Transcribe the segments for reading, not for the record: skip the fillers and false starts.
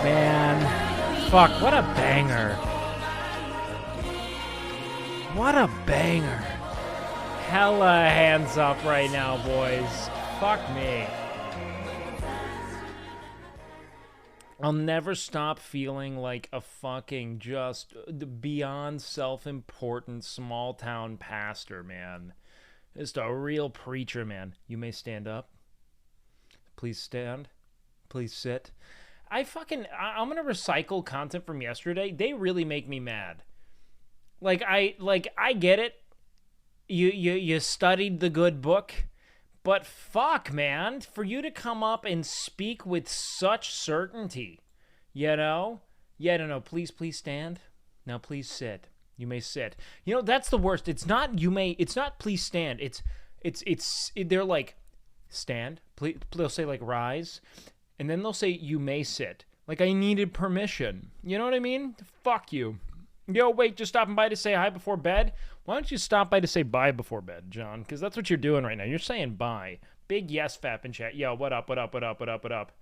Man, fuck, what a banger. What a banger. Hella hands up right now, boys. Fuck me. I'll never stop feeling like a fucking just beyond self-important small-town pastor, man. Just a real preacher, man. You may stand up. Please stand. Please sit. I'm gonna recycle content from yesterday. They really make me mad. I get it. You studied the good book. But fuck, man, for you to come up and speak with such certainty, you know? Yeah, no, please stand. Now please sit. You may sit. You know, that's the worst. It's not please stand. They're like, stand. Please, they'll say like rise. And then they'll say you may sit. Like I needed permission. You know what I mean? Fuck you. Yo, wait, just stopping by to say hi before bed? Why don't you stop by to say bye before bed, John? Because that's what you're doing right now. You're saying bye. Big yes fap in chat. Yo, what up, what up, what up, what up, what up?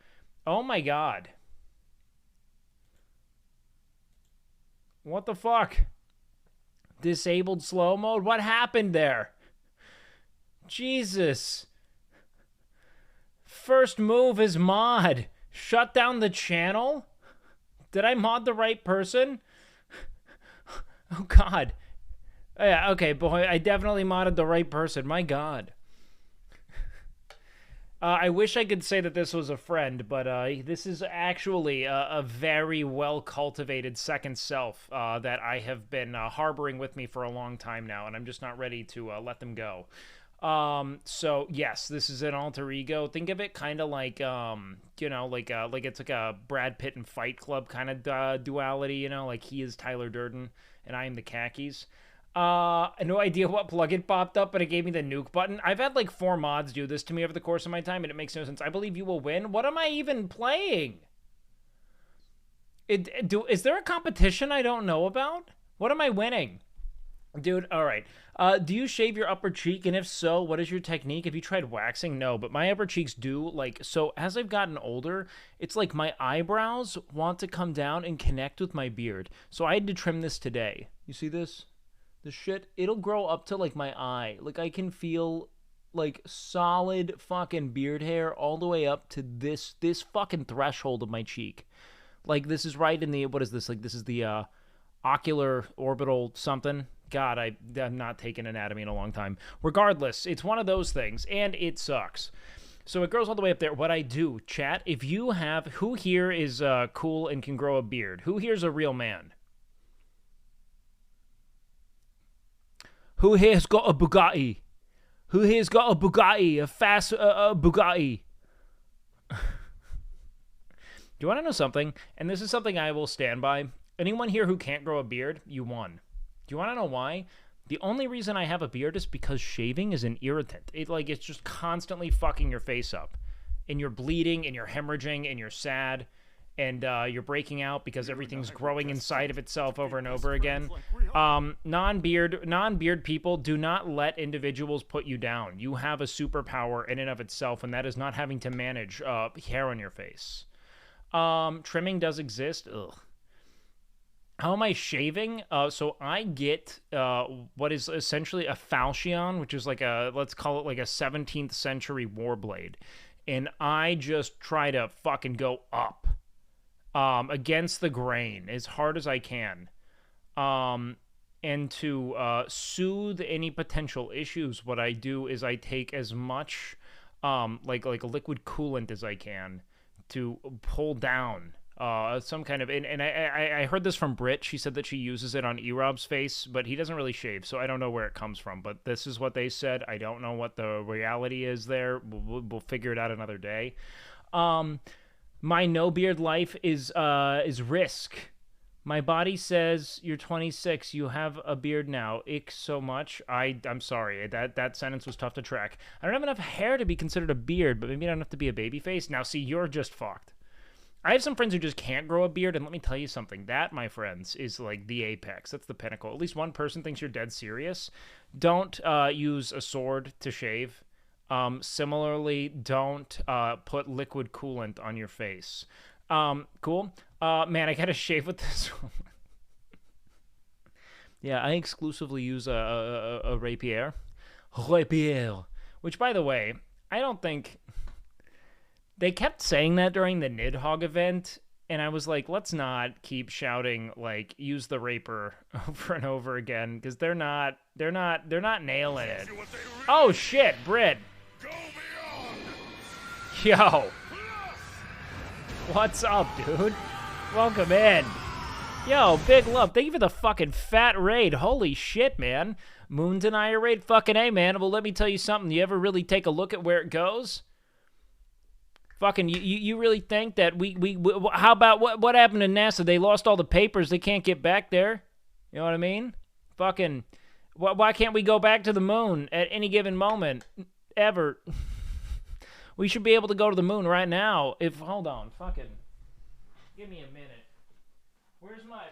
Oh my god. What the fuck? Disabled slow mode? What happened there? Jesus. First move is mod. Shut down the channel? Did I mod the right person? Oh, God. Yeah, okay, boy, I definitely modded the right person. My God. I wish I could say that this was a friend, but this is actually a very well-cultivated second self that I have been harboring with me for a long time now, and I'm just not ready to let them go. So, yes, this is an alter ego. Think of it kind of like, you know, like it's like a Brad Pitt and Fight Club kind of duality, you know, like he is Tyler Durden and I am the khakis. No idea what plugin popped up, but it gave me the nuke button. I've had like 4 mods do this to me over the course of my time, and it makes no sense. I believe you will win. What am I even playing? Is there a competition I don't know about? What am I winning? Dude, all right. Do you shave your upper cheek? And if so, what is your technique? Have you tried waxing? No, but my upper cheeks do. Like, so as I've gotten older, it's like my eyebrows want to come down and connect with my beard. So I had to trim this today. You see this? This shit? It'll grow up to, like, my eye. Like, I can feel, like, solid fucking beard hair all the way up to this fucking threshold of my cheek. Like, this is right in the, what is this? Like, this is the, ocular orbital something. God, I'm not taken anatomy in a long time. Regardless, it's one of those things, and it sucks. So it grows all the way up there. What I do, chat, if you have, who here is cool and can grow a beard? Who here's a real man? Who here's got a Bugatti? Who here's got a Bugatti? A fast Bugatti? Do you want to know something? And this is something I will stand by. Anyone here who can't grow a beard, you won. Do you want to know why? The only reason I have a beard is because shaving is an irritant. It's just constantly fucking your face up. And you're bleeding, and you're hemorrhaging, and you're sad, and you're breaking out because everything's growing inside of itself over and over again. Non-beard people, do not let individuals put you down. You have a superpower in and of itself, and that is not having to manage hair on your face. Trimming does exist. Ugh. How am I shaving? So I get what is essentially a falchion, which is like let's call it like a 17th century war blade. And I just try to fucking go up against the grain as hard as I can. And to soothe any potential issues, what I do is I take as much like a liquid coolant as I can to pull down some kind of, and I heard this from Britt. She said that she uses it on E-Rob's face, but he doesn't really shave, so I don't know where it comes from. But this is what they said. I don't know what the reality is there. We'll figure it out another day. My no beard life is risk. My body says you're 26. You have a beard now. Ick so much. I'm sorry. That sentence was tough to track. I don't have enough hair to be considered a beard, but maybe I don't have to be a baby face. Now, see, you're just fucked. I have some friends who just can't grow a beard, and let me tell you something. That, my friends, is like the apex. That's the pinnacle. At least one person thinks you're dead serious. Don't use a sword to shave. Similarly, don't put liquid coolant on your face. Cool. Man, I gotta shave with this one. Yeah, I exclusively use a rapier. Rapier. Which, by the way, I don't think... They kept saying that during the Nidhogg event, and I was like, let's not keep shouting, like, use the raper over and over again, because they're not nailing it. Oh, shit, Brit. Yo. What's up, dude? Welcome in. Yo, big love. Thank you for the fucking fat raid. Holy shit, man. Moon Denier raid? Fucking A, man. Well, let me tell you something. You ever really take a look at where it goes? Fucking, you really think that how about what happened to NASA? They lost all the papers. They can't get back there. You know what I mean? Fucking, why can't we go back to the moon at any given moment? Ever. We should be able to go to the moon right now. Hold on, fucking, give me a minute. Where's my,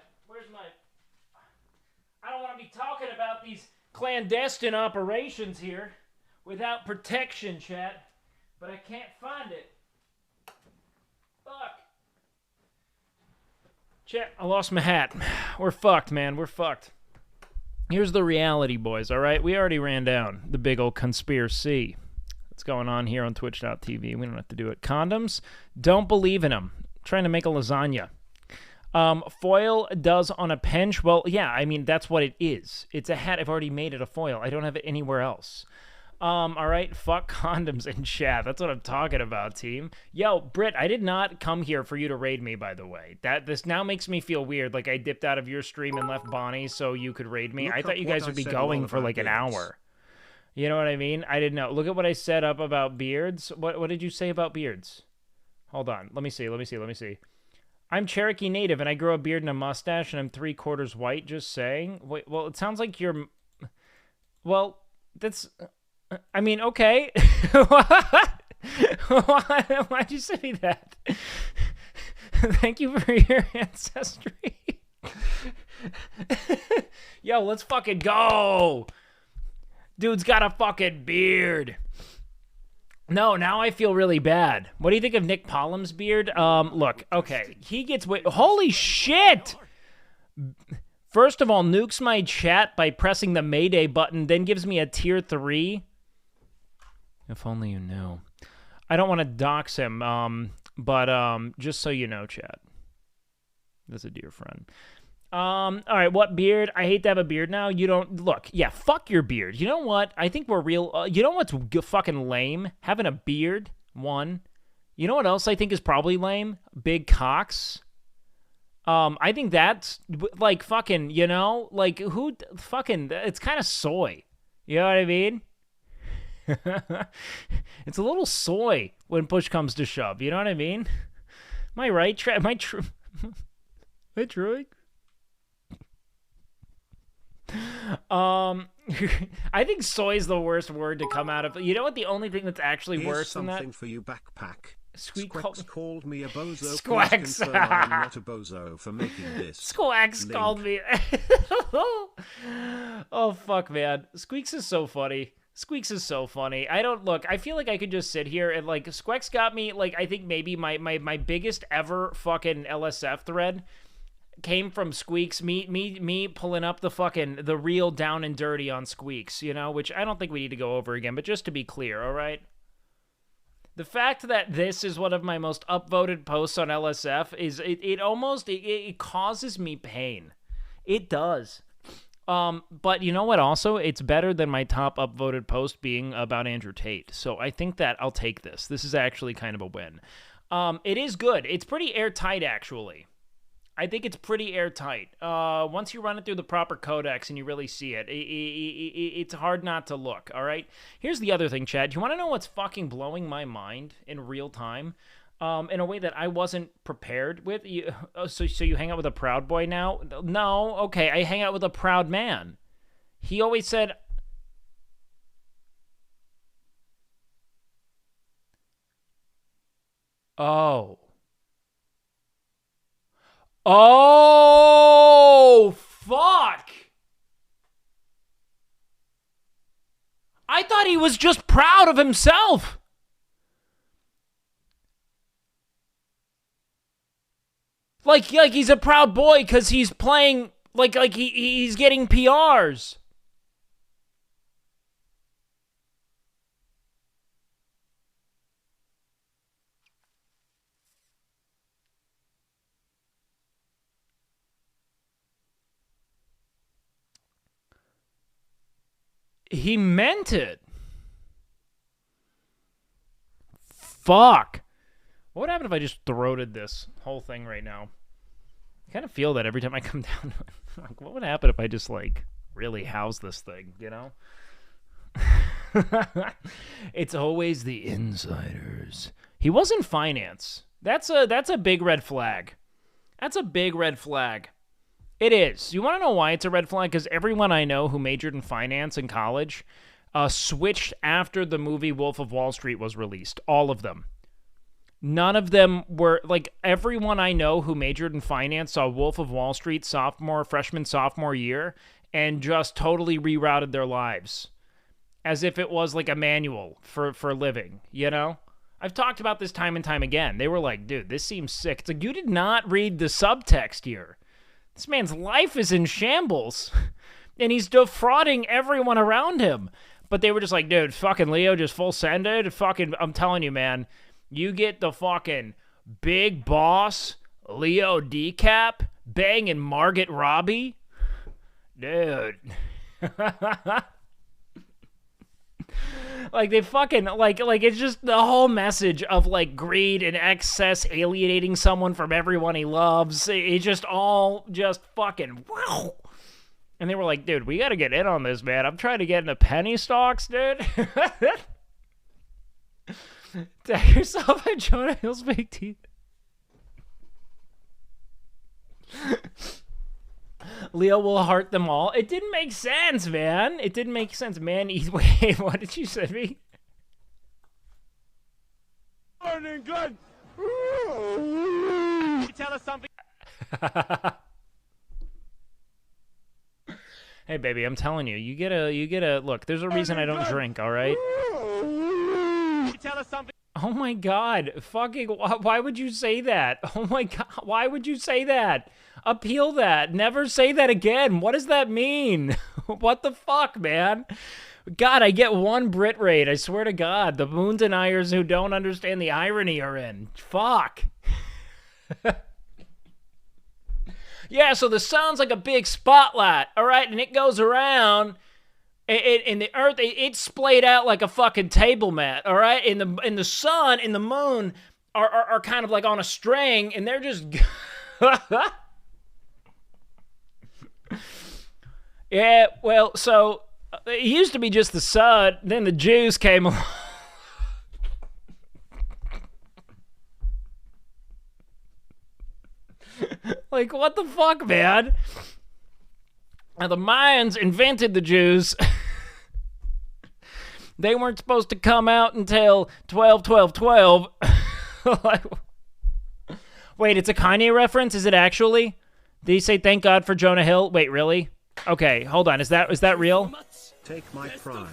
I don't want to be talking about these clandestine operations here without protection, chat, but I can't find it. Fuck. Chat, I lost my hat. We're fucked, man. We're fucked. Here's the reality, boys, all right? We already ran down the big old conspiracy. What's going on here on Twitch.tv? We don't have to do it. Condoms, don't believe in them. Trying to make a lasagna. Foil does on a pinch. Well, yeah, I mean, that's what it is. It's a hat. I've already made it a foil. I don't have it anywhere else. All right, fuck condoms in chat. That's what I'm talking about, team. Yo, Britt, I did not come here for you to raid me, by the way. This now makes me feel weird, like I dipped out of your stream and left Bonnie so you could raid me. I thought you guys would be going for like an hour. You know what I mean? I didn't know. Look at what I said up about beards. What did you say about beards? Hold on. Let me see. I'm Cherokee Native, and I grow a beard and a mustache, and I'm 3/4 white, just saying. Wait, well, it sounds like you're... Well, that's... I mean, okay. Why'd you say that? Thank you for your ancestry. Yo, let's fucking go. Dude's got a fucking beard. No, now I feel really bad. What do you think of Nick Pollum's beard? Look, okay. He gets... Holy shit! First of all, nukes my chat by pressing the Mayday button, then gives me a tier 3. If only you knew. I don't want to dox him, but just so you know, chat. That's a dear friend. All right, what beard? I hate to have a beard now. You don't... Look, yeah, fuck your beard. You know what? I think we're real... you know what's fucking lame? Having a beard, one. You know what else I think is probably lame? Big cocks. I think that's, like, fucking, you know? Like, who... Fucking... It's kind of soy. You know what I mean? It's a little soy when push comes to shove. You know what I mean? Am I right? Am I true? I think soy is the worst word to come out of. You know what? The only thing that's actually worse than that. Something for you, backpack. Squeex called me a bozo. Squeex. I'm not a bozo for making this. Squeex called me. Oh fuck, man. Squeex is so funny. Squeex is so funny. I don't look. I feel like I could just sit here and like Squeex got me. Like I think maybe my biggest ever fucking LSF thread came from Squeex. Me pulling up the real down and dirty on Squeex. You know, which I don't think we need to go over again. But just to be clear, all right. The fact that this is one of my most upvoted posts on LSF is it causes me pain. It does. But you know what also? It's better than my top upvoted post being about Andrew Tate. So I think that I'll take this. This is actually kind of a win. It is good. It's pretty airtight, actually. I think it's pretty airtight. Once you run it through the proper codecs and you really see it, it's hard not to look, all right? Here's the other thing, Chad. Do you want to know what's fucking blowing my mind in real time? In a way that I wasn't prepared with. So you hang out with a proud boy now? No, okay, I hang out with a proud man. He always said... Oh, fuck! I thought he was just proud of himself! Like he's a proud boy because he's playing, like he's getting PRs. He meant it. Fuck. What would happen if I just throated this whole thing right now? I kind of feel that every time I come down to it. Like, what would happen if I just, like, really house this thing, you know? It's always the insiders. He was in finance. That's a big red flag. That's a big red flag. It is. You want to know why it's a red flag? Because everyone I know who majored in finance in college switched after the movie Wolf of Wall Street was released. All of them. None of them were, like, everyone I know who majored in finance saw Wolf of Wall Street freshman, sophomore year, and just totally rerouted their lives. As if it was, like, a manual for living, you know? I've talked about this time and time again. They were like, dude, this seems sick. It's like, you did not read the subtext here. This man's life is in shambles. And he's defrauding everyone around him. But they were just like, dude, fucking Leo, just full send it. Fucking, I'm telling you, man. You get the fucking big boss, Leo decap, banging Margot Robbie. Dude. Like, they fucking, like it's just the whole message of, like, greed and excess alienating someone from everyone he loves. It's just all just fucking, wow. And they were like, dude, we gotta get in on this, man. I'm trying to get into penny stocks, dude. Tag yourself at Jonah Hill's fake teeth. Leo will heart them all. It didn't make sense, man. It didn't make sense, man. Wait, what did you say to me? Morning, good. You tell us something. Hey, baby, I'm telling you, you get a look. There's a reason I don't drink, all right? Tell us something. Oh my God, fucking, why would you say that? Oh my God, why would you say that? Appeal that. Never say that again. What does that mean? What the fuck, man? God, I get one Brit rate. I swear to God, the moon deniers who don't understand the irony are in. Fuck. Yeah, so the sun's like a big spotlight, all right? And it goes around. And the earth, it's splayed out like a fucking table mat, all right? And the sun and the moon are kind of like on a string, and they're just... Yeah, well, so it used to be just the sun, then the Jews came along. Like, what the fuck, man? Now, the Mayans invented the Jews. They weren't supposed to come out until 12/12/12. Like, wait, it's a Kanye reference? Is it actually? Did he say thank God for Jonah Hill? Wait, really? Okay, hold on. Is that real? Take my prime.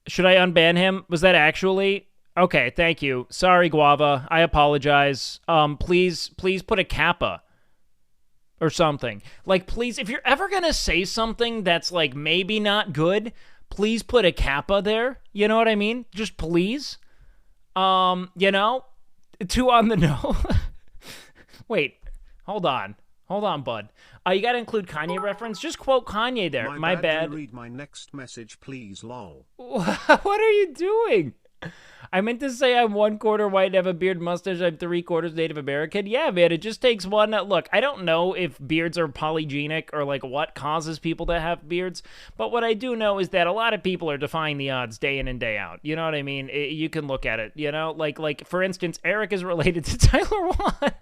Should I unban him? Was that actually? Okay, thank you. Sorry, Guava. I apologize. Please put a kappa or something. Like, please, if you're ever gonna say something that's, like, maybe not good, please put a kappa there. You know what I mean? Just please. You know? Two on the no. Wait, hold on, bud. You gotta include Kanye reference. Just quote Kanye there. My bad. Read my next message, please, lol. What are you doing? I meant to say I'm 1/4 white and have a beard mustache. I'm 3/4 Native American. Yeah, man, it just takes one. Look, I don't know if beards are polygenic or, like, what causes people to have beards, but what I do know is that a lot of people are defying the odds day in and day out. You know what I mean? You can look at it, you know? Like for instance, Eric is related to Tyler Wan.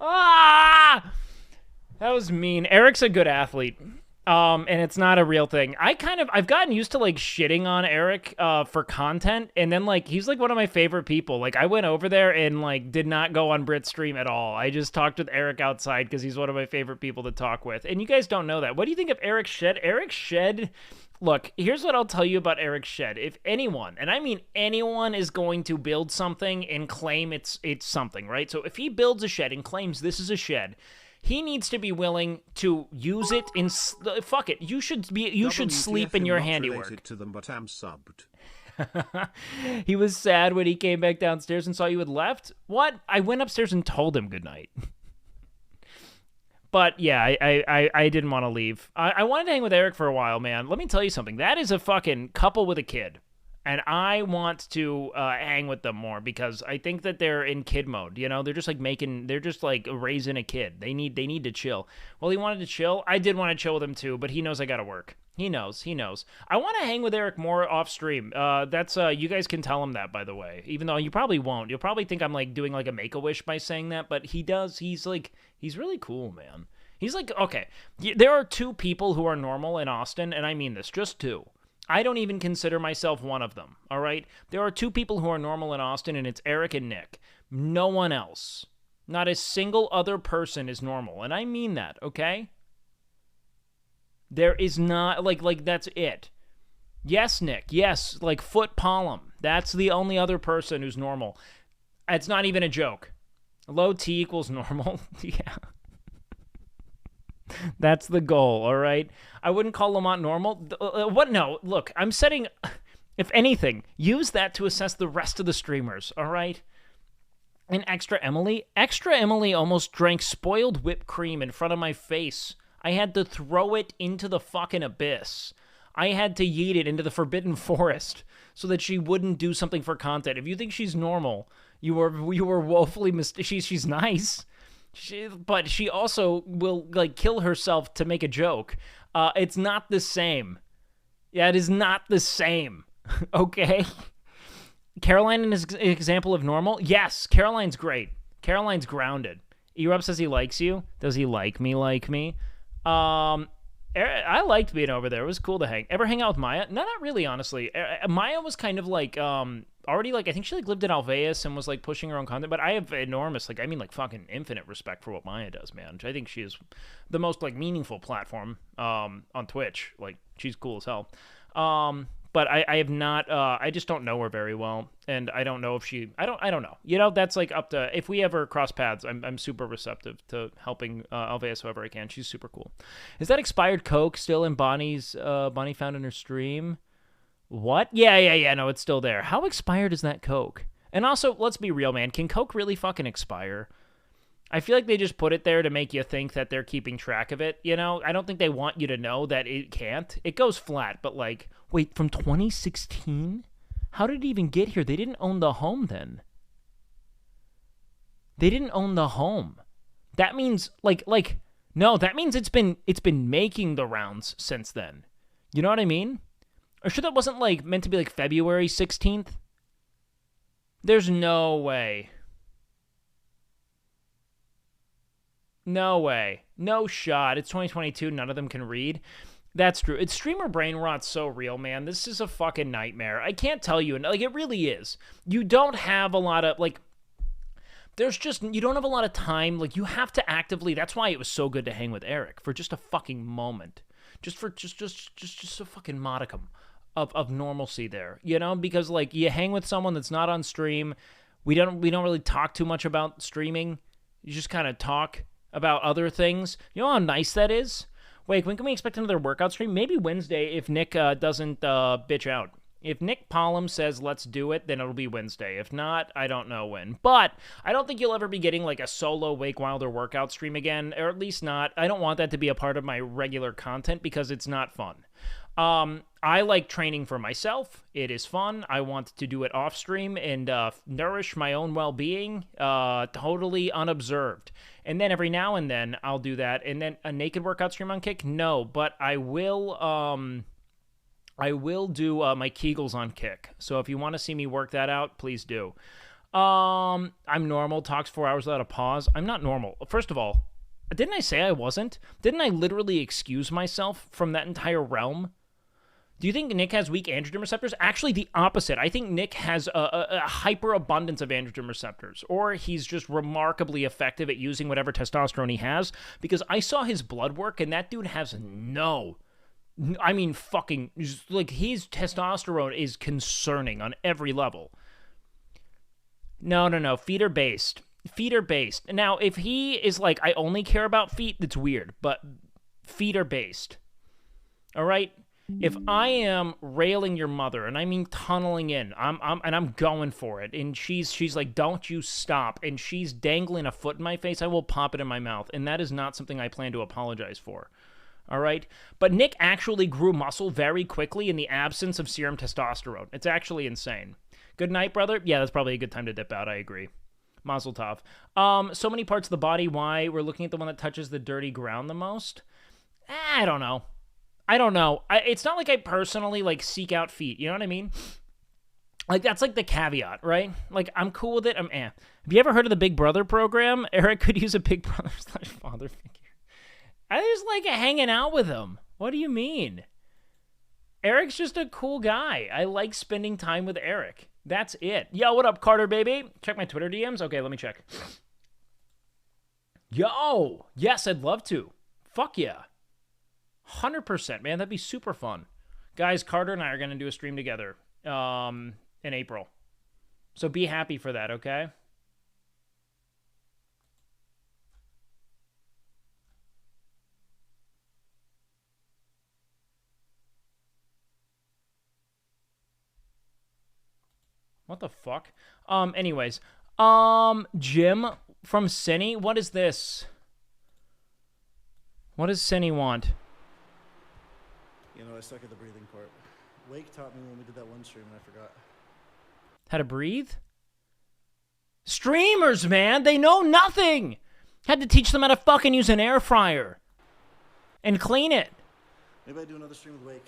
Ah! That was mean. Eric's a good athlete. And it's not a real thing. I've gotten used to, like, shitting on Eric for content, and then, like, he's, like, one of my favorite people. Like, I went over there and, like, did not go on Brit stream at all. I just talked with Eric outside because he's one of my favorite people to talk with. And you guys don't know that. What do you think of Eric Shed? Eric Shed Look, here's what I'll tell you about Eric's shed. If anyone, and I mean anyone, is going to build something and claim it's something, right? So if he builds a shed and claims this is a shed, he needs to be willing to use it in fuck it. You should sleep in your handiwork. To them, but I'm subbed. He was sad when he came back downstairs and saw you had left. What? I went upstairs and told him goodnight. But yeah, I didn't want to leave. I wanted to hang with Eric for a while, man. Let me tell you something. That is a fucking couple with a kid. And I want to hang with them more because I think that they're in kid mode. You know, they're just like raising a kid. They need to chill. Well, he wanted to chill. I did want to chill with him too, but he knows I got to work. He knows. I want to hang with Eric more off stream. That's you guys can tell him that, by the way. Even though you probably won't. You'll probably think I'm like doing like a Make-A-Wish by saying that, but he does. He's really cool, man. He's like, okay, there are two people who are normal in Austin, and I mean this, just two. I don't even consider myself one of them, all right? There are two people who are normal in Austin, and it's Eric and Nick. No one else. Not a single other person is normal, and I mean that, okay? There is not, like that's it. Yes, Nick, yes, like Foot Palm. That's the only other person who's normal. It's not even a joke. Low T equals normal. Yeah. That's the goal, all right? I wouldn't call Lamont normal. What? No, look, I'm setting, if anything, use that to assess the rest of the streamers, all right? And Extra Emily almost drank spoiled whipped cream in front of my face. I had to throw it into the fucking abyss. I had to yeet it into the forbidden forest so that she wouldn't do something for content. If you think she's normal, you were woefully mistaken. She's nice. But she also will like kill herself to make a joke. It's not the same. Yeah, it is not the same. Okay? Caroline is an example of normal? Yes, Caroline's great. Caroline's grounded. Europe says he likes you. Does he like me? I liked being over there. It was cool to hang. Ever hang out with Maya? No, not really, honestly. Maya was kind of like already like I think she like lived in Alveus and was like pushing her own content. But I have enormous like fucking infinite respect for what Maya does, man. I think she is the most like meaningful platform on Twitch. Like she's cool as hell. But I have not. I just don't know her very well, and I don't know if she. I don't know. You know, that's like up to if we ever cross paths. I'm super receptive to helping Alveus however I can. She's super cool. Is that expired Coke still in Bonnie's? Bonnie found in her stream. What? Yeah. No, it's still there. How expired is that Coke? And also, let's be real, man. Can Coke really fucking expire? I feel like they just put it there to make you think that they're keeping track of it, you know? I don't think they want you to know that it can't. It goes flat, but like, wait, from 2016? How did it even get here? They didn't own the home then. They didn't own the home. That means, no, that means it's been making the rounds since then. You know what I mean? Or sure that wasn't, like, meant to be, like, February 16th? There's no way. No way. No shot. It's 2022. None of them can read. That's true. It's streamer brain rot so real, man. This is a fucking nightmare. I can't tell you. Like, it really is. You don't have a lot of, like, you don't have a lot of time. Like, you have to actively, that's why it was so good to hang with Eric for just a fucking moment. Just a fucking modicum of normalcy there, you know? Because, like, you hang with someone that's not on stream. We don't really talk too much about streaming. You just kind of talk about other things. You know how nice that is? Wait, when can we expect another workout stream? Maybe Wednesday if Nick doesn't bitch out. If Nick Pollum says let's do it, then it'll be Wednesday. If not, I don't know when. But I don't think you'll ever be getting like a solo WakeWilder workout stream again, or at least not. I don't want that to be a part of my regular content because it's not fun. I like training for myself. It is fun. I want to do it off stream and nourish my own well-being totally unobserved. And then every now and then I'll do that. And then a naked workout stream on Kick? No, but I will do my Kegels on Kick. So if you want to see me work that out, please do. I'm normal. Talks 4 hours without a pause. I'm not normal. First of all, didn't I say I wasn't? Didn't I literally excuse myself from that entire realm? Do you think Nick has weak androgen receptors? Actually, the opposite. I think Nick has a hyperabundance of androgen receptors, or he's just remarkably effective at using whatever testosterone he has, because I saw his blood work, and that dude has no I mean, fucking, like, his testosterone is concerning on every level. No. Feet are based. Feet are based. Now, if he is like, I only care about feet, that's weird, but feet are based. All right? If I am railing your mother, and I mean tunneling in, I'm going for it, and she's like, don't you stop, and she's dangling a foot in my face, I will pop it in my mouth, and that is not something I plan to apologize for. All right? But Nick actually grew muscle very quickly in the absence of serum testosterone. It's actually insane. Good night, brother. Yeah, that's probably a good time to dip out. I agree. Mazel tov. So many parts of the body. Why? We're looking at the one that touches the dirty ground the most. I don't know. It's not like I personally, like, seek out feet. You know what I mean? Like, that's, like, the caveat, right? Like, I'm cool with it. Have you ever heard of the Big Brother program? Eric could use a Big Brother/father figure. I just like hanging out with him. What do you mean? Eric's just a cool guy. I like spending time with Eric. That's it. Yo, what up, Carter, baby? Check my Twitter DMs. Okay, let me check. Yo, yes, I'd love to. Fuck yeah. 100%, man. That'd be super fun. Guys, Carter and I are going to do a stream together in April. So be happy for that, okay? What the fuck? Anyways. Jim from Cine. What is this? What does Cine want? You know, I suck at the breathing part. Wake taught me when we did that one stream and I forgot. How to breathe? Streamers, man! They know nothing! Had to teach them how to fucking use an air fryer. And clean it. Maybe I do another stream with Wake.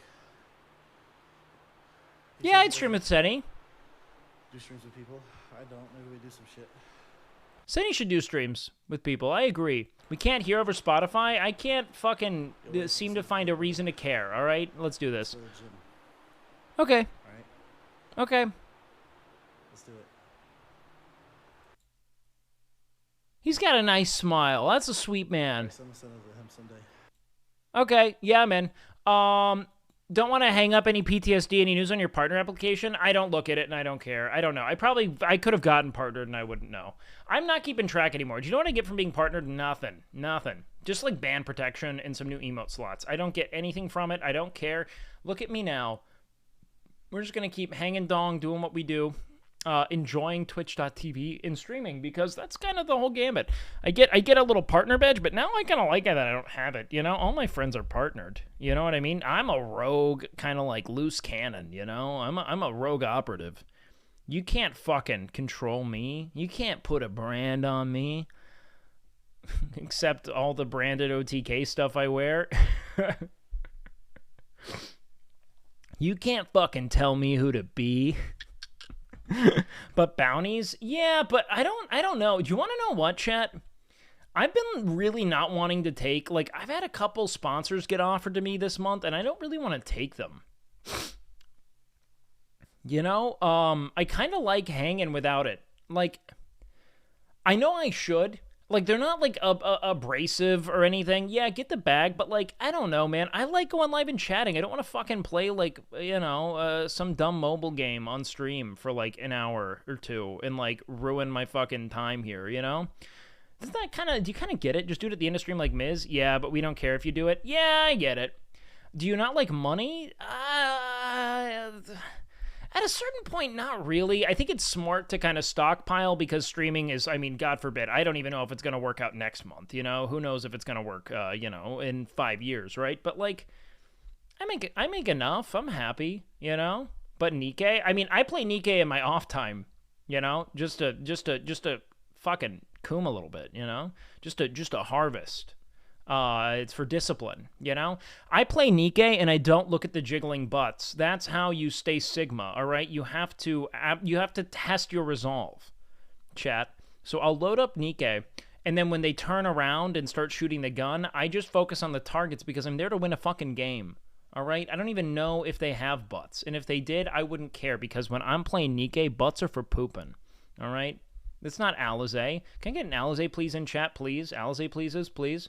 Yeah, I'd stream with Cine. Do streams with people? I don't. Maybe we do some shit. Cine should do streams with people. I agree. We can't hear over Spotify. I can't fucking seem to find a reason to care. All right? Let's do this. Okay. All right. Okay. Let's do it. He's got a nice smile. That's a sweet man. I'm gonna send it to him someday. Okay. Yeah, man. Don't want to hang up any PTSD, any news on your partner application. I don't look at it and I don't care. I don't know. I could have gotten partnered and I wouldn't know. I'm not keeping track anymore. Do you know what I get from being partnered? Nothing. Just like band protection and some new emote slots. I don't get anything from it. I don't care. Look at me now. We're just going to keep hanging dong, doing what we do. Enjoying twitch.tv and streaming because that's kind of the whole gambit. I get a little partner badge, but now I kind of like it that I don't have it, you know? All my friends are partnered, you know what I mean? I'm a rogue, kind of like loose cannon, you know? I'm a rogue operative. You can't fucking control me. You can't put a brand on me. Except all the branded OTK stuff I wear. You can't fucking tell me who to be. But bounties? Yeah, but I don't know. Do you want to know what, chat? I've been really not wanting to take, like, I've had a couple sponsors get offered to me this month, and I don't really want to take them. You know? I kind of like hanging without it. Like, I know I should. Like, they're not, like, abrasive or anything. Yeah, get the bag, but, like, I don't know, man. I like going live and chatting. I don't want to fucking play, like, you know, some dumb mobile game on stream for, like, an hour or two and, like, ruin my fucking time here, you know? Doesn't that kind of, do you kind of get it? Just do it at the end of stream like Miz? Yeah, but we don't care if you do it. Yeah, I get it. Do you not like money? At a certain point, not really. I think it's smart to kind of stockpile because streaming is, I mean, God forbid, I don't even know if it's going to work out next month, you know? Who knows if it's going to work, you know, in 5 years, right? But, like, I make enough. I'm happy, you know? But Nikkei, I mean, I play Nikkei in my off time, you know? Just to fucking coom a little bit, you know? Just to harvest. It's for discipline, you know? I play Nikkei and I don't look at the jiggling butts. That's how you stay Sigma, all right? You have to test your resolve, chat. So I'll load up Nikkei, and then when they turn around and start shooting the gun, I just focus on the targets because I'm there to win a fucking game, all right? I don't even know if they have butts, and if they did, I wouldn't care because when I'm playing Nikkei, butts are for pooping, all right? It's not Alizé. Can I get an Alizé, please, in chat, please? Alizé, please.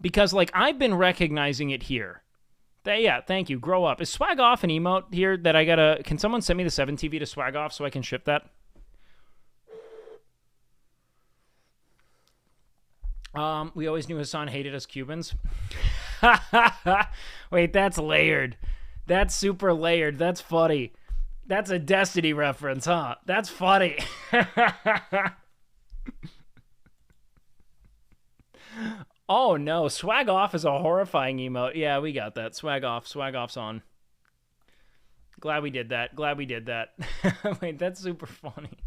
Because, like, I've been recognizing it here. Yeah, thank you. Grow up. Is Swag Off an emote here that I gotta... Can someone send me the 7TV to Swag Off so I can ship that? We always knew Hassan hated us Cubans. Wait, that's layered. That's super layered. That's funny. That's a Destiny reference, huh? That's funny. Oh, no. Swag Off is a horrifying emote. Yeah, we got that. Swag Off. Swag Off's on. Glad we did that. Glad we did that. Wait, that's super funny.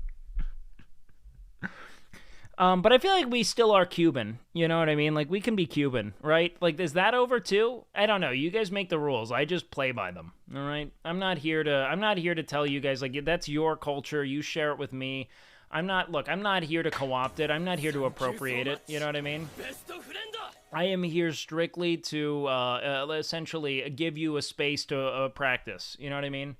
But I feel like we still are Cuban. You know what I mean? Like, we can be Cuban, right? Like, is that over too? I don't know. You guys make the rules. I just play by them. All right? I'm not here to tell you guys, like, that's your culture. You share it with me. I'm not here to co-opt it. I'm not here to appropriate it. You know what I mean? I am here strictly to essentially give you a space to practice. You know what I mean?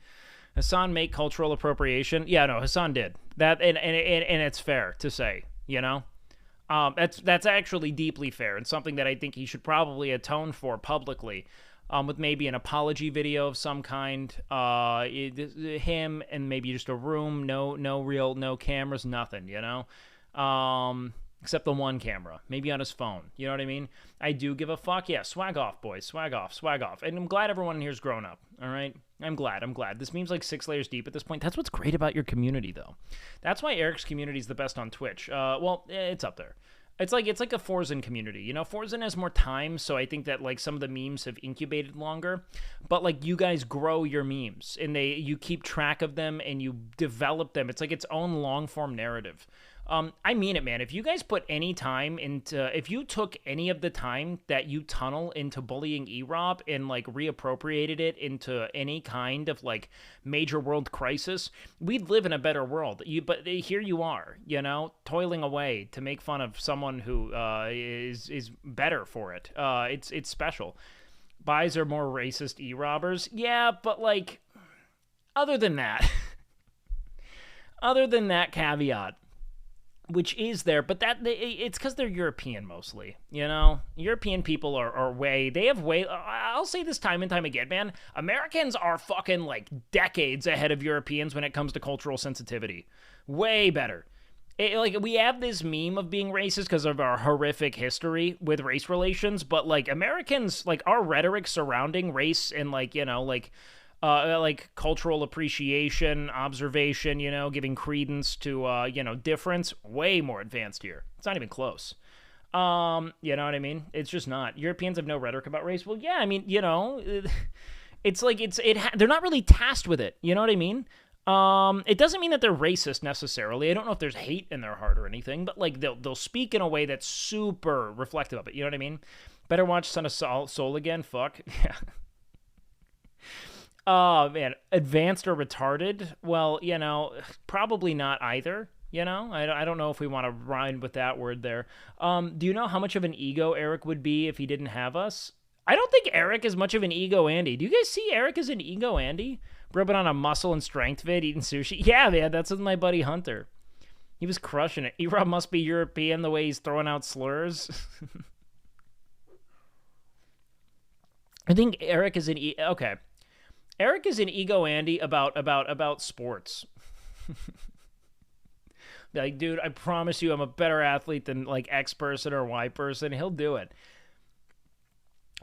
Hassan make cultural appropriation. Yeah, no, Hassan did that, and it's fair to say. You know, that's actually deeply fair and something that I think he should probably atone for publicly, with maybe an apology video of some kind. Him and maybe just a room, no cameras, nothing. You know, except the one camera, maybe on his phone. You know what I mean? I do give a fuck. Yeah, swag off, boys. Swag off, swag off. And I'm glad everyone in here's grown up. All right? I'm glad. This meme's like 6 layers deep at this point. That's what's great about your community, though. That's why Eric's community is the best on Twitch. Well, it's up there. It's like a Forzen community. You know, Forzen has more time, so I think that, like, some of the memes have incubated longer. But, like, you guys grow your memes, and you keep track of them, and you develop them. It's like its own long-form narrative. I mean it, man. If you guys put any time if you took any of the time that you tunnel into bullying E-Rob and, like, reappropriated it into any kind of, like, major world crisis, we'd live in a better world. But here you are, you know, toiling away to make fun of someone who is better for it. It's special. Buys are more racist E-Robbers. Yeah, but, like, other than that caveat, which is there, but it's because they're European mostly, you know? European people I'll say this time and time again, man, Americans are fucking, like, decades ahead of Europeans when it comes to cultural sensitivity. Way better. Like, we have this meme of being racist because of our horrific history with race relations, but, like, Americans, like, our rhetoric surrounding race and, like, you know, like cultural appreciation, observation, you know, giving credence to, you know, difference, way more advanced here. It's not even close. You know what I mean? It's just not. Europeans have no rhetoric about race. Well, yeah, I mean, you know, it's like, they're not really tasked with it. You know what I mean? It doesn't mean that they're racist necessarily. I don't know if there's hate in their heart or anything, but, like, they'll speak in a way that's super reflective of it. You know what I mean? Better watch Son of Soul again. Fuck. Yeah. Oh, man, advanced or retarded? Well, you know, probably not either, you know? I don't know if we want to rhyme with that word there. Do you know how much of an ego Eric would be if he didn't have us? I don't think Eric is much of an ego Andy. Do you guys see Eric as an ego Andy? Rubbing on a muscle and strength vid, eating sushi? Yeah, man, that's with my buddy Hunter. He was crushing it. E-Rob must be European the way he's throwing out slurs. I think Eric is an okay. Eric is an ego Andy about sports. Like, dude, I promise you I'm a better athlete than, like, X person or Y person. He'll do it.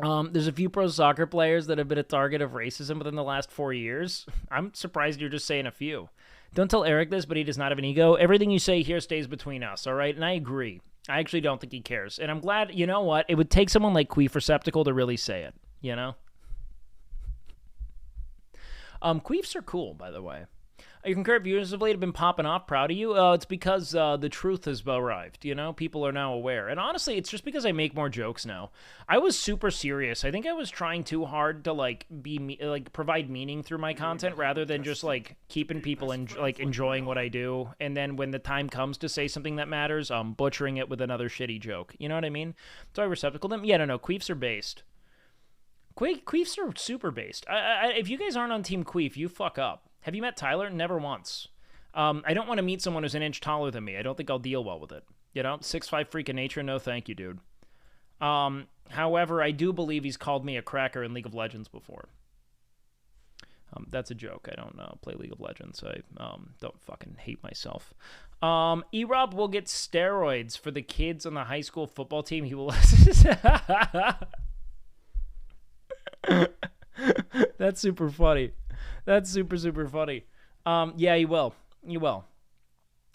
There's a few pro soccer players that have been a target of racism within the last 4 years. I'm surprised you're just saying a few. Don't tell Eric this, but he does not have an ego. Everything you say here stays between us, all right? And I agree. I actually don't think he cares. And I'm glad, you know what? It would take someone like Queef Receptacle to really say it, you know? Queefs are cool, by the way. Your concurrent viewers of late have been popping off. Proud of you. It's because the truth has arrived. You know, people are now aware. And honestly, it's just because I make more jokes now. I was super serious. I think I was trying too hard to, like, provide meaning through my content rather than just, like, keeping people enjoying what I do. And then when the time comes to say something that matters, butchering it with another shitty joke. You know what I mean? So I receptacle them. Yeah, no. Queefs are based. Queefs are super based. If you guys aren't on Team Queef, you fuck up. Have you met Tyler? Never once. I don't want to meet someone who's an inch taller than me. I don't think I'll deal well with it. You know, 6'5" freak of nature. No, thank you, dude. However, I do believe he's called me a cracker in League of Legends before. That's a joke. I don't play League of Legends. I don't fucking hate myself. E-Rob will get steroids for the kids on the high school football team. He will... That's super funny. That's super, super funny. Yeah, he will. He will.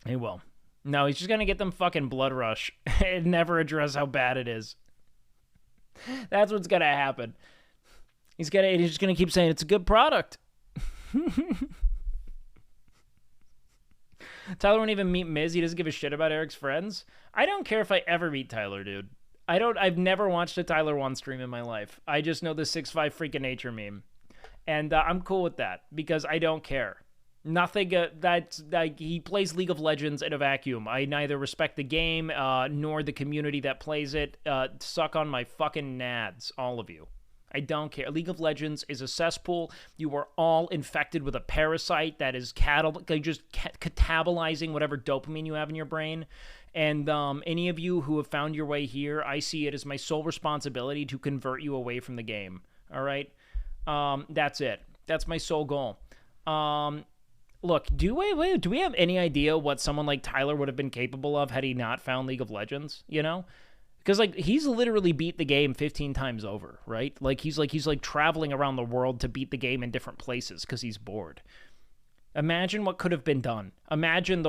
He will. No, he's just going to get them fucking blood rush and never address how bad it is. That's what's going to happen. He's just going to keep saying it's a good product. Tyler won't even meet Miz. He doesn't give a shit about Eric's friends. I don't care if I ever meet Tyler, dude. I've never watched a Tyler 1 stream in my life. I just know the 6'5" freak of nature meme. And I'm cool with that because I don't care. Nothing that's like he plays League of Legends in a vacuum. I neither respect the game nor the community that plays it. Suck on my fucking nads, all of you. I don't care. League of Legends is a cesspool. You are all infected with a parasite that is just catabolizing whatever dopamine you have in your brain. And any of you who have found your way here, I see it as my sole responsibility to convert you away from the game. All right? That's it. That's my sole goal. Look, do we have any idea what someone like Tyler would have been capable of had he not found League of Legends, you know? Because like he's literally beat the game 15 times over, right? Like he's traveling around the world to beat the game in different places because he's bored. Imagine what could have been done. Imagine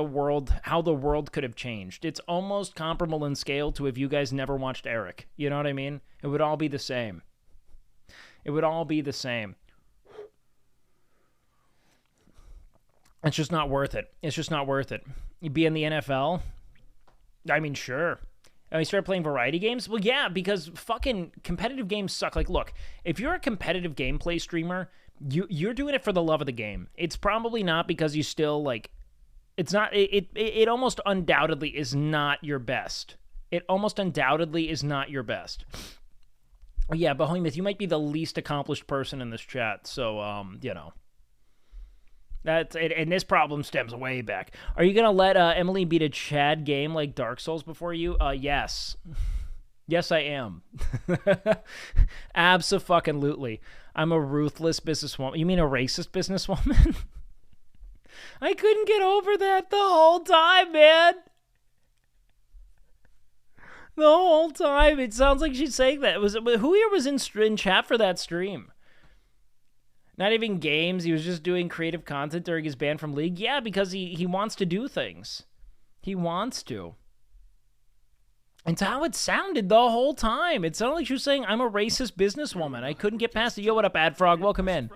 how the world could have changed. It's almost comparable in scale to if you guys never watched Eric. You know what I mean? It would all be the same. It would all be the same. It's just not worth it. It's just not worth it. You be in the NFL? I mean, sure. And you start playing variety games? Well, yeah, because fucking competitive games suck. Like, look, if you're a competitive gameplay streamer, you're doing it for the love of the game. It's probably not because you still, like, it's not, it almost undoubtedly is not your best. It almost undoubtedly is not your best. Yeah, Behemoth, you might be the least accomplished person in this chat, so, you know. That's it, and this problem stems way back. Are you gonna let Emily beat a Chad game like Dark Souls before you? Yes. Yes, I am. Abso-fucking-lutely. I'm a ruthless businesswoman. You mean a racist businesswoman? I couldn't get over that the whole time, man. The whole time. It sounds like she's saying that. Who here was in chat for that stream? Not even games. He was just doing creative content during his ban from League. Yeah, because he wants to do things. He wants to. It's how it sounded the whole time. It sounded like she was saying, I'm a racist businesswoman. I couldn't get past it. Yo, what up, Ad Frog? Welcome in.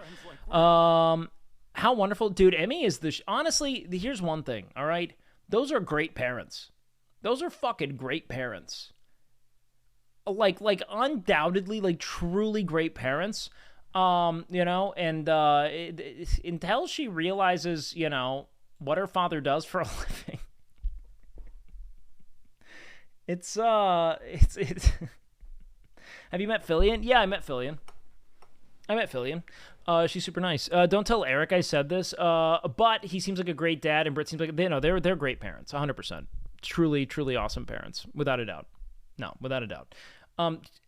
How wonderful. Dude, Emmy is the... Honestly, here's one thing, all right? Those are great parents. Those are fucking great parents. Like undoubtedly, like, truly great parents. You know, and until she realizes, you know, what her father does for a living, it's Have you met Fillion? Yeah, I met Fillion. She's super nice. Don't tell Eric I said this, but he seems like a great dad, and Britt seems like, they're great parents, 100%. Truly, truly awesome parents, without a doubt. No, without a doubt.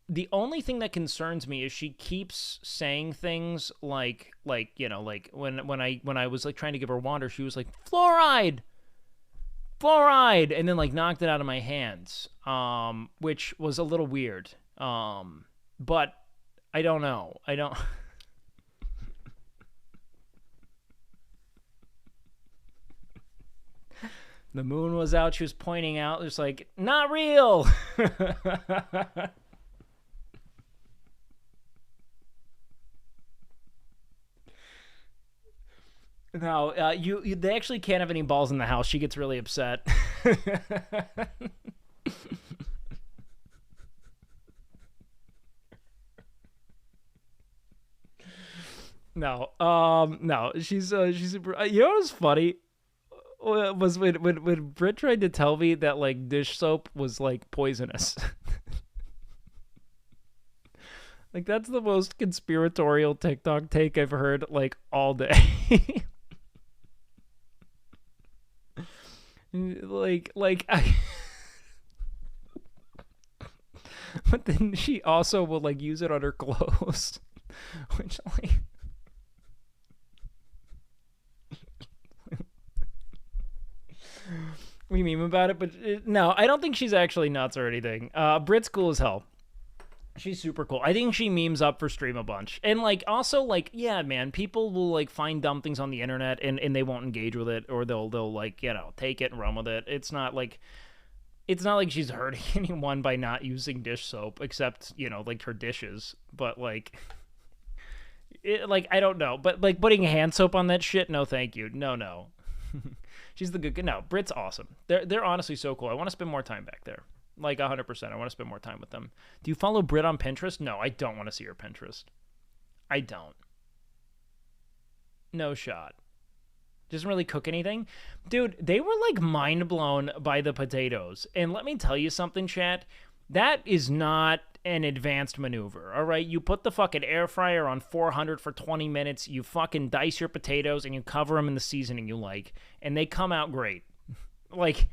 The only thing that concerns me is she keeps saying things like you know, like when I was like trying to give her water, she was like fluoride, and then like knocked it out of my hands, which was a little weird. But I don't know. The moon was out. She was pointing out. It's like not real. No, they actually can't have any balls in the house. She gets really upset. No, she's super. You know what's funny? Was when Britt tried to tell me that like dish soap was like poisonous. Like that's the most conspiratorial TikTok take I've heard like all day. like I But then she also will like use it on her clothes, which like. We meme about it, but no, I don't think she's actually nuts or anything. Brit's cool as hell. She's super cool. I think she memes up for stream a bunch. And, like, also, like, yeah, man, people will, like, find dumb things on the internet and they won't engage with it, or they'll, like, you know, take it and run with it. It's not like she's hurting anyone by not using dish soap, except, you know, like, her dishes. But, like, I don't know. But, like, putting hand soap on that shit, no thank you. No. She's the good... No, Brit's awesome. They're honestly so cool. I want to spend more time back there. Like 100%. I want to spend more time with them. Do you follow Brit on Pinterest? No, I don't want to see her Pinterest. I don't. No shot. Doesn't really cook anything. Dude, they were like mind blown by the potatoes. And let me tell you something, chat. That is not an advanced maneuver, all right? You put the fucking air fryer on 400 for 20 minutes. You fucking dice your potatoes and you cover them in the seasoning you like. And they come out great. Like,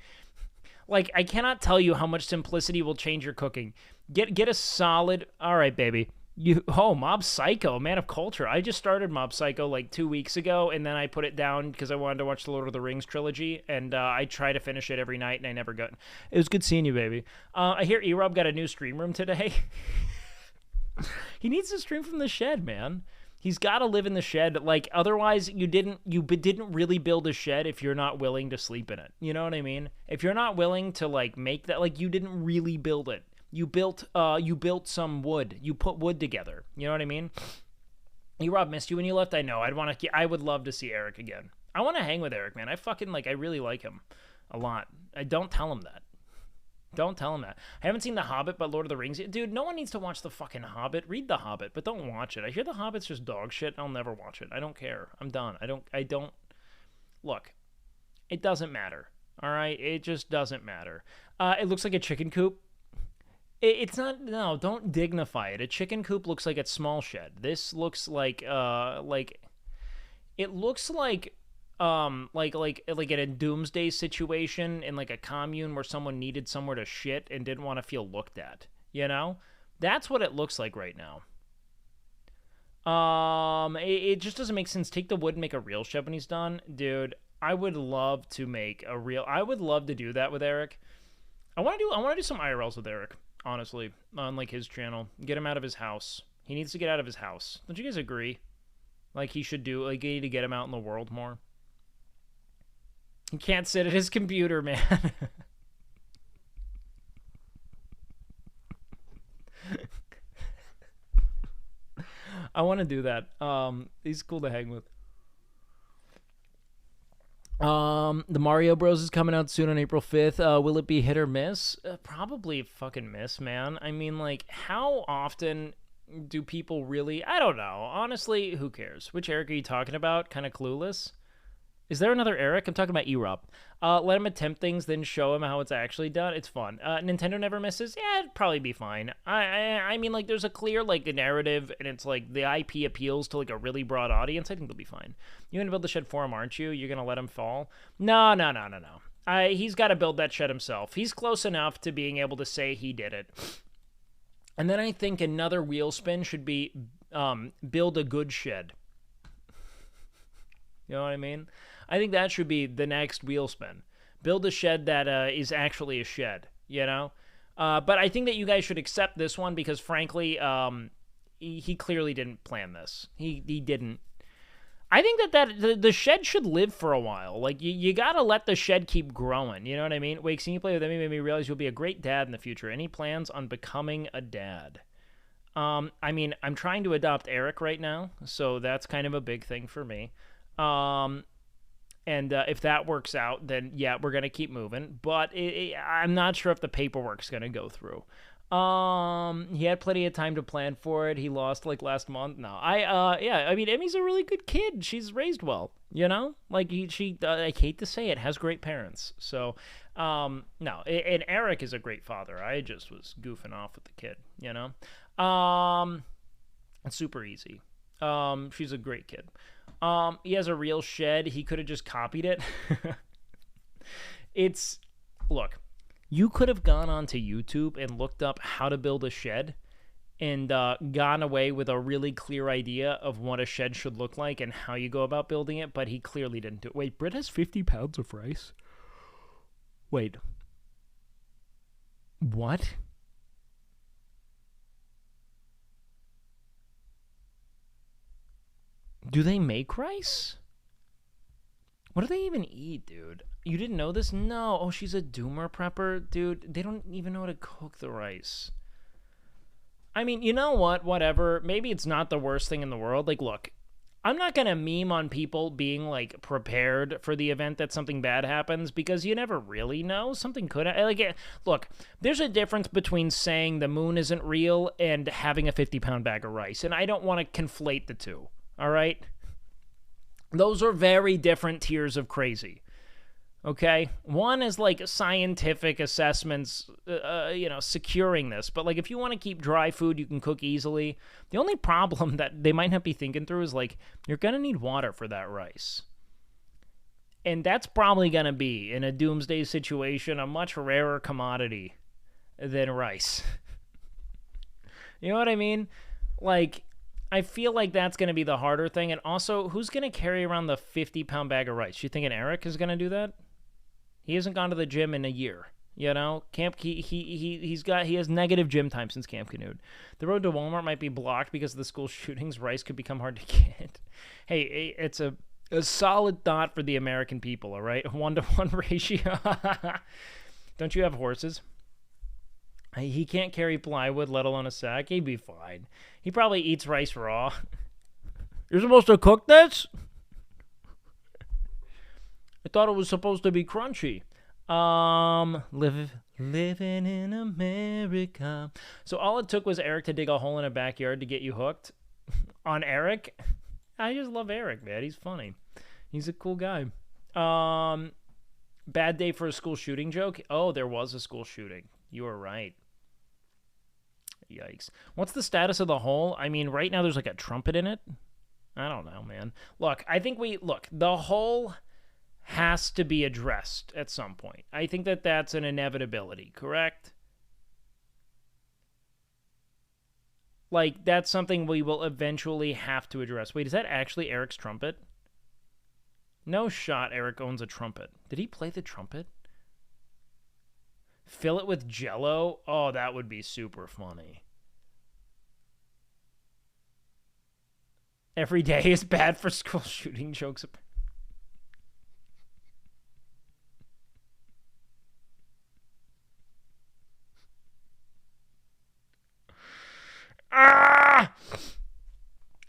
I cannot tell you how much simplicity will change your cooking. Get a solid... All right, baby. Mob Psycho, Man of Culture. I just started Mob Psycho like 2 weeks ago, and then I put it down because I wanted to watch the Lord of the Rings trilogy, and I try to finish it every night, and I never got... It was good seeing you, baby. I hear E-Rob got a new stream room today. He needs to stream from the shed, man. He's got to live in the shed. Like, otherwise, you didn't really build a shed if you're not willing to sleep in it. You know what I mean? If you're not willing to, like, make that, like, you didn't really build it. You built some wood. You put wood together. You know what I mean? E-Rob missed you when you left. I know. I would love to see Eric again. I want to hang with Eric, man. I really like him a lot. I don't tell him that. Don't tell him that. I haven't seen The Hobbit, but Lord of the Rings... Dude, no one needs to watch The fucking Hobbit. Read The Hobbit, but don't watch it. I hear The Hobbit's just dog shit. I'll never watch it. I don't care. I'm done. I don't... Look, it doesn't matter. All right? It just doesn't matter. It looks like a chicken coop. It's not... No, don't dignify it. A chicken coop looks like a small shed. This looks like... It looks like in a doomsday situation in like a commune where someone needed somewhere to shit and didn't want to feel looked at, you know? That's what it looks like right now. It just doesn't make sense. Take the wood and make a real shed when he's done. Dude, I would love to do that with Eric. I want to do some IRLs with Eric, honestly, on like his channel. Get him out of his house. He needs to get out of his house. Don't you guys agree? Like he should do, like you need to get him out in the world more. He can't sit at his computer, man. I want to do that. He's cool to hang with. The Mario Bros is coming out soon on April 5th. Will it be hit or miss? Probably fucking miss, man. I mean, like, how often do people really... I don't know. Honestly, who cares? Which Eric are you talking about? Kind of clueless? Is there another Eric? I'm talking about E-Rob. Let him attempt things, then show him how it's actually done. It's fun. Nintendo never misses? Yeah, it'd probably be fine. I mean, like, there's a clear, like, narrative, and it's, like, the IP appeals to, like, a really broad audience. I think they'll be fine. You're going to build the shed for him, aren't you? You're going to let him fall? No. He's got to build that shed himself. He's close enough to being able to say he did it. And then I think another wheel spin should be build a good shed. You know what I mean? I think that should be the next wheel spin. Build a shed that is actually a shed, you know? But I think that you guys should accept this one because, frankly, he clearly didn't plan this. He didn't. I think that the shed should live for a while. Like, you gotta let the shed keep growing, you know what I mean? Wake, seeing you play with Emmy made me realize you'll be a great dad in the future. Any plans on becoming a dad? I mean, I'm trying to adopt Eric right now, so that's kind of a big thing for me. And if that works out, then yeah, we're gonna keep moving. But I'm not sure if the paperwork's gonna go through. He had plenty of time to plan for it. He lost like last month. No, yeah. I mean, Emmy's a really good kid. She's raised well, you know. Like she, I hate to say it, has great parents. So, no. And Eric is a great father. I just was goofing off with the kid, you know. It's super easy. She's a great kid. He has a real shed. He could have just copied it. Look, You could have gone onto YouTube and looked up how to build a shed and gone away with a really clear idea of what a shed should look like and how you go about building it, but he clearly didn't do it. Wait, Britt has 50 pounds of rice? Wait. What? Do they make rice? What do they even eat, dude? You didn't know this? No. Oh, she's a doomer prepper? Dude, they don't even know how to cook the rice. I mean, you know what? Whatever. Maybe it's not the worst thing in the world. Like, look, I'm not going to meme on people being, like, prepared for the event that something bad happens because you never really know. Something could... look, there's a difference between saying the moon isn't real and having a 50-pound bag of rice, and I don't want to conflate the two, all right? Those are very different tiers of crazy. Okay? One is like scientific assessments, securing this. But like if you want to keep dry food you can cook easily, the only problem that they might not be thinking through is like you're going to need water for that rice. And that's probably going to be, in a doomsday situation, a much rarer commodity than rice. You know what I mean? Like... I feel like that's going to be the harder thing. And also, who's going to carry around the 50-pound bag of rice? You thinking Eric is going to do that? He hasn't gone to the gym in a year. You know, he has negative gym time since Camp Canoed. The road to Walmart might be blocked because of the school shootings. Rice could become hard to get. Hey, it's a solid thought for the American people, all right? 1-to-1 ratio. Don't you have horses? He can't carry plywood, let alone a sack. He'd be fine. He probably eats rice raw. You're supposed to cook this? I thought it was supposed to be crunchy. Living in America. So all it took was Eric to dig a hole in a backyard to get you hooked on Eric. I just love Eric, man. He's funny. He's a cool guy. Bad day for a school shooting joke? Oh, there was a school shooting. You were right. Yikes. What's the status of the hole? I mean, right now there's like a trumpet in it. I don't know, man. Look, I think the hole has to be addressed at some point. I think that that's an inevitability, correct? Like, that's something we will eventually have to address. Wait, is that actually Eric's trumpet? No shot Eric owns a trumpet. Did he play the trumpet? Fill it with Jell-O? Oh, that would be super funny. Every day is bad for school shooting jokes. Ah!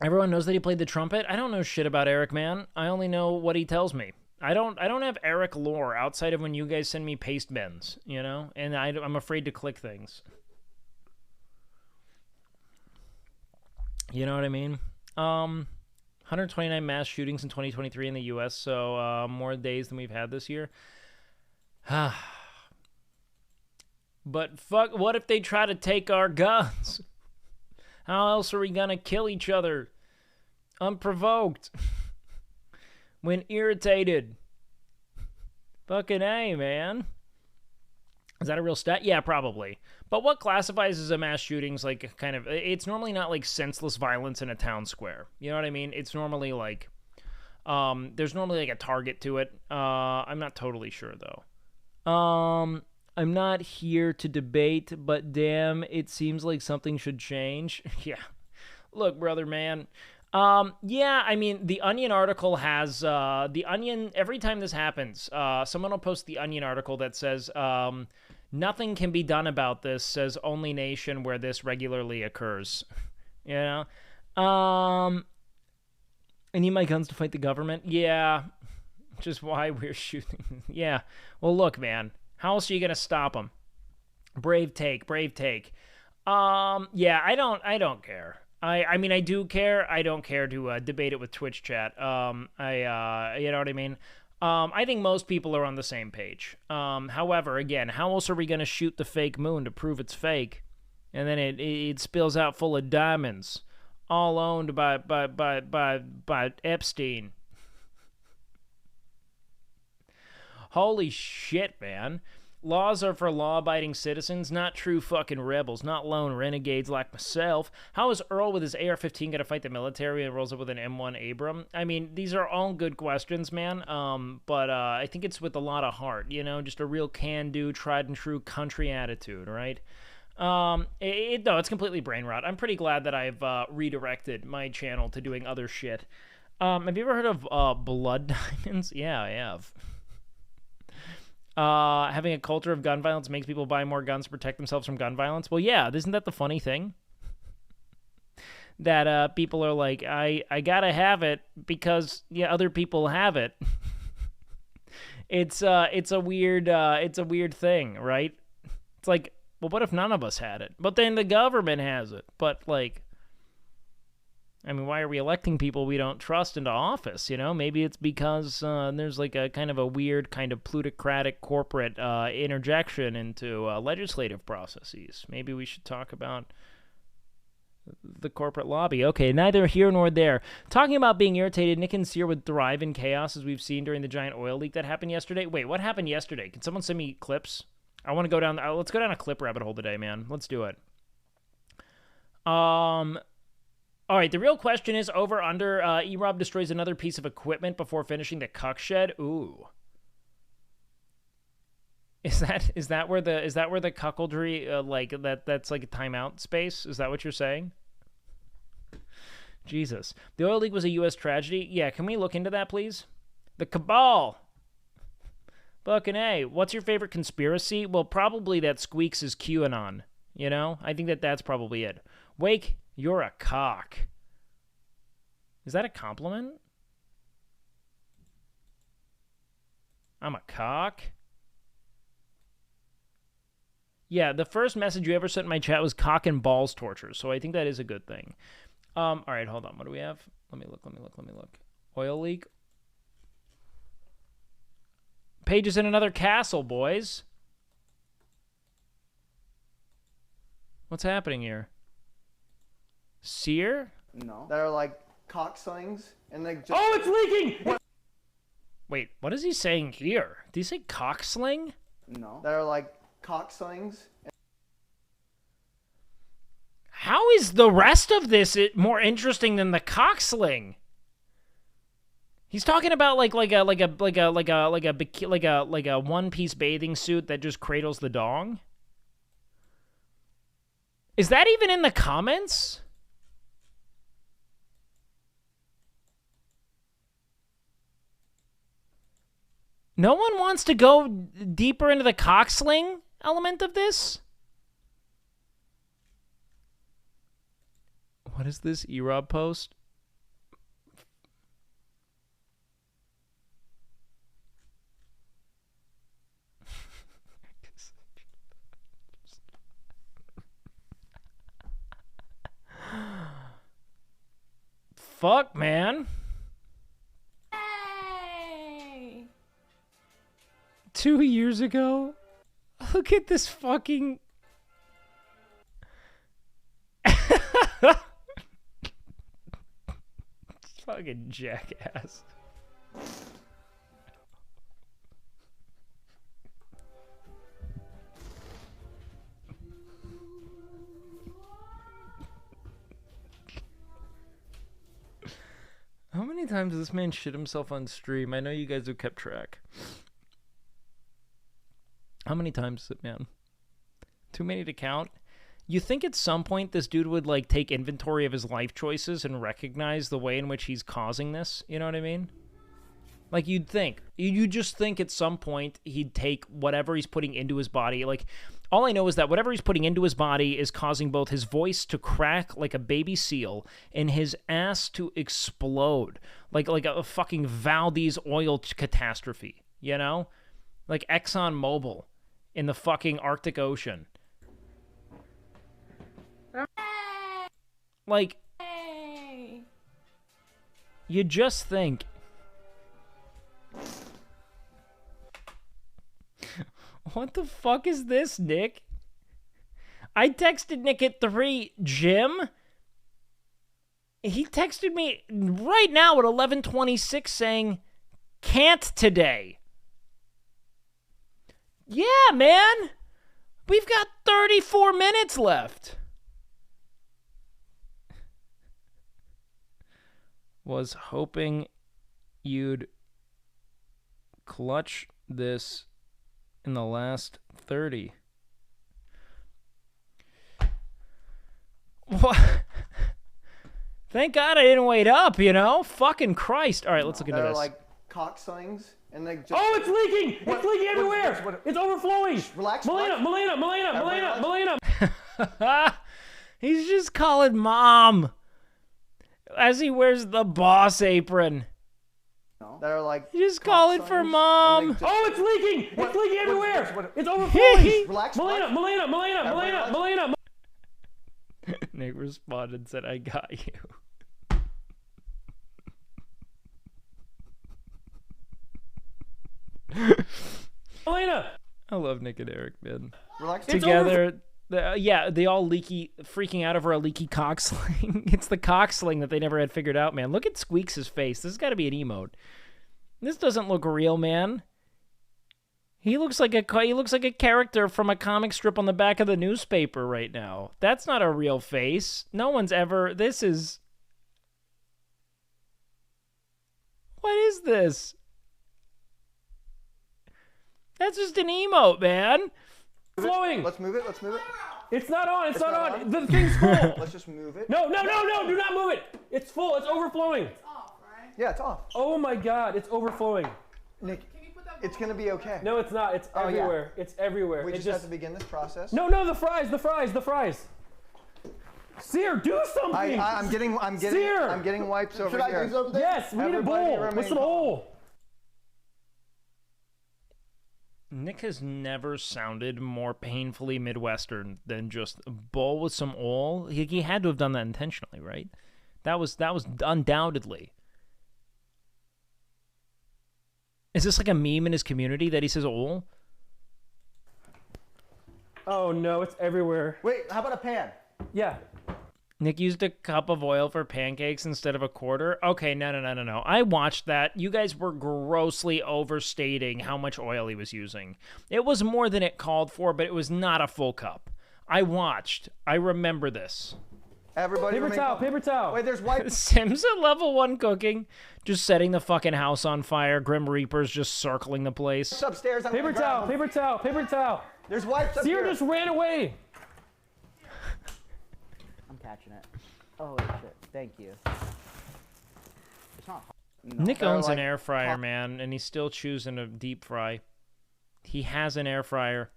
Everyone knows that he played the trumpet. I don't know shit about Eric, man. I only know what he tells me. I don't have Eric lore outside of when you guys send me paste bins, you know? And I'm afraid to click things. You know what I mean? 129 mass shootings in 2023 in the U.S., so more days than we've had this year. But fuck, what if they try to take our guns? How else are we gonna kill each other? Unprovoked. When irritated. Fucking A, man. Is that a real stat? Yeah, probably. But what classifies as a mass shooting's like kind of... It's normally not like senseless violence in a town square. You know what I mean? It's normally like... there's normally like a target to it. I'm not totally sure, though. I'm not here to debate, but damn, it seems like something should change. Yeah. Look, brother, man... yeah, I mean, the Onion article has, the Onion, every time this happens, someone will post the Onion article that says, nothing can be done about this, says only nation where this regularly occurs. You know? I need my guns to fight the government? Yeah, which is why we're shooting. Yeah, well, look, man, how else are you gonna stop them? Brave take, brave take. Yeah, I don't care. I mean, I do care. I don't care to debate it with Twitch chat. You know what I mean? I think most people are on the same page. However, again, how else are we going to shoot the fake moon to prove it's fake? And then it spills out full of diamonds, all owned by Epstein. Holy shit, man. Laws are for law-abiding citizens, not true fucking rebels, not lone renegades like myself. How is Earl with his AR-15 gonna fight the military and rolls up with an M1 Abram? I mean, these are all good questions, man. But I think it's with a lot of heart, you know, just a real can-do, tried-and-true country attitude, right? No, it's completely brain rot. I'm pretty glad that I've redirected my channel to doing other shit. Have you ever heard of blood diamonds? Yeah, I have. Having a culture of gun violence makes people buy more guns to protect themselves from gun violence. Well, yeah, isn't that the funny thing? That people are like, I gotta have it because other people have it. It's a weird thing, right? It's like, well, what if none of us had it? But then the government has it. But like, I mean, why are we electing people we don't trust into office, you know? Maybe it's because there's like a kind of a weird kind of plutocratic corporate interjection into legislative processes. Maybe we should talk about the corporate lobby. Okay, neither here nor there. Talking about being irritated, Nick and Sear would thrive in chaos as we've seen during the giant oil leak that happened yesterday. Wait, what happened yesterday? Can someone send me clips? I want to go down... let's go down a clip rabbit hole today, man. Let's do it. All right, the real question is over under. E-Rob destroys another piece of equipment before finishing the cuck shed. Ooh, is that where the cuckoldry that's like a timeout space? Is that what you're saying? Jesus, the oil leak was a U.S. tragedy. Yeah, can we look into that, please? The cabal. Fucking A. What's your favorite conspiracy? Well, probably that Squeex is QAnon. You know, I think that's probably it. Wake. You're a cock. Is that a compliment? I'm a cock? Yeah, the first message you ever sent in my chat was cock and balls torture, so I think that is a good thing. All right, hold on. What do we have? Let me look. Oil leak. Paige is in another castle, boys. What's happening here? Sear? No. That are like cock slings and they just... Oh, it's leaking! Wait, what is he saying here? Did he say cock sling? No. That are like cock slings. How is the rest of this more interesting than the cock sling? He's talking about like a one-piece bathing suit that just cradles the dong. Is that even in the comments? No one wants to go deeper into the cocksling element of this? What is this E-Rob post? Fuck, man. 2 years ago? Look at this fucking... fucking jackass. How many times has this man shit himself on stream? I know you guys have kept track. How many times is it, man? Too many to count? You think at some point this dude would, like, take inventory of his life choices and recognize the way in which he's causing this? You know what I mean? Like, you'd think. You just think at some point he'd take whatever he's putting into his body. Like, all I know is that whatever he's putting into his body is causing both his voice to crack like a baby seal and his ass to explode. Like a fucking Valdez oil catastrophe, you know? Like ExxonMobil in the fucking Arctic Ocean. Like, you just think... What the fuck is this, Nick? I texted Nick at 3, Jim? He texted me right now at 11:26 saying, can't today. Yeah, man. We've got 34 minutes left. Was hoping you'd clutch this in the last 30. What? Thank God I didn't wait up, you know? Fucking Christ. All right, let's look into They're this. like cock slings, and they just. Oh, it's leaking! It's leaking everywhere! It's overflowing! Relax. Melina! He's just calling Mom as he wears the boss apron. They're like. He's just cock calling for slings, Mom. and they just- Oh, it's leaking! It's leaking everywhere! It's overflowing! Relax. Melina! Nick responded and said, I got you. Melina! I love Nick and Eric, man. Relax. Together, they all freaking out over a leaky cock sling. It's the cock sling that they never had figured out, man. Look at Squeex' face. This has got to be an emote. This doesn't look real, man. He looks like a character from a comic strip on the back of the newspaper right now. That's not a real face. No one's ever. This is. What is this? That's just an emote, man. Flowing! Let's move it. It's not on! It's not not on! on. The thing's full! Let's just move it. No! Do not move it! It's full! It's overflowing! Yeah, it's off. Oh my god, it's overflowing. Nick, it's gonna be okay. No, it's not. It's Oh, yeah. everywhere. It's everywhere. We It just have to begin this process. No, the fries! Sear, do something! I'm getting Sear! wipes over Should I here. do something? Yes, we need a Everybody bowl remain with some calm. oil. Nick has never sounded more painfully Midwestern than just a bowl with some oil. He had to have done that intentionally, right? That was undoubtedly. Is this like a meme in his community that he says oil? Oh no, it's everywhere. Wait, how about a pan? Yeah. Nick used a cup of oil for pancakes instead of a quarter? Okay, no. I watched that. You guys were grossly overstating how much oil he was using. It was more than it called for, but it was not a full cup. I watched. I remember this. Everybody Paper remain towel, calm. paper towel. Wait, there's wipes. Sims at level 1 cooking. Just setting the fucking house on fire. Grim Reapers just circling the place. Upstairs. I'm Paper gonna grab towel, them. paper towel, paper towel. There's wipes up Sear here. just ran away. I'm catching it. Oh shit! Thank you. It's not. Nick They're owns an like air fryer, man, and he's still choosing a deep fry. He has an air fryer.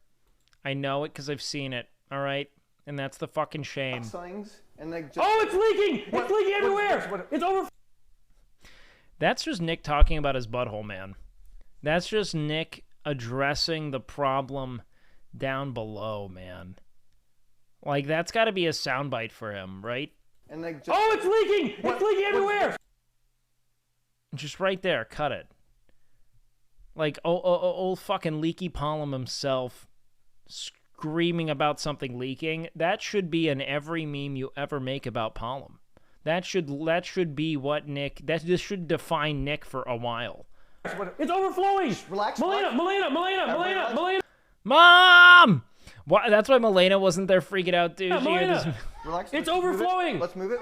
I know it because I've seen it, all right? And that's the fucking shame. slings, and they just. Oh, it's leaking! It's leaking everywhere! It's over. That's just Nick talking about his butthole, man. That's just Nick addressing the problem down below, man. Like, that's got to be a soundbite for him, right? And they just. Oh, it's leaking! It's leaking everywhere! Just right there, cut it. Like, old fucking Leaky Palm himself screaming about something leaking. That should be in every meme you ever make about Palm. That should be what Nick... This should define Nick for a while. It's overflowing! Relax. Melina! Mom! Why, that's why Milena wasn't there freaking out, dude. Yeah, She heard Milena. Relax. It's let's move it. overflowing. Let's move it.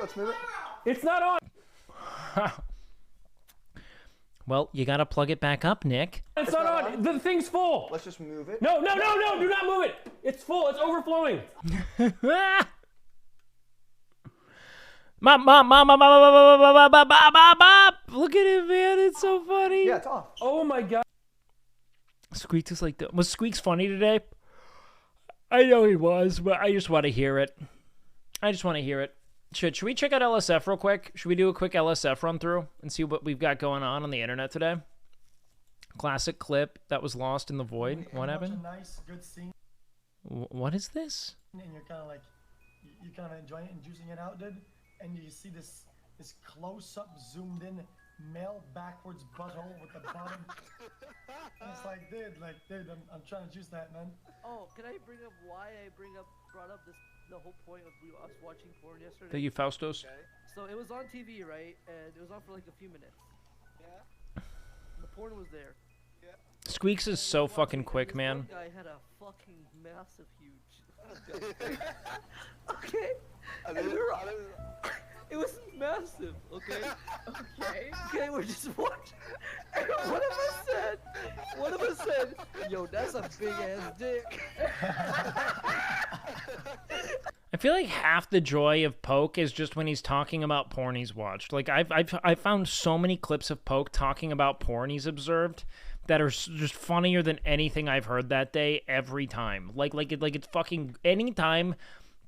It's not on. Well, you gotta plug it back up, Nick. It's not on. The thing's full. Let's just move it. No! Do not move it. It's full. It's overflowing. Mom. Look at him, man. It's so funny. Yeah, it's off. Oh my god. Squeex is like, was Squeex funny today? I know he was, but I just want to hear it. Should we check out LSF real quick? Should we do a quick LSF run through and see what we've got going on the internet today? Classic clip that was lost in the void. What happened? Nice, good scene, What is this? and you're kind of like, you kind of enjoying it and juicing it out, dude. And you see this close-up, zoomed-in male backwards butthole with the bottom. And it's like, dude, I'm trying to juice that, man. Oh, can I bring up why I brought up the whole point of us watching porn yesterday? Thank you, Faustos. Okay. So it was on TV, right? And it was on for like a few minutes. Yeah. The porn was there. Yeah. Squeex is so fucking quick, This man. one guy had a fucking massive, huge. Okay. It was massive. Okay. Okay. We're just watching. And one of us said, "Yo, that's a big ass dick." I feel like half the joy of Poke is just when he's talking about porn he's watched. Like I've found so many clips of Poke talking about porn he's observed that are just funnier than anything I've heard that day every time. Like it's fucking anytime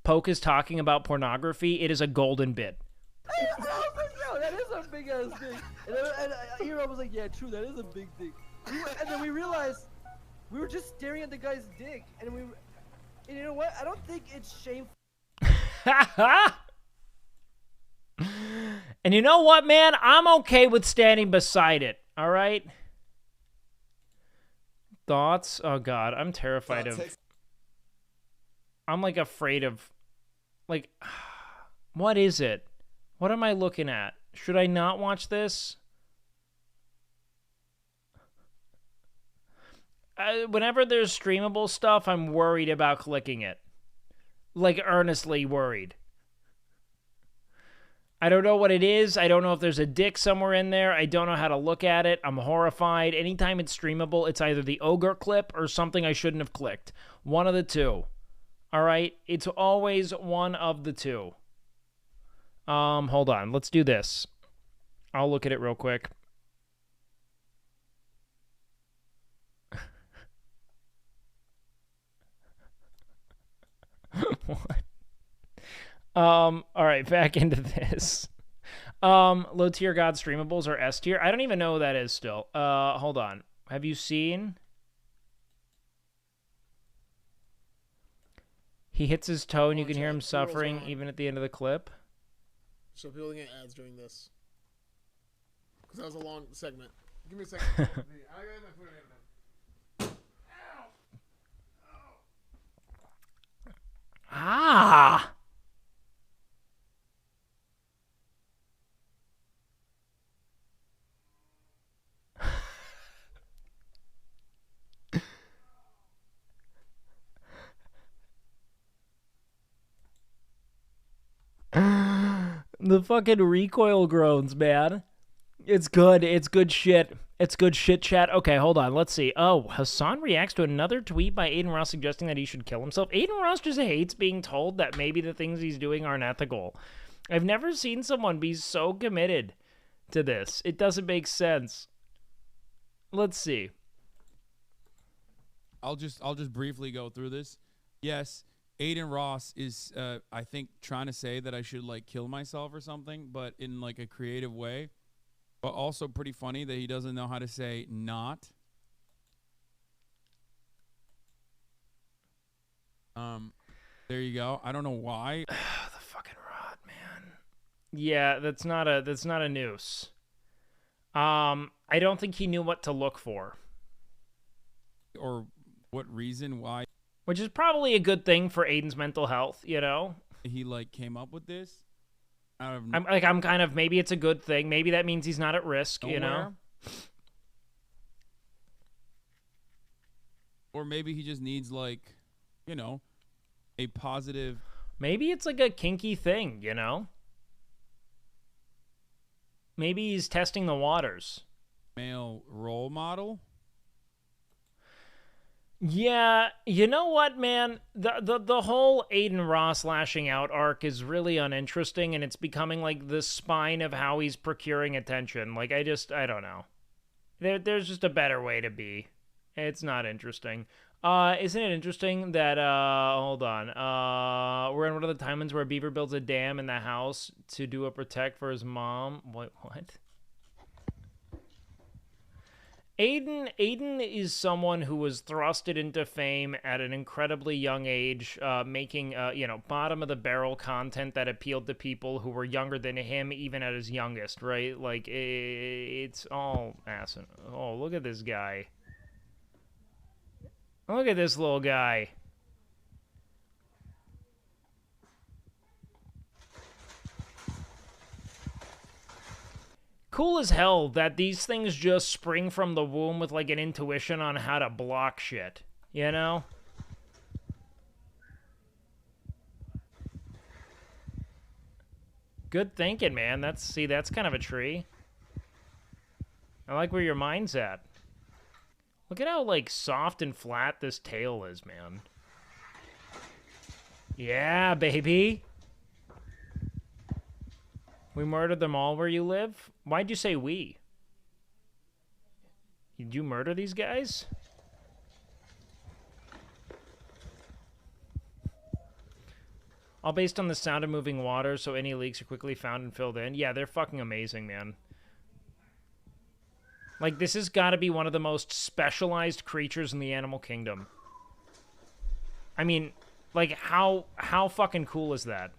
Poke is talking about pornography, it is a golden bit. I was like, "Yo, that is a big ass dick." And Hero was like, "Yeah, true, that is a big dick." And then we realized we were just staring at the guy's dick, and you know what? I don't think it's shameful. And you know what, man? I'm okay with standing beside it. All right. Thoughts? Oh God, I'm terrified of. I'm like afraid of. Like, what is it? What am I looking at? Should I not watch this? Whenever there's streamable stuff, I'm worried about clicking it. Like, earnestly worried. I don't know what it is. I don't know if there's a dick somewhere in there. I don't know how to look at it. I'm horrified. Anytime it's streamable, it's either the ogre clip or something I shouldn't have clicked. One of the two. All right? It's always one of the two. Hold on. Let's do this. I'll look at it real quick. What? All right, back into this. Low tier god streamables are S tier. I don't even know who that is still. Hold on. Have you seen? He hits his toe and you can hear him suffering even at the end of the clip. So people get ads during this. Because that was a long segment. Give me a second. I got my foot in it. Ah! The fucking recoil groans, man. It's good. It's good shit. It's good shit, chat. Okay, hold on. Let's see. Oh, Hassan reacts to another tweet by Aiden Ross suggesting that he should kill himself. Aiden Ross just hates being told that maybe the things he's doing aren't ethical. I've never seen someone be so committed to this. It doesn't make sense. Let's see. I'll just briefly go through this. Yes, Aiden Ross is I think trying to say that I should like kill myself or something, but in like a creative way. But also pretty funny that he doesn't know how to say not. There you go. I don't know why. The fucking rod, man. Yeah, that's not a noose. I don't think he knew what to look for. Or what reason why. Which is probably a good thing for Aiden's mental health, you know? He like came up with this. I'm kind of, maybe it's a good thing. Maybe that means he's not at risk, you know? Or maybe he just needs like, you know, a positive. Maybe it's like a kinky thing, you know? Maybe he's testing the waters. Male role model? Yeah, you know what, man? The whole Aiden Ross lashing out arc is really uninteresting, and it's becoming like the spine of how he's procuring attention. Like, I don't know. There's just a better way to be. It's not interesting. Isn't it interesting that, hold on, we're in one of the timelines where Beaver builds a dam in the house to do a protect for his mom? What? Aiden is someone who was thrusted into fame at an incredibly young age, making, bottom of the barrel content that appealed to people who were younger than him, even at his youngest, right? Like, it's all asinine. Oh, look at this guy. Look at this little guy. cool as hell that these things just spring from the womb with like an intuition on how to block shit, you know? Good thinking, man. That's kind of a tree. I like where your mind's at. Look at how like soft and flat this tail is, man. Yeah, baby. We murdered them all where you live? Why'd you say we? Did you murder these guys? All based on the sound of moving water, so any leaks are quickly found and filled in. Yeah, they're fucking amazing, man. Like, this has got to be one of the most specialized creatures in the animal kingdom. I mean, like, how fucking cool is that?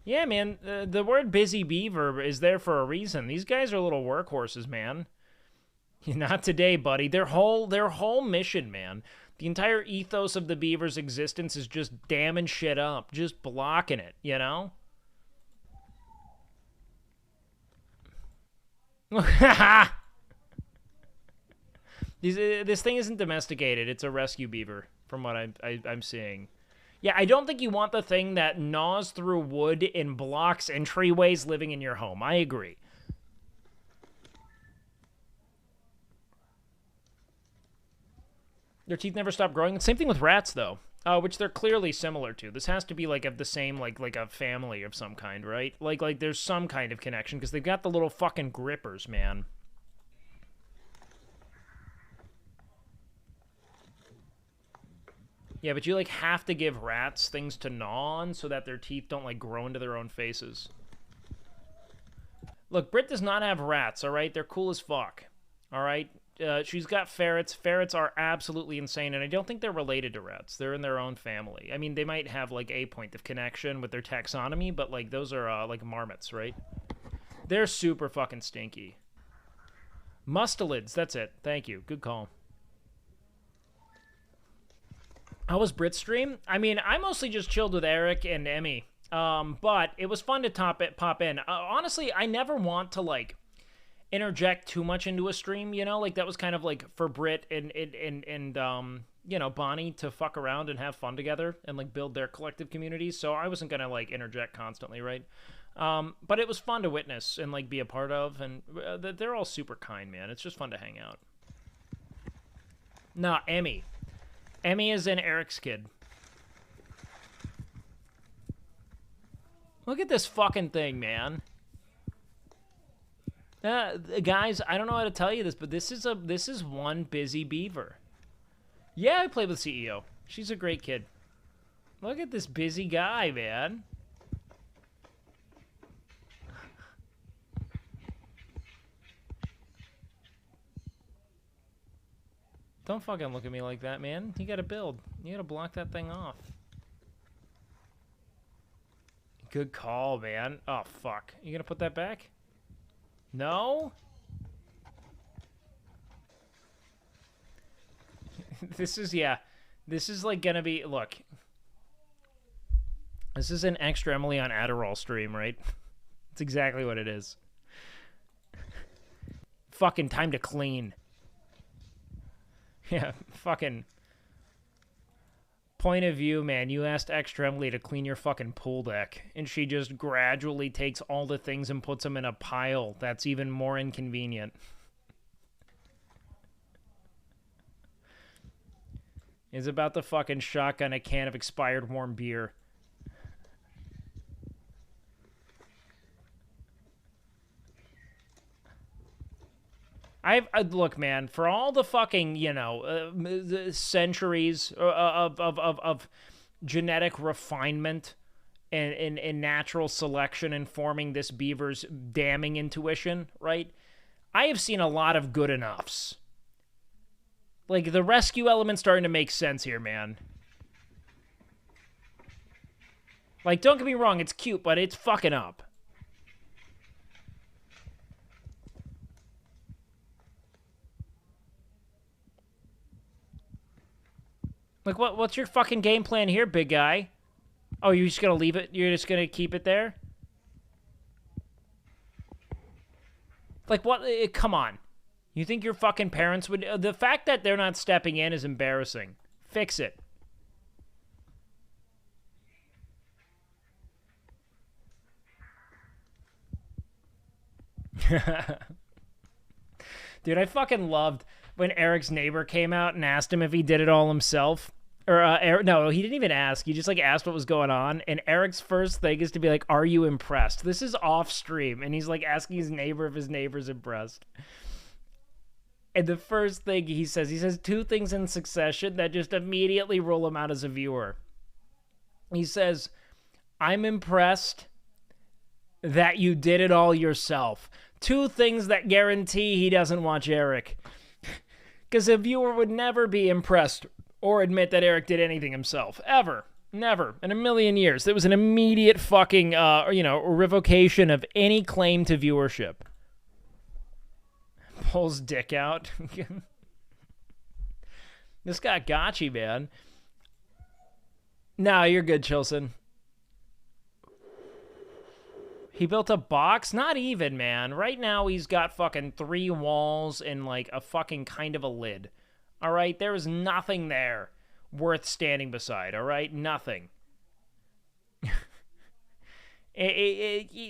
Yeah, man, the word busy beaver is there for a reason. These guys are little workhorses, man. Not today, buddy. Their whole mission, man. The entire ethos of the beaver's existence is just damming shit up, just blocking it, you know? This thing isn't domesticated. It's a rescue beaver, from what I'm seeing. Yeah, I don't think you want the thing that gnaws through wood and blocks entryways living in your home. I agree. Their teeth never stop growing. Same thing with rats, though, which they're clearly similar to. This has to be like of the same, like a family of some kind, right? Like there's some kind of connection because they've got the little fucking grippers, man. Yeah, but you like have to give rats things to gnaw on so that their teeth don't like grow into their own faces. Look, Britt does not have rats, all right? They're cool as fuck, all right? She's got ferrets. Ferrets are absolutely insane, and I don't think they're related to rats. They're in their own family. I mean, they might have, like, a point of connection with their taxonomy, but, like, those are, like, marmots, right? They're super fucking stinky. Mustelids, that's it. Thank you. Good call. How was Brit's stream? I mean, I mostly just chilled with Eric and Emmy, but it was fun to pop in. Honestly, I never want to, like, interject too much into a stream, you know? Like, that was kind of, like, for Brit and you know, Bonnie to fuck around and have fun together and, like, build their collective communities, so I wasn't gonna, like, interject constantly, right? But it was fun to witness and, like, be a part of, and they're all super kind, man. It's just fun to hang out. Nah, Emmy. Emmy is in Eric's kid. Look at this fucking thing, man. Guys, I don't know how to tell you this, but this is one busy beaver. Yeah, I played with CEO. She's a great kid. Look at this busy guy, man. Don't fucking look at me like that, man. You gotta build. You gotta block that thing off. Good call, man. Oh, fuck. You gonna put that back? No? This is, yeah. This is, like, gonna be... Look. This is an extra Emily on Adderall stream, right? It's exactly what it is. Fucking time to clean. Yeah, fucking... Point of view, man. You asked Extra Emily to clean your fucking pool deck, and she just gradually takes all the things and puts them in a pile that's even more inconvenient. Is about to fucking shotgun a can of expired warm beer. Look, man, for all the fucking, you know, centuries of genetic refinement and natural selection informing this beaver's damning intuition, right? I have seen a lot of good enoughs. Like, the rescue element's starting to make sense here, man. Like, don't get me wrong, it's cute, but it's fucking up. Like, what's your fucking game plan here, big guy? Oh, you're just gonna leave it? You're just gonna keep it there? Like, what? Come on. You think your fucking parents would... the fact that they're not stepping in is embarrassing. Fix it. Dude, I fucking loved when Eric's neighbor came out and asked him if he did it all himself. Or, no, he didn't even ask. He just, like, asked what was going on. And Eric's first thing is to be like, are you impressed? This is off stream. And he's, like, asking his neighbor if his neighbor's impressed. And the first thing he says two things in succession that just immediately roll him out as a viewer. He says, I'm impressed that you did it all yourself. Two things that guarantee he doesn't watch Eric. Because a viewer would never be impressed or admit that Eric did anything himself. Ever. Never. In a million years. There was an immediate fucking, revocation of any claim to viewership. Pulls dick out. This guy got you, man. No, you're good, Chilson. He built a box? Not even, man. Right now, he's got fucking 3 walls and, like, a fucking kind of a lid. All right? There is nothing there worth standing beside, all right? Nothing.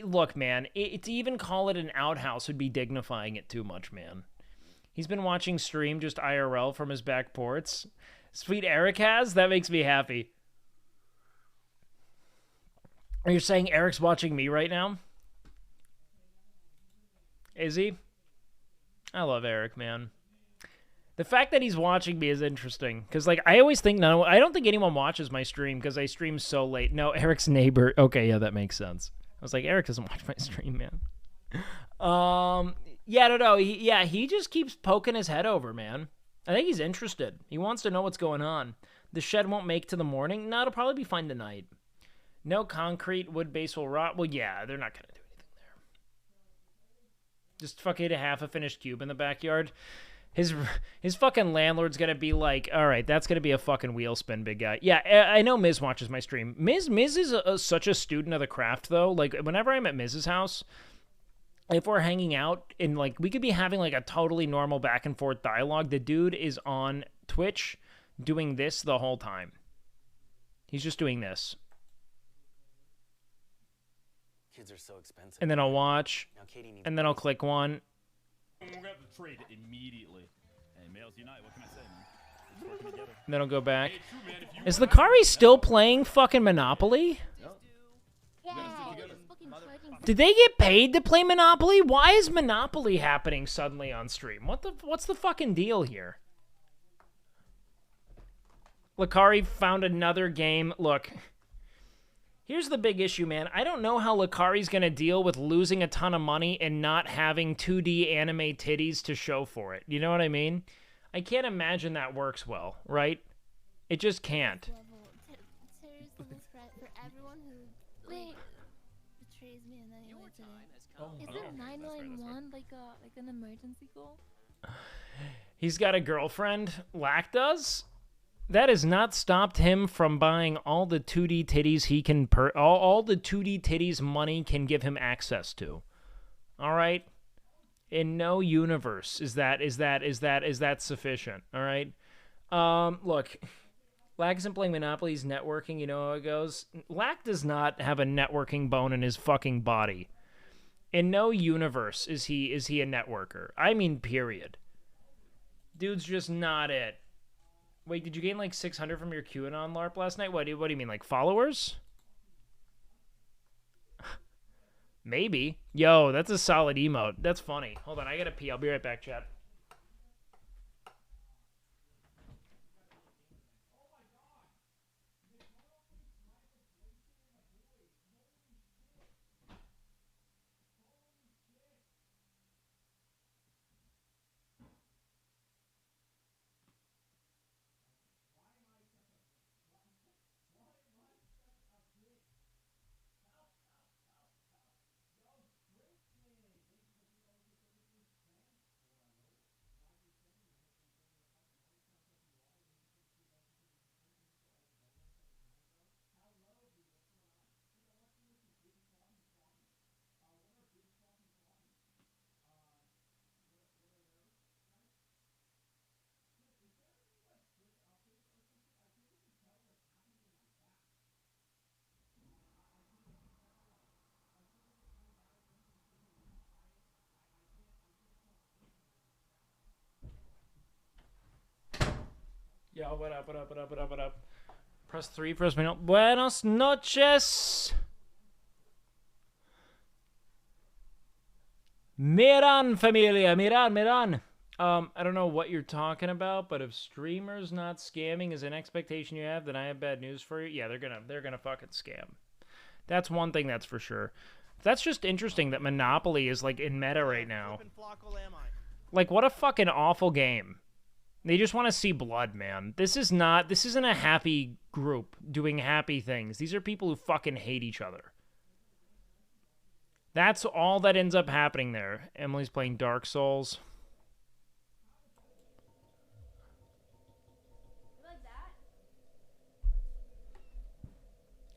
Look, man, to even call it an outhouse would be dignifying it too much, man. He's been watching stream just IRL from his back ports. Sweet Eric has? That makes me happy. Are you saying Eric's watching me right now? Is he? I love Eric, man. The fact that he's watching me is interesting. Because, like, I always think, no, I don't think anyone watches my stream because I stream so late. No, Eric's neighbor. Okay, yeah, that makes sense. I was like, Eric doesn't watch my stream, man. Yeah, no. He just keeps poking his head over, man. I think he's interested. He wants to know what's going on. The shed won't make to the morning? No, it'll probably be fine tonight. No concrete, wood base will rot. Well, yeah, they're not going to do anything there. Just fucking a half a finished cube in the backyard. His fucking landlord's going to be like, all right, that's going to be a fucking wheel spin, big guy. Yeah, I know Miz watches my stream. Miz is such a student of the craft, though. Like, whenever I'm at Miz's house, if we're hanging out and, like, we could be having, like, a totally normal back and forth dialogue. The dude is on Twitch doing this the whole time. He's just doing this. Kids are so expensive. And then I'll watch, and then I'll click one. We're gonna have to trade immediately. Hey, males unite. What can I say, man? Let's work together. And then I'll go back. Is Lakari still playing fucking Monopoly? Did they get paid to play Monopoly? Why is Monopoly happening suddenly on stream? What's the fucking deal here? Lakari found another game. Look, here's the big issue, man. I don't know how Lakari's gonna deal with losing a ton of money and not having 2D anime titties to show for it. You know what I mean? I can't imagine that works well, right? It just can't. Is it 911 like an emergency call? He's got a girlfriend. Lack does. That has not stopped him from buying all the 2D titties he can all the 2D titties money can give him access to. All right? In no universe is that sufficient, all right? Look, Lack isn't playing Monopoly, he's networking, you know how it goes. Lack does not have a networking bone in his fucking body. In no universe is he a networker. I mean, period. Dude's just not it. Wait, did you gain like 600 from your QAnon LARP last night? What do you mean, like followers? Maybe. Yo, that's a solid emote. That's funny. Hold on, I gotta pee. I'll be right back, chat. Yo, what up, what up, what up, what up, what up? Press 3, press me. Buenos noches. Miran, familia, miran. I don't know what you're talking about, but if streamers not scamming is an expectation you have, then I have bad news for you. Yeah, they're gonna fucking scam. That's one thing that's for sure. That's just interesting that Monopoly is like in meta right now. Like, what a fucking awful game. They just want to see blood, man. This isn't a happy group doing happy things. These are people who fucking hate each other. That's all that ends up happening there. Emily's playing Dark Souls.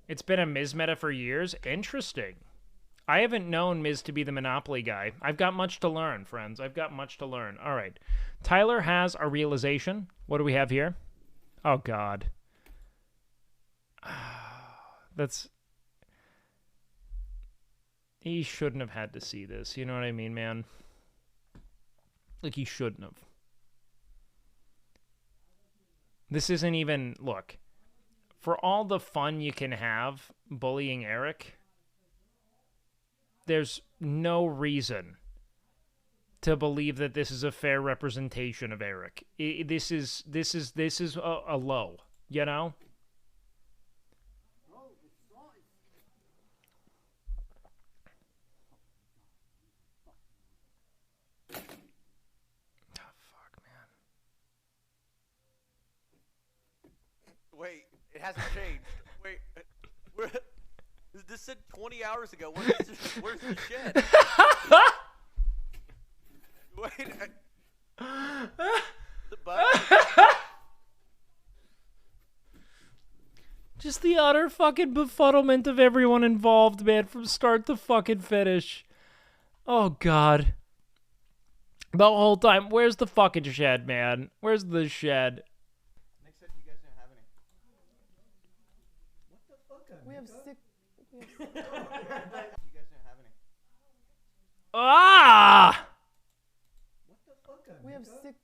It's been a Miz meta for years. Interesting. I haven't known Miz to be the Monopoly guy. I've got much to learn, friends. I've got much to learn. All right. Tyler has a realization. What do we have here? Oh, God. That's... He shouldn't have had to see this. You know what I mean, man? Like, he shouldn't have. This isn't even... Look. For all the fun you can have bullying Eric... There's no reason to believe that this is a fair representation of Eric. This is a low, you know? Oh, fuck, man. Wait, it hasn't changed. Wait, this said 20 hours ago. Where's the shed? Wait. The button? Just the utter fucking befuddlement of everyone involved, man, from start to fucking finish. Oh, God. The whole time. Where's the fucking shed, man? Where's the shed? Nick said you guys didn't have any. What the fuck? We have 6. You guys didn't have any. Ah! What the fuck? We have 6.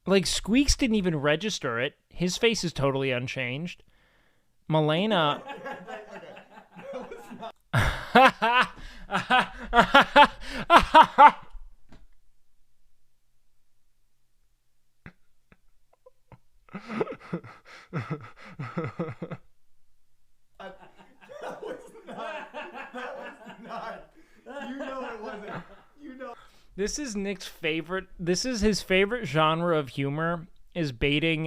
Like, Squeex didn't even register it. His face is totally unchanged. Milena... That was not. You know it wasn't. You know. This is Nick's favorite. This is his favorite genre of humor, is baiting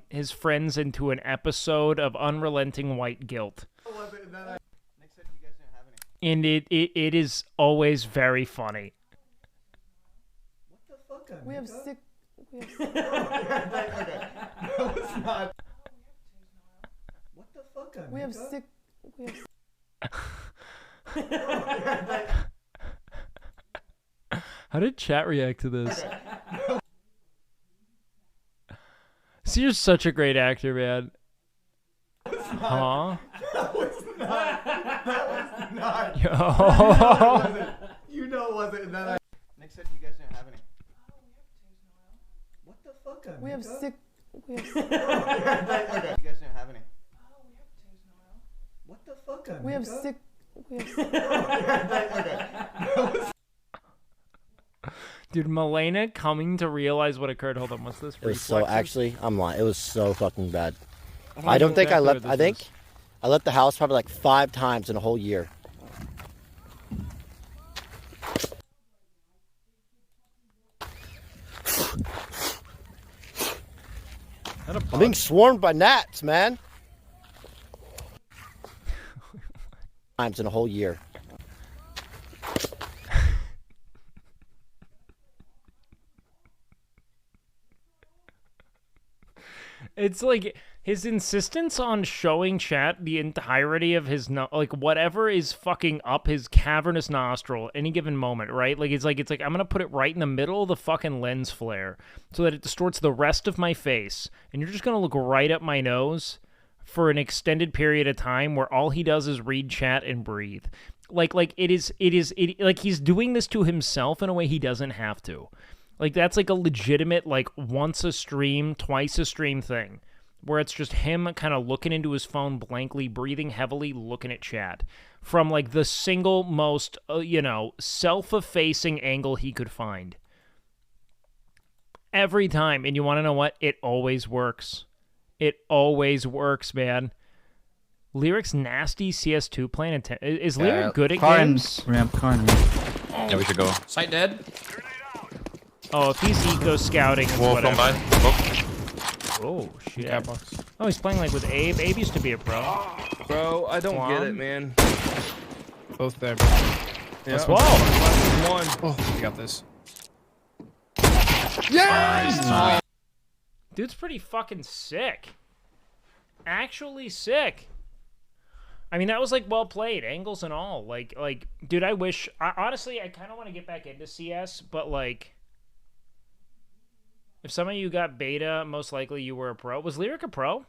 his friends into an episode of unrelenting white guilt. Nick said you guys didn't have any. And it is always very funny. What the fuck? We have 6. Okay. That was not. What the fuck? We have 6. How did chat react to this? See, you're such a great actor, man. Huh? That was not. That was not. Yo. You know it wasn't. And then Nick said you guys didn't have any. What the fuck? We have 6. Okay. You guys didn't have any. What the fuck? We have 6. Dude, Milena coming to realize what occurred. Hold on, what's this? It was so, Reflexes? actually, I'm lying. It was so fucking bad. I don't don't think I exactly left, what I this think I left the house probably like 5 times in a whole year. I'm being swarmed by gnats, man. Times in a whole year. It's like his insistence on showing chat the entirety of his like whatever is fucking up his cavernous nostril any given moment, right? Like it's like I'm gonna put it right in the middle of the fucking lens flare so that it distorts the rest of my face, and you're just gonna look right up my nose. for an extended period of time where all he does is read chat and breathe. Like like he's doing this to himself in a way he doesn't have to. Like that's like a legitimate like once a stream, twice a stream thing where it's just him kind of looking into his phone blankly, breathing heavily, looking at chat from like the single most, self-effacing angle he could find. Every time. And you want to know what? It always works. It always works, man. Lyric's nasty CS2 playing. Is Lyric good at games? Ramp, Karn. Yeah, we should go. Sight dead. Oh, if he's eco scouting, it's Wolf whatever. on by. Oh, shit. Oh, he's playing like with Abe. Abe used to be a pro. Bro, I don't get it, man. Both there, bro. Yeah. Let's wall. One. Oh, we got this. Yes! Dude's pretty fucking sick. Actually sick. I mean, that was like well played, angles and all. Like, dude, I wish. Honestly, I kind of want to get back into CS, but like, if some of you got beta, most likely you were a pro. Was Lyric a pro?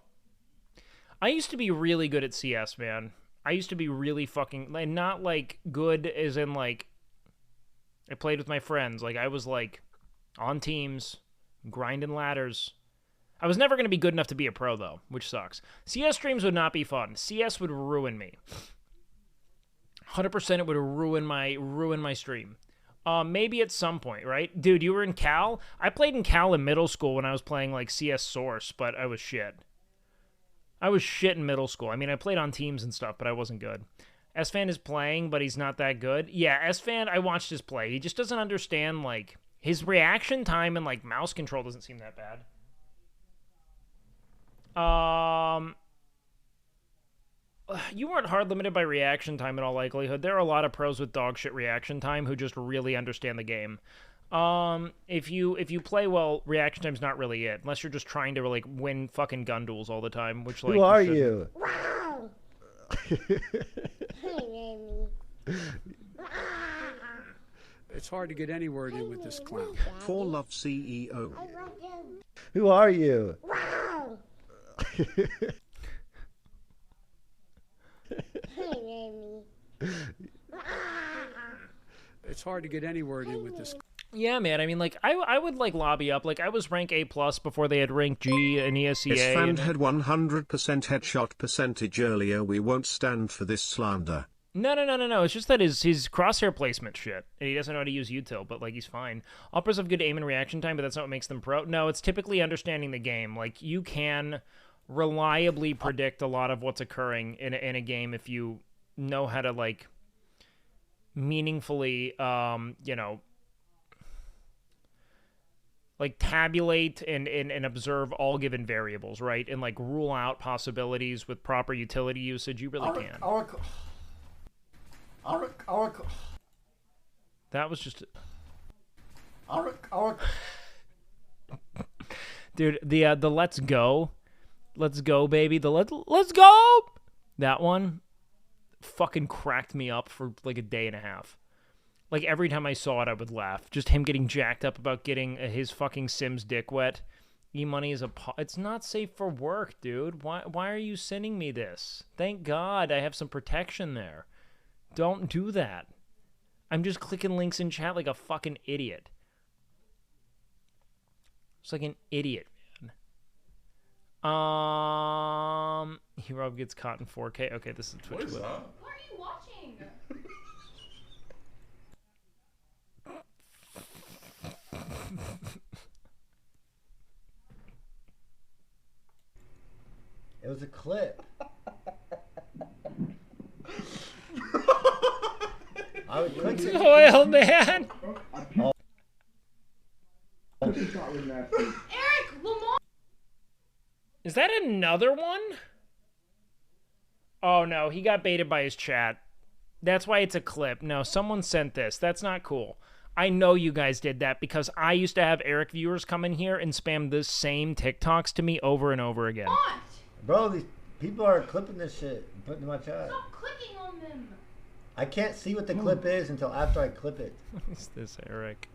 I used to be really good at CS, man. I used to be really fucking, like, not like good as in like, I played with my friends. Like I was like on teams, grinding ladders. I was never going to be good enough to be a pro though, which sucks. CS streams would not be fun. CS would ruin me. 100% it would ruin my stream. Maybe at some point, right? Dude, you were in Cal? I played in Cal in middle school when I was playing like CS Source, but I was shit. I was shit in middle school. I mean, I played on teams and stuff, but I wasn't good. S-Fan is playing, but he's not that good. Yeah, S-Fan, I watched his play. He just doesn't understand, like, his reaction time and, like, mouse control doesn't seem that bad. You weren't hard limited by reaction time in all likelihood. There are a lot of pros with dog shit reaction time who just really understand the game. If you play well, reaction time's not really it, unless you're just trying to like win fucking gun duels all the time. Which like who are you? It's hard to get any word in with this clown. For Love CEO. Who are you? It's hard to get any word in with this. Yeah, man. I mean, like, I would like lobby up. Like, I was rank A+ before they had rank G and ESEA. His friend had 100% headshot percentage earlier. We won't stand for this slander. No. It's just that his crosshair placement shit. And he doesn't know how to use util, but, like, he's fine. All pros have good aim and reaction time, but that's not what makes them pro. No, it's typically understanding the game. Like, you can reliably predict a lot of what's occurring in a game if you know how to, like, meaningfully, like tabulate and observe all given variables, right? And like rule out possibilities with proper utility usage. You really can. That was just... Dude, the let's go, baby, let's go, that one fucking cracked me up for like a day and a half. Like, every time I saw it, I would laugh. Just him getting jacked up about getting his fucking Sims dick wet. E-money is it's not safe for work, dude. Why are you sending me this? Thank God I have some protection there. Don't do that. I'm just clicking links in chat like a fucking idiot. It's like an idiot, man. Hero gets caught in 4K. Okay, this is Twitch. What is that? What are you watching? It was a clip. I would click it. Oil, man. Oh. Eric, Lamar. Is that another one? Oh no, he got baited by his chat. That's why it's a clip. No, someone sent this. That's not cool. I know you guys did that because I used to have Eric viewers come in here and spam the same TikToks to me over and over again. What? Bro, these people are clipping this shit and putting it in my chat. Stop clicking on them. I can't see what the clip is until after I clip it. What is this, Eric?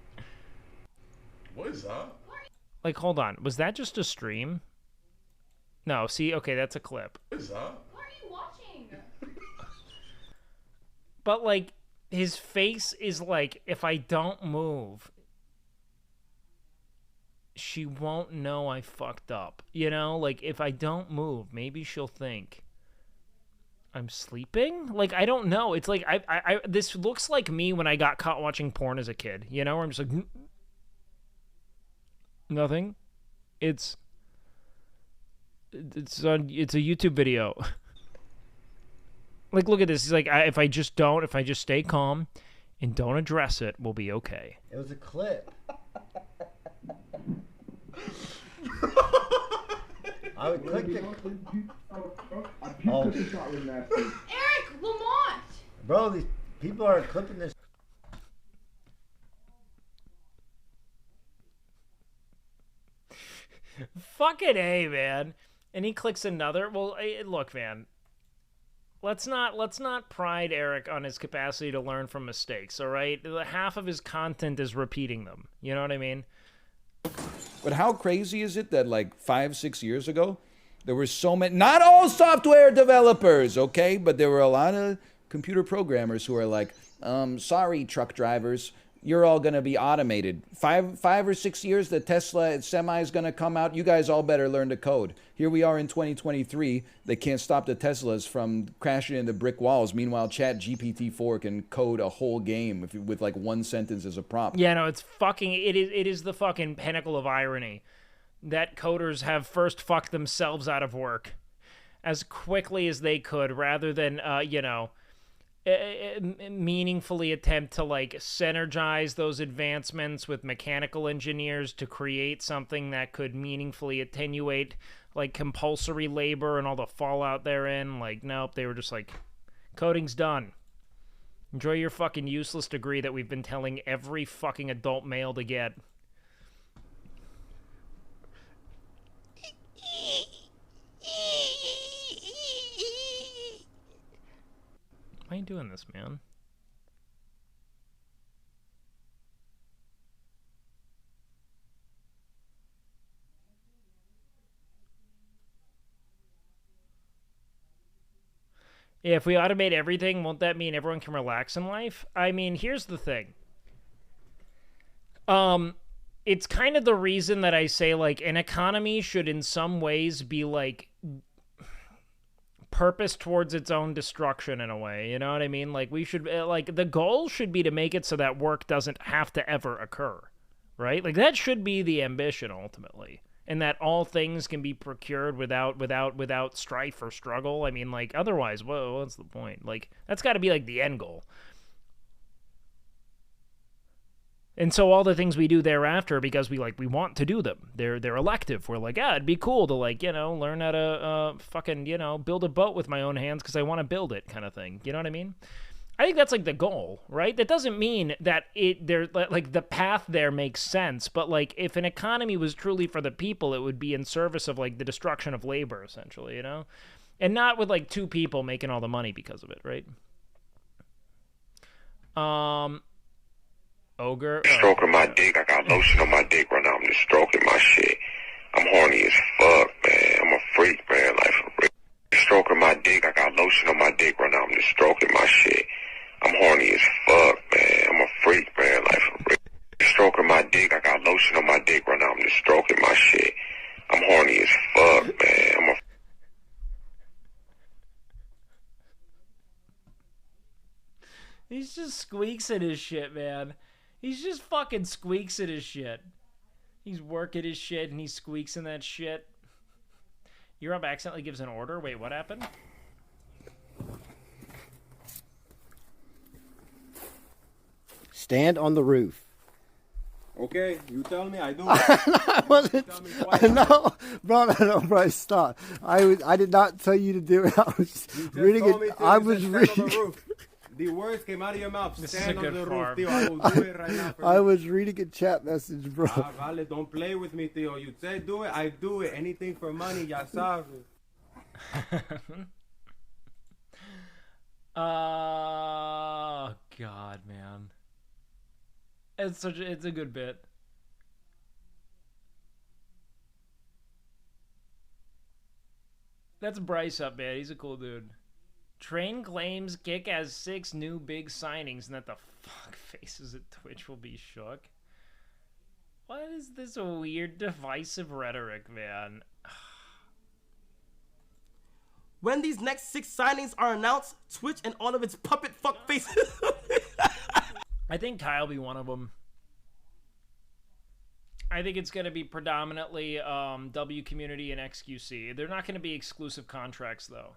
What is that? Like, hold on. Was that just a stream? No, see, okay, that's a clip. What are you watching? But like his face is like, if I don't move, she won't know I fucked up. You know, like if I don't move, maybe she'll think I'm sleeping. Like I don't know. It's like I this looks like me when I got caught watching porn as a kid. You know, where I'm just like nothing. It's a YouTube video. Like, look at this. He's like, if I just stay calm and don't address it, we'll be okay. It was a clip. I would click the. Oh. Eric Lamont. Bro, these people are clipping this. Fucking A, man. And he clicks another. Well, look, man. Let's not pride Eric on his capacity to learn from mistakes, all right? Half of his content is repeating them. You know what I mean? But how crazy is it that like 5-6 years ago, there were so many, not all software developers, okay? But there were a lot of computer programmers who are like, sorry, truck drivers, you're all going to be automated. 5 or 6 years, the Tesla Semi is going to come out. You guys all better learn to code. Here we are in 2023. They can't stop the Teslas from crashing into brick walls. Meanwhile, GPT-4 can code a whole game with like one sentence as a prompt. Yeah, no, it is the fucking pinnacle of irony that coders have first fucked themselves out of work as quickly as they could, rather than meaningfully attempt to like synergize those advancements with mechanical engineers to create something that could meaningfully attenuate like compulsory labor and all the fallout therein. Like, nope, they were just like, coding's done. Enjoy your fucking useless degree that we've been telling every fucking adult male to get. Why are you doing this, man? Yeah, if we automate everything, won't that mean everyone can relax in life? I mean, here's the thing. It's kind of the reason that I say, like, an economy should in some ways be, like, purpose towards its own destruction in a way. You know what I mean? Like, we should, like, the goal should be to make it so that work doesn't have to ever occur, right? Like, that should be the ambition ultimately. And that all things can be procured without strife or struggle. I mean, like, otherwise, whoa, what's the point? Like, that's got to be, like, the end goal. And so all the things we do thereafter, because we want to do them, they're elective. We're like, it'd be cool to, like, learn how to fucking, build a boat with my own hands because I want to build it, kind of thing. You know what I mean? I think that's like the goal, right? That doesn't mean that the path there makes sense, but like if an economy was truly for the people, it would be in service of like the destruction of labor, essentially, and not with like two people making all the money because of it, right? Ogre. Stroking my dick. I got lotion on my dick right now. I'm just stroking my shit. I'm horny as fuck, man. I'm a freak, man. Like for real. Stroking my dick. I got lotion on my dick right now. I'm just stroking my shit. I'm horny as fuck, man. I'm a freak, man. Like for real. Stroking my dick. I got lotion on my dick right now. I'm just stroking my shit. I'm horny as fuck, man. I'm a He's just squeaksing his shit, man. He's just fucking squeaksing his shit. He's working his shit and he's squeaksing that shit. Europe accidentally gives an order. Wait, what happened? Stand on the roof. Okay, you tell me, I do. I wasn't. I know, bro. Stop. I did not tell you to do it. I was reading it. I was reading. The words came out of your mouth. This Stand is a on good the farm. roof, Theo. I will do it right now. For I you. was reading a chat message, bro. Vale, don't play with me, Theo. You say do it, I do it. Anything for money, ya sabes. Oh God, man. It's a good bit. That's Bryce up, man. He's a cool dude. Train claims Kick has 6 new big signings and that the fuck faces at Twitch will be shook. What is this weird divisive rhetoric, man? When these next 6 signings are announced, Twitch and all of its puppet fuck faces. I think Kyle will be one of them. I think it's going to be predominantly W Community and XQC. They're not going to be exclusive contracts, though.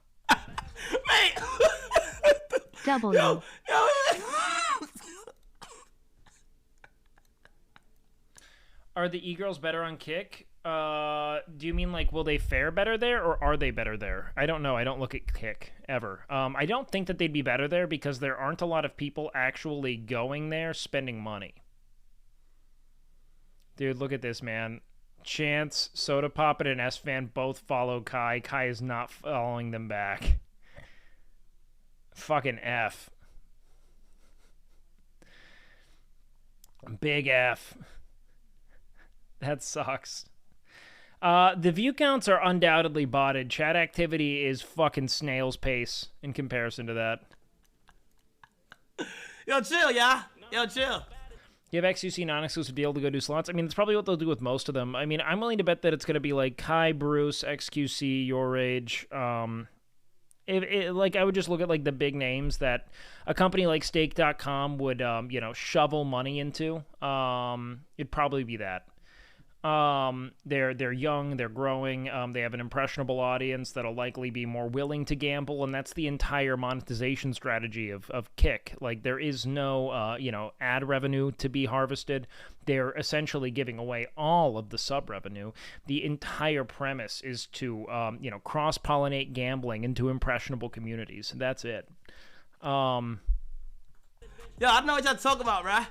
W. Are the e-girls better on Kick? Do you mean like will they fare better there or are they better there? I don't know. I don't look at Kick ever. I don't think that they'd be better there because there aren't a lot of people actually going there spending money. Dude, look at this, man. Chance, Soda Poppin, and S-Fan both follow Kai. Kai is not following them back. Fucking F. Big F. That sucks. The view counts are undoubtedly botted. Chat activity is fucking snail's pace in comparison to that. Yo, chill, yeah? Yo, chill. You have XUC non-exclusive deal to go do slots? I mean, that's probably what they'll do with most of them. I mean, I'm willing to bet that it's going to be like Kai, Bruce, XQC, Your Rage. Like, I would just look at like the big names that a company like Stake.com would, you know, shovel money into. It'd probably be that. They're young, they're growing, they have an impressionable audience that'll likely be more willing to gamble, and that's the entire monetization strategy of Kick. Like, there is no, you know, ad revenue to be harvested. They're essentially giving away all of the sub revenue. The entire premise is to, you know, cross-pollinate gambling into impressionable communities. That's it. Yo, I know what y'all talking about, right?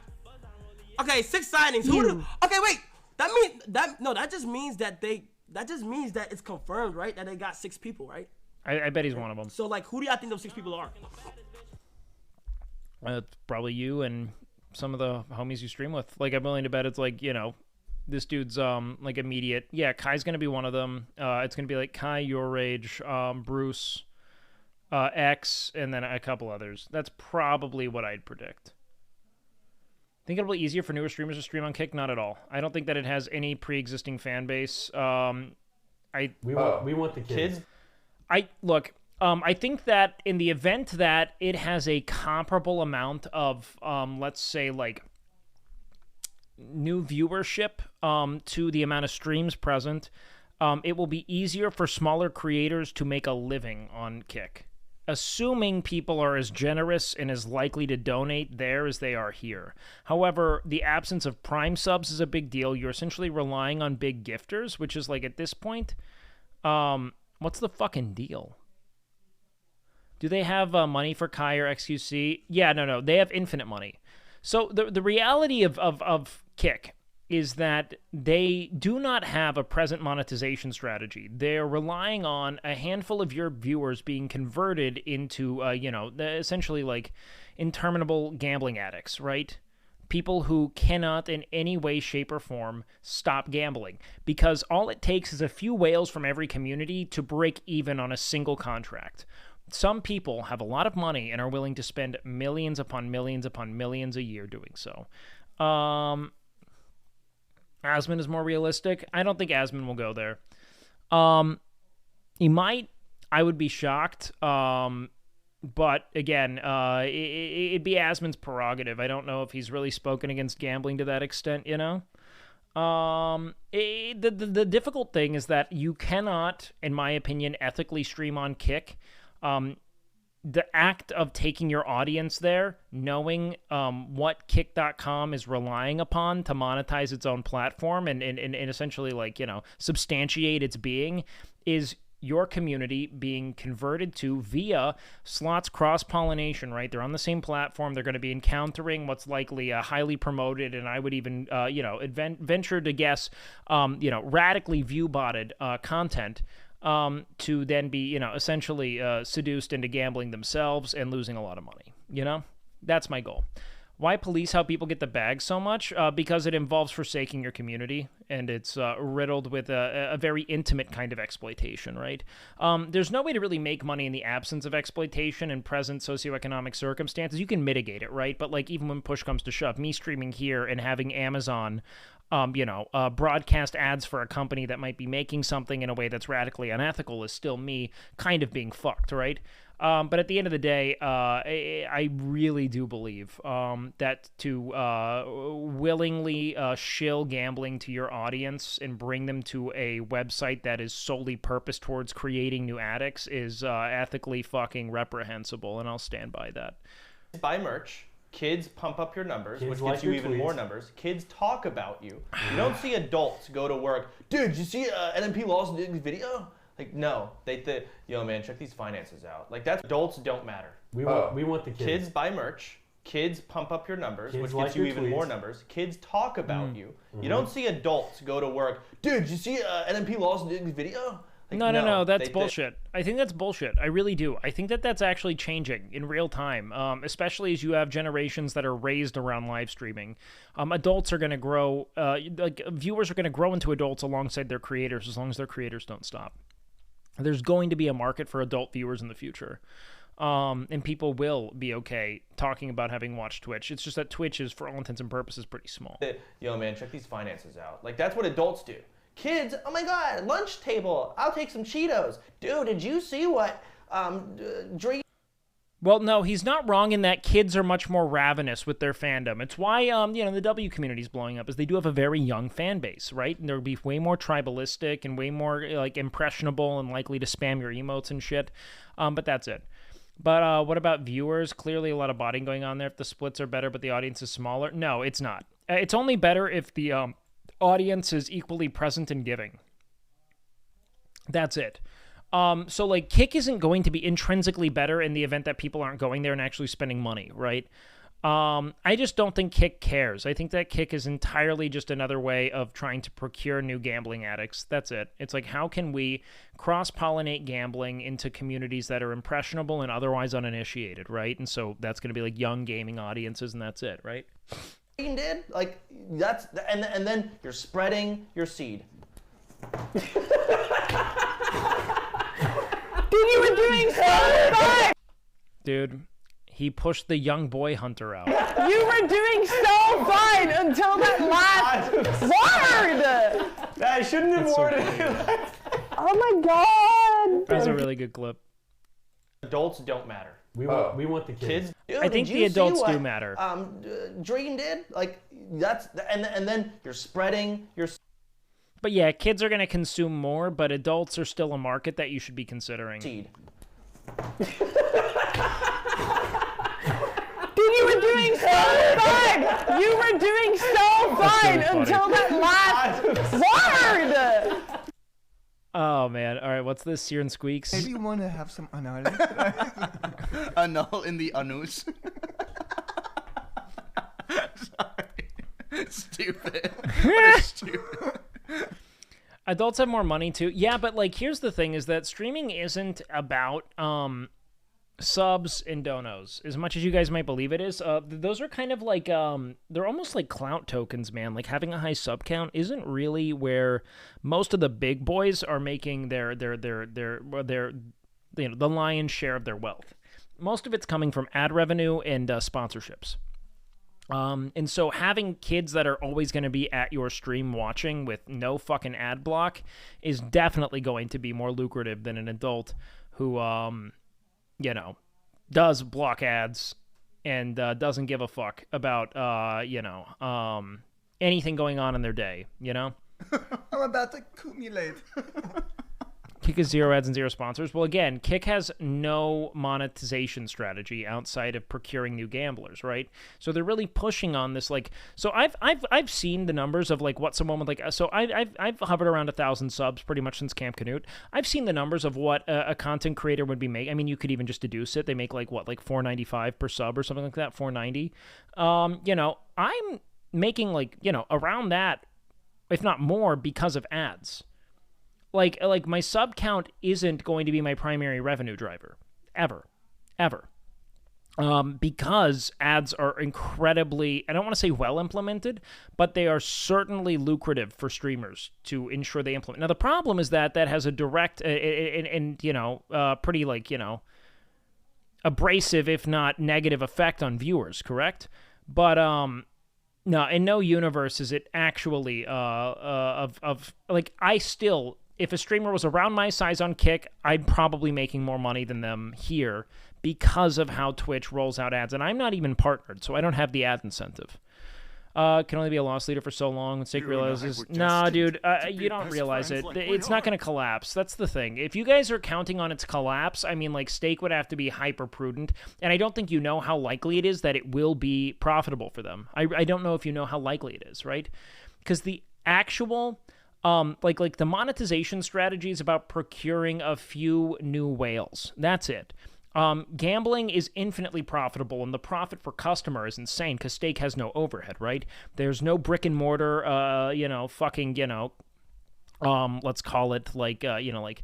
Okay, 6 signings. Okay, wait. That just means that it's confirmed, right? That they got 6 people, right? I bet he's one of them. So, like, who do y'all think those 6 people are? Probably you and some of the homies you stream with. Like, I'm willing to bet it's like, you know, this dude's like immediate. Yeah, Kai's gonna be one of them. It's gonna be like Kai, Your Rage, Bruce, X, and then a couple others. That's probably what I'd predict. Think it'll be easier for newer streamers to stream on Kick? Not at all. I don't think that it has any pre-existing fan base. We want the kids. I think that in the event that it has a comparable amount of, let's say, like, new viewership to the amount of streams present, it will be easier for smaller creators to make a living on Kick. Assuming people are as generous and as likely to donate there as they are here. However, the absence of Prime subs is a big deal. You're essentially relying on big gifters, which is like, at this point, what's the fucking deal? Do they have money for Kai or XQC? Yeah, no. They have infinite money. So the reality of Kick is that they do not have a present monetization strategy. They're relying on a handful of your viewers being converted into, you know, essentially like interminable gambling addicts, right? People who cannot in any way, shape, or form stop gambling. Because all it takes is a few whales from every community to break even on a single contract. Some people have a lot of money and are willing to spend millions upon millions upon millions a year doing so. Asmon is more realistic. I don't think Asmon will go there. He might. I would be shocked. But again, it'd be Asmon's prerogative. I don't know if he's really spoken against gambling to that extent, you know? The difficult thing is that you cannot, in my opinion, ethically stream on Kick. The act of taking your audience there, knowing what Kick.com is relying upon to monetize its own platform and essentially, like, you know, substantiate its being, is your community being converted to via slots cross-pollination, right? They're on the same platform. They're going to be encountering what's likely a highly promoted, and I would even, you know, venture to guess, you know, radically view-botted content. To then be, you know, essentially seduced into gambling themselves and losing a lot of money, you know? That's my goal. Why police how people get the bag so much? Because it involves forsaking your community, and it's riddled with a very intimate kind of exploitation, right? There's no way to really make money in the absence of exploitation in present socioeconomic circumstances. You can mitigate it, right? But like even when push comes to shove, me streaming here and having Amazon, broadcast ads for a company that might be making something in a way that's radically unethical is still me kind of being fucked, right? But at the end of the day, I really do believe that to willingly shill gambling to your audience and bring them to a website that is solely purposed towards creating new addicts is ethically fucking reprehensible, and I'll stand by that. Buy merch. Kids pump up your numbers, Kids which like gets you your even tweets. more numbers. Kids talk about you. You don't see adults go to work. Dude, did you see NMP Lawson did this video? Like, no. They think, yo, man, check these finances out. Like, that's adults don't matter. We want the kids. Kids buy merch. Kids pump up your numbers, Kids which like gets you your even more tweets. numbers. Kids talk about you. Mhm. You don't see adults go to work. Dude, did you see NMP Lawson did this video? Like, No, that's they- bullshit. I think that's bullshit. I really do. I think that that's actually changing in real time, especially as you have generations that are raised around live streaming. Adults are going to grow, viewers are going to grow into adults alongside their creators as long as their creators don't stop. There's going to be a market for adult viewers in the future. And people will be okay talking about having watched Twitch. It's just that Twitch is, for all intents and purposes, pretty small. Yo, man, check these finances out. Like, that's what adults do. Kids, oh my God, lunch table. I'll take some Cheetos. Dude, did you see what Drake? Well, no, he's not wrong in that kids are much more ravenous with their fandom. It's why, the W community is blowing up, is they do have a very young fan base, right? And they'll be way more tribalistic and way more, like, impressionable and likely to spam your emotes and shit. But that's it. But what about viewers? Clearly a lot of botting going on there. If the splits are better but the audience is smaller. No, it's not. It's only better if the audience is equally present and giving. That's it. So like Kick isn't going to be intrinsically better in the event that people aren't going there and actually spending money, right? I just don't think Kick cares. I think that Kick is entirely just another way of trying to procure new gambling addicts. That's it. It's like, how can we cross-pollinate gambling into communities that are impressionable and otherwise uninitiated, right? And so that's going to be like young gaming audiences, and that's it, right? Did? Like, that's, and then you're spreading your seed. Dude, you were doing so fine! Dude, he pushed the young boy hunter out. You were doing so fine until that last word! I shouldn't have That's so worded funny. it. Oh my god! That's a really good clip. Adults don't matter. We want the kids. Dude, I think did the you adults see do what, matter. Dream did? Like, that's, and then you're spreading your But yeah, kids are going to consume more, but adults are still a market that you should be considering. seed. Dude, you were doing so fine! You were doing so fine really funny. until that last word! Oh, man. All right, what's this? Sear and Squeex? Maybe you want to have some anal. Anal in the anus. Sorry. Stupid. What a stupid. Adults have more money, too. Yeah, but, like, here's the thing, is that streaming isn't about subs and donos, as much as you guys might believe it is. Those are kind of like, they're almost like clout tokens, man. Like, having a high sub count isn't really where most of the big boys are making their the lion's share of their wealth. Most of it's coming from ad revenue and sponsorships. And so having kids that are always going to be at your stream watching with no fucking ad block is definitely going to be more lucrative than an adult who, does block ads and doesn't give a fuck about, anything going on in their day, you know? I'm about to accumulate. Kick has 0 ads and 0 sponsors. Well, again, Kick has no monetization strategy outside of procuring new gamblers, right? So they're really pushing on this, like. So I've seen the numbers of like what someone would like. So I've hovered around 1,000 subs pretty much since Camp Canute. I've seen the numbers of what a content creator would be making. I mean, you could even just deduce it. They make like what, like $4.95 per sub or something like that, $4.90. I'm making like around that, if not more, because of ads. Like my sub count isn't going to be my primary revenue driver, ever. because ads are incredibly, I don't want to say well implemented, but they are certainly lucrative for streamers to ensure they implement. Now, the problem is that has a direct and pretty, like, abrasive, if not negative, effect on viewers, correct? But no, in no universe is it actually like, I still, if a streamer was around my size on Kick, I'd probably making more money than them here because of how Twitch rolls out ads. And I'm not even partnered, so I don't have the ad incentive. Can only be a loss leader for so long. When Steak realizes, nah, dude, you don't realize it. It's not going to collapse. That's the thing. If you guys are counting on its collapse, I mean, like, Steak would have to be hyper prudent, and I don't think you know how likely it is that it will be profitable for them. I don't know if you know how likely it is, right? Because the actual like the monetization strategy is about procuring a few new whales. That's it. Gambling is infinitely profitable, and the profit for customer is insane because Steak has no overhead, right? There's no brick and mortar, let's call it like, like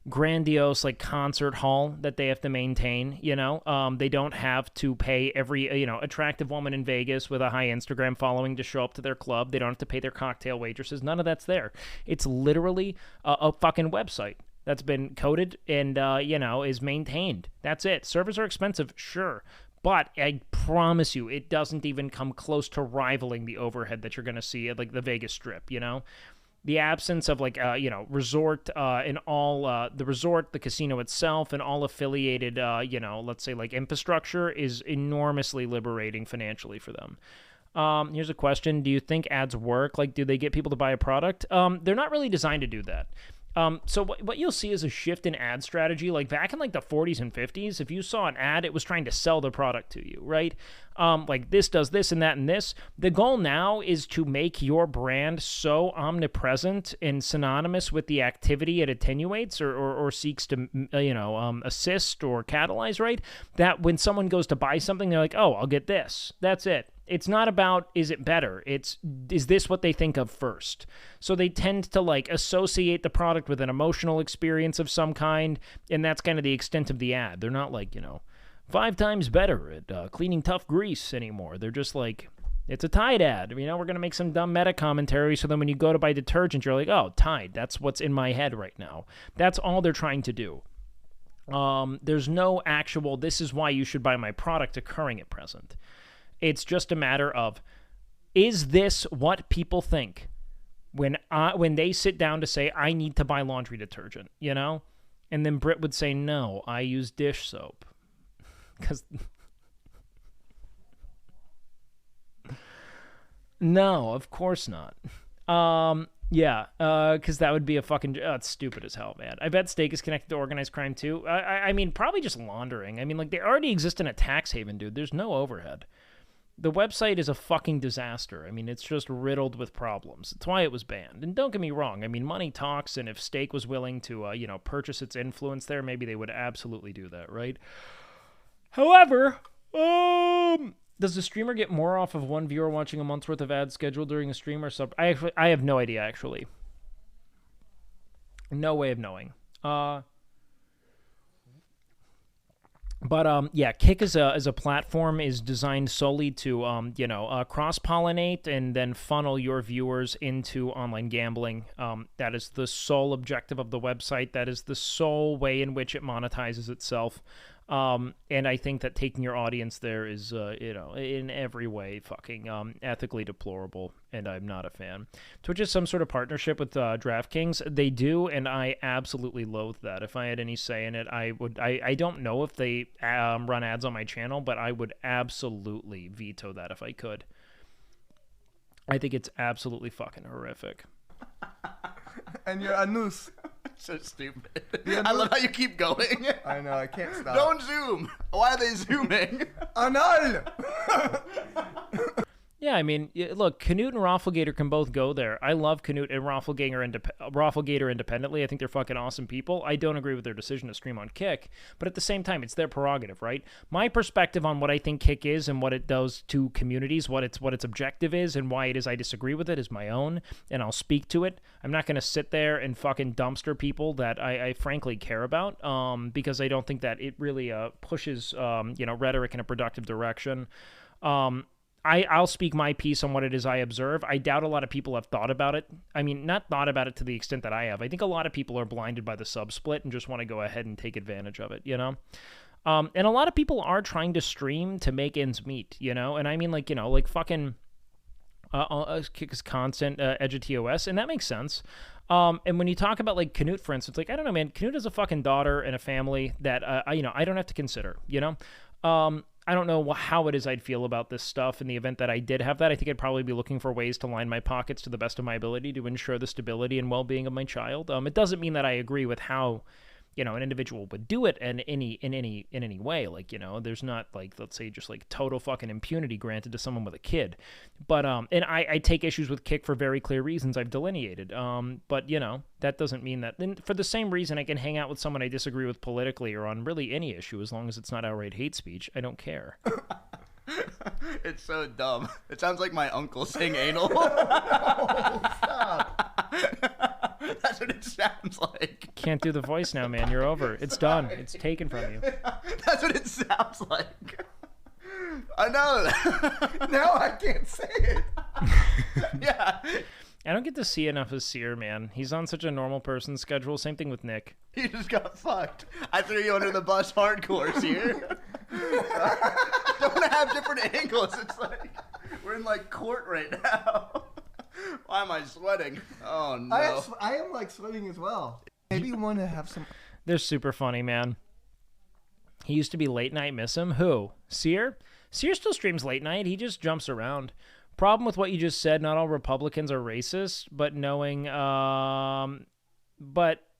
grandiose, like, concert hall that they have to maintain, they don't have to pay every, attractive woman in Vegas with a high Instagram following to show up to their club. They don't have to pay their cocktail waitresses. None of that's there. It's literally a fucking website that's been coded and, is maintained. That's it. Servers are expensive, sure. But I promise you, it doesn't even come close to rivaling the overhead that you're going to see at, like, the Vegas Strip, The absence of, like, resort and all, the resort, the casino itself, and all affiliated, let's say, like, infrastructure is enormously liberating financially for them. Here's a question. Do you think ads work? Like, do they get people to buy a product? They're not really designed to do that. So what you'll see is a shift in ad strategy. Like, back in, like, the 40s and 50s, if you saw an ad, it was trying to sell the product to you, right? Like, this does this and that and this. The goal now is to make your brand so omnipresent and synonymous with the activity it attenuates or seeks to, assist or catalyze, right? That when someone goes to buy something, they're like, oh, I'll get this. That's it. It's not about, is it better? It's, is this what they think of first? So they tend to, like, associate the product with an emotional experience of some kind, and that's kind of the extent of the ad. They're not like, 5 times better at cleaning tough grease anymore. They're just like, it's a Tide ad. We're going to make some dumb meta commentary, so then when you go to buy detergent, you're like, oh, Tide, that's what's in my head right now. That's all they're trying to do. There's no actual, this is why you should buy my product occurring at present. It's just a matter of, is this what people think when they sit down to say, I need to buy laundry detergent, And then Britt would say, no, I use dish soap. Because no, of course not. Yeah, because that would be a fucking, it's stupid as hell, man. I bet Steak is connected to organized crime too. I mean, probably just laundering. I mean, like, they already exist in a tax haven, dude. There's no overhead. The website is a fucking disaster. I mean, it's just riddled with problems. That's why it was banned. And don't get me wrong. I mean, money talks, and if Steak was willing to, purchase its influence there, maybe they would absolutely do that, right? However, does the streamer get more off of one viewer watching a month's worth of ads scheduled during a stream or sub? I have no idea, actually. No way of knowing. But yeah, Kick as a platform is designed solely to cross-pollinate and then funnel your viewers into online gambling. That is the sole objective of the website. That is the sole way in which it monetizes itself. And I think that taking your audience there is, in every way fucking ethically deplorable, and I'm not a fan. Twitch is some sort of partnership with DraftKings. They do, and I absolutely loathe that. If I had any say in it, I would. I don't know if they run ads on my channel, but I would absolutely veto that if I could. I think it's absolutely fucking horrific. And you're a noose. So stupid. I love how you keep going. I know, I can't stop. Don't zoom. Why are they zooming? Anal! Yeah, I mean, look, Canute and Rafflegator can both go there. I love Canute and Rafflegator independently. I think they're fucking awesome people. I don't agree with their decision to stream on Kick, but at the same time, it's their prerogative, right? My perspective on what I think Kick is and what it does to communities, what its objective is, and why it is I disagree with it is my own, and I'll speak to it. I'm not going to sit there and fucking dumpster people that I frankly care about, because I don't think that it really pushes rhetoric in a productive direction. I'll speak my piece on what it is I observe. I doubt a lot of people have thought about it. I mean, not thought about it to the extent that I have. I think a lot of people are blinded by the sub-split and just want to go ahead and take advantage of it, you know? And a lot of people are trying to stream to make ends meet, you know? And I mean, like, you know, like fucking Kick's constant, EduTOS, and that makes sense. And when you talk about, like, Canute, for instance, like, I don't know, man, Canute has a fucking daughter and a family that, I don't have to consider, you know? I don't know how it is I'd feel about this stuff in the event that I did have that. I think I'd probably be looking for ways to line my pockets to the best of my ability to ensure the stability and well-being of my child. It doesn't mean that I agree with how, you know, an individual would do it in any way. Like, you know, there's not, like, let's say, just like total fucking impunity granted to someone with a kid. But and I take issues with Kick for very clear reasons I've delineated. But, you know, that doesn't mean that. And for the same reason, I can hang out with someone I disagree with politically or on really any issue as long as it's not outright hate speech. I don't care. It's so dumb. It sounds like my uncle saying anal. Stop. That's what it sounds like. Can't do the voice now, man. You're over. It's done. It's taken from you. That's what it sounds like. I know. Now I can't say it. Yeah. I don't get to see enough of Sear, man. He's on such a normal person schedule. Same thing with Nick. You just got fucked. I threw you under the bus hardcore, Sear. Don't want to have different angles. It's like we're in like court right now. Why am I sweating? Oh no. I am like sweating as well. Maybe you want to have some. They're super funny, man. He used to be late night. Miss him. Who? Sear? Sear still streams late night. He just jumps around. Problem with what you just said, not all Republicans are racist, but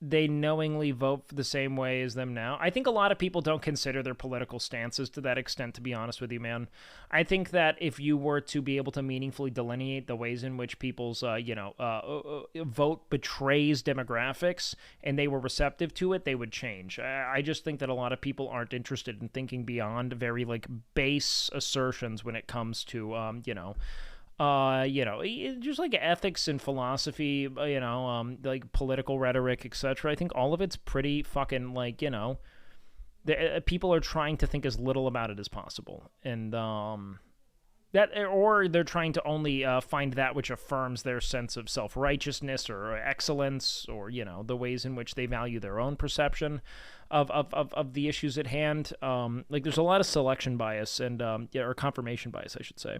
they knowingly vote the same way as them now. I think a lot of people don't consider their political stances to that extent, to be honest with you, man. I think that if you were to be able to meaningfully delineate the ways in which people's, vote betrays demographics and they were receptive to it, they would change. I just think that a lot of people aren't interested in thinking beyond very, like, base assertions when it comes to, just like ethics and philosophy, like political rhetoric, etc. I think all of it's pretty fucking, like, people are trying to think as little about it as possible. And or they're trying to only find that which affirms their sense of self-righteousness or excellence, or, the ways in which they value their own perception of the issues at hand. Like, there's a lot of selection bias and, or confirmation bias, I should say.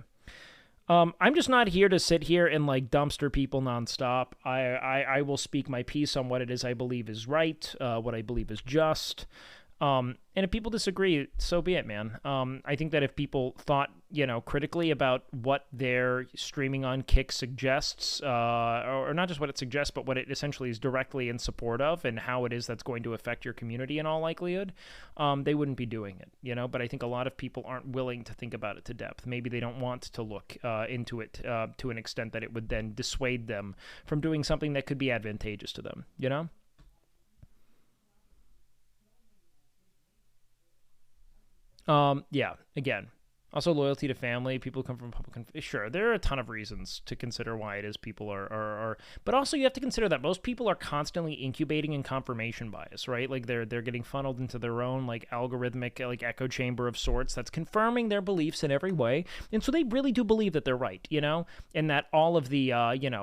I'm just not here to sit here and, like, dumpster people nonstop. I will speak my piece on what it is I believe is right, what I believe is just. And if people disagree, so be it, man. I think that if people thought, critically about what their streaming on Kick suggests, or not just what it suggests, but what it essentially is directly in support of and how it is that's going to affect your community in all likelihood, they wouldn't be doing it, But I think a lot of people aren't willing to think about it to depth. Maybe they don't want to look into it to an extent that it would then dissuade them from doing something that could be advantageous to them, Yeah, again, also loyalty to family, people who come from Republican, sure, there are a ton of reasons to consider why it is people are, but also you have to consider that most people are constantly incubating in confirmation bias, right? Like, they're getting funneled into their own, like, algorithmic, like, echo chamber of sorts that's confirming their beliefs in every way, and so they really do believe that they're right, and that all of the,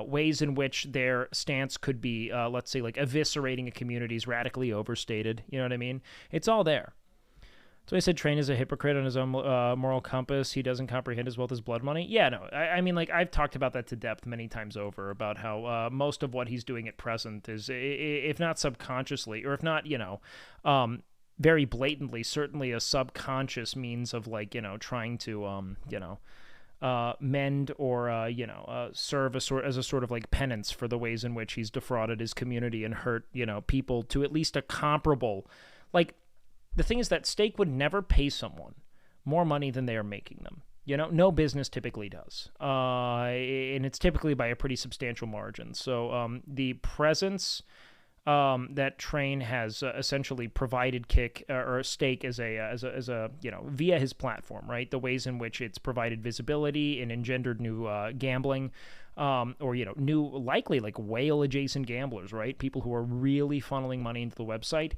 ways in which their stance could be, let's say, like, eviscerating a community is radically overstated, you know what I mean? It's all there. So I said Train is a hypocrite on his own moral compass. He doesn't comprehend his wealth as blood money. Yeah, no, I mean, like, I've talked about that to depth many times over, about how most of what he's doing at present is, if not subconsciously, or if not, very blatantly, certainly a subconscious means of, like, trying to, mend or, serve as a sort of, like, penance for the ways in which he's defrauded his community and hurt, people to at least a comparable, like, the thing is that Stake would never pay someone more money than they are making them. No business typically does, and it's typically by a pretty substantial margin. So the presence that Train has essentially provided Kick or Stake as a via his platform, right? The ways in which it's provided visibility and engendered new gambling, or new likely like whale adjacent gamblers, right? People who are really funneling money into the website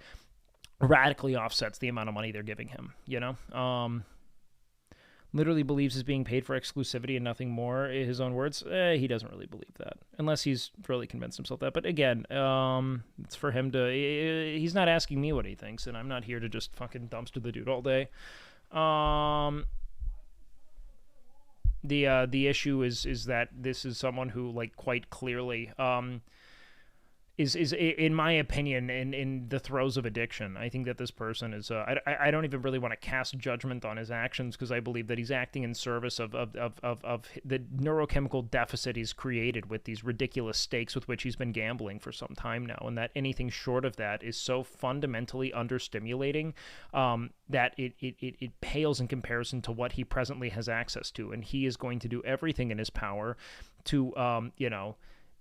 radically offsets the amount of money they're giving him. Literally believes is being paid for exclusivity and nothing more. In his own words, he doesn't really believe that, unless he's really convinced himself that. But again, it's for him to. He's not asking me what he thinks, and I'm not here to just fucking dumpster the dude all day. The issue is that this is someone who like quite clearly is in my opinion in the throes of addiction. I think that this person is I don't even really want to cast judgment on his actions, because I believe that he's acting in service of the neurochemical deficit he's created with these ridiculous stakes with which he's been gambling for some time now, and that anything short of that is so fundamentally understimulating that it pales in comparison to what he presently has access to, and he is going to do everything in his power to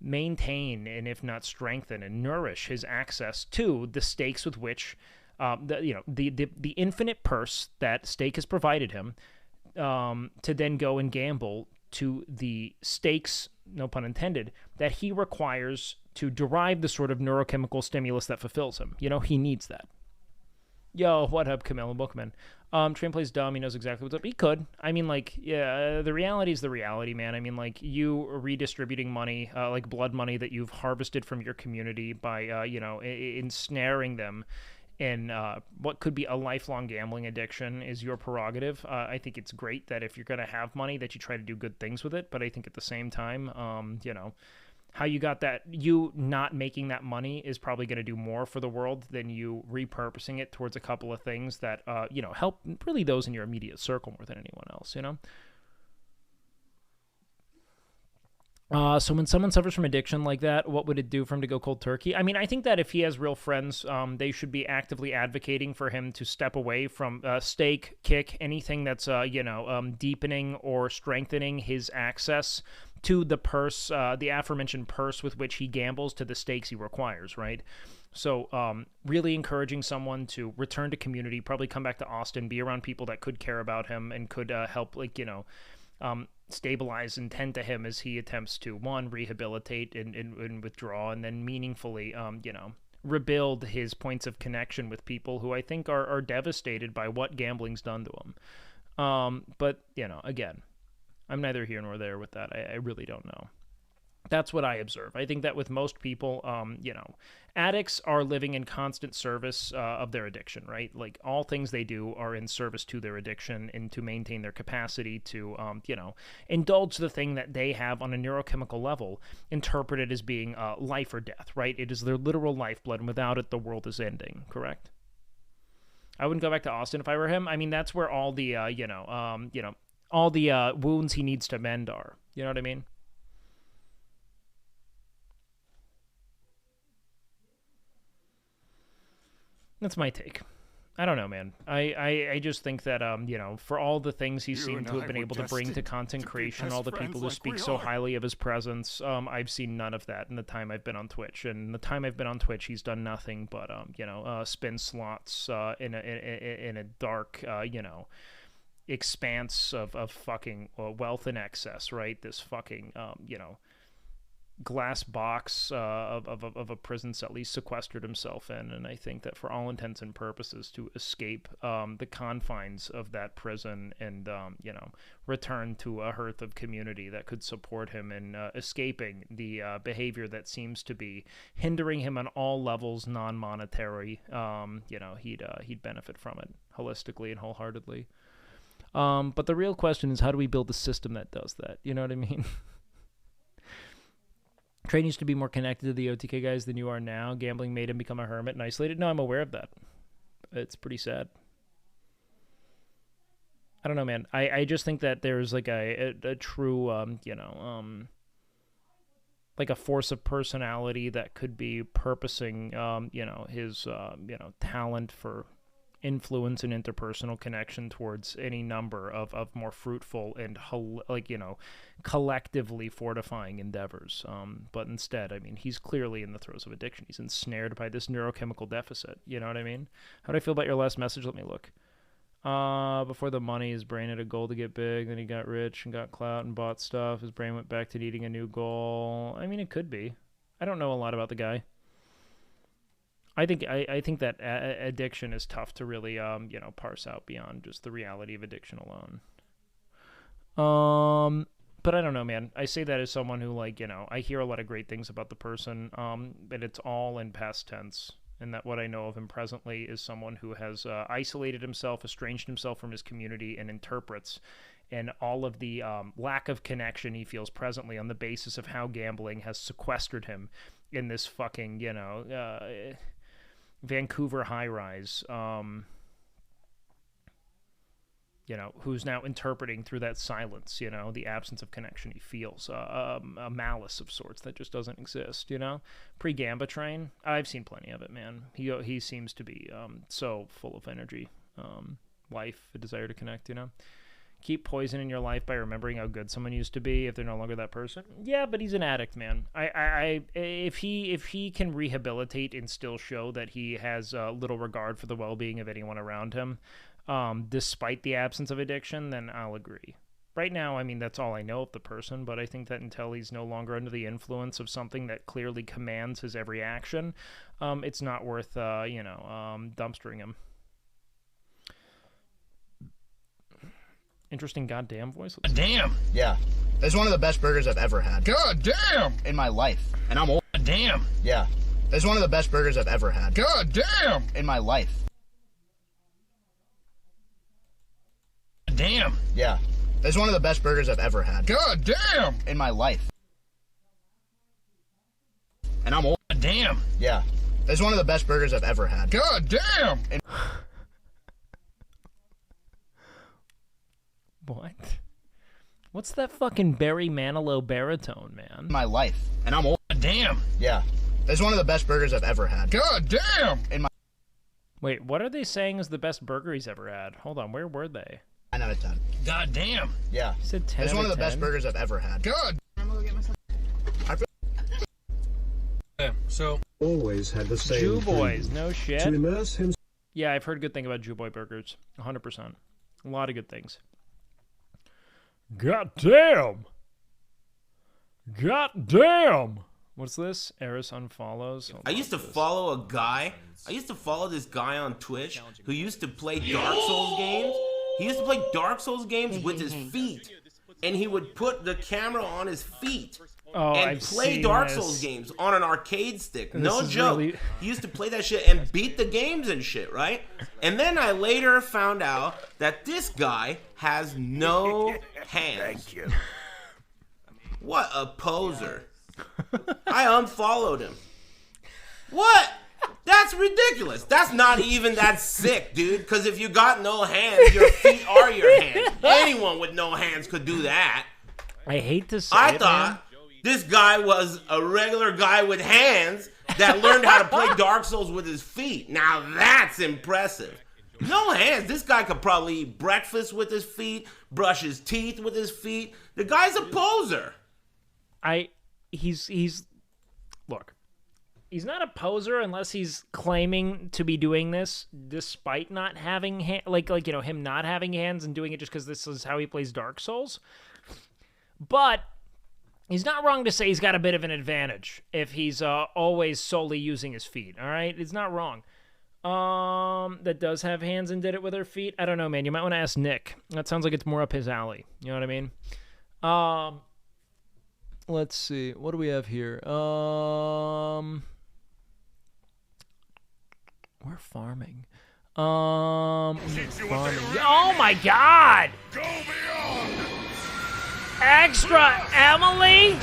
maintain and if not strengthen and nourish his access to the stakes with which the infinite purse that Stake has provided him, to then go and gamble to the stakes, no pun intended, that he requires to derive the sort of neurochemical stimulus that fulfills him. He needs that. Yo, what up, Camille Bookman? Train plays dumb. He knows exactly what's up. He could. I mean, the reality is the reality, man. I mean, you redistributing money, like blood money that you've harvested from your community by, ensnaring them in what could be a lifelong gambling addiction is your prerogative. I think it's great that if you're going to have money that you try to do good things with it. But I think at the same time, how you got that, you not making that money is probably going to do more for the world than you repurposing it towards a couple of things that, help really those in your immediate circle more than anyone else, So when someone suffers from addiction like that, what would it do for him to go cold turkey? I mean, I think that if he has real friends, they should be actively advocating for him to step away from Stake, Kick, anything that's, deepening or strengthening his access to the purse, the aforementioned purse with which he gambles to the stakes he requires, right? So really encouraging someone to return to community, probably come back to Austin, be around people that could care about him and could help, stabilize and tend to him as he attempts to, one, rehabilitate and withdraw, and then meaningfully, rebuild his points of connection with people who I think are devastated by what gambling's done to him. But, again, I'm neither here nor there with that. I really don't know. That's what I observe. I think that with most people, addicts are living in constant service of their addiction, right? Like all things they do are in service to their addiction and to maintain their capacity to, indulge the thing that they have on a neurochemical level interpreted as being life or death, right? It is their literal lifeblood, and without it, the world is ending, correct? I wouldn't go back to Austin if I were him. I mean, that's where all the, all the wounds he needs to mend are. You know what I mean? That's my take. I don't know, man. I just think that, for all the things he seemed to have been able to bring to content creation, all the people who speak so highly of his presence, I've seen none of that in the time I've been on Twitch. And the time I've been on Twitch, he's done nothing but, spin slots in a dark, expanse of fucking wealth in excess, right? This fucking, glass box of a prison cell he's sequestered himself in, and I think that for all intents and purposes to escape the confines of that prison and return to a hearth of community that could support him in escaping the behavior that seems to be hindering him on all levels, non-monetary, he'd benefit from it holistically and wholeheartedly. But the real question is, how do we build a system that does that? You know what I mean? Train used to be more connected to the OTK guys than you are now. Gambling made him become a hermit and isolated. No, I'm aware of that. It's pretty sad. I don't know, man. I just think that there's like a true, like a force of personality that could be purposing, his, talent for influence and interpersonal connection towards any number of more fruitful and collectively fortifying endeavors. But instead, I mean, he's clearly in the throes of addiction. He's ensnared by this neurochemical deficit. You know what I mean? How do I feel about your last message? Let me look. Before the money, his brain had a goal to get big, then he got rich and got clout and bought stuff. His brain went back to needing a new goal. I mean, it could be. I don't know a lot about the guy. I think that addiction is tough to really parse out beyond just the reality of addiction alone. But I don't know, man. I say that as someone who, I hear a lot of great things about the person, but it's all in past tense. And that what I know of him presently is someone who has isolated himself, estranged himself from his community, and interprets and all of the lack of connection he feels presently on the basis of how gambling has sequestered him in this fucking, Vancouver high-rise, who's now interpreting through that silence, the absence of connection he feels, a malice of sorts that just doesn't exist, Pre-Gamba Train, I've seen plenty of it, man. He seems to be so full of energy, life, a desire to connect, Keep poisoning your life by remembering how good someone used to be if they're no longer that person. Yeah, but he's an addict, man. If he can rehabilitate and still show that he has little regard for the well-being of anyone around him, despite the absence of addiction, then I'll agree. Right now, I mean, that's all I know of the person, but I think that until he's no longer under the influence of something that clearly commands his every action, it's not worth, dumpstering him. Interesting goddamn voice. Damn. Yeah. It's one of the best burgers I've ever had. God damn. In my life. And I'm old. Damn. Yeah. It's one of the best burgers I've ever had. God damn. In my life. Damn. Yeah. It's one of the best burgers I've ever had. God damn. In my life. And I'm old. Damn. Yeah. It's one of the best burgers I've ever had. God damn. What? What's that fucking Barry Manilow baritone, man? My life. And I'm old. Damn. Yeah. It's one of the best burgers I've ever had. God damn. In my... Wait, what are they saying is the best burger he's ever had? Hold on, where were they? 9 out of 10. God damn. Yeah. You said 10 It's out one of of the 10? best burgers I've ever had. God. Yeah, so always had the same Jew thing. Boys, no shit. To immerse himself. Yeah, I've heard good thing about Jew Boy burgers. 100%. A lot of good things. God damn! God damn! What's this? Eris unfollows. I used to follow a guy. I used to follow this guy on Twitch who used to play Dark Souls games. He used to play Dark Souls games with his feet. And he would put the camera on his feet and I've play seen Dark this. Souls games on an arcade stick. This No is joke. really- He used to play that shit and beat the games and shit, right? And then I later found out that this guy has no hands. Thank you. What a poser. I unfollowed him. What? That's ridiculous. That's not even that sick, dude. Because if you got no hands, your feet are your hands. Anyone with no hands could do that. I hate to say I it, thought man. this guy was a regular guy with hands that learned how to play Dark Souls with his feet. Now that's impressive. No hands. This guy could probably eat breakfast with his feet, brush his teeth with his feet. The guy's a poser. Look, he's not a poser unless he's claiming to be doing this despite not having him not having hands and doing it just because this is how he plays Dark Souls. But he's not wrong to say he's got a bit of an advantage if he's always solely using his feet. All right, it's not wrong. That does have hands and did it with her feet. I don't know, man. You might want to ask Nick. That sounds like it's more up his alley. You know what I mean? Let's see. What do we have here? We're farming. Farming. Oh my God! Go beyond. Extra Emily?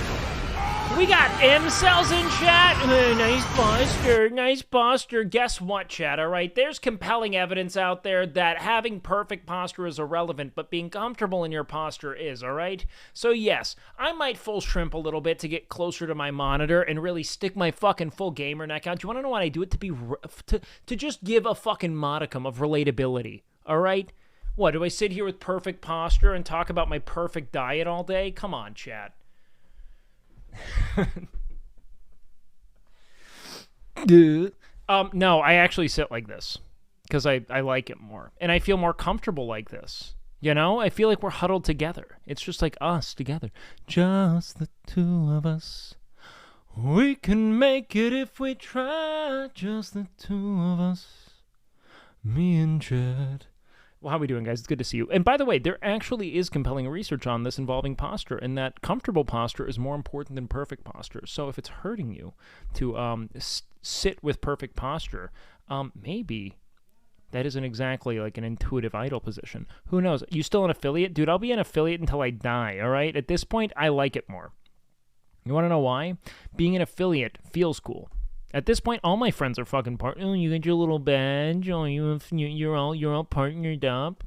We got M cells in chat. Nice posture. Guess what, chat? All right, there's compelling evidence out there that having perfect posture is irrelevant, but being comfortable in your posture is. All right. So yes, I might full shrimp a little bit to get closer to my monitor and really stick my fucking full gamer neck out. Do you want to know why I do it? To just give a fucking modicum of relatability. All right. What, do I sit here with perfect posture and talk about my perfect diet all day? Come on, chat. No, I actually sit like this because I like it more. And I feel more comfortable like this. You know, I feel like we're huddled together. It's just like us together. Just the two of us. We can make it if we try. Just the two of us. Me and Chad. Well, how are we doing, guys? It's good to see you. And by the way, there actually is compelling research on this involving posture, and that comfortable posture is more important than perfect posture. So if it's hurting you to sit with perfect posture, maybe that isn't exactly like an intuitive idle position. Who knows? You still an affiliate? Dude, I'll be an affiliate until I die, all right? At this point, I like it more. You want to know why? Being an affiliate feels cool. At this point, all my friends are fucking partnered. Oh, you get your little badge. Oh, you're all partnered up.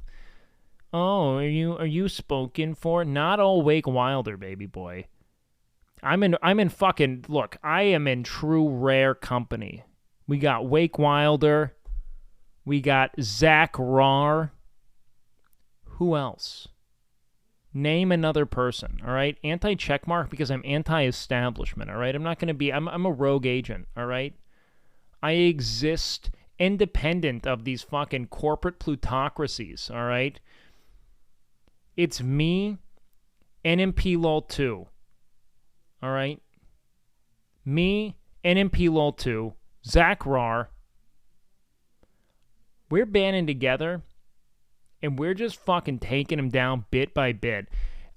Oh, are you spoken for? Not all WakeWilder, baby boy. I'm in fucking look. I am in true rare company. We got WakeWilder. We got Zach Rar. Who else? Name another person, all right? Anti-checkmark because I'm anti-establishment, all right? I'm not going to be... I'm a rogue agent, all right? I exist independent of these fucking corporate plutocracies, all right? It's me, NMP LOL 2, all right? Me, NMP LOL 2, Zach Rar. We're banding together... and we're just fucking taking him down bit by bit.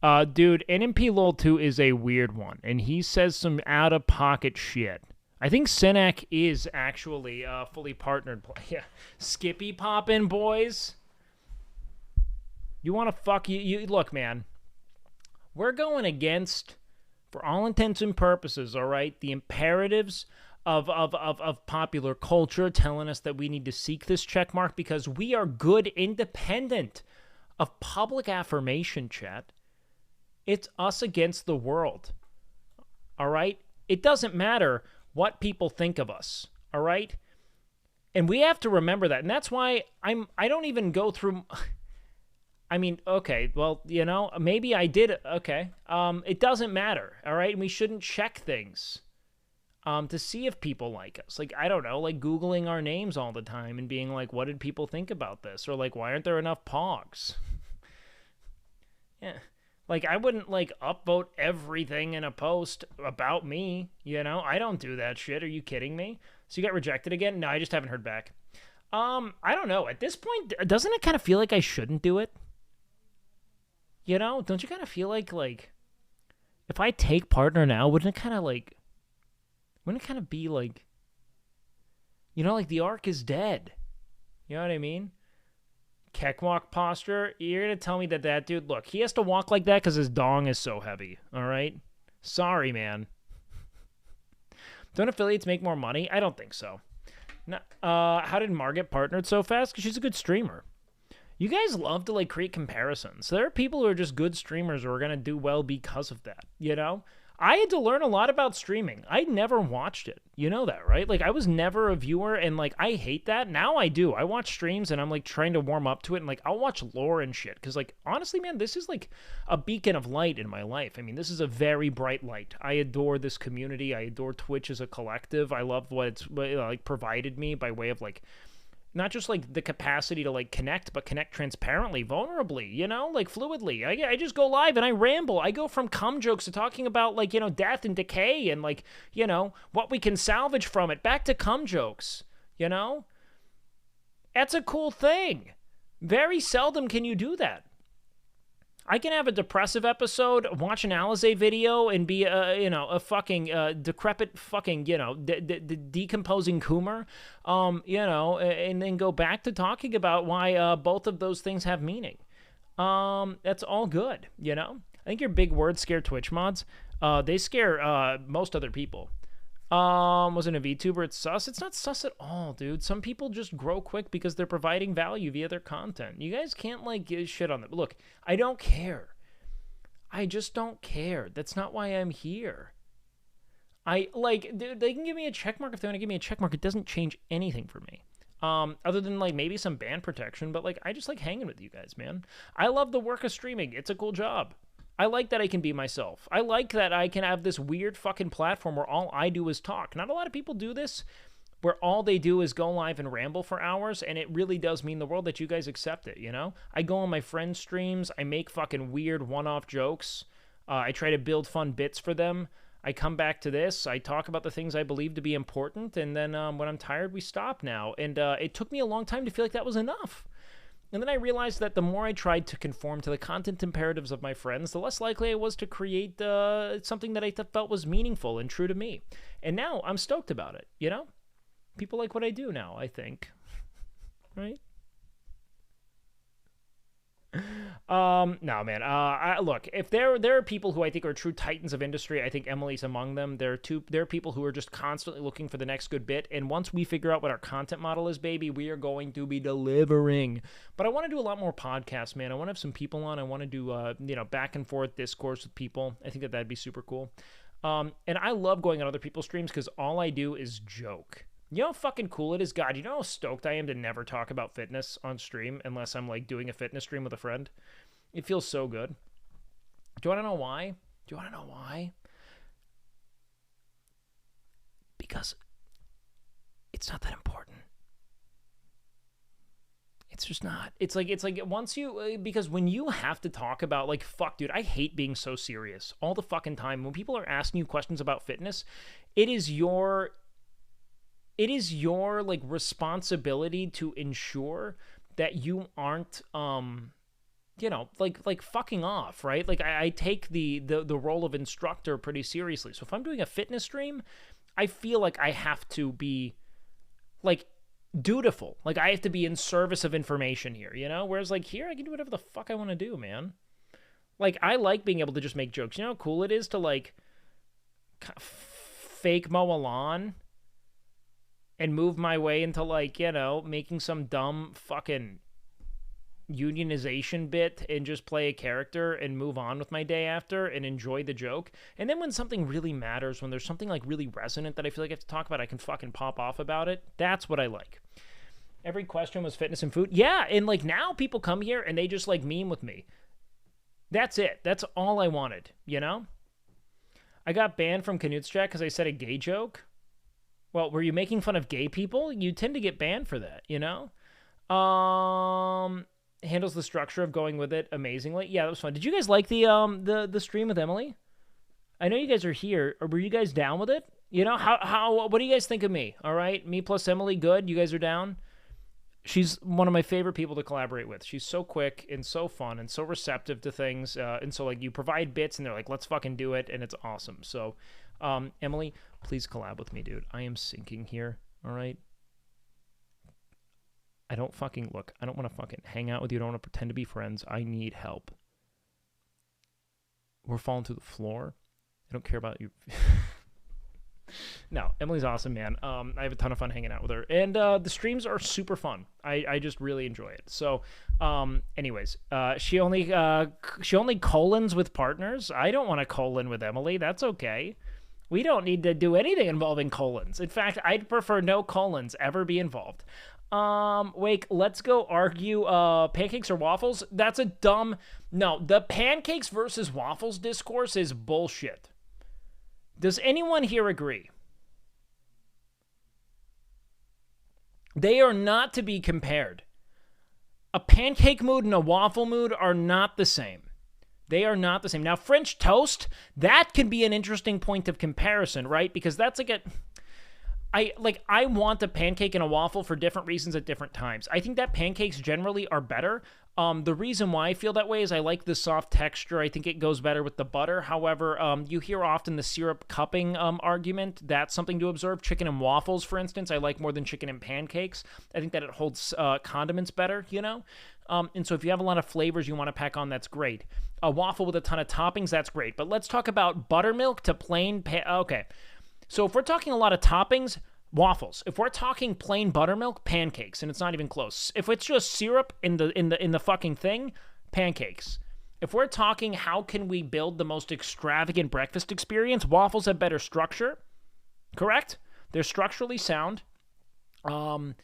Dude, NMP LOL 2 is a weird one, and he says some out-of-pocket shit. I think Senek is actually fully partnered. Yeah, Skippy poppin', boys. You want to fuck you? Look, man. We're going against, for all intents and purposes, all right, the imperatives of popular culture telling us that we need to seek this checkmark because we are good independent of public affirmation, chat. It's us against the world. All right? It doesn't matter what people think of us. All right? And we have to remember that. And that's why I don't even go through... I mean, okay, well, you know, maybe I did. Okay. It doesn't matter. All right? And we shouldn't check things. To see if people like us. Like, I don't know, like Googling our names all the time and being like, what did people think about this? Or like, why aren't there enough pogs? Yeah. Like, I wouldn't like upvote everything in a post about me, you know? I don't do that shit. Are you kidding me? So you got rejected again? No, I just haven't heard back. I don't know. At this point, doesn't it kind of feel like I shouldn't do it? You know? Don't you kind of feel like if I take partner now, wouldn't it kind of like... wouldn't it kind of be like, you know, like the arc is dead. You know what I mean? Keckwalk posture. You're going to tell me that dude, look, he has to walk like that because his dong is so heavy. All right? Sorry, man. Don't affiliates make more money? I don't think so. No, how did Mar get partnered so fast? Because she's a good streamer. You guys love to, like, create comparisons. There are people who are just good streamers who are going to do well because of that, you know? I had to learn a lot about streaming. I never watched it. You know that, right? Like, I was never a viewer, and, like, I hate that. Now I do. I watch streams, and I'm, like, trying to warm up to it, and, like, I'll watch lore and shit. Because, like, honestly, man, this is, like, a beacon of light in my life. I mean, this is a very bright light. I adore this community. I adore Twitch as a collective. I love what it's, like, provided me by way of, like, not just, like, the capacity to, like, connect, but connect transparently, vulnerably, you know, like, fluidly. I just go live and I ramble. I go from cum jokes to talking about, like, you know, death and decay and, like, you know, what we can salvage from it, back to cum jokes, you know? That's a cool thing. Very seldom can you do that. I can have a depressive episode, watch an Alizé video, and be, you know, a fucking decrepit fucking, you know, decomposing Coomer, you know, and then go back to talking about why both of those things have meaning. That's all good, you know? think your big words scare Twitch mods. They scare most other people. Wasn't a VTuber, it's sus. It's not sus at all, dude. Some people just grow quick because they're providing value via their content. You guys can't, like, give shit on them. Look, I don't care. I just don't care. That's not why I'm here. Dude, they can give me a check mark if they want to give me a check mark. It doesn't change anything for me. Other than, like, maybe some ban protection, but, like, I just like hanging with you guys, man. I love the work of streaming. It's a cool job. I like that I can be myself. I like that I can have this weird fucking platform where all I do is talk. Not a lot of people do this, where all they do is go live and ramble for hours, and it really does mean the world that you guys accept it, you know? I go on my friends' streams, I make fucking weird one-off jokes, I try to build fun bits for them, I come back to this, I talk about the things I believe to be important, and then when I'm tired, we stop now. And it took me a long time to feel like that was enough. And then I realized that the more I tried to conform to the content imperatives of my friends, the less likely I was to create something that I felt was meaningful and true to me. And now I'm stoked about it, you know? People like what I do now, I think. Right? No, man. Look, if there are people who I think are true titans of industry, I think Emily's among them. There are people who are just constantly looking for the next good bit, and once we figure out what our content model is, baby, we are going to be delivering. But I want to do a lot more podcasts, man. I want to have some people on. I want to do back and forth discourse with people. I think that'd be super cool. And I love going on other people's streams because all I do is joke. You know how fucking cool it is? God, you know how stoked I am to never talk about fitness on stream unless I'm, like, doing a fitness stream with a friend? It feels so good. Do you want to know why? Because it's not that important. It's just not. It's like once you, because when you have to talk about, like, fuck, dude, I hate being so serious all the fucking time. When people are asking you questions about fitness, it is your like responsibility to ensure that you aren't like fucking off, right? Like I take the role of instructor pretty seriously. So if I'm doing a fitness stream, I feel like I have to be like dutiful. Like I have to be in service of information here, you know? Whereas like here I can do whatever the fuck I want to do, man. Like I like being able to just make jokes. You know how cool it is to like fake mow a lawn and move my way into, like, you know, making some dumb fucking unionization bit and just play a character and move on with my day after and enjoy the joke. And then when something really matters, when there's something, like, really resonant that I feel like I have to talk about, I can fucking pop off about it. That's what I like. Every question was fitness and food. Yeah, and, like, now people come here and they just, like, meme with me. That's it. That's all I wanted, you know? I got banned from Canute's chat because I said a gay joke. Well, were you making fun of gay people? You tend to get banned for that, you know? Handles the structure of going with it amazingly. Yeah, that was fun. Did you guys like the stream with Emily? I know you guys are here. Or were you guys down with it? You know, what do you guys think of me? All right? Me plus Emily, good? You guys are down? She's one of my favorite people to collaborate with. She's so quick and so fun and so receptive to things. And so, like, you provide bits and they're like, let's fucking do it. And it's awesome. So, Emily, please collab with me, dude. I am sinking here, all right? I don't want to fucking hang out with you. I don't want to pretend to be friends. I need help. We're falling through the floor. I don't care about you. No, Emily's awesome, man. I have a ton of fun hanging out with her. And the streams are super fun. I just really enjoy it. So, anyways, she only colons with partners. I don't want to colon with Emily. That's okay. We don't need to do anything involving colons. In fact, I'd prefer no colons ever be involved. Wake, let's go argue pancakes or waffles. That's a dumb... No, the pancakes versus waffles discourse is bullshit. Does anyone here agree? They are not to be compared. A pancake mood and a waffle mood are not the same. They are not the same. Now, French toast, that can be an interesting point of comparison, right? Because that's like I want a pancake and a waffle for different reasons at different times. I think that pancakes generally are better. The reason why I feel that way is I like the soft texture. I think it goes better with the butter. However, you hear often the syrup cupping argument. That's something to observe. Chicken and waffles, for instance, I like more than chicken and pancakes. I think that it holds condiments better, you know? And so if you have a lot of flavors you want to pack on, that's great. A waffle with a ton of toppings, that's great. But let's talk about buttermilk to plain okay. So if we're talking a lot of toppings, waffles. If we're talking plain buttermilk, pancakes, and it's not even close. If it's just syrup in the fucking thing, pancakes. If we're talking how can we build the most extravagant breakfast experience, waffles have better structure. Correct? They're structurally sound. You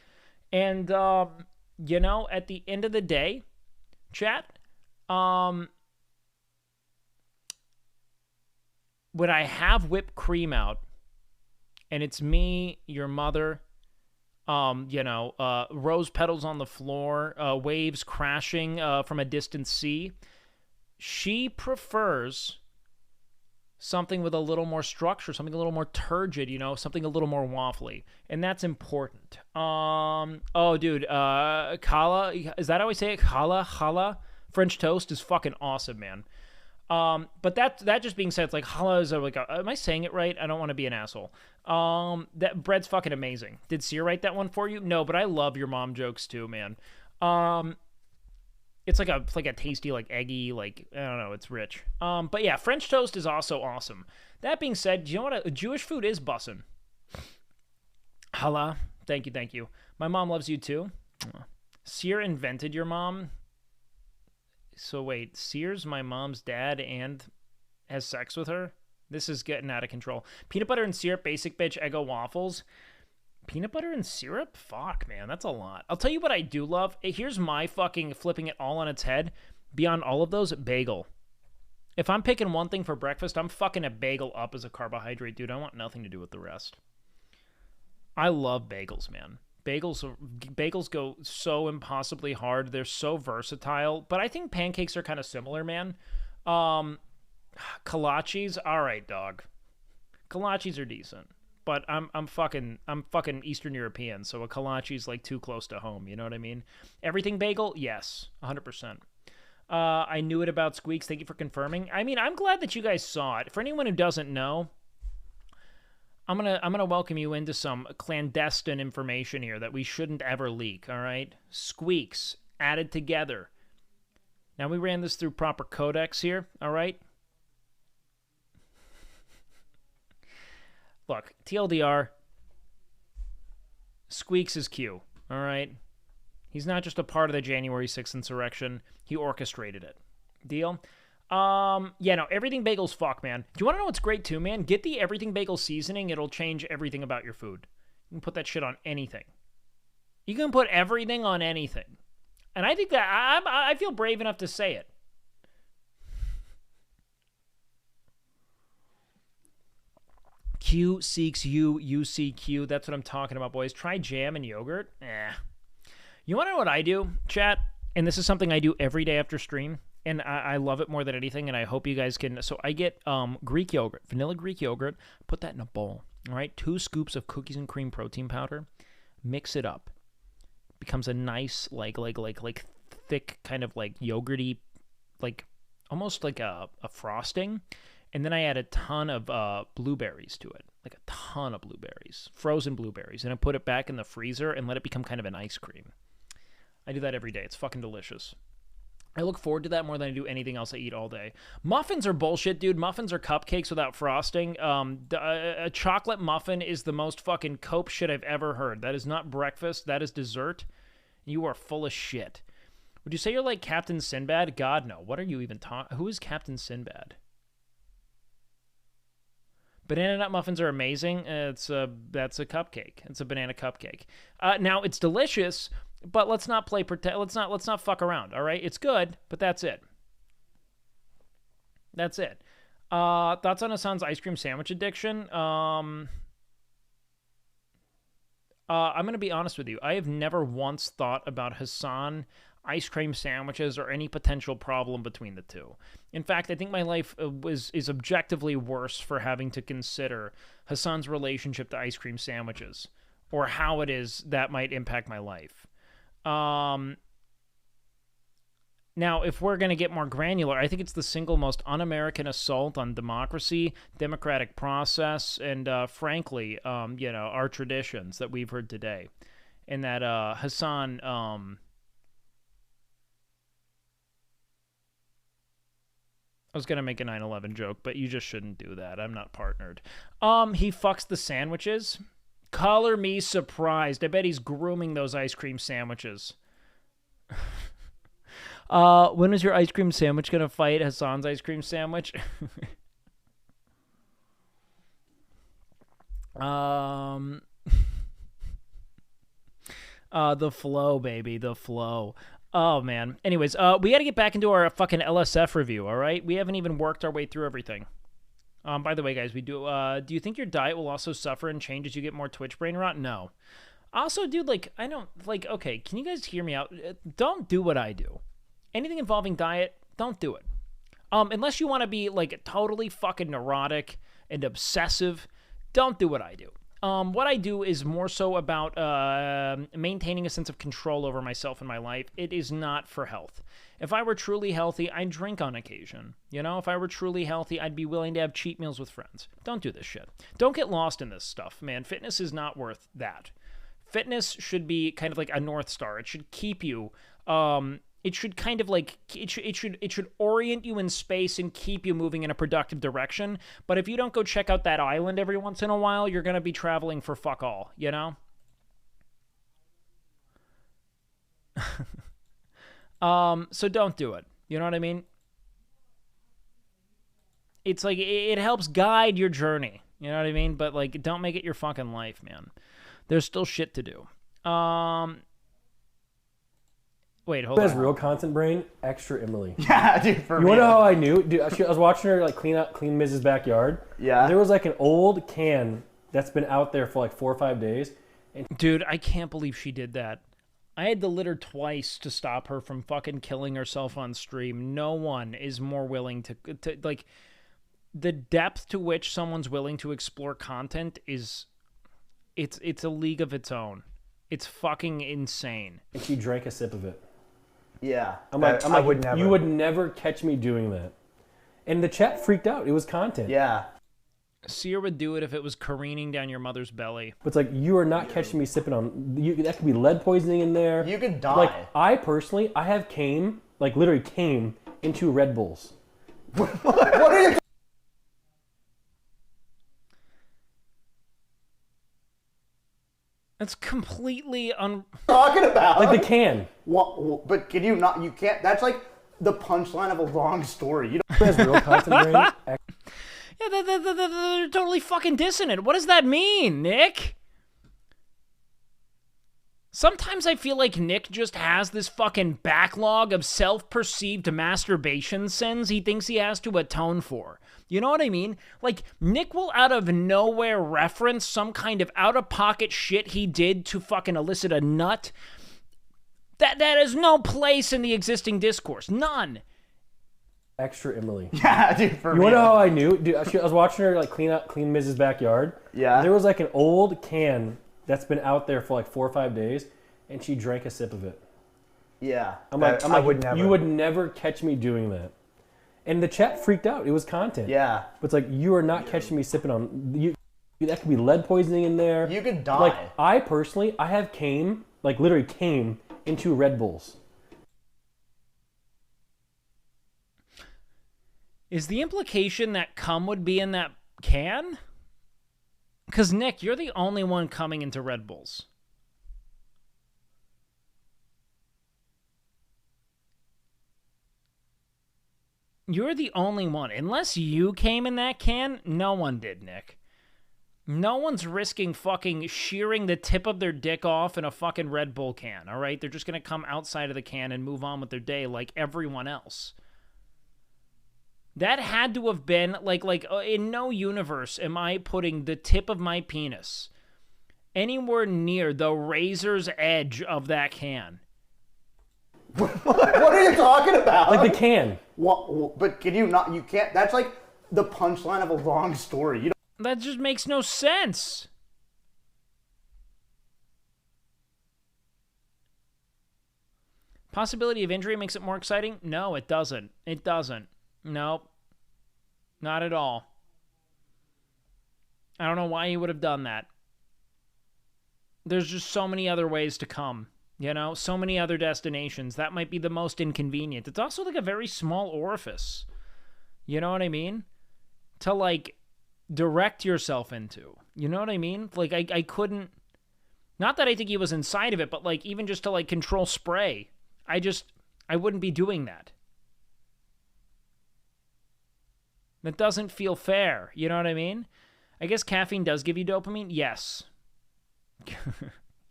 know, at the end of the day, chat, when I have whipped cream out, and it's me, your mother, rose petals on the floor, waves crashing from a distant sea, she prefers something with a little more structure, something a little more turgid, you know, something a little more waffly. And that's important. Oh, dude, challah, is that how I say it? Challah? French toast is fucking awesome, man. But that just being said, it's like challah is like, am I saying it right? I don't want to be an asshole. That bread's fucking amazing. Did Sear write that one for you? No, but I love your mom jokes too, man. It's like a tasty, like eggy, like, I don't know, it's rich. But yeah, French toast is also awesome. That being said, do you know what Jewish food is bussin'? Challah. Thank you. My mom loves you too. Sear invented your mom. So wait, Sear's my mom's dad and has sex with her? This is getting out of control. Peanut butter and syrup, basic bitch, Eggo waffles. Peanut butter and syrup? Fuck, man, that's a lot. I'll tell you what I do love. Here's my fucking flipping it all on its head. Beyond all of those, bagel. If I'm picking one thing for breakfast, I'm fucking a bagel up as a carbohydrate, dude. I want nothing to do with the rest. I love bagels, man. Bagels go so impossibly hard. They're so versatile. But I think pancakes are kind of similar, man. Kolaches, all right, dog. Kolaches are decent. But I'm fucking Eastern European, so a kolache's like too close to home. You know what I mean? Everything bagel, yes, 100%. I knew it about Squeex. Thank you for confirming. I mean, I'm glad that you guys saw it. For anyone who doesn't know, I'm gonna welcome you into some clandestine information here that we shouldn't ever leak. All right, Squeex added together. Now we ran this through proper codecs here. All right. Look, TLDR, Squeex is Q, all right? He's not just a part of the January 6th insurrection. He orchestrated it. Deal? Yeah, no, everything bagels fuck, man. Do you want to know what's great too, man? Get the everything bagel seasoning. It'll change everything about your food. You can put that shit on anything. You can put everything on anything. And I think that I feel brave enough to say it. Q seeks you, you seek Q. That's what I'm talking about, boys. Try jam and yogurt. You want to know what I do, chat? And this is something I do every day after stream. And I love it more than anything, and I hope you guys can. So I get Greek yogurt, vanilla Greek yogurt, put that in a bowl. All right, 2 scoops of cookies and cream protein powder. Mix it up. Becomes a nice, like thick, kind of like yogurty, like almost like a frosting. And then I add a ton of blueberries to it, like a ton of blueberries, frozen blueberries. And I put it back in the freezer and let it become kind of an ice cream. I do that every day. It's fucking delicious. I look forward to that more than I do anything else I eat all day. Muffins are bullshit, dude. Muffins are cupcakes without frosting. A chocolate muffin is the most fucking cope shit I've ever heard. That is not breakfast. That is dessert. You are full of shit. Would you say you're like Captain Sinbad? God, no. What are you even talking? Who is Captain Sinbad? Banana nut muffins are amazing. That's a cupcake. It's a banana cupcake. Now it's delicious, but let's not play pretend. Let's not fuck around. All right, it's good, but that's it. That's it. Thoughts on Hassan's ice cream sandwich addiction? I'm gonna be honest with you. I have never once thought about Hassan, ice cream sandwiches, or any potential problem between the two. In fact, I think my life is objectively worse for having to consider Hassan's relationship to ice cream sandwiches, or how it is that might impact my life. Now, if we're going to get more granular, I think it's the single most un-American assault on democracy, democratic process, and frankly, our traditions that we've heard today. And that Hassan I was gonna make a 9/11 joke, but you just shouldn't do that. I'm not partnered. He fucks the sandwiches. Color me surprised. I bet he's grooming those ice cream sandwiches. When is your ice cream sandwich gonna fight Hassan's ice cream sandwich? The flow, baby, the flow. Oh, man. Anyways, we got to get back into our fucking LSF review, all right? We haven't even worked our way through everything. By the way, guys, do you think your diet will also suffer and change as you get more Twitch brain rot? No. Also, dude, like, I don't, like, okay, can you guys hear me out? Don't do what I do. Anything involving diet, don't do it. Unless you want to be, like, totally fucking neurotic and obsessive, don't do what I do. What I do is more so about maintaining a sense of control over myself and my life. It is not for health. If I were truly healthy, I'd drink on occasion. You know, if I were truly healthy, I'd be willing to have cheat meals with friends. Don't do this shit. Don't get lost in this stuff, man. Fitness is not worth that. Fitness should be kind of like a North Star. It should keep you... it should kind of like it should orient you in space and keep you moving in a productive direction. But if you don't go check out that island every once in a while, you're gonna be traveling for fuck all, you know? So don't do it. You know what I mean? It's like it helps guide your journey. You know what I mean? But like, don't make it your fucking life, man. There's still shit to do. Wait, hold on. Has real content brain, extra Emily. Yeah, dude, for You real. wanna know how I knew? Dude, I was watching her like clean Miz's backyard. Yeah. There was like an old can that's been out there for like 4 or 5 days. And dude, I can't believe she did that. I had to litter twice to stop her from fucking killing herself on stream. No one is more willing to like, the depth to which someone's willing to explore content is, it's a league of its own. It's fucking insane. And she drank a sip of it. Yeah. I'm like, I would never. You would never catch me doing that. And the chat freaked out. It was content. Yeah. Seer would do it if it was careening down your mother's belly. But it's like, you are not catching me sipping on... that could be lead poisoning in there. You could die. Like, I personally, I have came, like literally came into Red Bulls. What are you That's completely talking about? Like the can. What? But can you not? You can't. That's like the punchline of a long story. You don't. Has real content brain. Yeah, they're totally fucking dissonant. What does that mean, Nick? Sometimes I feel like Nick just has this fucking backlog of self-perceived masturbation sins he thinks he has to atone for. You know what I mean? Like, Nick will out of nowhere reference some kind of out-of-pocket shit he did to fucking elicit a nut. That has no place in the existing discourse. None. Extra Emily. Yeah, dude, for You wanna know how I knew? Dude, I was watching her like clean Miz's backyard. Yeah. There was like an old can that's been out there for like 4 or 5 days, and she drank a sip of it. Yeah. I'm like, I would never. You would never catch me doing that. And the chat freaked out. It was content. Yeah. But it's like, you are not catching me sipping on... that could be lead poisoning in there. You could die. Like, I personally, I have came, like literally came into Red Bulls. Is the implication that cum would be in that can? Because, Nick, you're the only one coming into Red Bulls. You're the only one. Unless you came in that can, no one did, Nick. No one's risking fucking shearing the tip of their dick off in a fucking Red Bull can, all right? They're just going to come outside of the can and move on with their day like everyone else. That had to have been, in no universe am I putting the tip of my penis anywhere near the razor's edge of that can. What are you talking about? Like the can. What? But can you not? You can't. That's like the punchline of a long story. You don't. That just makes no sense. Possibility of injury makes it more exciting? No, it doesn't. It doesn't. Nope. Not at all. I don't know why he would have done that. There's just so many other ways to come. You know, so many other destinations. That might be the most inconvenient. It's also like a very small orifice. You know what I mean? To, like, direct yourself into. You know what I mean? Like, I couldn't... Not that I think he was inside of it, but, like, even just to, like, control spray. I wouldn't be doing that. That doesn't feel fair. You know what I mean? I guess caffeine does give you dopamine. Yes.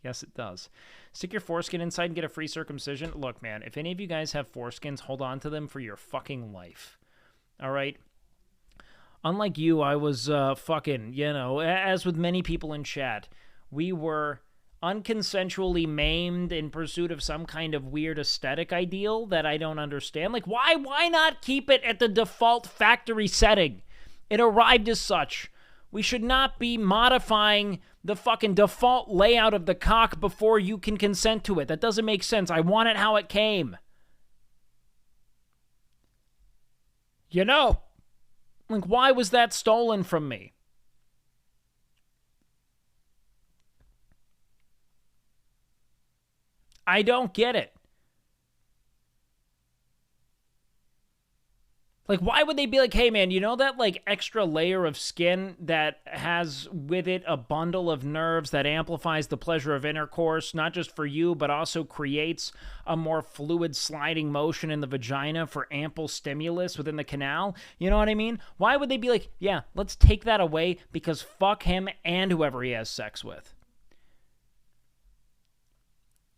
Yes, it does. Stick your foreskin inside and get a free circumcision. Look, man, if any of you guys have foreskins, hold on to them for your fucking life. All right? Unlike you, I was fucking, you know, as with many people in chat, we were unconsensually maimed in pursuit of some kind of weird aesthetic ideal that I don't understand. Like, why not keep it at the default factory setting? It arrived as such. We should not be modifying the fucking default layout of the cock before you can consent to it. That doesn't make sense. I want it how it came. You know, like, why was that stolen from me? I don't get it. Like, why would they be like, hey, man, you know that, like, extra layer of skin that has with it a bundle of nerves that amplifies the pleasure of intercourse, not just for you, but also creates a more fluid sliding motion in the vagina for ample stimulus within the canal? You know what I mean? Why would they be like, yeah, let's take that away because fuck him and whoever he has sex with?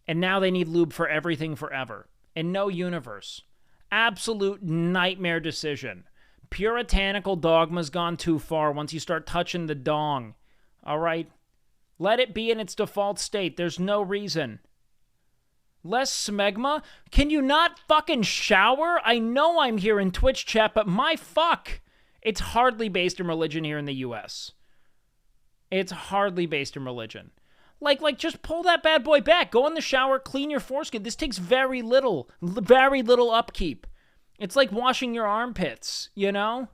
And now they need lube for everything forever. In no universe. Absolute nightmare decision. Puritanical dogma's gone too far once you start touching the dong. All right? Let it be in its default state. There's no reason. Less smegma? Can you not fucking shower? I know I'm here in Twitch chat, but my fuck. It's hardly based in religion here in the US. It's hardly based in religion. Like, just pull that bad boy back. Go in the shower, clean your foreskin. This takes very little upkeep. It's like washing your armpits, you know?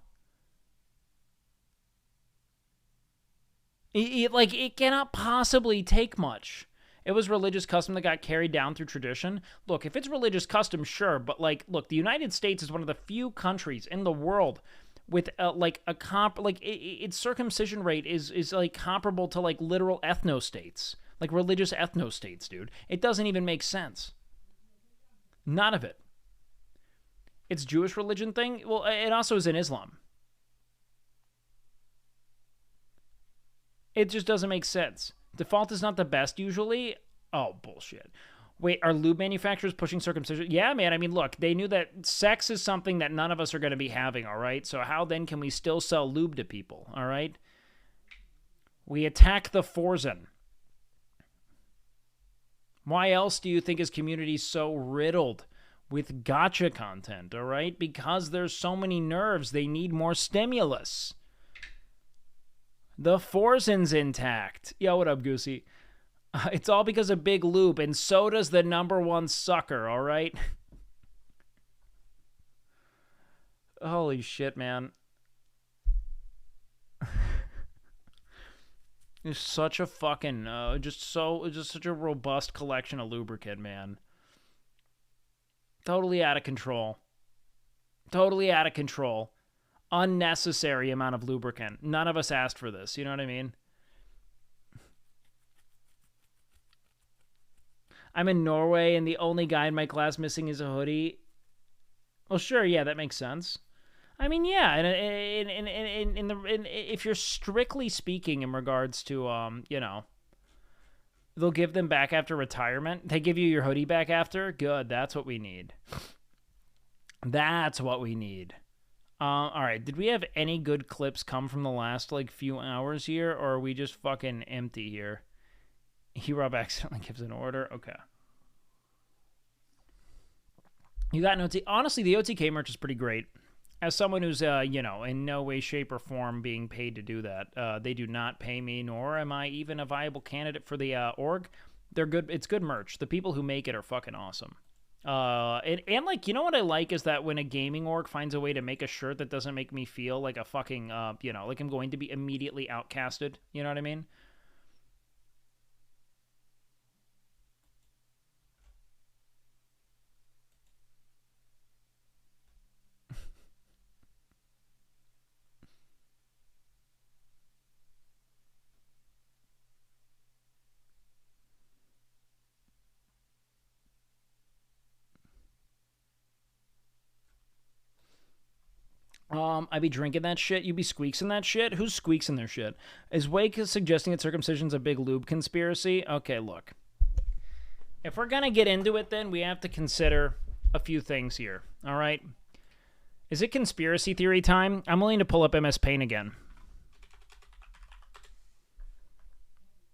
It cannot possibly take much. It was religious custom that got carried down through tradition. Look, if it's religious custom, sure, but, like, look, the United States is one of the few countries in the world with its circumcision rate is like comparable to like literal ethno-states, like religious ethno-states, dude. It doesn't even make sense. None of it. It's Jewish religion thing. Well, it also is in Islam. It just doesn't make sense. Default is not the best usually. Oh, bullshit. Wait, are lube manufacturers pushing circumcision? Yeah, man. I mean, look, they knew that sex is something that none of us are going to be having, all right? So how then can we still sell lube to people, all right? We attack the Forzen. Why else do you think his community is so riddled with gotcha content, all right? Because there's so many nerves, they need more stimulus. The Forzen's intact. Yo, what up, Goosey? It's all because of Big Lube, and so does the #1 sucker, all right? Holy shit, man. It's such a fucking, just such a robust collection of lubricant, man. Totally out of control. Totally out of control. Unnecessary amount of lubricant. None of us asked for this, you know what I mean? I'm in Norway, and the only guy in my class missing is a hoodie. Well, sure, yeah, that makes sense. I mean, yeah, and if you're strictly speaking in regards to, you know, they'll give them back after retirement. They give you your hoodie back after? Good, that's what we need. That's what we need. All right, did we have any good clips come from the last, like, few hours here, or are we just fucking empty here? He-Rob accidentally gives an order. Okay. You got an OT. Honestly, the OTK merch is pretty great. As someone who's, you know, in no way, shape, or form being paid to do that, they do not pay me, nor am I even a viable candidate for the org. They're good. It's good merch. The people who make it are fucking awesome. And like, you know what I like is that when a gaming org finds a way to make a shirt that doesn't make me feel like a fucking, you know, like I'm going to be immediately outcasted. You know what I mean? I be drinking that shit. You be squeaksing that shit. Who's squeaksing their shit? Is Wake suggesting that circumcision's a big lube conspiracy? Okay, look. If we're gonna get into it, then we have to consider a few things here. All right. Is it conspiracy theory time? I'm willing to pull up MS Paint again.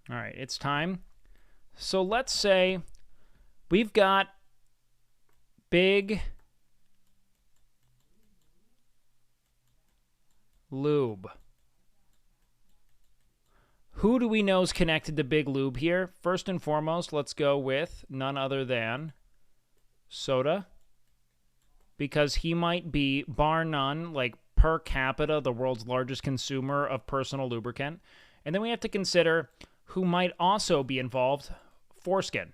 All right, it's time. So let's say we've got big lube. Who do we know is connected to Big Lube here? First and foremost, let's go with none other than Soda. Because he might be, bar none, like per capita, the world's largest consumer of personal lubricant. And then we have to consider who might also be involved, Foreskin.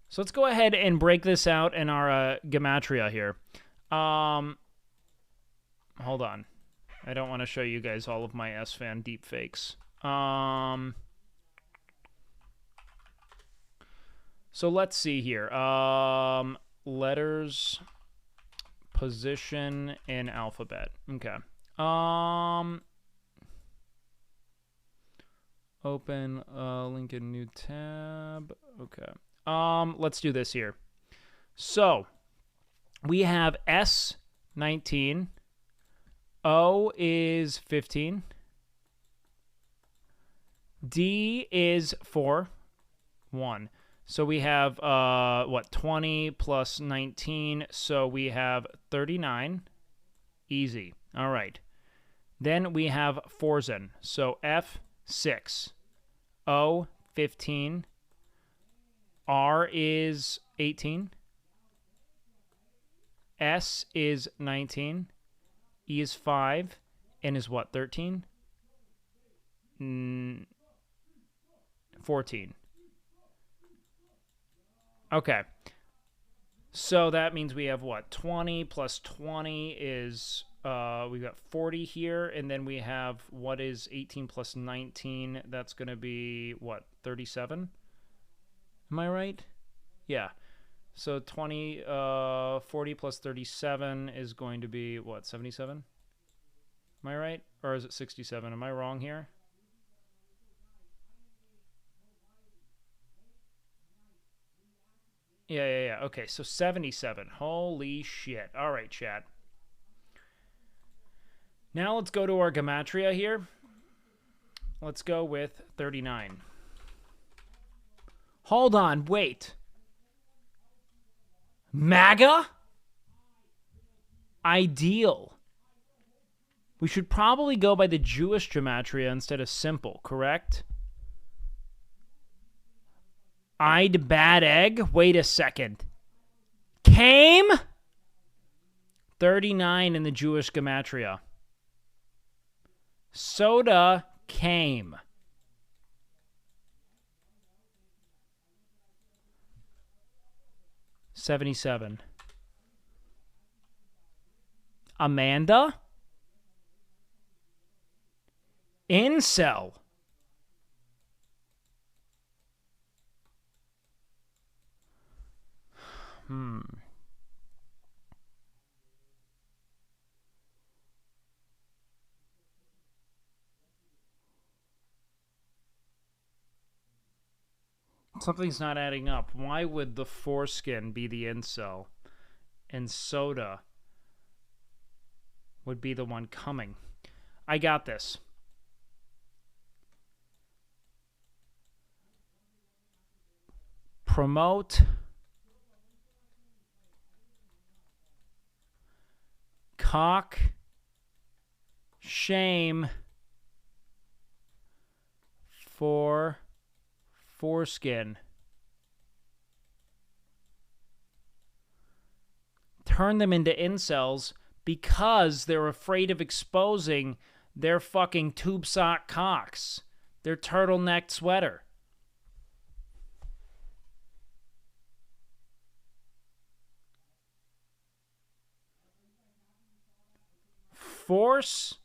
So let's go ahead and break this out in our gematria here. Hold on. I don't want to show you guys all of my S-Fan deepfakes. So let's see here. Letters, position in alphabet. Okay. Open link in new tab. Okay. Let's do this here. So we have S19. O is 15. D is 4. 1. So we have, 20 plus 19. So we have 39. Easy. All right. Then we have Forzen. So F6. O, 15. R is 18. S is 19. E is 5. N is what, 13? 14. Okay. So that means we have what? 20 plus 20 is, we've got 40 here. And then we have, what is 18 plus 19? That's going to be, what, 37? Am I right? Yeah. So 40 plus 37 is going to be, what, 77? Am I right? Or is it 67? Am I wrong here? Yeah. Okay, so 77. Holy shit. All right, chat. Now let's go to our gematria here. Let's go with 39. Hold on, wait. MAGA? Ideal. We should probably go by the Jewish gematria instead of simple, correct? I'd bad egg? Wait a second. Came? 39 in the Jewish gematria. Soda came. $77. Amanda? Incel. Something's not adding up. Why would the foreskin be the incel and Soda would be the one coming? I got this. Promote cock shame for foreskin. Turn them into incels because they're afraid of exposing their fucking tube sock cocks, their turtleneck sweater. Force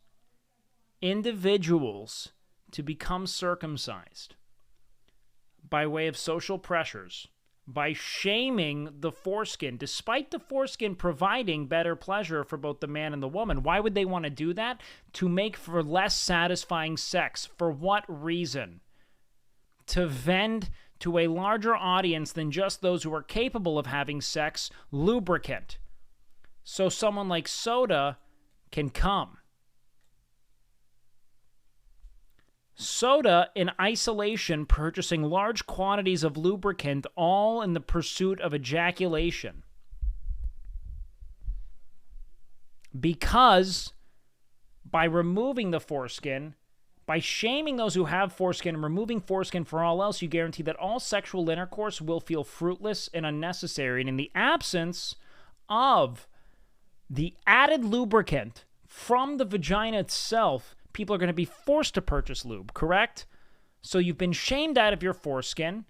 individuals to become circumcised by way of social pressures, by shaming the foreskin, despite the foreskin providing better pleasure for both the man and the woman. Why would they want to do that? To make for less satisfying sex. For what reason? To vend to a larger audience than just those who are capable of having sex lubricant. So someone like Soda can come. Soda, in isolation, purchasing large quantities of lubricant, all in the pursuit of ejaculation. Because by removing the foreskin, by shaming those who have foreskin and removing foreskin for all else, you guarantee that all sexual intercourse will feel fruitless and unnecessary. And in the absence of the added lubricant from the vagina itself, people are going to be forced to purchase lube, correct? So you've been shamed out of your foreskin.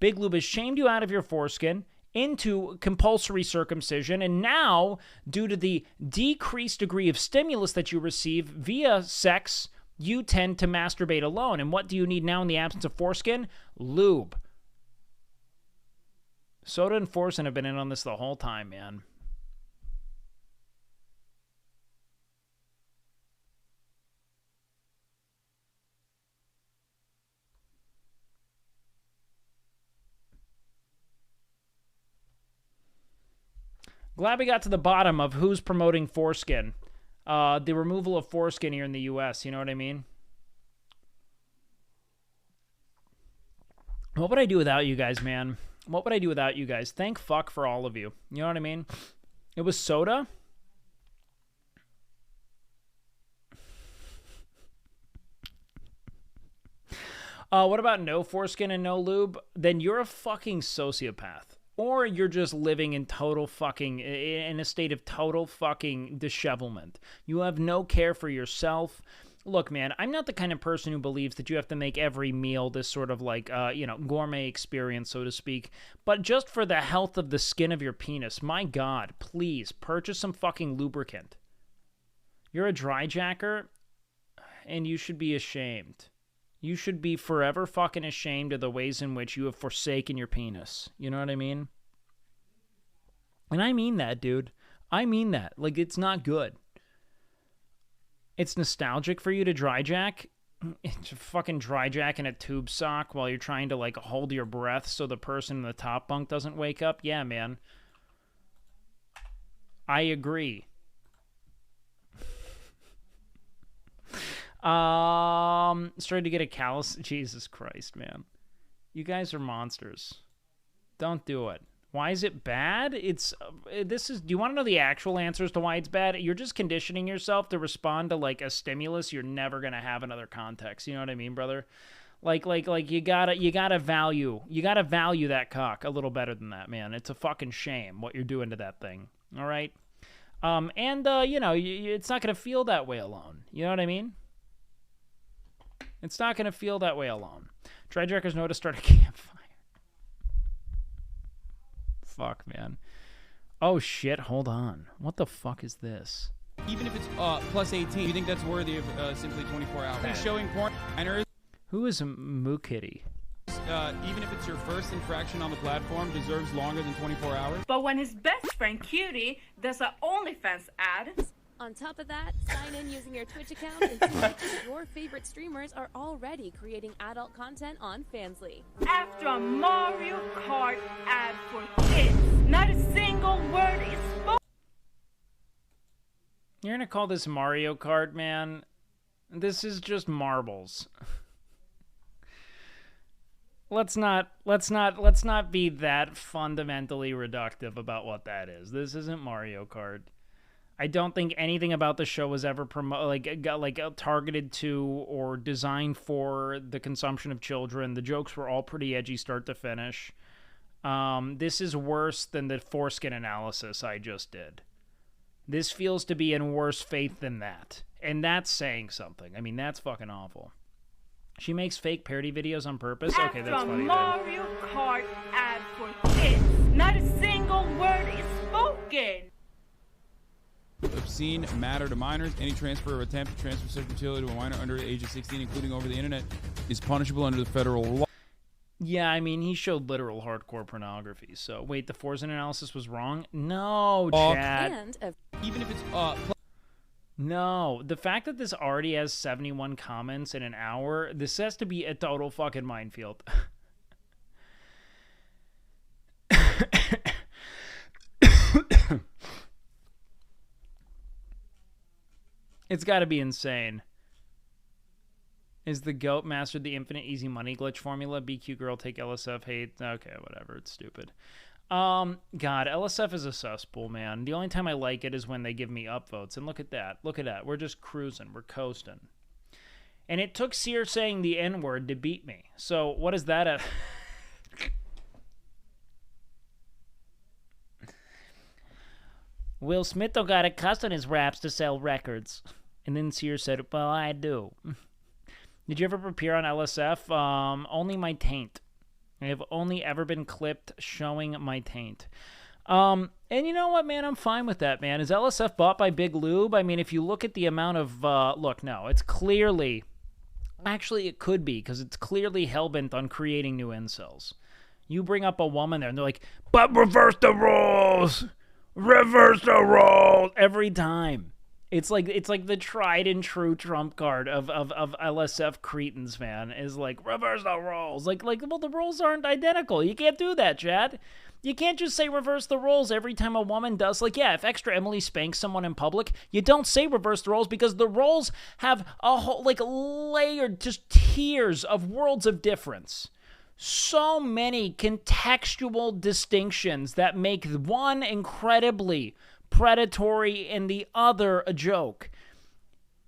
Big Lube has shamed you out of your foreskin into compulsory circumcision. And now, due to the decreased degree of stimulus that you receive via sex, you tend to masturbate alone. And what do you need now in the absence of foreskin? Lube. Soda and Forsen have been in on this the whole time, man. Glad we got to the bottom of who's promoting foreskin. The removal of foreskin here in the U.S., you know what I mean? What would I do without you guys, man? What would I do without you guys? Thank fuck for all of you. You know what I mean? It was Soda. What about no foreskin and no lube? Then you're a fucking sociopath. Or you're just living in total fucking, in a state of total fucking dishevelment. You have no care for yourself. Look, man, I'm not the kind of person who believes that you have to make every meal this sort of like, gourmet experience, so to speak. But just for the health of the skin of your penis, my God, please purchase some fucking lubricant. You're a dry jacker, and you should be ashamed. You should be forever fucking ashamed of the ways in which you have forsaken your penis. You know what I mean? And I mean that, dude. I mean that. Like, it's not good. It's nostalgic for you to dry jack. To fucking dry jack in a tube sock while you're trying to, like, hold your breath so the person in the top bunk doesn't wake up. Yeah, man. I agree. Started to get a callus. Jesus Christ, man. You guys are monsters. Don't do it. Why is it bad? Do you want to know the actual answers to why it's bad? You're just conditioning yourself to respond to like a stimulus you're never going to have in other contexts. You know what I mean, brother? Like you gotta value that cock a little better than that, man. It's a fucking shame what you're doing to that thing. All right. It's not going to feel that way alone. You know what I mean? It's not going to feel that way alone. Dry jackers know to start a campfire. Fuck, man. Oh, shit. Hold on. What the fuck is this? Even if it's plus 18, you think that's worthy of simply 24 hours? Showing porn. Who is Moo Kitty? Even if it's your first infraction on the platform, deserves longer than 24 hours. But when his best friend Cutie does an OnlyFans ad. On top of that, sign in using your Twitch account and see which of your favorite streamers are already creating adult content on Fansly. After a Mario Kart ad for kids, not a single word is spoken. You're gonna call this Mario Kart, man? This is just marbles. Let's not be that fundamentally reductive about what that is. This isn't Mario Kart. I don't think anything about the show was ever targeted to or designed for the consumption of children. The jokes were all pretty edgy start to finish. This is worse than the foreskin analysis I just did. This feels to be in worse faith than that. And that's saying something. I mean, that's fucking awful. She makes fake parody videos on purpose? Okay, that's funny. After a Mario Kart ad for kids, not a single word is spoken. Obscene matter to minors. Any transfer or attempt to transfer sexual utility to a minor under the age of 16, including over the internet, is punishable under the federal law. Yeah, I mean, he showed literal hardcore pornography. So, wait, the Forza analysis was wrong? No, Chad. Even if it's No, the fact that this already has 71 comments in an hour, this has to be a total fucking minefield. It's got to be insane. Is the GOAT mastered the infinite easy money glitch formula? BQ girl take LSF hate. Okay, whatever. It's stupid. God, LSF is a cesspool, man. The only time I like it is when they give me upvotes. And look at that. Look at that. We're just cruising. We're coasting. And it took Seer saying the N-word to beat me. So what is that at? Will Smith though got a cuss on his raps to sell records. And then Seer said, well, I do. Did you ever appear on LSF? Only my taint. I have only ever been clipped showing my taint. And you know what, man? I'm fine with that, man. Is LSF bought by Big Lube? I mean, if you look at the amount of... look, no. It's clearly... Actually, it could be, because it's clearly hellbent on creating new incels. You bring up a woman there, and they're like, but reverse the roles! Reverse the roles! Every time. It's like the tried and true trump card of LSF cretins, man. Is like, reverse the roles. Like, well, the roles aren't identical. You can't do that, Chad. You can't just say reverse the roles every time a woman does. Like, yeah, if Extra Emily spanks someone in public, you don't say reverse the roles because the roles have a whole, like, layered, just tiers of worlds of difference. So many contextual distinctions that make one incredibly predatory and the other a joke.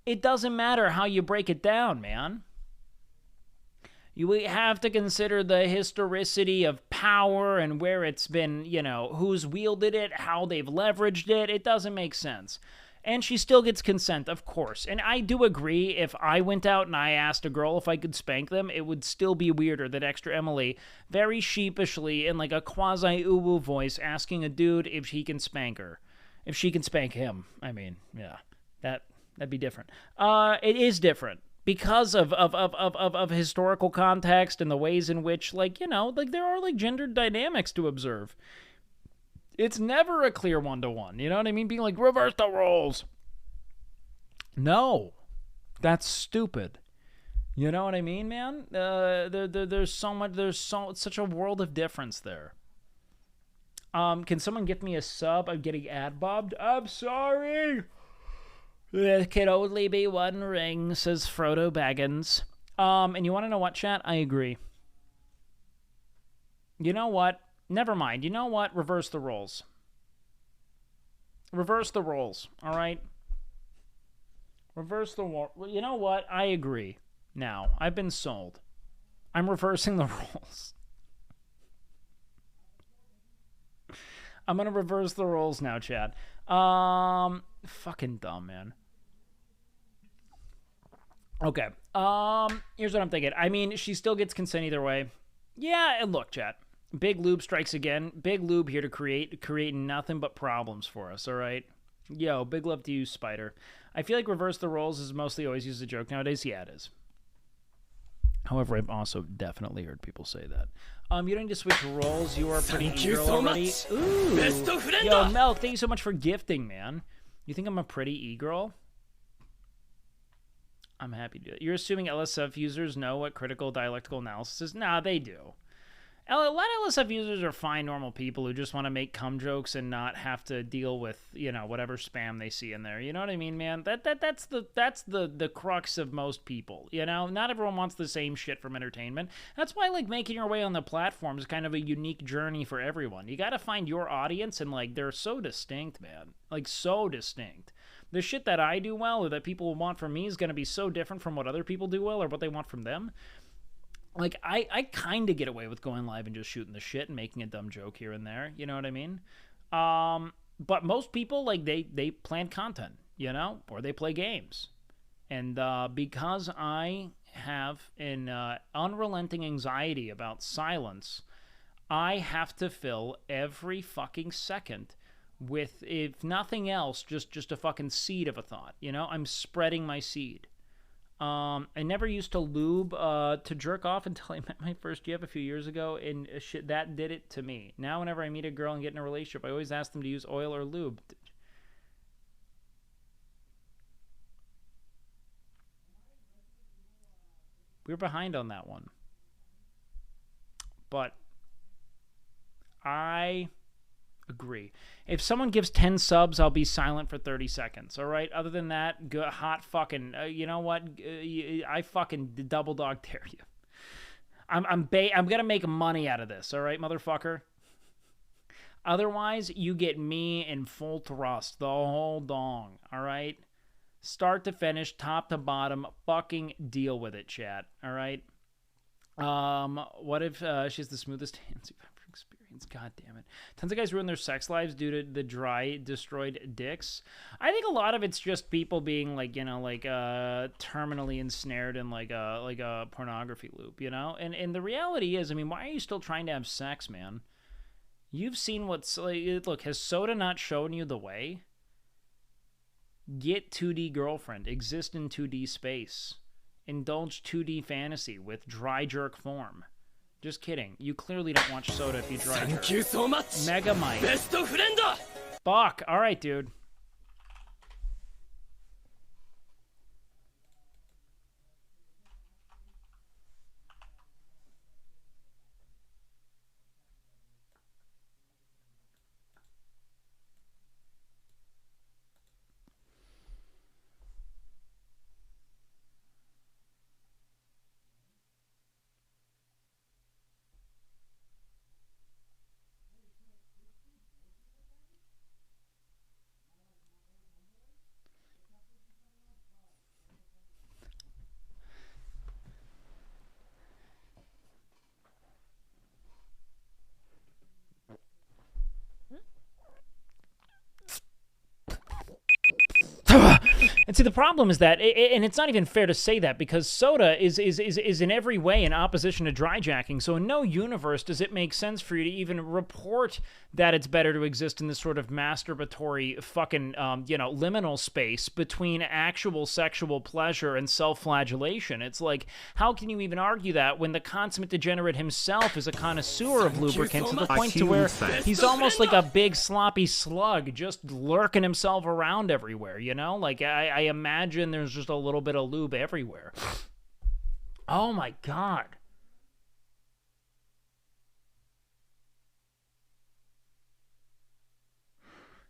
It doesn't matter how you break it down, man. You have to consider the historicity of power and where it's been, you know, who's wielded it, how they've leveraged it. It doesn't make sense. And she still gets consent, of course. And I do agree, if I went out and I asked a girl if I could spank them, it would still be weirder that Extra Emily, very sheepishly, in like a quasi-uwu voice, asking a dude if he can spank her. If she can spank him. I mean, yeah, that'd be different. It is different because of historical context and the ways in which, like, you know, like there are like gendered dynamics to observe. It's never a clear one-to-one. You know what I mean? Being like, reverse the roles. No, that's stupid. You know what I mean, man? There's so much. Such a world of difference there. Can someone get me a sub? I'm getting ad-bobbed. I'm sorry. There can only be one ring, says Frodo Baggins. And you want to know what, chat? I agree. You know what? Never mind. You know what? Reverse the roles. Reverse the roles, all right? Reverse the role. You know what? I agree. Now, I've been sold. I'm reversing the roles. I'm going to reverse the roles now, Chad. Fucking dumb, man. Okay. Here's what I'm thinking. I mean, she still gets consent either way. Yeah, and look, Chad. Big Lube strikes again. Big Lube here to create nothing but problems for us, all right? Yo, big love to you, Spider. I feel like reverse the roles is mostly always used as a joke nowadays. Yeah, it is. However, I've also definitely heard people say that. You don't need to switch roles. You are pretty e-girl already. Ooh. Yo, Melk, thank you so much for gifting, man. You think I'm a pretty e-girl? I'm happy to do it. You're assuming LSF users know what critical dialectical analysis is? Nah, they do. A lot of LSF users are fine, normal people who just want to make cum jokes and not have to deal with, you know, whatever spam they see in there. You know what I mean, man? That's the crux of most people. You know, not everyone wants the same shit from entertainment. That's why, like, making your way on the platform is kind of a unique journey for everyone. You got to find your audience, and like, they're so distinct, man. Like, so distinct. The shit that I do well or that people want from me is going to be so different from what other people do well or what they want from them. Like, I kind of get away with going live and just shooting the shit and making a dumb joke here and there. You know what I mean? But most people, like, they plan content, you know? Or they play games. And because I have an unrelenting anxiety about silence, I have to fill every fucking second with, if nothing else, just a fucking seed of a thought. You know? I'm spreading my seed. I never used to lube to jerk off until I met my first GF a few years ago, and shit, that did it to me. Now whenever I meet a girl and get in a relationship, I always ask them to use oil or lube. We were behind on that one. But I agree. If someone gives 10 subs, I'll be silent for 30 seconds, all right? Other than that, hot fucking, you know what? I fucking double dog dare you. I'm going to make money out of this, all right, motherfucker? Otherwise, you get me in full thrust, the whole dong, all right? Start to finish, top to bottom, fucking deal with it, chat, all right? What if she has the smoothest hands you've ever experienced? God damn it. Tons of guys ruin their sex lives due to the dry, destroyed dicks. I think a lot of it's just people being like, you know, like terminally ensnared in like a pornography loop, you know? And the reality is, I mean, why are you still trying to have sex, man? You've seen what's like, look, has Soda not shown you the way? Get 2D girlfriend, exist in 2D space. Indulge 2D fantasy with dry jerk form. Just kidding. You clearly don't watch Soda if you dry jerk. Thank you so much. Megamite. Best of friend. Fuck. All right, dude. And see, the problem is that, and it's not even fair to say that, because Soda is in every way in opposition to dryjacking. So in no universe does it make sense for you to even report that it's better to exist in this sort of masturbatory fucking, you know, liminal space between actual sexual pleasure and self-flagellation. It's like, how can you even argue that when the consummate degenerate himself is a connoisseur of lubricant to the point to where he's almost like a big sloppy slug just lurking himself around everywhere, you know? Like, I imagine there's just a little bit of lube everywhere. Oh my God.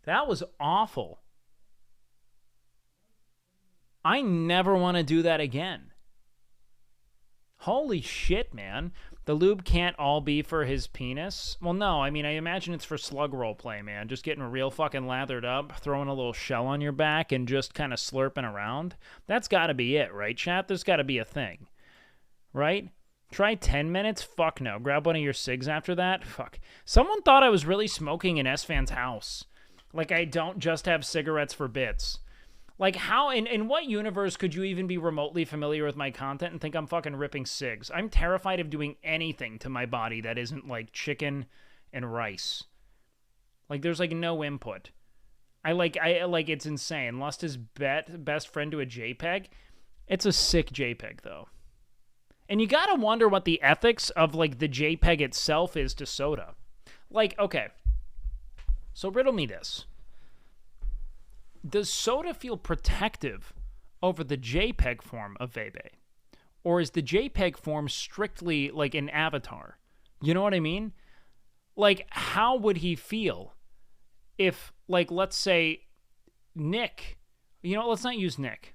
That was awful. I never want to do that again. Holy shit, man. The lube can't all be for his penis? Well, no, I mean, I imagine it's for slug roleplay, man. Just getting real fucking lathered up, throwing a little shell on your back, and just kind of slurping around. That's got to be it, right, chat? There's got to be a thing. Right? Try 10 minutes? Fuck no. Grab one of your cigs after that? Fuck. Someone thought I was really smoking in S-Fan's house. Like, I don't just have cigarettes for bits. Like, how, in what universe could you even be remotely familiar with my content and think I'm fucking ripping cigs? I'm terrified of doing anything to my body that isn't, like, chicken and rice. Like, there's, like, no input. I like, it's insane. Lost his best friend to a JPEG. It's a sick JPEG, though. And you gotta wonder what the ethics of, like, the JPEG itself is to Soda. Like, okay. So riddle me this. Does Soda feel protective over the JPEG form of Vebe? Or is the JPEG form strictly like an avatar? You know what I mean? Like, how would he feel if, like, let's say Nick, you know, let's not use Nick.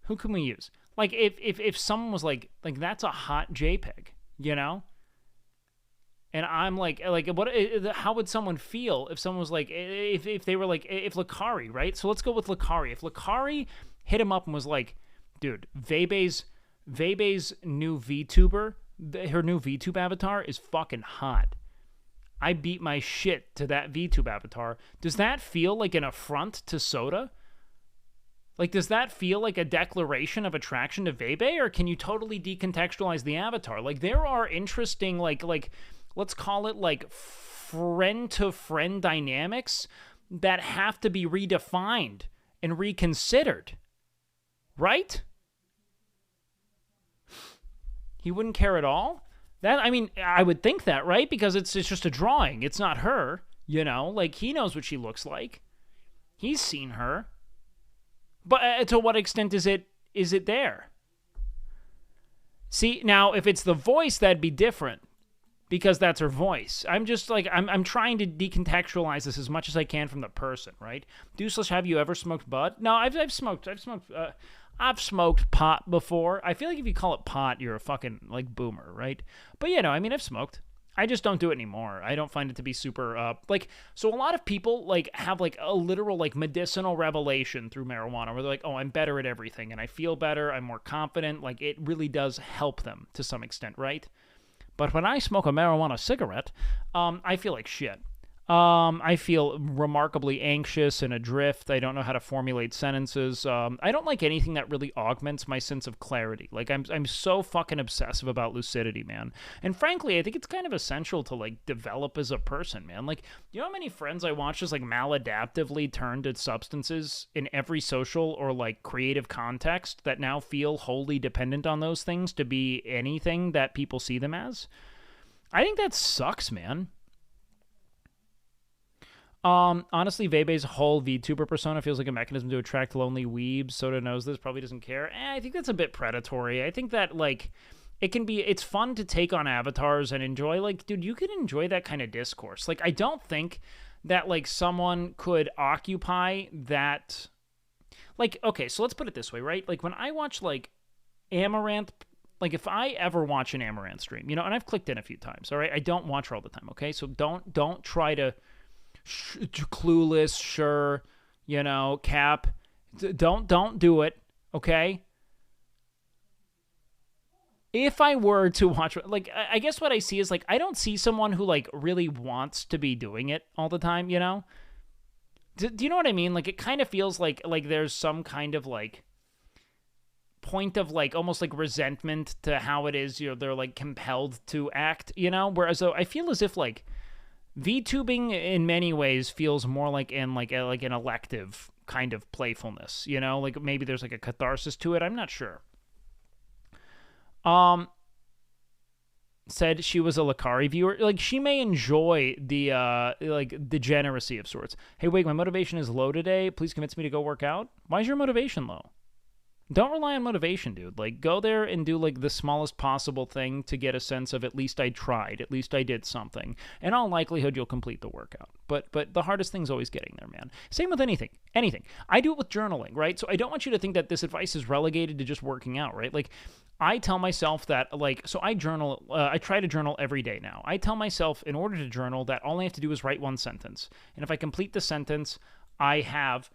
Who can we use? Like, if someone was like, that's a hot JPEG, you know? And I'm like, what? How would someone feel if someone was like, if they were like, if Lakari, right? So let's go with Lakari. If Lakari hit him up and was like, dude, Vebe's new VTuber, her new VTube avatar is fucking hot. I beat my shit to that VTube avatar. Does that feel like an affront to Soda? Like, does that feel like a declaration of attraction to Vebe, or can you totally decontextualize the avatar? Like, there are interesting, like. Let's call it like friend-to-friend dynamics that have to be redefined and reconsidered. Right? He wouldn't care at all? That, I mean, I would think that, right? Because it's just a drawing. It's not her, you know? Like, he knows what she looks like. He's seen her. But to what extent is it there? See, now, if it's the voice, that'd be different. Because that's her voice. I'm just like, I'm trying to decontextualize this as much as I can from the person, right? Deuceless, have you ever smoked bud? No, I've smoked pot before. I feel like if you call it pot, you're a fucking, like, boomer, right? But, you know, I mean, I've smoked. I just don't do it anymore. I don't find it to be super, so a lot of people, like, have, like, a literal, like, medicinal revelation through marijuana where they're like, oh, I'm better at everything, and I feel better, I'm more confident. Like, it really does help them to some extent, right? But when I smoke a marijuana cigarette, I feel like shit. I feel remarkably anxious and adrift. I don't know how to formulate sentences. I don't like anything that really augments my sense of clarity. Like, I'm so fucking obsessive about lucidity, man. And frankly, I think it's kind of essential to, like, develop as a person, man. Like, you know how many friends I watch just, like, maladaptively turn to substances in every social or, like, creative context that now feel wholly dependent on those things to be anything that people see them as? I think that sucks, man. Honestly, Vebe's whole VTuber persona feels like a mechanism to attract lonely weebs. Soda knows this, probably doesn't care. I think that's a bit predatory. I think that, like, it's fun to take on avatars and enjoy, like, dude, you can enjoy that kind of discourse. Like, I don't think that, like, someone could occupy that, like, okay, so let's put it this way, right? Like, when I watch, like, Amaranth, like, if I ever watch an Amaranth stream, you know, and I've clicked in a few times, all right? I don't watch her all the time, okay? So don't try to... clueless, sure, you know, cap. Don't do it, okay? If I were to watch, like, I guess what I see is, like, I don't see someone who, like, really wants to be doing it all the time, you know? Do you know what I mean? Like, it kind of feels like there's some kind of, like, point of, like, almost like resentment to how it is, you know, they're, like, compelled to act, you know? Whereas, though, I feel as if, like, VTubing in many ways feels more like an elective kind of playfulness, you know? Like, maybe there's, like, a catharsis to it. I'm not sure. Said she was a Lakari viewer. Like, she may enjoy the, like, degeneracy of sorts. Hey, Wake, my motivation is low today. Please convince me to go work out. Why is your motivation low? Don't rely on motivation, dude. Like, go there and do, like, the smallest possible thing to get a sense of at least I tried, at least I did something. In all likelihood, you'll complete the workout. But the hardest thing's always getting there, man. Same with anything. I do it with journaling, right? So I don't want you to think that this advice is relegated to just working out, right? Like, I tell myself that, like, so I journal, I try to journal every day now. I tell myself in order to journal that all I have to do is write one sentence. And if I complete the sentence, I have,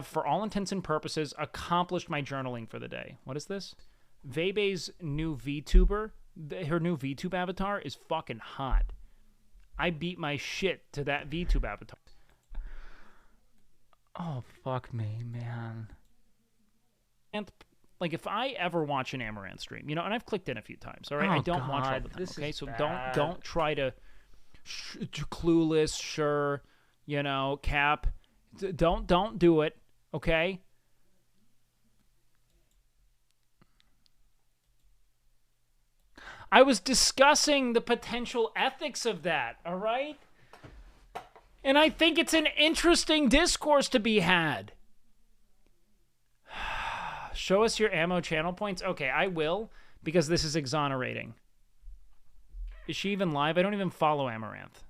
for all intents and purposes, accomplished my journaling for the day. What is this? Vebe's new VTuber, her new VTube avatar is fucking hot. I beat my shit to that VTube avatar. Oh, fuck me, man. And, like, if I ever watch an Amaranth stream, you know, and I've clicked in a few times, all right? I don't watch all the time, okay? So don't try to clueless, sure, you know, cap... Don't do it, okay? I was discussing the potential ethics of that, all right? And I think it's an interesting discourse to be had. Show us your ammo channel points. Okay, I will, because this is exonerating. Is she even live? I don't even follow Amaranth.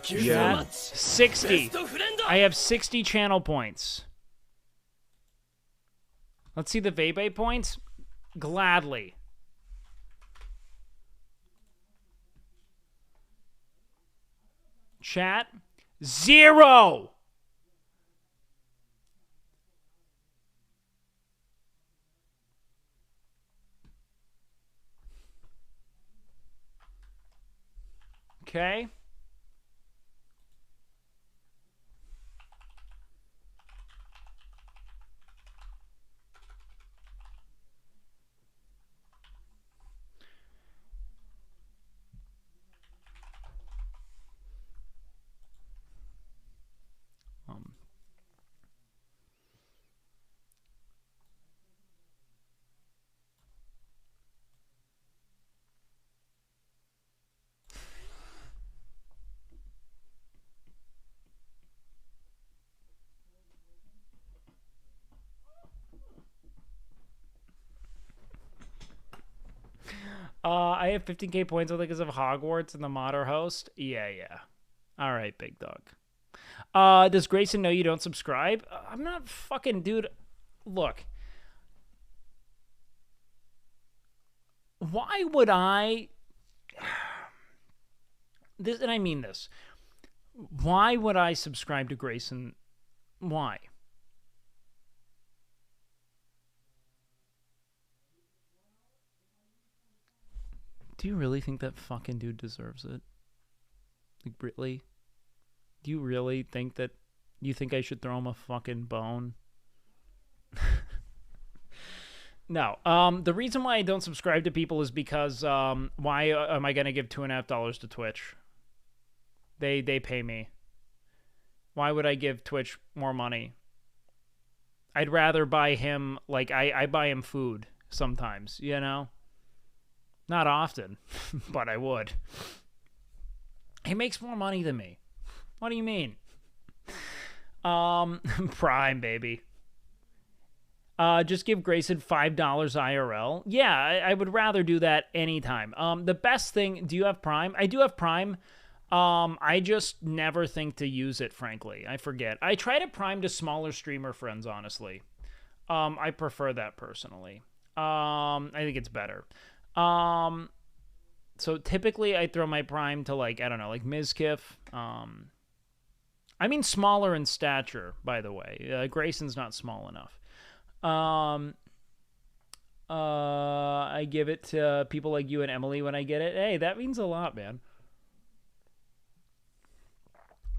Yeah, 60. I have 60 channel points. Let's see the Vebe points. Gladly. Chat. 0. Okay. I have 15k points only because of Hogwarts and the modder host. Yeah. All right, big dog. Does Grayson know you don't subscribe? I'm not fucking, dude. Look. Why would I... This, and I mean this. Why would I subscribe to Grayson? Why? Do you really think that fucking dude deserves it? Like, really? Do you really think that... You think I should throw him a fucking bone? No. The reason why I don't subscribe to people is because why am I going to give $2.50 to Twitch? They pay me. Why would I give Twitch more money? I'd rather buy him, like, I buy him food sometimes, you know? Not often, but I would. He makes more money than me. What do you mean? Prime, baby. Just give Grayson $5 IRL. Yeah, I would rather do that anytime. The best thing, do you have Prime? I do have Prime. I just never think to use it, frankly. I forget. I try to Prime to smaller streamer friends, honestly. I prefer that personally. I think it's better. So typically I throw my Prime to, like, I don't know, like Mizkif. I mean smaller in stature, by the way. Grayson's not small enough. I give it to people like you and Emily when I get it. Hey, that means a lot, man.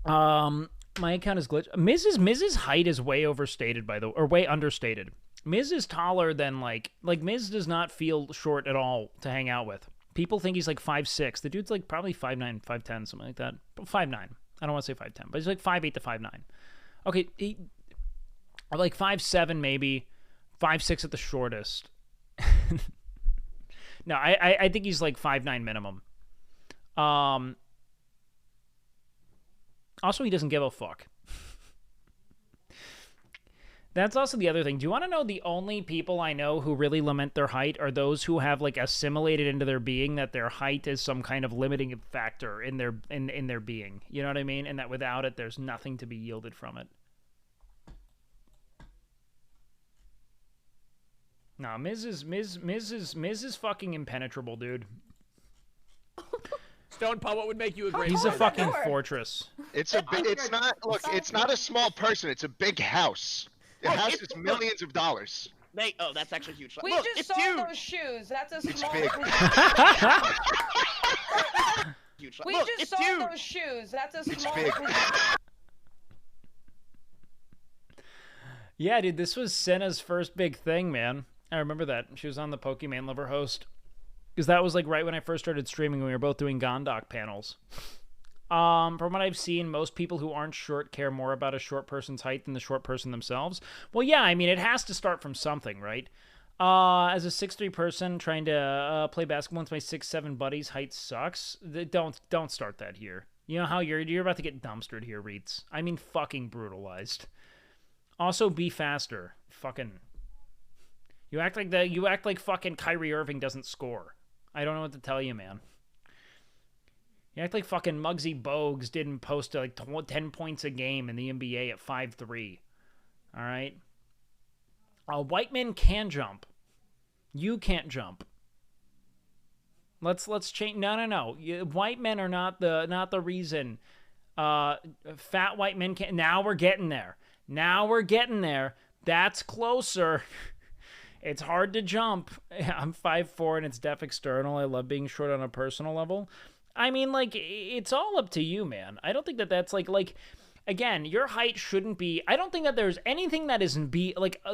My account is glitched. Miz's height is way overstated, by the way, or way understated. Miz is taller than, like Miz does not feel short at all to hang out with. People think he's like 5'6". The dude's like probably 5'9", 5'10", something like that. 5'9". I don't want to say 5'10", but he's like 5'8" to 5'9". Okay, he like 5'7", maybe 5'6" at the shortest. No, I think he's like 5'9" minimum. Also, he doesn't give a fuck. That's also the other thing. Do you want to know the only people I know who really lament their height are those who have, like, assimilated into their being that their height is some kind of limiting factor in their being. You know what I mean? And that without it, there's nothing to be yielded from it. No, Miz is fucking impenetrable, dude. Stone Paul, what would make you a great? He's a fucking fortress. It's not. Look, it's not a small person. It's a big house. The house is millions of dollars. Oh, that's actually huge. We Look, just it's saw huge. those shoes. That's a It's small. big. Huge. We Look, just it's saw huge. those shoes. That's a It's small. big. Yeah, dude, this was Senna's first big thing, man. I remember that. She was on the Pokemon Lover host. Because that was, like, right when I first started streaming, when we were both doing Gondok panels. From what I've seen, most people who aren't short care more about a short person's height than the short person themselves. Well, yeah, I mean, it has to start from something, right? As a 6'3" person trying to play basketball with my 6'7" buddies, height sucks. Don't start that here. You know how you're about to get dumpstered here, Reeds. I mean, fucking brutalized. Also, be faster. Fucking... You act like fucking Kyrie Irving doesn't score. I don't know what to tell you, man. You act like fucking Muggsy Bogues didn't post like 10 points a game in the NBA at 5'3". All right? White men can jump. You can't jump. Let's change. No. White men are not the reason. Fat white men can't. Now we're getting there. That's closer. It's hard to jump. I'm 5'4" and it's deaf external. I love being short on a personal level. I mean, like, it's all up to you, man. I don't think that's like, again, your height shouldn't be, I don't think that there's anything that isn't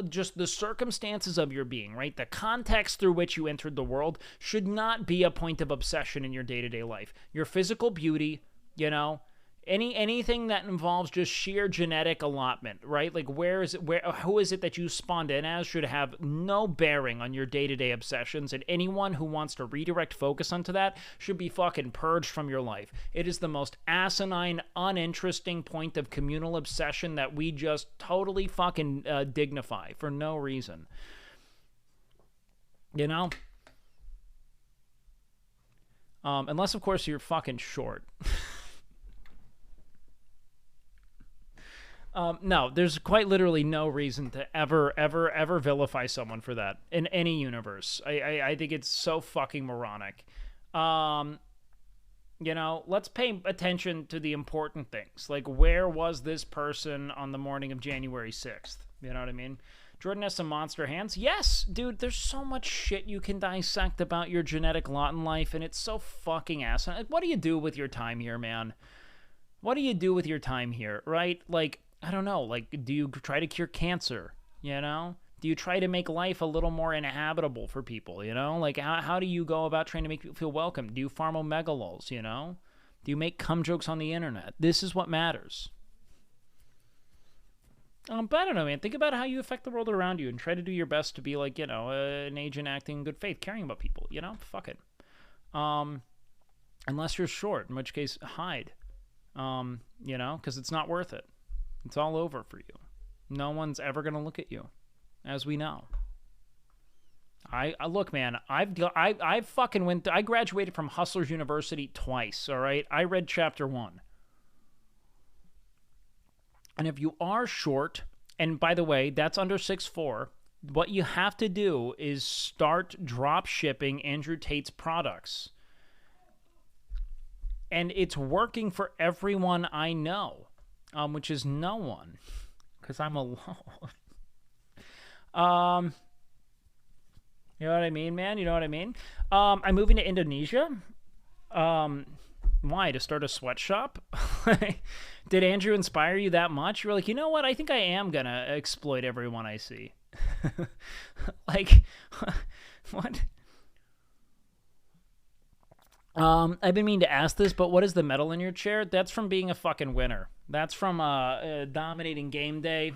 just the circumstances of your being, right? The context through which you entered the world should not be a point of obsession in your day-to-day life. Your physical beauty, you know, anything that involves just sheer genetic allotment, right? Like, who is it that you spawned in as should have no bearing on your day-to-day obsessions, and anyone who wants to redirect focus onto that should be fucking purged from your life. It is the most asinine, uninteresting point of communal obsession that we just totally fucking dignify for no reason. You know? Unless, of course, you're fucking short. No, there's quite literally no reason to ever vilify someone for that in any universe. I think it's so fucking moronic. You know, let's pay attention to the important things. Like, where was this person on the morning of January 6th? You know what I mean? Jordan has some monster hands. Yes, dude, there's so much shit you can dissect about your genetic lot in life, and it's so fucking asinine. Like, what do you do with your time here, man? What do you do with your time here, right? Like, I don't know. Like, do you try to cure cancer, you know? Do you try to make life a little more inhabitable for people, you know? Like, how do you go about trying to make people feel welcome? Do you farm omegalols, you know? Do you make cum jokes on the internet? This is what matters. But I don't know, man. Think about how you affect the world around you and try to do your best to be like, you know, an agent acting in good faith, caring about people, you know? Fuck it. Unless you're short, in which case, hide. You know, because it's not worth it. It's all over for you. No one's ever going to look at you, as we know. I look, man, I fucking went, I graduated from Hustlers University twice, all right? I read chapter 1. And if you are short, and by the way, that's under 6'4", what you have to do is start drop shipping Andrew Tate's products. And it's working for everyone I know, which is no one, because I'm alone. You know what I mean, man? You know what I mean? I'm moving to Indonesia. Why? To start a sweatshop? Did Andrew inspire you that much? You were like, you know what? I think I am going to exploit everyone I see. Like, what? I've been meaning to ask this, but what is the medal in your chair? That's from being a fucking winner. That's from dominating game day.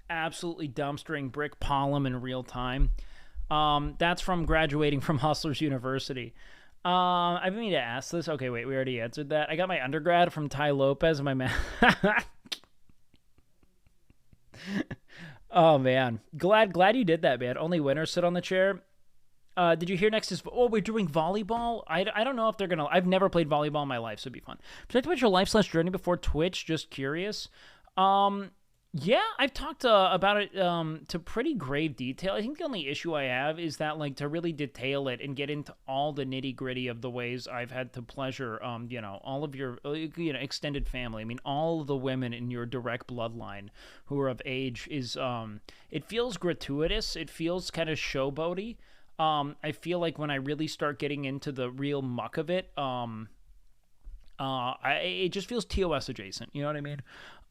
Absolutely dumpstering Brick Pollum in real time. That's from graduating from Hustlers University. I've been meaning to ask this. Okay, wait, we already answered that. I got my undergrad from Ty Lopez and my man. Oh, man. Glad you did that, man. Only winners sit on the chair. Did you hear next is, oh, we're doing volleyball? I don't know if they're going to, I've never played volleyball in my life, so it'd be fun. Protect about your life/journey before Twitch, just curious. Yeah, I've talked about it to pretty grave detail. I think the only issue I have is that, like, to really detail it and get into all the nitty-gritty of the ways I've had to pleasure, you know, all of your, you know, extended family. I mean, all of the women in your direct bloodline who are of age is, it feels gratuitous. It feels kind of showboaty. I feel like when I really start getting into the real muck of it, it just feels TOS adjacent. You know what I mean?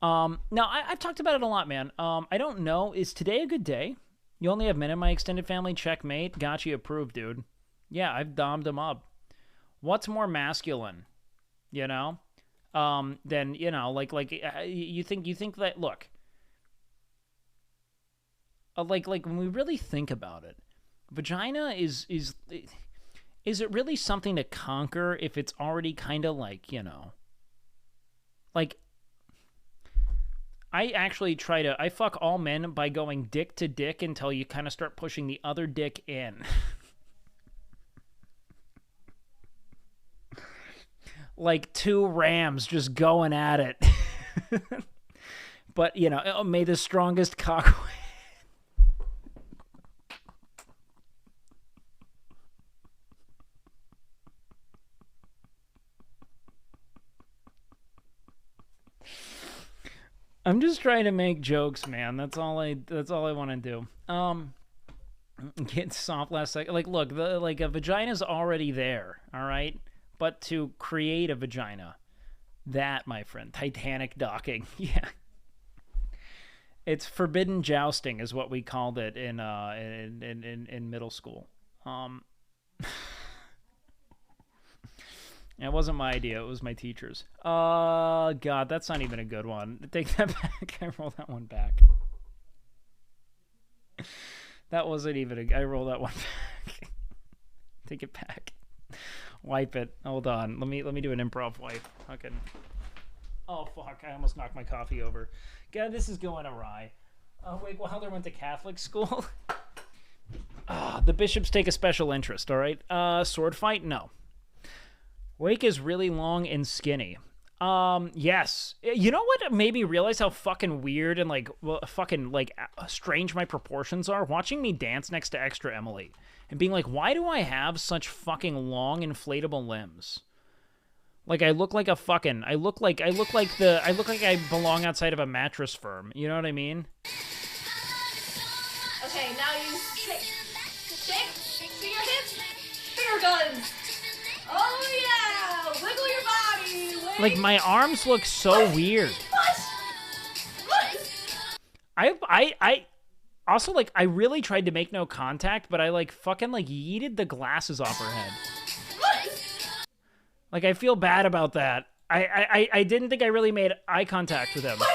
Now, I've talked about it a lot, man. I don't know. Is today a good day? You only have men in my extended family? Checkmate. Gotcha, approved, dude. Yeah, I've dommed them up. What's more masculine, you know, than, you know, like you think that, look, like when we really think about it, vagina is it really something to conquer if it's already kind of like, you know, like, I fuck all men by going dick to dick until you kind of start pushing the other dick in. Like two rams just going at it. But, you know, oh, may the strongest cock win. I'm just trying to make jokes, man. That's all I want to do. Get soft last second. Like, look, a vagina's already there, all right? But to create a vagina, that, my friend, Titanic docking, yeah. It's forbidden jousting is what we called it in middle school. It wasn't my idea. It was my teacher's. God, that's not even a good one. Take that back. I roll that one back. That wasn't even I roll that one back. Take it back. Wipe it. Hold on. Let me do an improv wipe. Fucking. Oh, fuck. I almost knocked my coffee over. God, this is going awry. WakeWilder went to Catholic school. The bishops take a special interest, all right? Sword fight? No. Wake is really long and skinny. Yes. You know what made me realize how fucking weird and strange my proportions are? Watching me dance next to Extra Emily and being like, why do I have such fucking long inflatable limbs? Like I look like a fucking I look like I belong outside of a mattress firm. You know what I mean? Okay, now you shake your hips, finger guns. Oh yeah, wiggle your body. Wait. Like my arms look so weird. I also like I really tried to make no contact, but I like fucking like yeeted the glasses off her head. Like I feel bad about that. I didn't think I really made eye contact with him. Okay,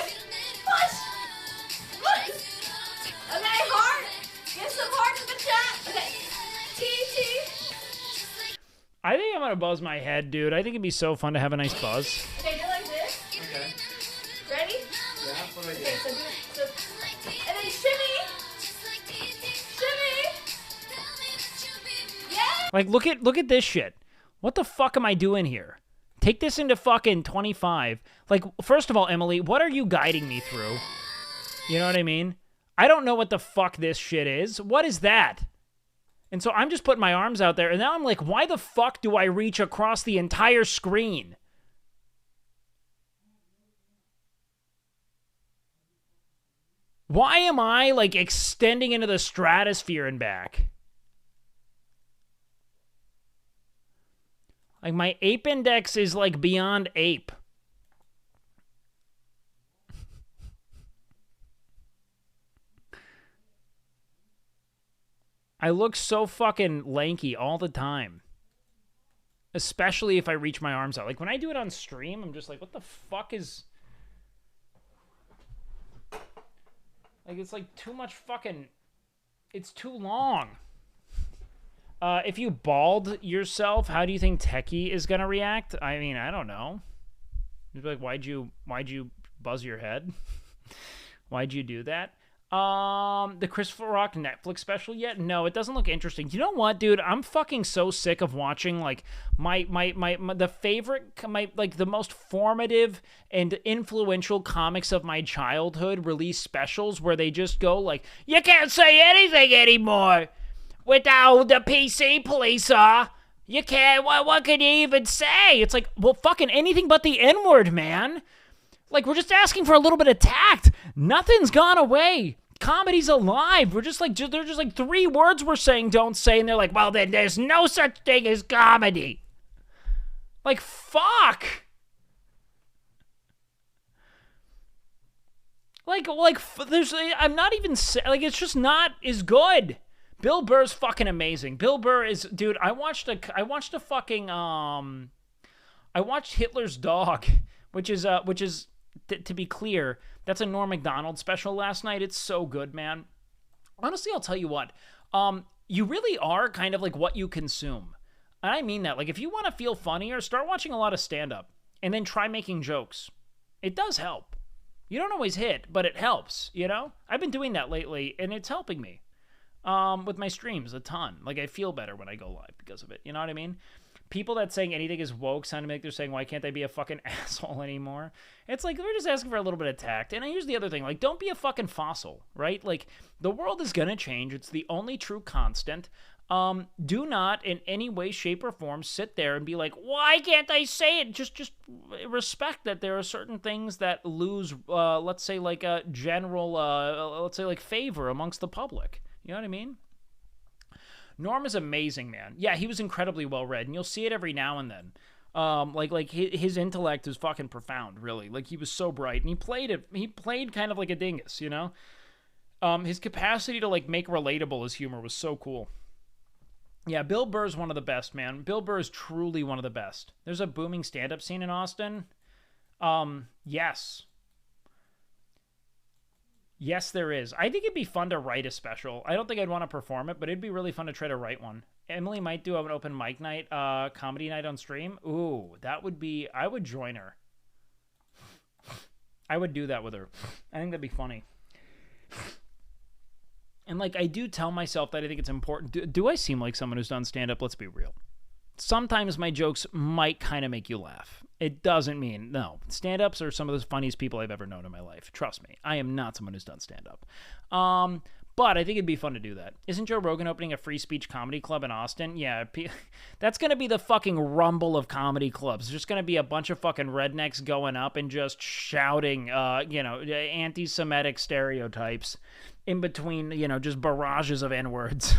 heart. Get some hearts in the chat. Okay. T. I think I'm gonna buzz my head, dude. I think it'd be so fun to have a nice buzz. Okay, do like this. Okay. Ready? Yeah, what do I do? Okay, so and then shimmy. Yeah. Like look at this shit. What the fuck am I doing here? Take this into fucking 25. Like, first of all, Emily, what are you guiding me through? You know what I mean? I don't know what the fuck this shit is. What is that? And so I'm just putting my arms out there, and now I'm like, why the fuck do I reach across the entire screen? Why am I, like, extending into the stratosphere and back? Like, my ape index is, like, beyond ape. I look so fucking lanky all the time. Especially if I reach my arms out. Like, when I do it on stream, I'm just like, what the fuck is... Like, it's, like, too much fucking... It's too long. If you bald yourself, how do you think Techie is gonna react? I mean, I don't know. You'd be like, why'd you buzz your head? Why'd you do that? The Christopher Rock Netflix special yet? No, it doesn't look interesting. You know what, dude? I'm fucking so sick of watching like the most formative and influential comics of my childhood release specials where they just go like, you can't say anything anymore without the PC police, you can't, what can you even say? It's like, well, fucking anything but the N-word, man. Like, we're just asking for a little bit of tact. Nothing's gone away. Comedy's alive. We're just like, they're just like 3 words we're saying don't say, and they're like, well, then there's no such thing as comedy. Like, fuck. Like, there's, I'm not even, like, it's just not as good. Bill Burr's fucking amazing. Bill Burr is, dude, I watched Hitler's Dog, which is, to be clear, that's a Norm Macdonald special last night. It's so good, man. Honestly, I'll tell you what, you really are kind of like what you consume. And I mean that. Like, if you want to feel funnier, start watching a lot of stand-up and then try making jokes. It does help. You don't always hit, but it helps, you know? I've been doing that lately, and it's helping me. With my streams a ton. Like, I feel better when I go live because of it. You know what I mean? People that saying anything is woke sound like they're saying, why can't I be a fucking asshole anymore? It's like, we're just asking for a little bit of tact. And here's the other thing. Like, don't be a fucking fossil, right? Like, the world is gonna change. It's the only true constant. Do not in any way, shape, or form sit there and be like, why can't I say it? Just respect that there are certain things that lose, let's say, like a general, let's say, like favor amongst the public. You know what I mean? Norm is amazing, man. Yeah, he was incredibly well-read, and you'll see it every now and then. Like his intellect is fucking profound, really. Like, he was so bright, and he played kind of like a dingus, you know? His capacity to, like, make relatable his humor was so cool. Yeah, Bill Burr's one of the best, man. Bill Burr is truly one of the best. There's a booming stand-up scene in Austin. Yes. Yes, there is. I think it'd be fun to write a special. I don't think I'd want to perform it, but it'd be really fun to try to write one. Emily might do an open mic night, comedy night on stream. Ooh, that would be... I would join her. I would do that with her. I think that'd be funny. And, like, I do tell myself that I think it's important. Do I seem like someone who's done stand-up? Let's be real. sometimes my jokes might kind of make you laugh. It doesn't mean, no. Stand-ups are some of the funniest people I've ever known in my life. Trust me. I am not someone who's done stand-up. But I think it'd be fun to do that. Isn't Joe Rogan opening a free speech comedy club in Austin? Yeah, that's going to be the fucking rumble of comedy clubs. There's just going to be a bunch of fucking rednecks going up and just shouting, anti-Semitic stereotypes in between, just barrages of N-words.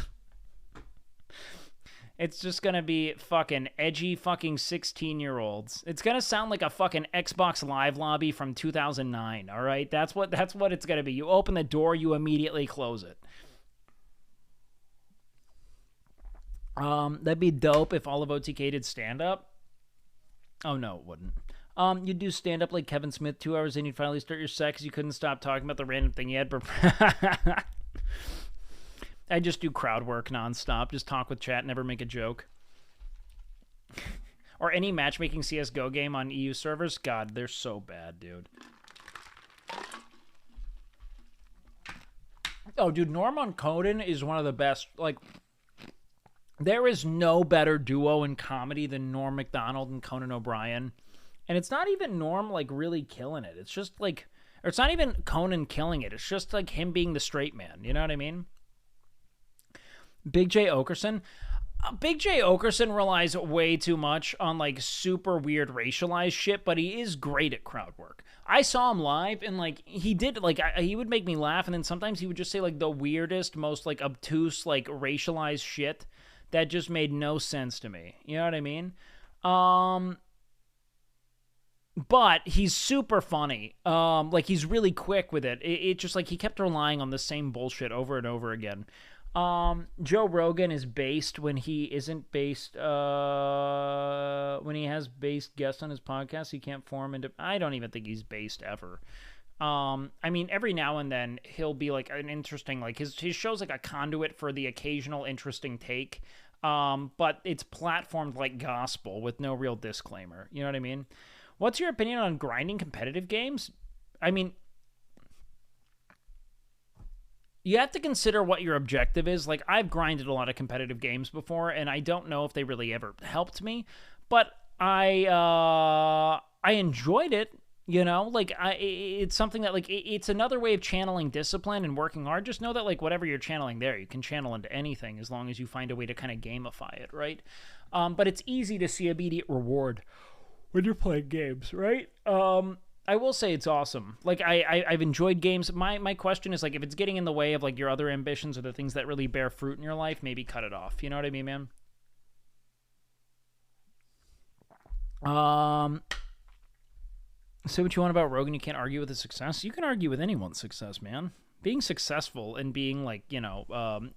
It's just going to be fucking edgy fucking 16-year-olds. It's going to sound like a fucking Xbox Live lobby from 2009, all right? That's what it's going to be. You open the door, you immediately close it. That'd be dope if all of OTK did stand-up. Oh, no, it wouldn't. You'd do stand-up like Kevin Smith 2 hours in, you'd finally start your set because you couldn't stop talking about the random thing you had. I just do crowd work nonstop. Just talk with chat, never make a joke. Or any matchmaking CSGO game on EU servers. God, they're so bad, dude. Oh, dude, Norm on Conan is one of the best. Like, there is no better duo in comedy than Norm Macdonald and Conan O'Brien. And it's not even Norm, like, really killing it. It's just, like... Or it's not even Conan killing it. It's just, like, him being the straight man. You know what I mean? Big J. Okerson. Big J. Okerson relies way too much on, like, super weird racialized shit, but he is great at crowd work. I saw him live, and, like, he did, like, he would make me laugh, and then sometimes he would just say, like, the weirdest, most, like, obtuse, like, racialized shit that just made no sense to me. You know what I mean? But he's super funny. Like, he's really quick with it. It just, like, he kept relying on the same bullshit over and over again. Joe Rogan is based when he isn't based, when he has based guests on his podcast, he can't form into, I don't even think he's based ever. I mean, every now and then he'll be like an interesting, like his show's like a conduit for the occasional interesting take. But it's platformed like gospel with no real disclaimer. You know what I mean? What's your opinion on grinding competitive games? I mean, you have to consider what your objective is. Like, I've grinded a lot of competitive games before, and I don't know if they really ever helped me, but I enjoyed it, you know? Like, it's something that, like, it's another way of channeling discipline and working hard. Just know that, like, whatever you're channeling there, you can channel into anything as long as you find a way to kind of gamify it, right? But it's easy to see immediate reward when you're playing games, right? I will say it's awesome. Like, I've enjoyed games. My question is, like, if it's getting in the way of, like, your other ambitions or the things that really bear fruit in your life, maybe cut it off. You know what I mean, man? Say what you want about Rogan. You can't argue with his success. You can argue with anyone's success, man. Being successful and being, like, you know,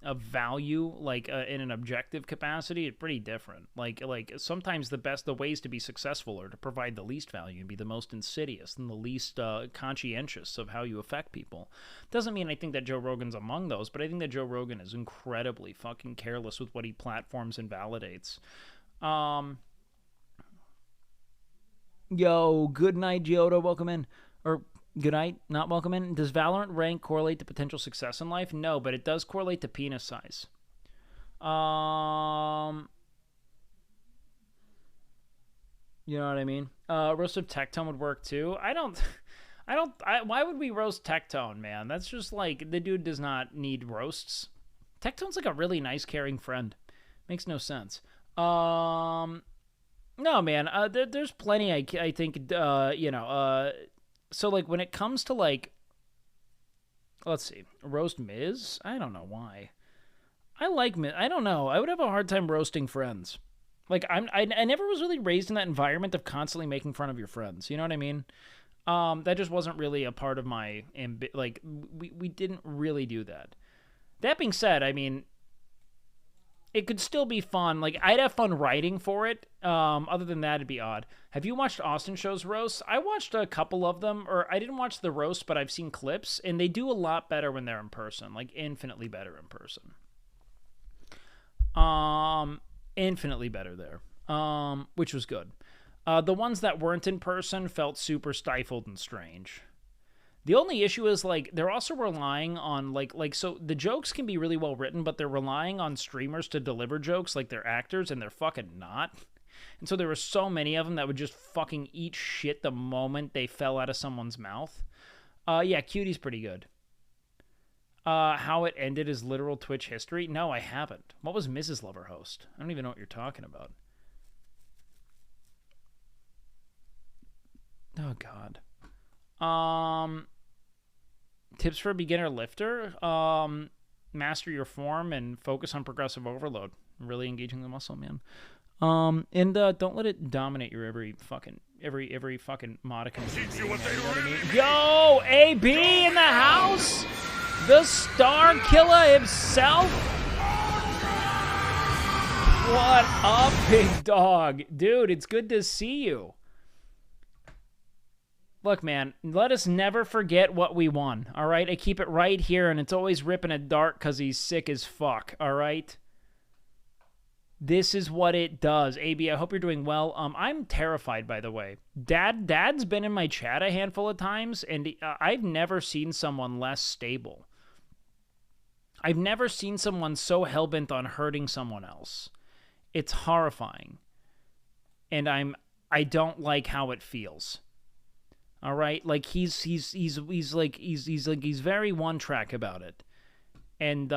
of value, like, in an objective capacity, it's pretty different. Like sometimes the ways to be successful are to provide the least value and be the most insidious and the least conscientious of how you affect people. Doesn't mean I think that Joe Rogan's among those, but I think that Joe Rogan is incredibly fucking careless with what he platforms and validates. Yo, good night, Giotto. Welcome in. Or good night, not welcome in. Does Valorant rank correlate to potential success in life? No, but it does correlate to penis size. You know what I mean? Roast of Tectone would work too. Why would we roast Tectone, man? That's just like, the dude does not need roasts. Tectone's like a really nice, caring friend. Makes no sense. No, man, there's plenty, I think, so, like, when it comes to, like, let's see, roast Miz? I don't know why. I like Miz. I don't know. I would have a hard time roasting friends. Like, I never was really raised in that environment of constantly making fun of your friends. You know what I mean? That just wasn't really a part of my, like, we didn't really do that. That being said, I mean, it could still be fun. Like, I'd have fun writing for it. Other than that, it'd be odd. Have you watched Austin Show's roasts? I watched a couple of them, or I didn't watch the roast, but I've seen clips, and they do a lot better when they're in person. Like, infinitely better in person. Infinitely better there. Which was good. The ones that weren't in person felt super stifled and strange. The only issue is, like, they're also relying on, so the jokes can be really well written, but they're relying on streamers to deliver jokes like they're actors, and they're fucking not. And so there were so many of them that would just fucking eat shit the moment they fell out of someone's mouth. Yeah, Cutie's pretty good. How it ended is literal Twitch history? No, I haven't. What was Mrs. Lover host? I don't even know what you're talking about. Oh, God. Tips for a beginner lifter? Master your form and focus on progressive overload. Really engaging the muscle, man. And don't let it dominate your every fucking modicum. You know what I mean? Yo, AB in the house, the star killer himself. What up, big dog, dude? It's good to see you. Look, man, let us never forget what we won, all right? I keep it right here, and it's always ripping a dart because he's sick as fuck, all right? This is what it does. AB, I hope you're doing well. I'm terrified, by the way. Dad's been in my chat a handful of times, and I've never seen someone less stable. I've never seen someone so hellbent on hurting someone else. It's horrifying. And I don't like how it feels. All right, like he's very one track about it, and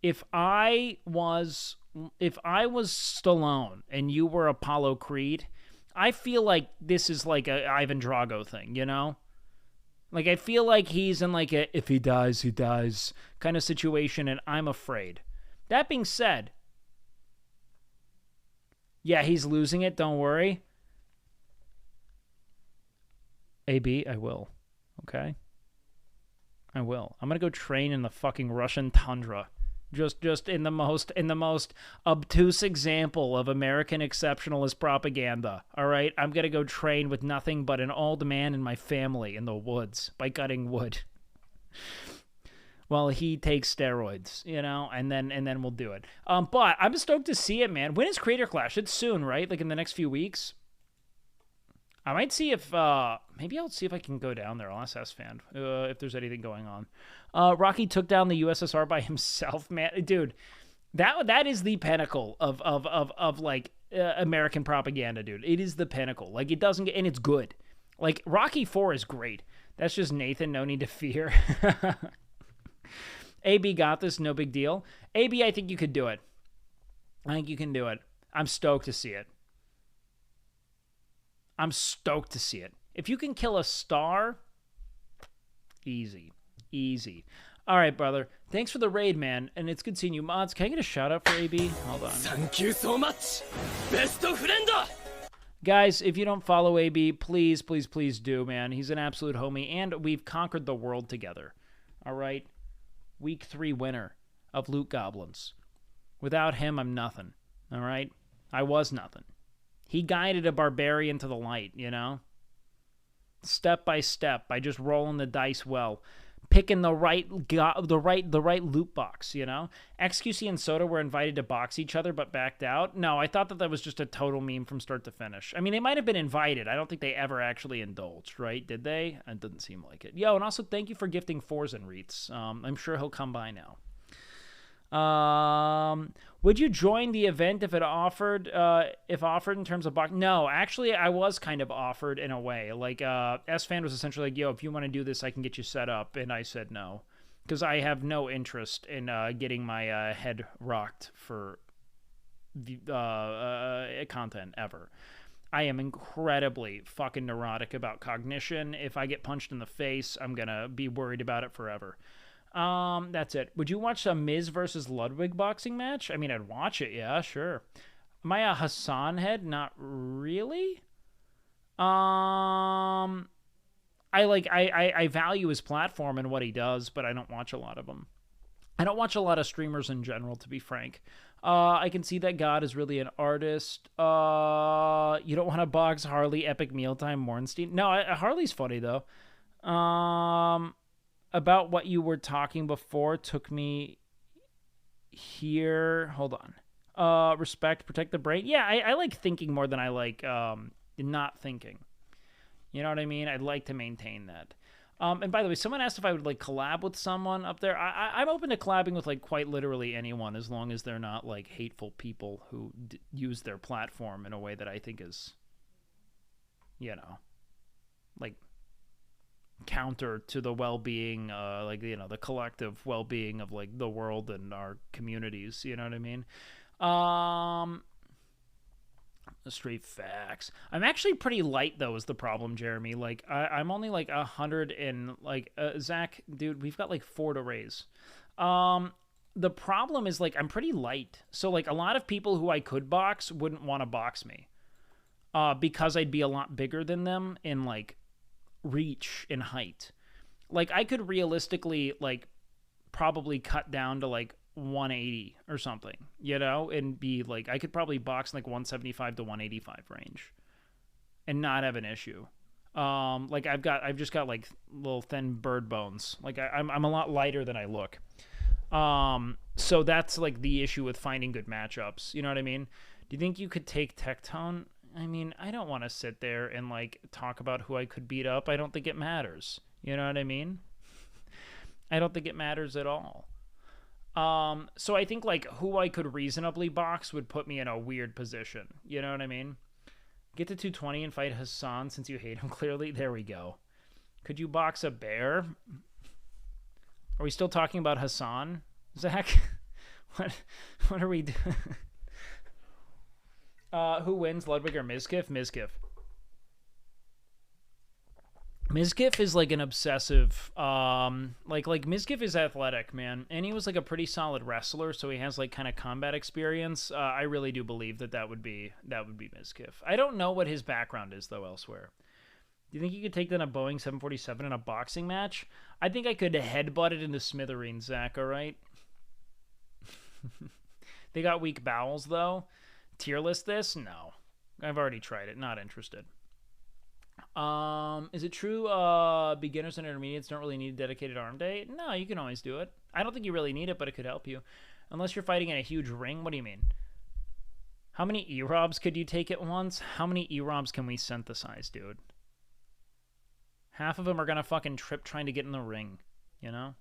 if I was Stallone and you were Apollo Creed, I feel like this is like a Ivan Drago thing, you know? Like I feel like he's in like a if he dies, he dies kind of situation, and I'm afraid. That being said, yeah, he's losing it. Don't worry. AB, I will. Okay? I will. I'm going to go train in the fucking Russian tundra. Just in the most obtuse example of American exceptionalist propaganda. All right? I'm going to go train with nothing but an old man and my family in the woods by cutting wood. Well, he takes steroids, you know, and then we'll do it. But I'm stoked to see it, man. When is Creator Clash? It's soon, right? Like in the next few weeks. I might see if, maybe I'll see if I can go down there. I'll ask S-Fan if there's anything going on. Rocky took down the USSR by himself, man. Dude, that is the pinnacle of like, American propaganda, dude. It is the pinnacle. Like, it doesn't get, and it's good. Like, Rocky 4 is great. That's just Nathan, no need to fear. AB got this, no big deal. AB, I think you could do it. I think you can do it. I'm stoked to see it. I'm stoked to see it. If you can kill a star, easy. Easy. All right, brother. Thanks for the raid, man. And it's good seeing you. Mods, can I get a shout out for AB? Hold on. Thank you so much. Best of friend. Guys, if you don't follow AB, please, please, please do, man. He's an absolute homie, and we've conquered the world together. All right? Week 3 winner of Loot Goblins. Without him, I'm nothing. All right? I was nothing. He guided a barbarian to the light, you know? Step by step, by just rolling the dice well. Picking the right loot box, you know? XQC and Soda were invited to box each other but backed out. No, I thought that was just a total meme from start to finish. I mean, they might have been invited. I don't think they ever actually indulged, right? Did they? It doesn't seem like it. Yo, and also thank you for gifting Fours and Reets. I'm sure he'll come by now. Would you join the event if offered in terms of box? No, actually, I was kind of offered in a way. Like, S-Fan was essentially like, yo, if you want to do this, I can get you set up. And I said no. Because I have no interest in getting my head rocked for content ever. I am incredibly fucking neurotic about cognition. If I get punched in the face, I'm going to be worried about it forever. That's it. Would you watch a Miz versus Ludwig boxing match? I mean, I'd watch it. Yeah, sure. Am I a Hassan head? Not really. I value his platform and what he does, but I don't watch a lot of them. I don't watch a lot of streamers in general, to be frank. I can see that God is really an artist. You don't want to box Harley, Epic Mealtime, Mornstein? No, Harley's funny, though. About what you were talking before took me here. Hold on. Respect, protect the brain. Yeah, I like thinking more than I like not thinking. You know what I mean? I'd like to maintain that. And by the way, someone asked if I would like collab with someone up there. I'm open to collabing with like quite literally anyone, as long as they're not like hateful people who use their platform in a way that I think is, you know, like counter to the well-being, like, you know, the collective well-being of like the world and our communities. You know what I mean? Straight facts. I'm actually pretty light though, is the problem, Jeremy. Like I'm only like 100 and like Zach, dude, we've got like 4 to raise. The problem is like I'm pretty light, so like a lot of people who I could box wouldn't want to box me, because I'd be a lot bigger than them in like reach and height. Like I could realistically like probably cut down to like 180 or something, you know, and be like, I could probably box in like 175 to 185 range and not have an issue. Like I've just got like little thin bird bones. Like I'm a lot lighter than I look. So that's like the issue with finding good matchups. You know what I mean? Do you think you could take Tectone? I mean, I don't want to sit there and like talk about who I could beat up. I don't think it matters. You know what I mean? I don't think it matters at all. So I think like who I could reasonably box would put me in a weird position. You know what I mean? Get to 220 and fight Hassan since you hate him clearly. There we go. Could you box a bear? Are we still talking about Hassan, Zach? What are we doing? Who wins, Ludwig or Mizkif? Mizkif. Mizkif is like an obsessive, like Mizkif is athletic, man, and he was like a pretty solid wrestler, so he has like kind of combat experience. I really do believe that would be Mizkif. I don't know what his background is though elsewhere. Do you think you could take down a Boeing 747 in a boxing match? I think I could headbutt it into smithereens, Zach. All right. They got weak bowels though. Tier list this? No, I've already tried it. Not interested. Is it true beginners and intermediates don't really need a dedicated arm day? No, you can always do it. I don't think you really need it, but it could help you. Unless you're fighting in a huge ring. What do you mean? How many E-Robs could you take at once? How many E-Robs can we synthesize, dude? Half of them are gonna fucking trip trying to get in the ring, you know?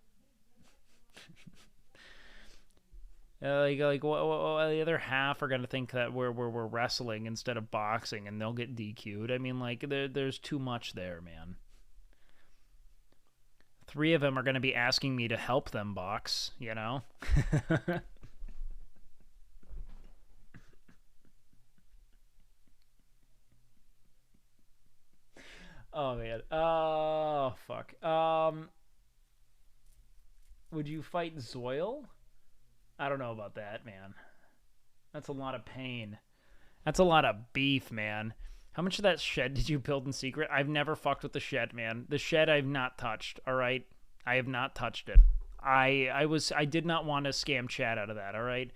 The other half are gonna think that we're wrestling instead of boxing, and they'll get DQ'd. I mean, like there's too much there, man. 3 of them are gonna be asking me to help them box, you know. Oh man. Oh fuck. Would you fight Zoil? I don't know about that, man. That's a lot of pain. That's a lot of beef, man. How much of that shed did you build in secret? I've never fucked with the shed, man. The shed I've not touched, all right? I have not touched it. I did not want to scam chat out of that, all right?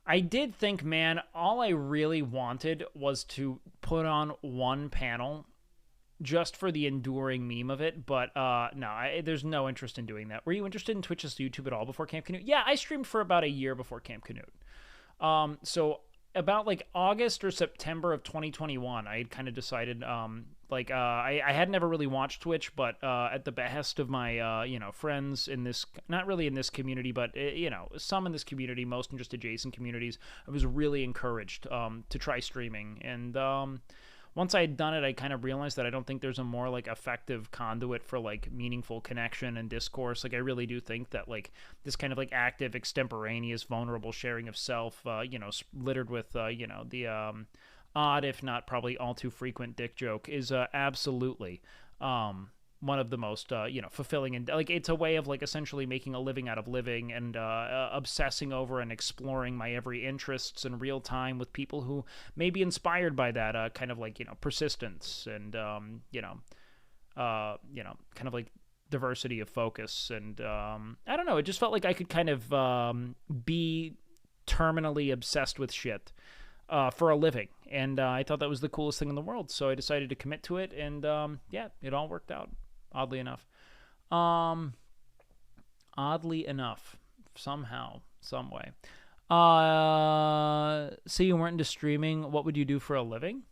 I did think, man, all I really wanted was to put on one panel just for the enduring meme of it, but no, there's no interest in doing that. Were you interested in Twitch's YouTube at all before Camp Canute? Yeah, I streamed for about a year before Camp Canute. So about like August or September of 2021, I had kind of decided, I had never really watched Twitch, but at the behest of my, friends in this, not really in this community, but, some in this community, most in just adjacent communities, I was really encouraged to try streaming. And once I had done it, I kind of realized that I don't think there's a more like effective conduit for like meaningful connection and discourse. Like I really do think that like this kind of like active, extemporaneous, vulnerable sharing of self, littered with the odd, if not probably all too frequent dick joke, is absolutely one of the most fulfilling, and like it's a way of like essentially making a living out of living and obsessing over and exploring my every interests in real time with people who may be inspired by that kind of like persistence and kind of like diversity of focus. And I don't know, it just felt like I could kind of be terminally obsessed with shit for a living, and I thought that was the coolest thing in the world, so I decided to commit to it, and it all worked out, oddly enough. Somehow, some way. Say you weren't into streaming, what would you do for a living?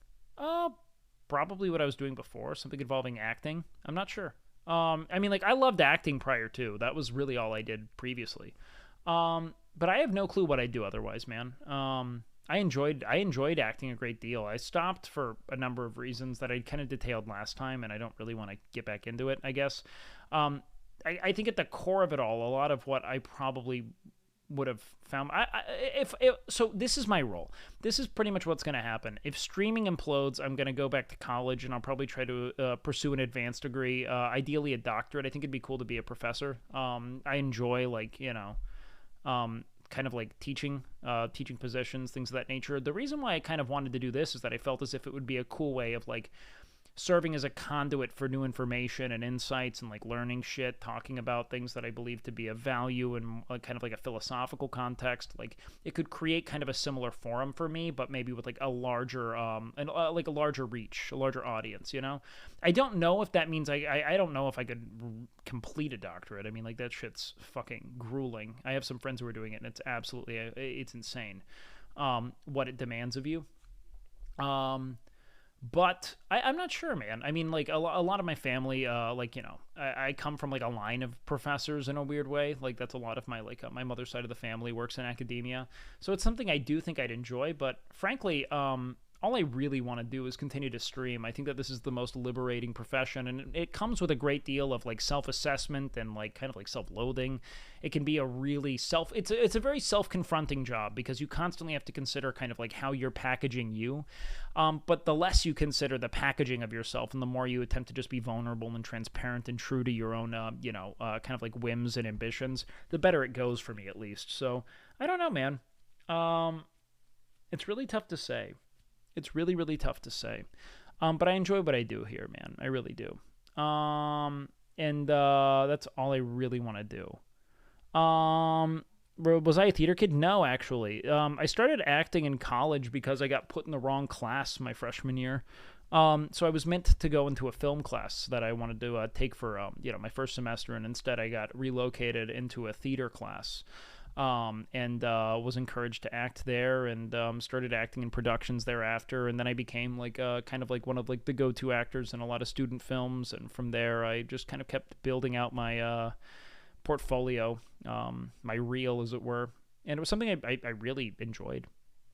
probably what I was doing before, something involving acting. I'm not sure. I mean, like, I loved acting prior to. That was really all I did previously. But I have no clue what I'd do otherwise, man. I enjoyed acting a great deal. I stopped for a number of reasons that I kind of detailed last time, and I don't really want to get back into it, I guess. I think at the core of it all, a lot of what I probably would have found, so this is my role. This is pretty much what's going to happen. If streaming implodes, I'm going to go back to college, and I'll probably try to pursue an advanced degree, ideally a doctorate. I think it'd be cool to be a professor. I enjoy, like, kind of like teaching positions, things of that nature. The reason why I kind of wanted to do this is that I felt as if it would be a cool way of, like, serving as a conduit for new information and insights and, like, learning shit, talking about things that I believe to be of value and kind of like a philosophical context. Like, it could create kind of a similar forum for me, but maybe with, like, a larger like a larger reach, a larger audience, you know? I don't know if that means I don't know if I could complete a doctorate. I mean, like, that shit's fucking grueling. I have some friends who are doing it, and it's absolutely, it's insane what it demands of you. But I'm not sure, man. I mean, like, a lot of my family, like, I come from, like, a line of professors in a weird way. Like, that's a lot of my, like, my mother's side of the family works in academia. So it's something I do think I'd enjoy. But frankly, all I really want to do is continue to stream. I think that this is the most liberating profession, and it comes with a great deal of, like, self-assessment and, like, kind of like self-loathing. It can be a really it's a very self-confronting job, because you constantly have to consider kind of like how you're packaging you. But the less you consider the packaging of yourself, and the more you attempt to just be vulnerable and transparent and true to your own, kind of like whims and ambitions, the better it goes for me, at least. So I don't know, man. It's really tough to say. It's really, really tough to say. But I enjoy what I do here, man. I really do. And that's all I really want to do. Was I a theater kid? No, actually. I started acting in college because I got put in the wrong class my freshman year. So I was meant to go into a film class that I wanted to take for my first semester, and instead I got relocated into a theater class. And was encouraged to act there, and started acting in productions thereafter, and then I became like kind of like one of like the go-to actors in a lot of student films, and from there I just kind of kept building out my portfolio, my reel, as it were, and it was something I really enjoyed.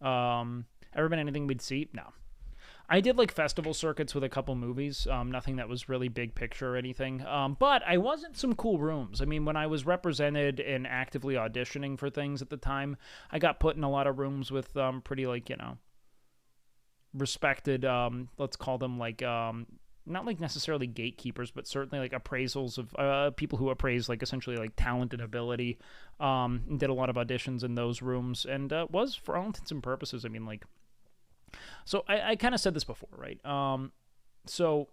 Ever been anything we'd see? No. I did like festival circuits with a couple movies, nothing that was really big picture or anything, but I was in some cool rooms. I mean, when I was represented and actively auditioning for things at the time, I got put in a lot of rooms with pretty, like, respected, let's call them, like, not like necessarily gatekeepers, but certainly like appraisals of people who appraise, like, essentially like talent and ability, and did a lot of auditions in those rooms, and was, for all intents and purposes, I mean, like, so I kind of said this before, right? So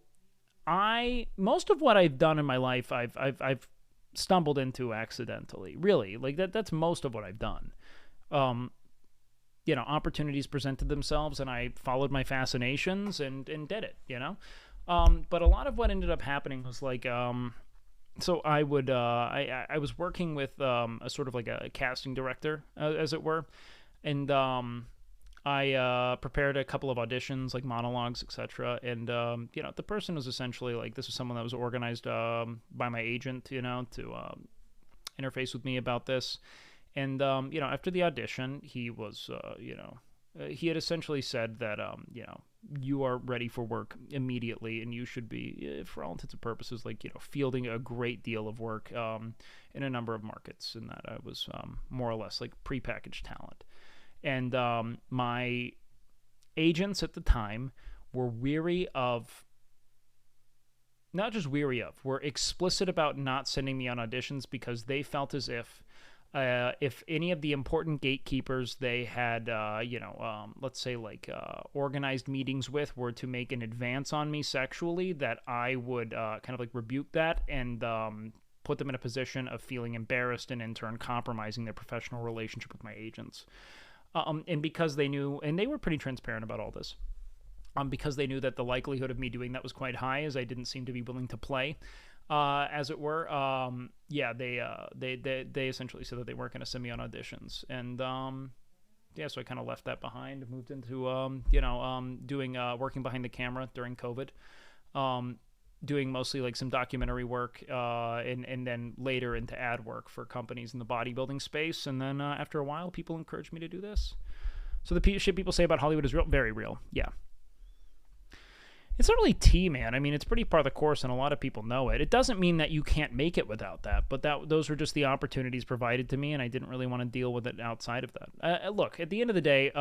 most of what I've done in my life, I've stumbled into accidentally, really. Like, that's most of what I've done. Opportunities presented themselves, and I followed my fascinations and did it, But a lot of what ended up happening was like, so I would, I was working with a sort of like a casting director, as it were, and I prepared a couple of auditions, like monologues, etc. And, the person was essentially like, this was someone that was organized by my agent, to interface with me about this. And, after the audition, he was, he had essentially said that, you are ready for work immediately, and you should be, for all intents and purposes, like, fielding a great deal of work in a number of markets, and that I was more or less like prepackaged talent. And my agents at the time were were explicit about not sending me on auditions, because they felt as if any of the important gatekeepers they had, let's say like organized meetings with, were to make an advance on me sexually, that I would kind of like rebuke that and put them in a position of feeling embarrassed, and in turn compromising their professional relationship with my agents. And because they knew, and they were pretty transparent about all this, because they knew that the likelihood of me doing that was quite high, as I didn't seem to be willing to play, as it were. They essentially said that they weren't going to send me on auditions, and yeah, so I kind of left that behind, moved into, doing, working behind the camera during COVID, doing mostly like some documentary work, and then later into ad work for companies in the bodybuilding space. And then after a while, people encouraged me to do this. So the shit people say about Hollywood is real, very real. Yeah. It's not really tea, man. I mean, it's pretty par the course, and a lot of people know it. It doesn't mean that you can't make it without that, but those were just the opportunities provided to me, and I didn't really want to deal with it outside of that. Look, at the end of the day,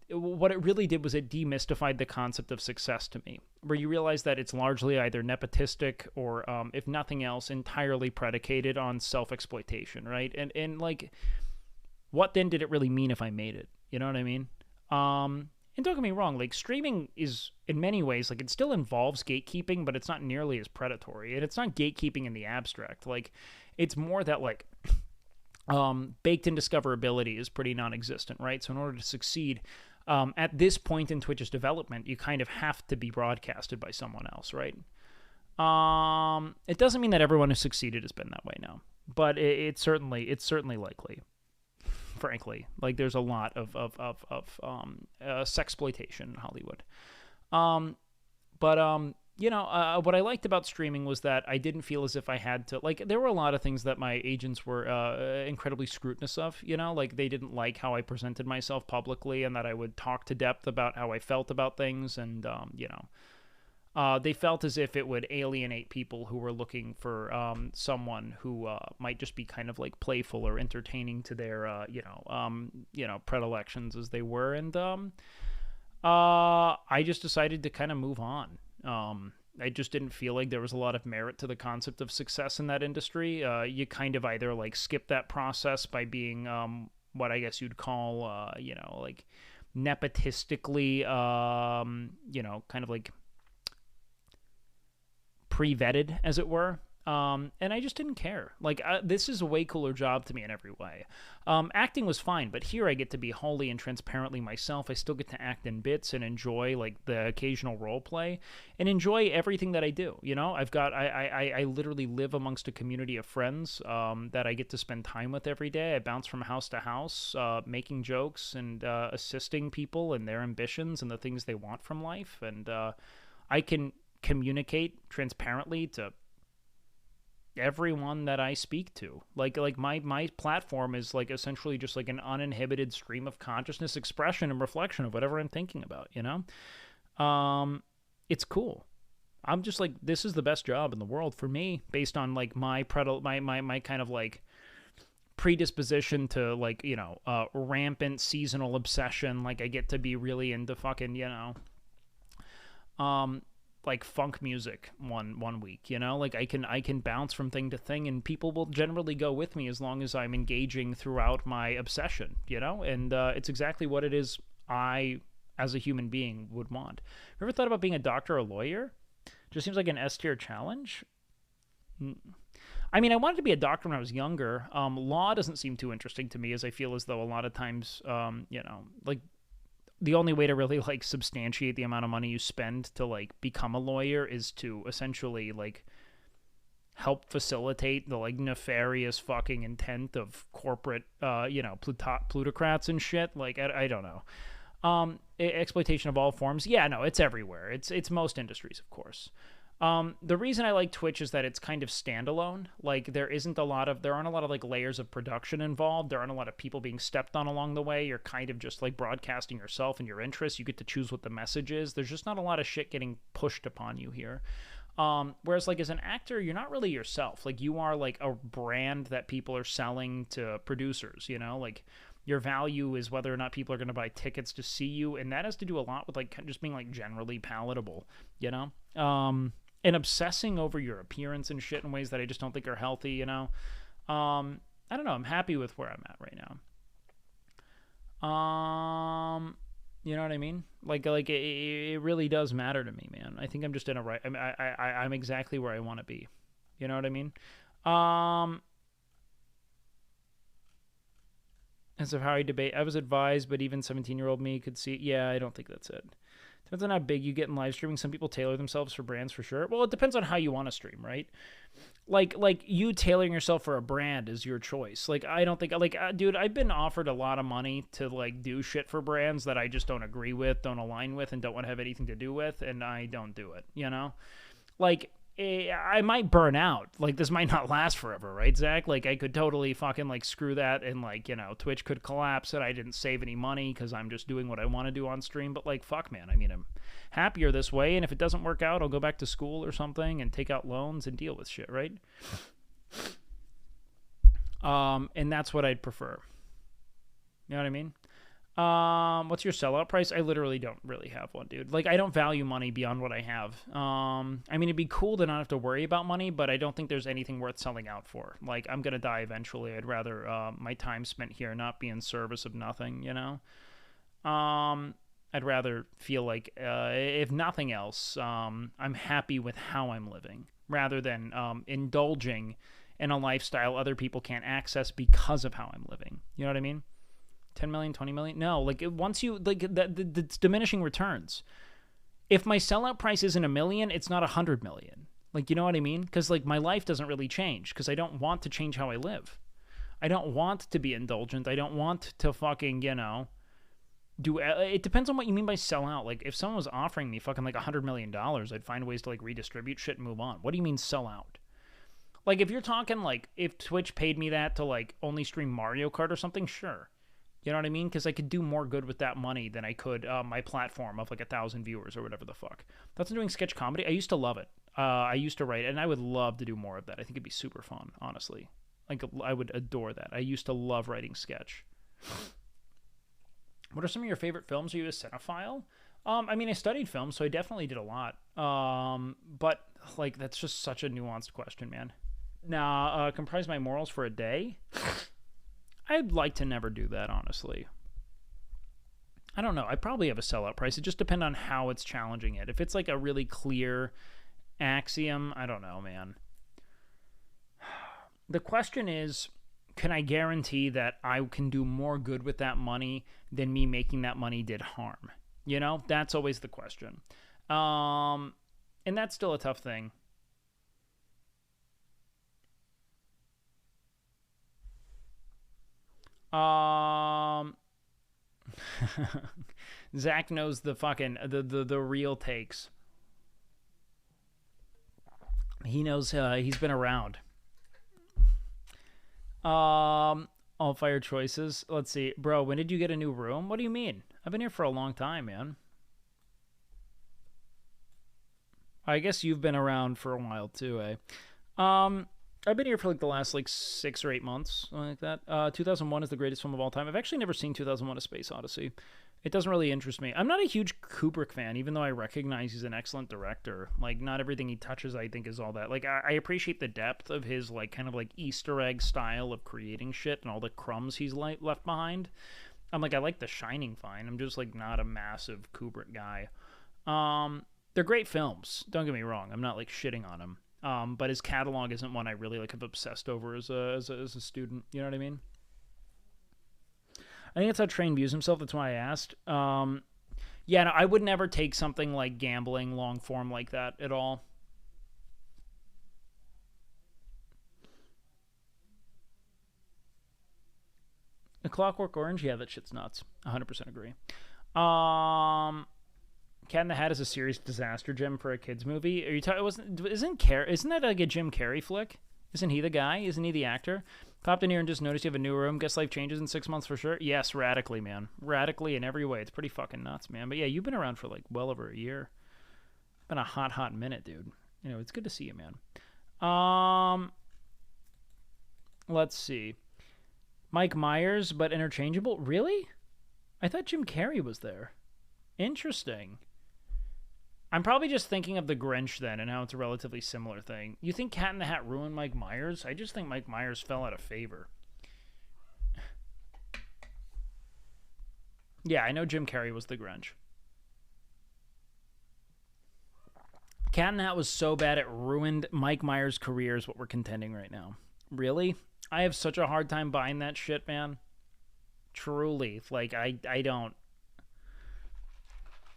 what it really did was it demystified the concept of success to me, where you realize that it's largely either nepotistic or, if nothing else, entirely predicated on self-exploitation, right? And like, what then did it really mean if I made it? You know what I mean? And don't get me wrong, like, streaming is, in many ways, like, it still involves gatekeeping, but it's not nearly as predatory. And it's not gatekeeping in the abstract. Like, it's more that, like, baked-in discoverability is pretty non-existent, right? So in order to succeed, at this point in Twitch's development, you kind of have to be broadcasted by someone else, right? It doesn't mean that everyone who succeeded has been that way now, but it's certainly likely. Frankly, like, there's a lot of sexploitation in Hollywood. What I liked about streaming was that I didn't feel as if I had to, like, there were a lot of things that my agents were incredibly scrutinous of, like, they didn't like how I presented myself publicly and that I would talk to depth about how I felt about things, and, they felt as if it would alienate people who were looking for someone who might just be kind of like playful or entertaining to their predilections as they were, and I just decided to kind of move on. I just didn't feel like there was a lot of merit to the concept of success in that industry. You kind of either like skip that process by being what I guess you'd call like nepotistically kind of like pre-vetted, as it were, and I just didn't care. Like, this is a way cooler job to me in every way. Acting was fine, but here I get to be wholly and transparently myself. I still get to act in bits and enjoy, like, the occasional role play and enjoy everything that I do. I literally live amongst a community of friends that I get to spend time with every day. I bounce from house to house, making jokes and assisting people in their ambitions and the things they want from life, and I can communicate transparently to everyone that I speak to. Like my platform is like essentially just like an uninhibited stream of consciousness, expression, and reflection of whatever I'm thinking about, it's cool. I'm just like, this is the best job in the world for me, based on like my kind of like predisposition to like, rampant seasonal obsession. Like, I get to be really into fucking, like funk music one week, like I can bounce from thing to thing, and people will generally go with me as long as I'm engaging throughout my obsession, and it's exactly what it is I, as a human being, would want. You ever thought about being a doctor or a lawyer? Just seems like an S-tier challenge. I mean, I wanted to be a doctor when I was younger. Law doesn't seem too interesting to me, as I feel as though a lot of times, like, the only way to really like substantiate the amount of money you spend to like become a lawyer is to essentially like help facilitate the like nefarious fucking intent of corporate plutocrats and shit. Like, I don't know. Exploitation of all forms. Yeah, no, it's everywhere. It's most industries, of course. The reason I like Twitch is that it's kind of standalone. Like, there aren't a lot of like layers of production involved. There aren't a lot of people being stepped on along the way. You're kind of just like broadcasting yourself and your interests. You get to choose what the message is. There's just not a lot of shit getting pushed upon you here. Whereas like as an actor, you're not really yourself. Like, you are like a brand that people are selling to producers, like your value is whether or not people are going to buy tickets to see you. And that has to do a lot with like just being like generally palatable, and obsessing over your appearance and shit in ways that I just don't think are healthy, I don't know. I'm happy with where I'm at right now. You know what I mean? Like it really does matter to me, man. I think I'm just in a right. I'm exactly where I want to be. You know what I mean? As of how I debate, I was advised, but even 17-year-old me could see. Yeah, I don't think that's it. Depends on how big you get in live streaming. Some people tailor themselves for brands for sure. Well, it depends on how you want to stream, right? Like you tailoring yourself for a brand is your choice. Like, I don't think, like, dude, I've been offered a lot of money to, like, do shit for brands that I just don't agree with, don't align with, and don't want to have anything to do with, and I don't do it, you know? Like, I might burn out. Like, this might not last forever, right, Zach? Like, I could totally fucking, like, screw that, and, like, you know, Twitch could collapse, and I didn't save any money because I'm just doing what I want to do on stream, but, like, fuck, man. I mean, I'm happier this way, and if it doesn't work out, I'll go back to school or something and take out loans and deal with shit, right? And that's what I'd prefer. You know what I mean? What's your sellout price? I literally don't really have one, dude. Like, I don't value money beyond what I have. I mean, it'd be cool to not have to worry about money, but I don't think there's anything worth selling out for. Like, I'm gonna die eventually. I'd rather my time spent here not be in service of nothing, you know? I'd rather feel like, if nothing else, I'm happy with how I'm living, rather than indulging in a lifestyle other people can't access because of how I'm living. You know what I mean? 10 million, 20 million? No, like, once you, like, it's diminishing returns. If my sellout price isn't $1 million, it's not 100 million. Like, you know what I mean? Because, like, my life doesn't really change, because I don't want to change how I live. I don't want to be indulgent. I don't want to fucking, you know, it depends on what you mean by sell out. Like, if someone was offering me fucking like $100 million, I'd find ways to, like, redistribute shit and move on. What do you mean sell out? Like, if you're talking, like, if Twitch paid me that to, like, only stream Mario Kart or something, sure. You know what I mean? Because I could do more good with that money than I could my platform of, like, 1,000 viewers or whatever the fuck. That's doing sketch comedy. I used to love it. I used to write it, and I would love to do more of that. I think it'd be super fun, honestly. Like, I would adore that. I used to love writing sketch. What are some of your favorite films? Are you a cinephile? I mean, I studied film, so I definitely did a lot. But, like, that's just such a nuanced question, man. Now, comprise my morals for a day? I'd like to never do that, honestly. I don't know. I probably have a sellout price. It just depends on how it's challenging it. If it's, like, a really clear axiom, I don't know, man. The question is, can I guarantee that I can do more good with that money than me making that money did harm? You know, that's always the question. And that's still a tough thing. Zach knows the fucking the real takes. He knows he's been around. All fire choices. Let's see. Bro, when did you get a new room? What do you mean? I've been here for a long time, man. I guess you've been around for a while too, eh? I've been here for like the last like 6 or 8 months, something like that. 2001 is the greatest film of all time. I've actually never seen 2001: A Space Odyssey. It doesn't really interest me. I'm not a huge Kubrick fan, even though I recognize he's an excellent director. Like, not everything he touches, I think, is all that. Like, I appreciate the depth of his, like, kind of, like, Easter egg style of creating shit and all the crumbs he's left behind. I'm like, I like The Shining fine. I'm just, like, not a massive Kubrick guy. They're great films. Don't get me wrong. I'm not, like, shitting on him. But his catalog isn't one I really, like, have obsessed over as a student. You know what I mean? I think that's how Train views himself. That's why I asked. Yeah, no, I would never take something like gambling long form like that at all. A Clockwork Orange? Yeah, that shit's nuts. 100% agree. Cat in the Hat is a serious disaster gem for a kids movie. Are you talking? Isn't that like a Jim Carrey flick? Isn't he the guy? Isn't he the actor? Popped in here and just noticed you have a new room. Guess life changes in 6 months for sure. Yes, radically, man. Radically in every way. It's pretty fucking nuts, man. But yeah, you've been around for like well over a year. Been a hot minute, dude. You know, it's good to see you, man. Let's see. Mike Myers, but interchangeable? Really? I thought Jim Carrey was there. Interesting. I'm probably just thinking of The Grinch then and how it's a relatively similar thing. You think Cat in the Hat ruined Mike Myers? I just think Mike Myers fell out of favor. Yeah, I know Jim Carrey was The Grinch. Cat in the Hat was so bad it ruined Mike Myers' career is what we're contending right now. Really? I have such a hard time buying that shit, man. Truly. Like, I don't...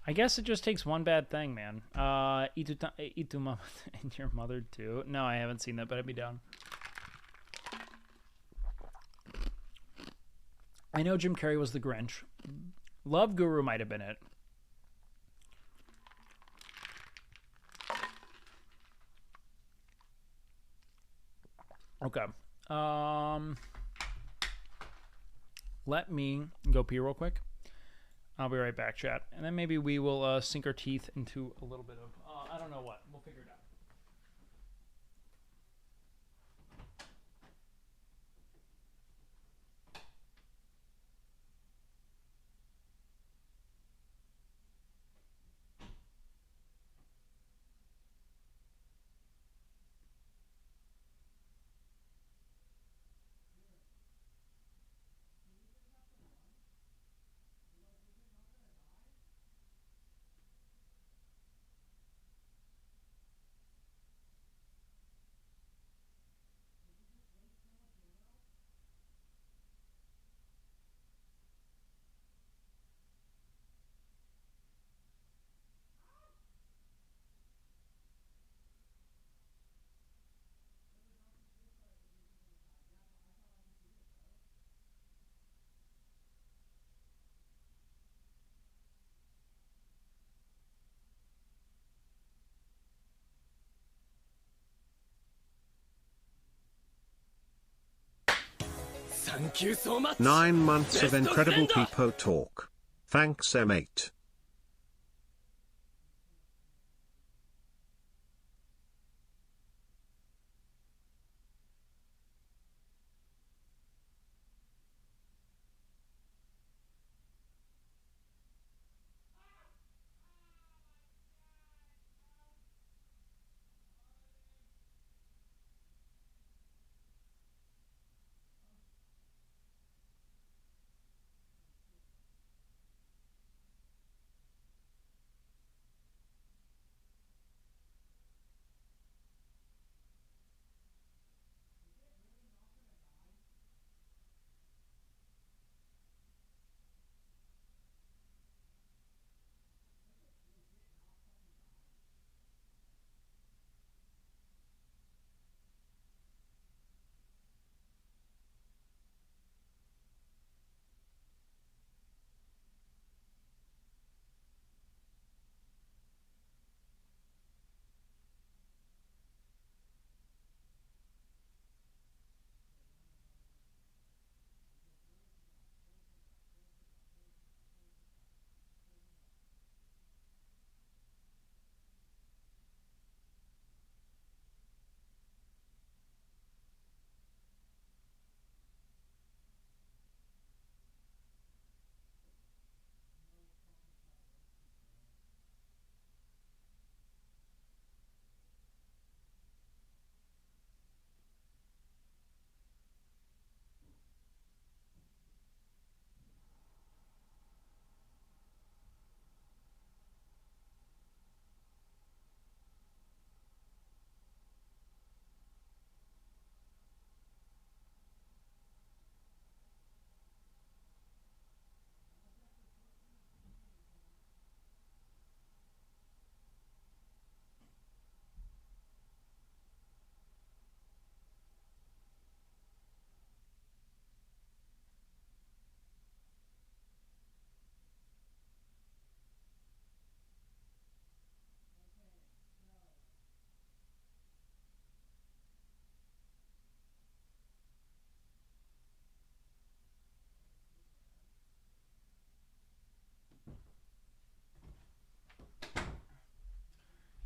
I guess it just takes one bad thing, man. Itu Mama and Your Mother too. No, I haven't seen that, but I'd be down. I know Jim Carrey was the Grinch. Love Guru might have been it. Okay. Let me go pee real quick. I'll be right back, chat. And then maybe we will sink our teeth into a little bit of, I don't know what. We'll figure it out. Thank you so much. 9 months of Best incredible friend. people talk. Thanks, M8.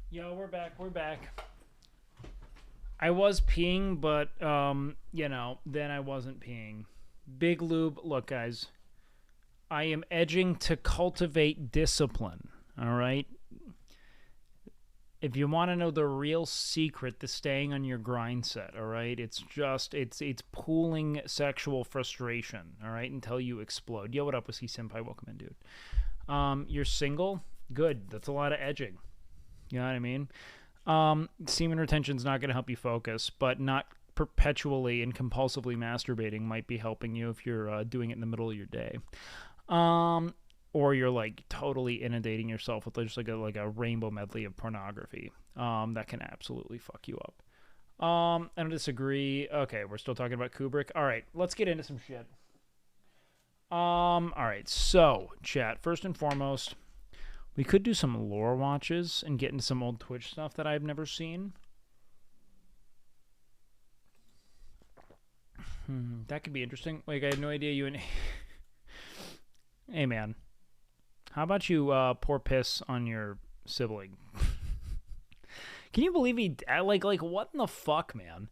Yo, we're back. We're back. I was peeing, but, you know, then I wasn't peeing. Big Lube, look, guys. I am edging to cultivate discipline, all right? If you want to know the real secret to staying on your grind set, all right? It's just, it's pooling sexual frustration, all right, until you explode. Yo, what up, Whiskey Senpai? Welcome in, dude. You're single? Good. That's a lot of edging. You know what I mean? Semen retention's not going to help you focus, but not perpetually and compulsively masturbating might be helping you if you're doing it in the middle of your day. or you're like totally inundating yourself with just like a rainbow medley of pornography. That can absolutely fuck you up. I don't disagree. Okay, we're still talking about Kubrick. All right, let's get into some shit. All right, so chat. First and foremost, we could do some lore watches and get into some old Twitch stuff that I've never seen. That could be interesting. Like, I had no idea you and... Hey, man. How about you pour piss on your sibling? Can you believe he... Like, what in the fuck, man?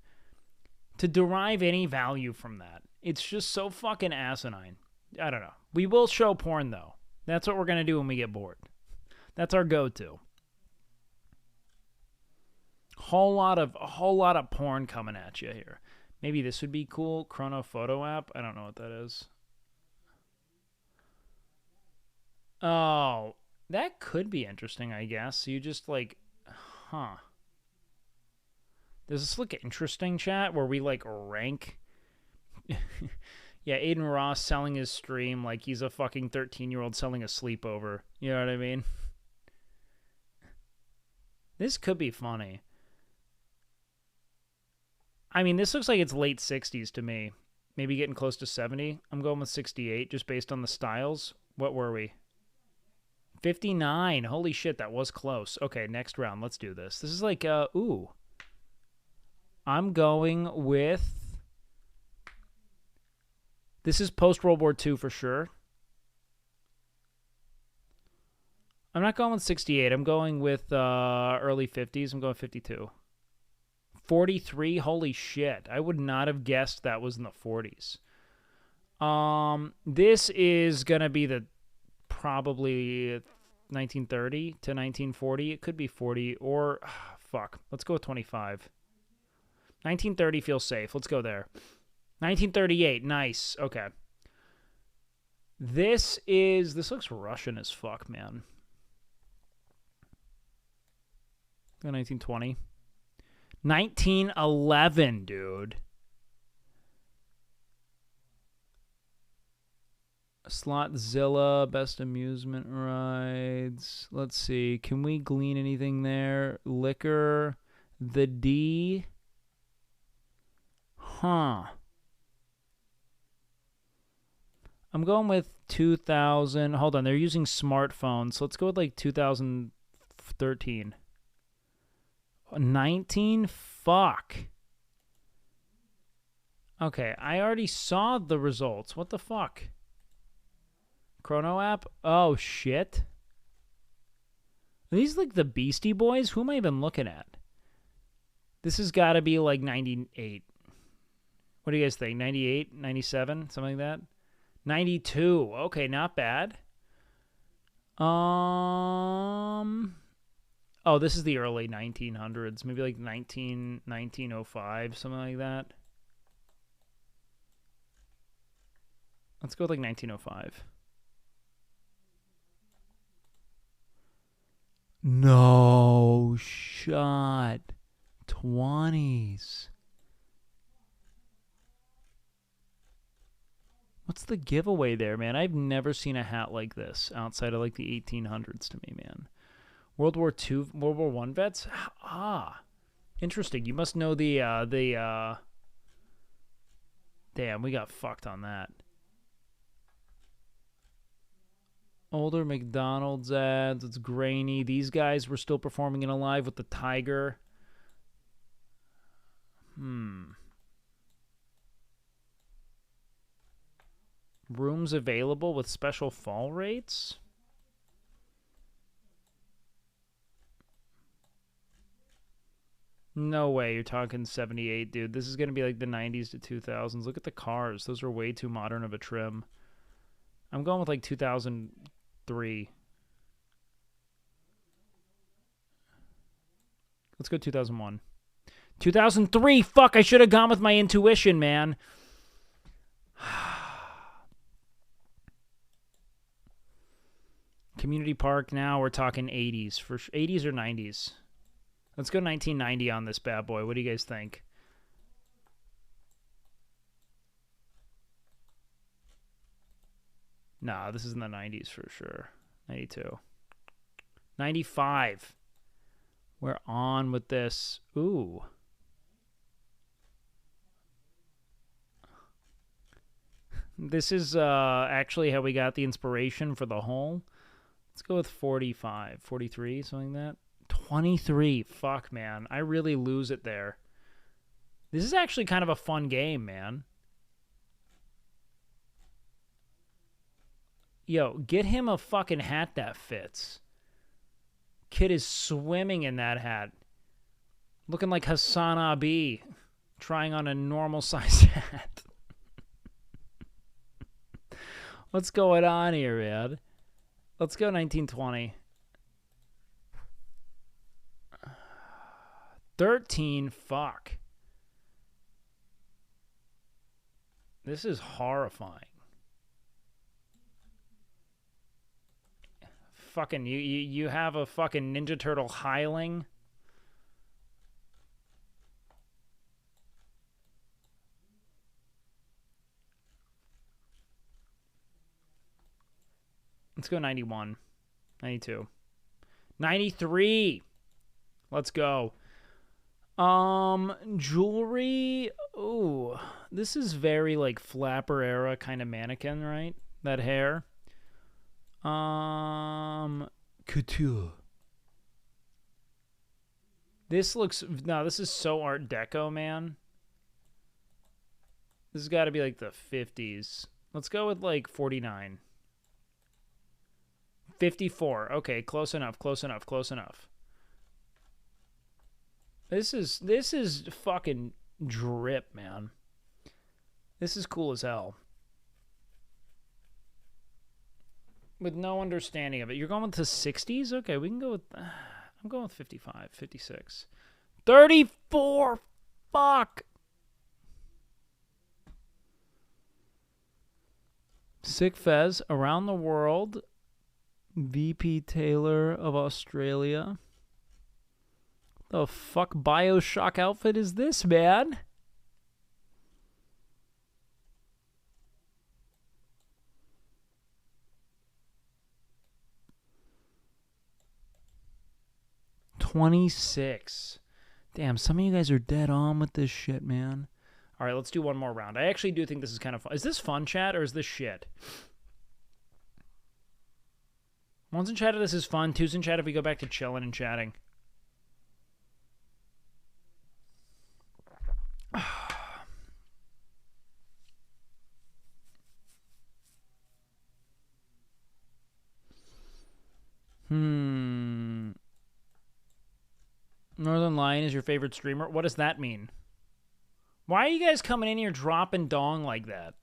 To derive any value from that. It's just so fucking asinine. I don't know. We will show porn, though. That's what we're going to do when we get bored. That's our go-to. A whole lot of porn coming at you here. Maybe this would be cool. Chrono Photo app. I don't know what that is. Oh, that could be interesting, I guess. You just like, huh. Does this look interesting, chat? Where we like rank? Yeah, Aiden Ross selling his stream like he's a fucking 13-year-old selling a sleepover. You know what I mean? This could be funny. I mean, this looks like it's late 60s to me. Maybe getting close to 70. I'm going with 68 just based on the styles. What were we? 59. Holy shit, that was close. Okay, next round. Let's do this. This is like, ooh. I'm going with... This is post-World War II for sure. I'm not going with 68. I'm going with early 50s. I'm going 52. 43, holy shit. I would not have guessed that was in the 40s. This is going to be the probably 1930 to 1940. It could be 40 or, fuck, let's go with 25. 1930 feels safe. Let's go there. 1938, nice. Okay. This looks Russian as fuck, man. 1920. 1911, dude. Slotzilla, best amusement rides. Let's see. Can we glean anything there? Liquor. The D. Huh. I'm going with 2000. Hold on. They're using smartphones. So let's go with like 2013. 19? Fuck. Okay, I already saw the results. What the fuck? Chrono app? Oh, shit. Are these like the Beastie Boys? Who am I even looking at? This has got to be like 98. What do you guys think? 98? 97? Something like that? 92. Okay, not bad. Oh, this is the early 1900s. Maybe like 1905, something like that. Let's go with like 1905. No shot. 20s. What's the giveaway there, man? I've never seen a hat like this outside of like the 1800s to me, man. World War II, World War I vets? Ah, interesting. You must know the damn, we got fucked on that. Older McDonald's ads. It's grainy. These guys were still performing in Alive with the tiger. Rooms available with special fall rates? No way you're talking 78, dude. This is going to be like the 90s to 2000s. Look at the cars. Those are way too modern of a trim. I'm going with like 2003. Let's go 2001. 2003! Fuck, I should have gone with my intuition, man. Community Park now, we're talking 80s. For 80s or 90s? Let's go 1990 on this bad boy. What do you guys think? Nah, this is in the 90s for sure. 92. 95. We're on with this. Ooh. This is actually how we got the inspiration for the hole. Let's go with 45. 43, something like that. 23. Fuck, man. I really lose it there. This is actually kind of a fun game, man. Yo, get him a fucking hat that fits. Kid is swimming in that hat. Looking like Hassan Abi trying on a normal size hat. What's going on here, man? Let's go 1920. 13, fuck. This is horrifying. Fucking you have a fucking Ninja Turtle hiling. Let's go 91. 92. 93. Let's go. Jewelry. Ooh, this is very like flapper era kind of mannequin, right? That hair. Couture. This looks, no, this is so Art Deco, man. This has got to be like the 50s. Let's go with like 49. 54. Okay, close enough, close enough, close enough. This is fucking drip, man. This is cool as hell. With no understanding of it. You're going with the 60s? Okay, we can go with... I'm going with 55, 56. 34! Fuck! Sick Fez, Around the World. VP Taylor of Australia. The fuck Bioshock outfit is this, man? $26. Damn, some of you guys are dead on with this shit, man. All right, let's do one more round. I actually do think this is kind of fun. Is this fun, chat, or is this shit? One's in chat if this is fun. Two's in chat if we go back to chilling and chatting. Northern Lion is your favorite streamer? What does that mean? Why are you guys coming in here dropping dong like that?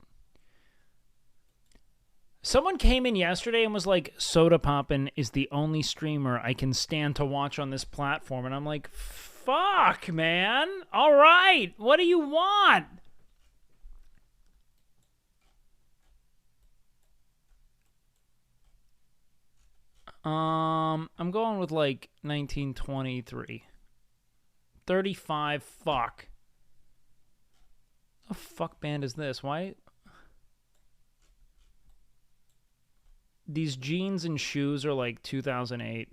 Someone came in yesterday and was like, Soda Poppin' is the only streamer I can stand to watch on this platform. And I'm like, fuck, man. All right. What do you want? I'm going with like 1923. 35, fuck. What the fuck band is this? Why? These jeans and shoes are like 2008.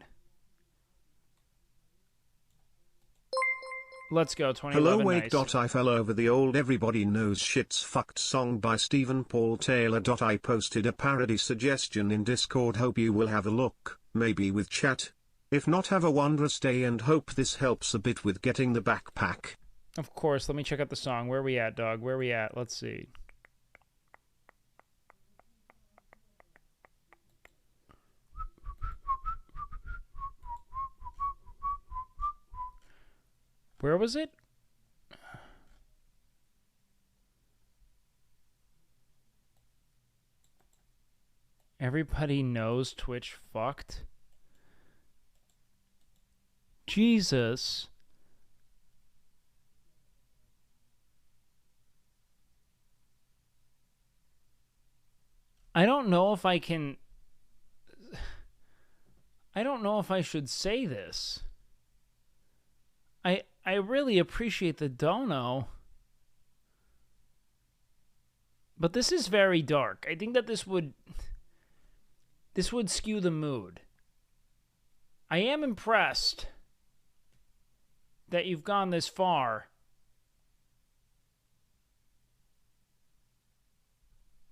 Let's go, 2011. Hello, nice. Wake. I fell over the old Everybody Knows Shit's Fucked song by Stephen Paul Taylor. I posted a parody suggestion in Discord. Hope you will have a look, maybe with chat. If not, have a wondrous day and hope this helps a bit with getting the backpack. Of course, let me check out the song. Where are we at, dog? Where are we at? Let's see. Where was it? Everybody knows Twitch fucked. Jesus. I don't know if I can... I don't know if I should say this. I really appreciate the dono. But this is very dark. I think that this would... this would skew the mood. I am impressed that you've gone this far.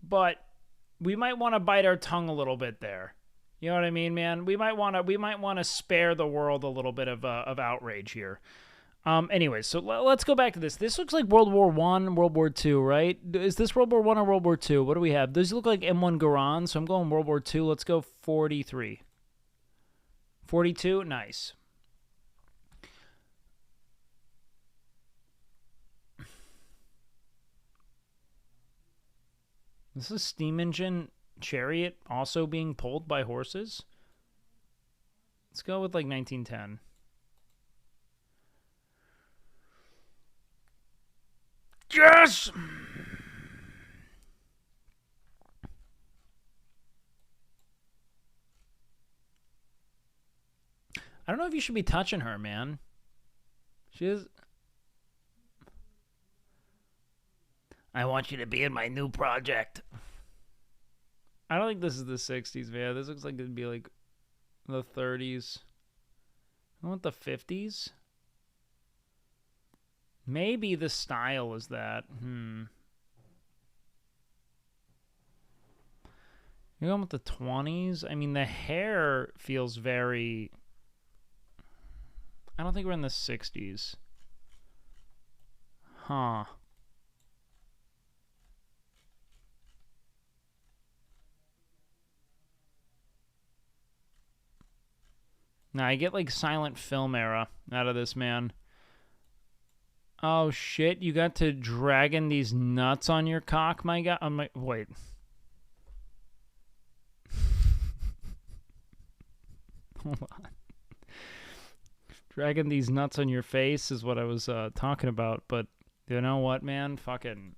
But we might want to bite our tongue a little bit there. You know what I mean, man? We might want to spare the world a little bit of outrage here. Anyways, so let's go back to this. This looks like World War I, World War II, right? Is this World War I or World War II? What do we have? These look like M1 Garand, so I'm going World War II. Let's go 43. 42? Nice. This is steam engine chariot also being pulled by horses. Let's go with like 1910. Yes! I don't know if you should be touching her, man. She is... I want you to be in my new project. I don't think this is the 60s, man. This looks like it'd be like the 30s. I want the 50s. Maybe the style is that. You're going with the 20s? I mean, the hair feels very... I don't think we're in the 60s. Huh. Now, I get like silent film era out of this, man. Oh, shit. You got to dragging these nuts on your cock, my guy? Wait. Hold on. Dragging these nuts on your face is what I was talking about. But you know what, man? Fucking...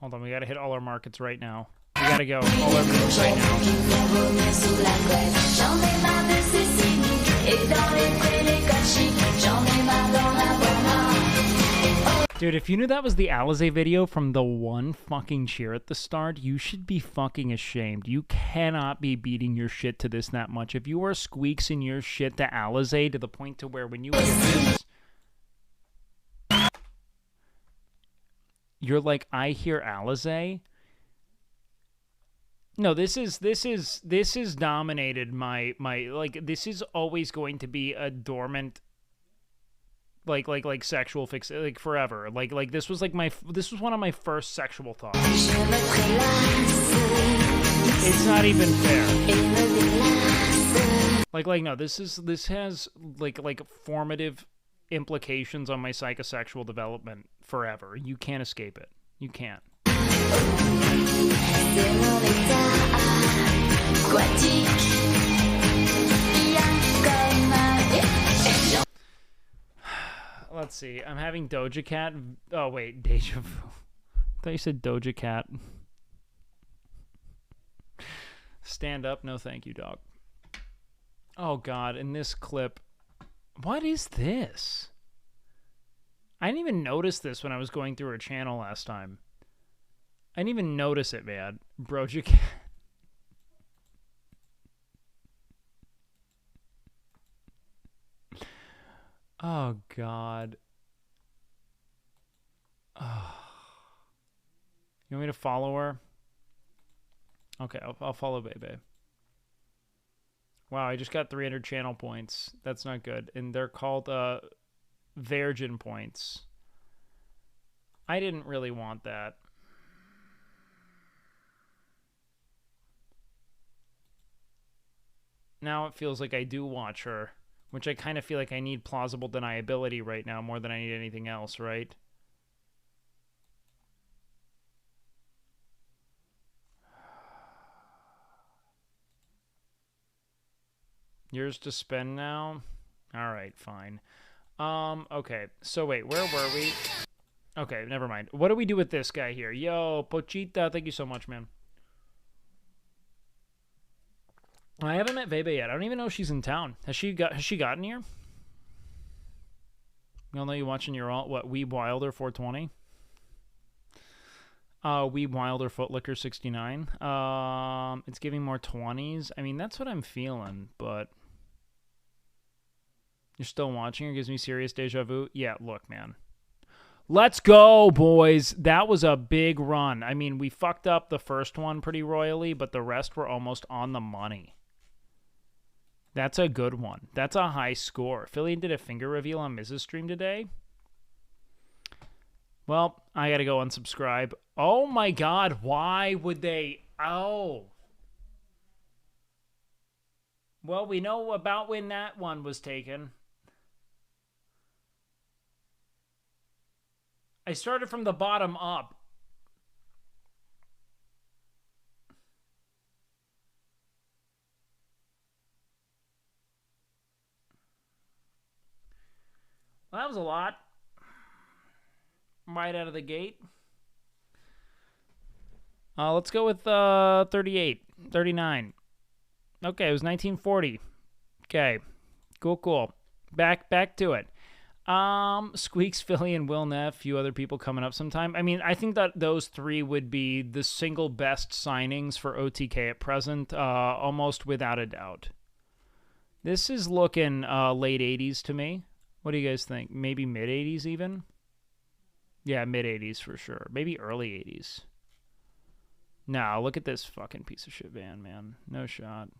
Hold on, we gotta hit all our markets right now. We gotta go all our moves right now. Dude, if you knew that was the Alizé video from the one fucking cheer at the start, you should be fucking ashamed. You cannot be beating your shit to this that much. If you are squeaksing your shit to Alizé to the point to where when you hear this, you're like, I hear Alizé. No, this is dominated my like, this is always going to be a dormant like sexual fix, like forever. Like this was like this was one of my first sexual thoughts. It's not even fair. Like no, this has like formative implications on my psychosexual development forever. You can't escape it. You can't. Let's see. I'm having Doja Cat. Oh wait, Deja Vu. I thought you said Doja Cat. Stand up. No, thank you, dog. Oh God! In this clip, what is this? I didn't even notice this when I was going through her channel last time. I didn't even notice it, man. Broja Cat. Oh, God. Oh. You want me to follow her? Okay, I'll follow Bebe. Wow, I just got 300 channel points. That's not good. And they're called Virgin points. I didn't really want that. Now it feels like I do watch her, which I kind of feel like I need plausible deniability right now more than I need anything else, right? Yours to spend now? Alright, fine. Okay. So wait, where were we? Okay, never mind. What do we do with this guy here? Yo, Pochita, thank you so much, man. I haven't met Bebe yet. I don't even know if she's in town. Has she gotten here? Y'all know you watching your what WakeWilder 420? WakeWilder Footlicker 69. It's giving more 20s. I mean, that's what I'm feeling, but you're still watching her? Gives me serious deja vu. Yeah, look, man. Let's go, boys. That was a big run. I mean, we fucked up the first one pretty royally, but the rest were almost on the money. That's a good one. That's a high score. Philly did a finger reveal on Mrs. Stream today. Well, I gotta go unsubscribe. Oh my god, why would they? Oh. Well, we know about when that one was taken. I started from the bottom up. Well, that was a lot. Right out of the gate. Let's go with 38, 39. Okay, it was 1940. Okay, cool. Back to it. Squeex, Philly, and Will Neff, a few other people coming up sometime. I mean, I think that those three would be the single best signings for OTK at present, almost without a doubt. This is looking late 80s to me. What do you guys think? Maybe mid 80s even? Yeah, mid 80s for sure. Maybe early 80s. Nah, look at this fucking piece of shit van, man. No shot.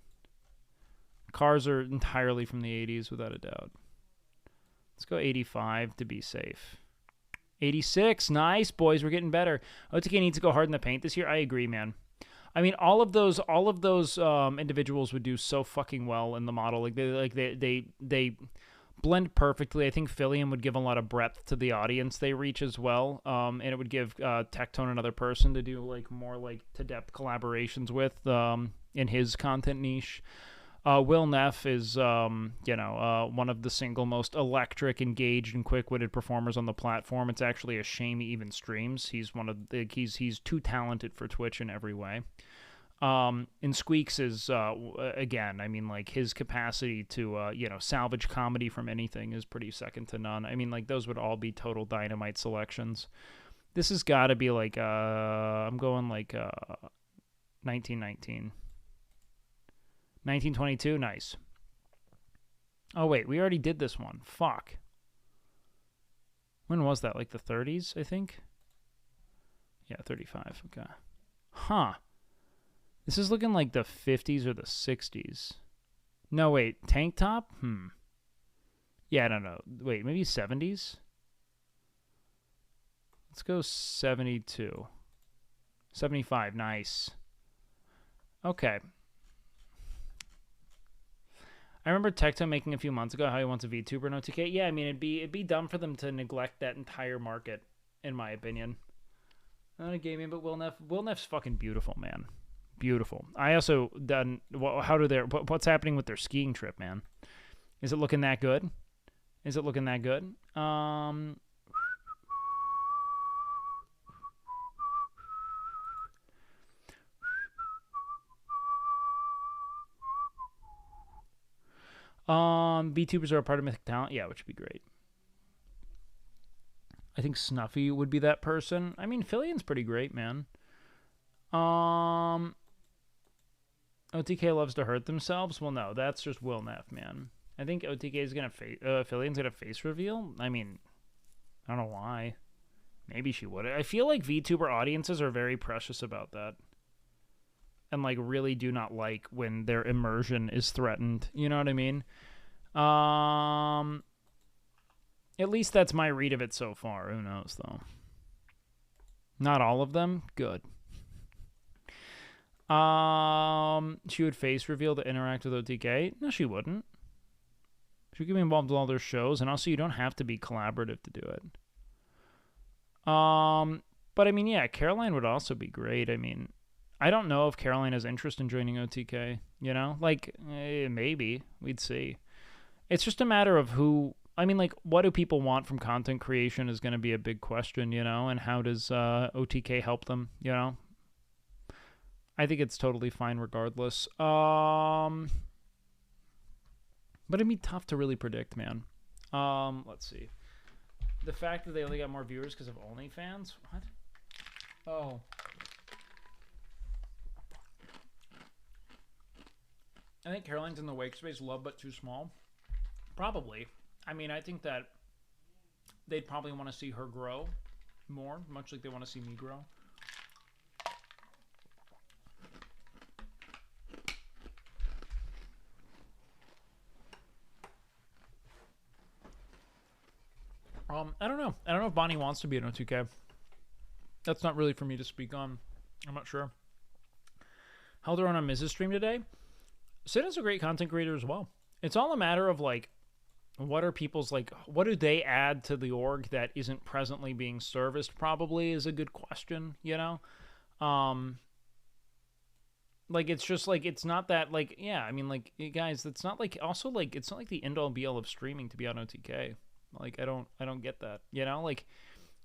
Cars are entirely from the 80s without a doubt. Let's go 85 to be safe. 86. Nice, boys. We're getting better. OTK needs to go hard in the paint this year. I agree, man. I mean, all of those individuals would do so fucking well in the model. Like they blend perfectly. I think Phillian would give a lot of breadth to the audience they reach as well. And it would give Tectone another person to do like more like to-depth collaborations with in his content niche. Will Neff is, one of the single most electric, engaged, and quick-witted performers on the platform. It's actually a shame he even streams. He's he's too talented for Twitch in every way. And Squeex is, again, I mean, like, his capacity to, salvage comedy from anything is pretty second to none. I mean, like, those would all be total dynamite selections. This has got to be, like, I'm going, like, 1919. 1922, nice. Oh, wait, we already did this one. Fuck. When was that? Like the 30s, I think? Yeah, 35, okay. Huh. This is looking like the 50s or the 60s. No, wait, tank top? Yeah, I don't know. Wait, maybe 70s? Let's go 72. 75, nice. Okay. I remember Tectone making a few months ago how he wants a VTuber in OTK. Yeah, I mean, it'd be dumb for them to neglect that entire market, in my opinion. Not a gaming, but Will Neff's fucking beautiful, man. Beautiful. I also done. What's happening with their skiing trip, man? Is it looking that good? Is it looking that good? VTubers are a part of Mythic Talent. Yeah, which would be great. I think Snuffy would be that person. I mean, Phillian's pretty great, man. OTK loves to hurt themselves. Well, no, that's just Will Neff, man. I think OTK is gonna Phillian's gonna face reveal. I mean, I don't know why. Maybe she would. I feel like VTuber audiences are very precious about that. And, like, really do not like when their immersion is threatened. You know what I mean? At least that's my read of it so far. Who knows, though? Not all of them? Good. She would face reveal to interact with OTK? No, she wouldn't. She could be involved with all their shows, and also you don't have to be collaborative to do it. But I mean, yeah, Caroline would also be great. I mean, I don't know if Caroline has interest in joining OTK, you know? Like, maybe. We'd see. It's just a matter of who... I mean, like, what do people want from content creation is going to be a big question, you know? And how does OTK help them, you know? I think it's totally fine regardless. But it'd be tough to really predict, man. Let's see. The fact that they only got more viewers because of OnlyFans? What? Oh. I think Caroline's in the wake space, love but too small. Probably. I mean, I think that they'd probably want to see her grow more, much like they want to see me grow. I don't know. I don't know if Bonnie wants to be an O2K. That's not really for me to speak on. I'm not sure. Held her on a Mrs. stream today. Sid is a great content creator as well. It's all a matter of, like, what are people's, like, what do they add to the org that isn't presently being serviced, probably is a good question, you know? Like, it's just, like, it's not that, like, yeah, I mean, like, guys, it's not, like, also, like, it's not, like, the end-all be-all of streaming to be on OTK. Like, I don't get that, you know? Like,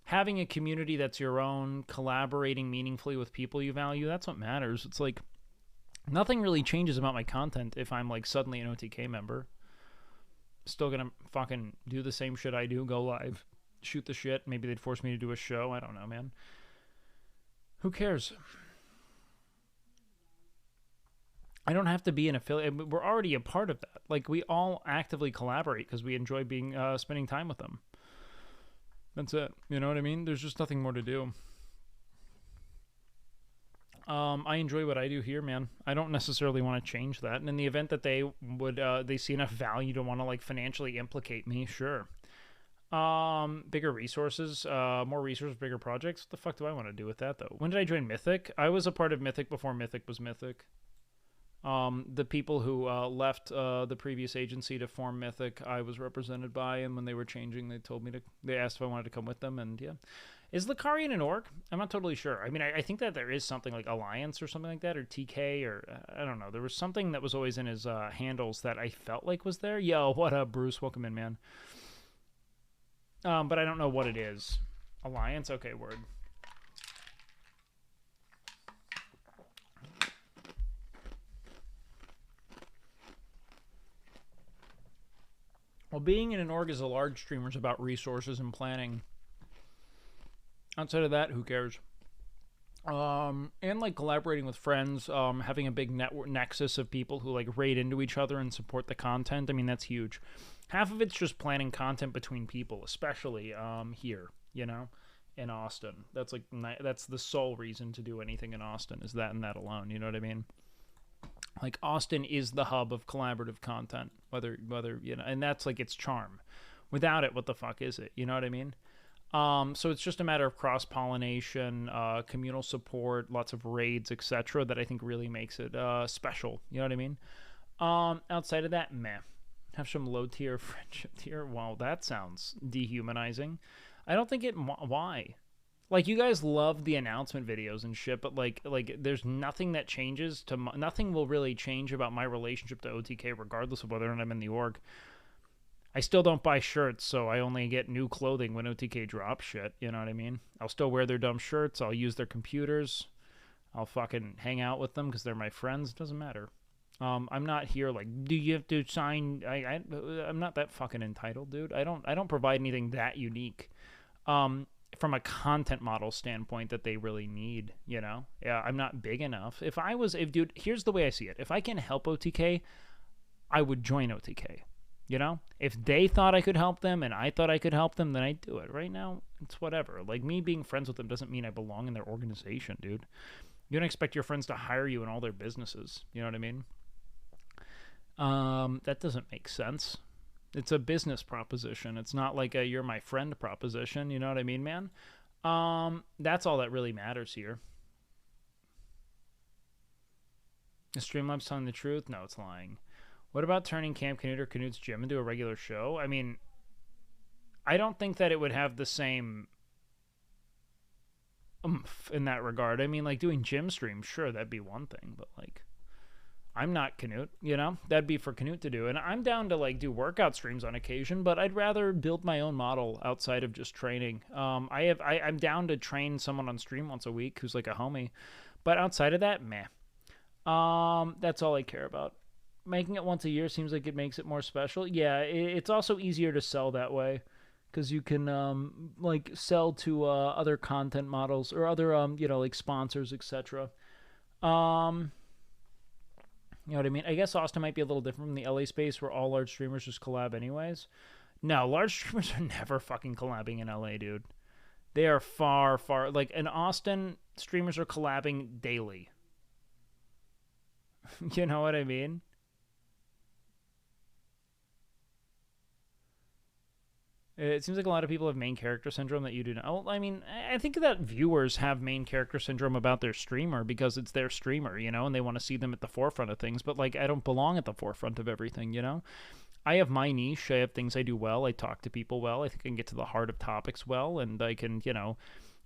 having a community that's your own, collaborating meaningfully with people you value, that's what matters. It's, like, nothing really changes about my content if I'm, like, suddenly an OTK member. Still gonna fucking do the same shit I do, go live, shoot the shit. Maybe they'd force me to do a show. I don't know, man. Who cares? I don't have to be an affiliate. We're already a part of that. Like, we all actively collaborate because we enjoy being spending time with them. That's it. You know what I mean? There's just nothing more to do. I enjoy what I do here, man. I don't necessarily want to change that. And in the event that they would, they see enough value to want to, like, financially implicate me, sure. Bigger resources, more resources, bigger projects. What the fuck do I want to do with that, though? When did I join Mythic? I was a part of Mythic before Mythic was Mythic. The people who left the previous agency to form Mythic, I was represented by, and when they were changing, they asked if I wanted to come with them, and yeah. Is Lucarian an org? I'm not totally sure. I mean, I think that there is something like Alliance or something like that, or TK, or I don't know. There was something that was always in his handles that I felt like was there. Yo, what up, Bruce? Welcome in, man. But I don't know what it is. Alliance? Okay, word. Well, being in an org as a large streamer is about resources and planning. Outside of that, who cares? And, like, collaborating with friends, having a big network nexus of people who, like, raid into each other and support the content. I mean, that's huge. Half of it's just planning content between people, especially here, you know, in Austin. That's, like, that's the sole reason to do anything in Austin, is that and that alone. You know what I mean? Like, Austin is the hub of collaborative content, whether you know, and that's, like, its charm. Without it, what the fuck is it? You know what I mean? So it's just a matter of cross-pollination, communal support, lots of raids, etc. that I think really makes it special. You know what I mean? Outside of that, meh. Have some low-tier friendship tier. Wow, that sounds dehumanizing. I don't think it... Why? Like, you guys love the announcement videos and shit, but, like there's nothing that changes to... Nothing will really change about my relationship to OTK, regardless of whether or not I'm in the org. I still don't buy shirts, so I only get new clothing when OTK drops shit, you know what I mean? I'll still wear their dumb shirts, I'll use their computers, I'll fucking hang out with them because they're my friends, it doesn't matter. I'm not here like, do you have to sign, I'm not that fucking entitled, dude. I don't provide anything that unique, from a content model standpoint that they really need, you know? Yeah, I'm not big enough. Dude, here's the way I see it. If I can help OTK, I would join OTK. You know, if they thought I could help them and I thought I could help them, then I'd do it. Right now, It's whatever. Like, me being friends with them doesn't mean I belong in their organization, dude. You don't expect your friends to hire you in all their businesses. You know what I mean? That doesn't make sense. It's a business proposition. It's not like a you're my friend proposition. You know what I mean, man? That's all that really matters here. Is Streamlabs telling the truth? No, it's lying. What about turning Camp Canute or Canute's Gym into a regular show? I mean, I don't think that it would have the same oomph in that regard. I mean, like, doing gym streams, sure, that'd be one thing, but, like, I'm not Canute, you know? That'd be for Canute to do. And I'm down to, like, do workout streams on occasion, but I'd rather build my own model outside of just training. I'm down to train someone on stream once a week who's, like, a homie. But outside of that, meh. That's all I care about. Making it once a year seems like it makes it more special. Yeah, it's also easier to sell that way, because you can like sell to other content models or other you know, like sponsors, etc. You know what I mean? I guess Austin might be a little different from the LA space where all large streamers just collab anyways. No, large streamers are never fucking collabing in LA, dude. They are far, like, in Austin, streamers are collabing daily. You know what I mean? It seems like a lot of people have main character syndrome that you do not. Well, I mean, I think that viewers have main character syndrome about their streamer because it's their streamer, you know, and they want to see them at the forefront of things. But, like, I don't belong at the forefront of everything, you know? I have my niche. I have things I do well. I talk to people well. I think I can get to the heart of topics well, and I can, you know,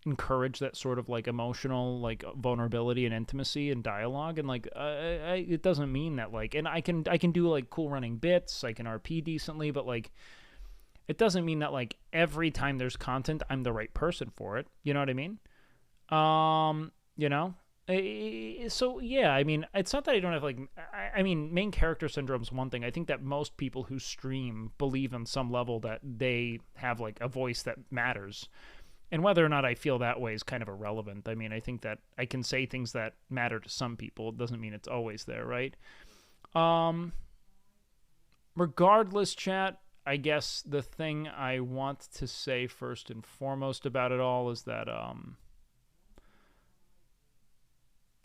encourage that sort of, like, emotional, like, vulnerability and intimacy and dialogue. And, like, it doesn't mean that, like, and I can do, like, cool running bits. I can RP decently, but, like, it doesn't mean that, like, every time there's content, I'm the right person for it. You know what I mean? You know? So, yeah, I mean, it's not that I don't have, like, I mean, main character syndrome's one thing. I think that most people who stream believe on some level that they have, like, a voice that matters. And whether or not I feel that way is kind of irrelevant. I mean, I think that I can say things that matter to some people. It doesn't mean it's always there, right? Regardless, chat, I guess the thing I want to say first and foremost about it all is that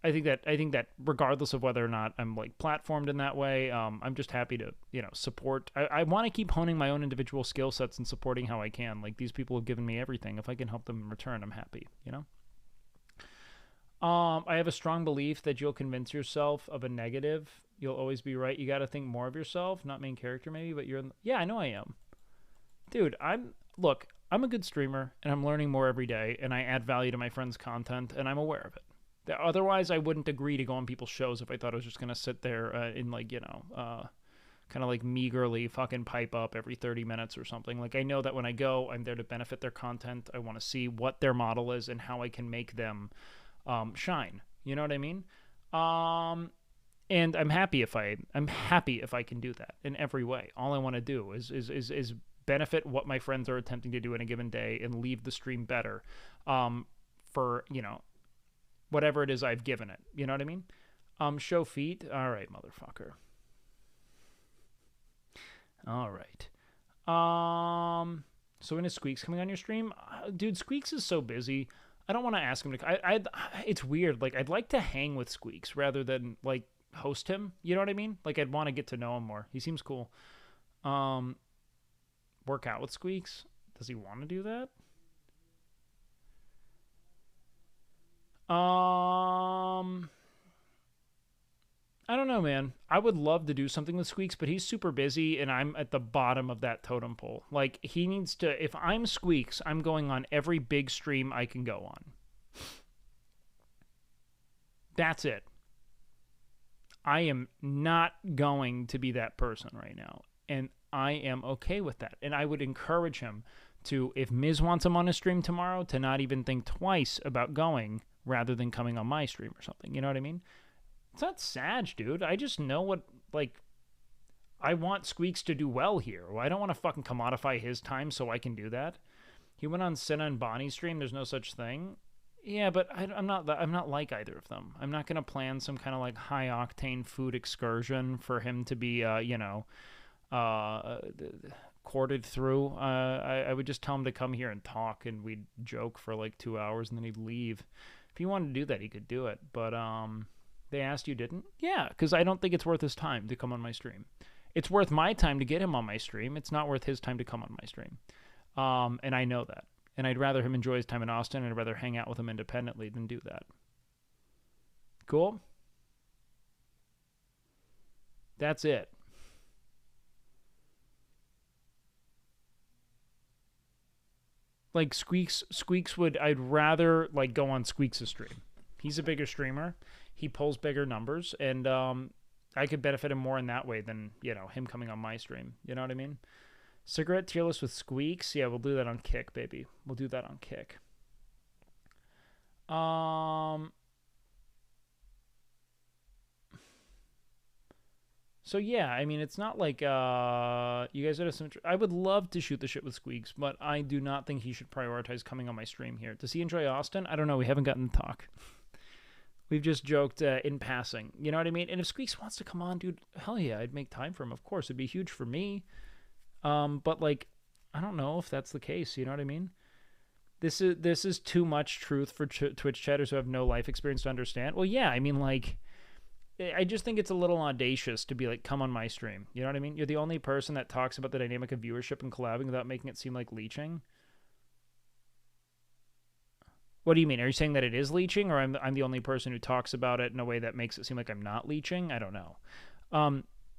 I think that regardless of whether or not I'm, like, platformed in that way, I'm just happy to, you know, support. I want to keep honing my own individual skill sets and supporting how I can. Like, these people have given me everything. If I can help them in return, I'm happy, you know? I have a strong belief that you'll convince yourself of a negative. You'll always be right. You got to think more of yourself, not main character maybe, but you're yeah, I know I am. Dude, I'm a good streamer, and I'm learning more every day, and I add value to my friends' content, and I'm aware of it. Otherwise, I wouldn't agree to go on people's shows if I thought I was just going to sit there in, like, you know, kind of, like, meagerly fucking pipe up every 30 minutes or something. Like, I know that when I go, I'm there to benefit their content. I want to see what their model is and how I can make them shine. You know what I mean? And I'm happy if I can do that in every way. All I want to do is benefit what my friends are attempting to do in a given day and leave the stream better for, you know, whatever it is I've given it. You know what I mean? Show feet. All right, motherfucker. All right. So when is Squeex coming on your stream? Dude, Squeex is so busy. I don't want to ask him to. It's weird. Like, I'd like to hang with Squeex rather than, like, host him. You know what I mean? Like, I'd want to get to know him more. He seems cool. Work out with Squeex. Does he want to do that? I don't know, man. I would love to do something with Squeex, but he's super busy, and I'm at the bottom of that totem pole. Like, he needs to... If I'm Squeex, I'm going on every big stream I can go on. That's it. I am not going to be that person right now, and I am okay with that. And I would encourage him to, if Miz wants him on a stream tomorrow, to not even think twice about going rather than coming on my stream or something. You know what I mean? It's not Sag, dude. I just know what, like, I want Squeex to do well here. I don't want to fucking commodify his time so I can do that. He went on Senna and Bonnie's stream. There's no such thing. Yeah, but I'm not like either of them. I'm not gonna plan some kind of, like, high octane food excursion for him to be, you know, recorded through. I would just tell him to come here and talk, and we'd joke for like 2 hours, and then he'd leave. If he wanted to do that, he could do it. But they asked, you didn't? Yeah, because I don't think it's worth his time to come on my stream. It's worth my time to get him on my stream. It's not worth his time to come on my stream. And I know that. And I'd rather him enjoy his time in Austin, and I'd rather hang out with him independently than do that. Cool? That's it. Like Squeex would, I'd rather like go on Squeex's stream. He's a bigger streamer. He pulls bigger numbers, and I could benefit him more in that way than, you know, him coming on my stream. You know what I mean? Cigarette tier list with Squeex. Yeah, we'll do that on Kick, baby. We'll do that on Kick. So yeah, I mean, it's not like you guys are some. I would love to shoot the shit with Squeex, but I do not think he should prioritize coming on my stream here. Does he enjoy Austin? I don't know. We haven't gotten to talk. We've just joked in passing. You know what I mean? And if Squeex wants to come on, dude, hell yeah, I'd make time for him. Of course, it'd be huge for me. But like, I don't know if that's the case. You know what I mean? This is too much truth for Twitch chatters who have no life experience to understand. Well, yeah, I mean, like, I just think it's a little audacious to be like, come on my stream. You know what I mean? You're the only person that talks about the dynamic of viewership and collabing without making it seem like leeching. What do you mean? Are you saying that it is leeching, or I'm the only person who talks about it in a way that makes it seem like I'm not leeching? I don't know.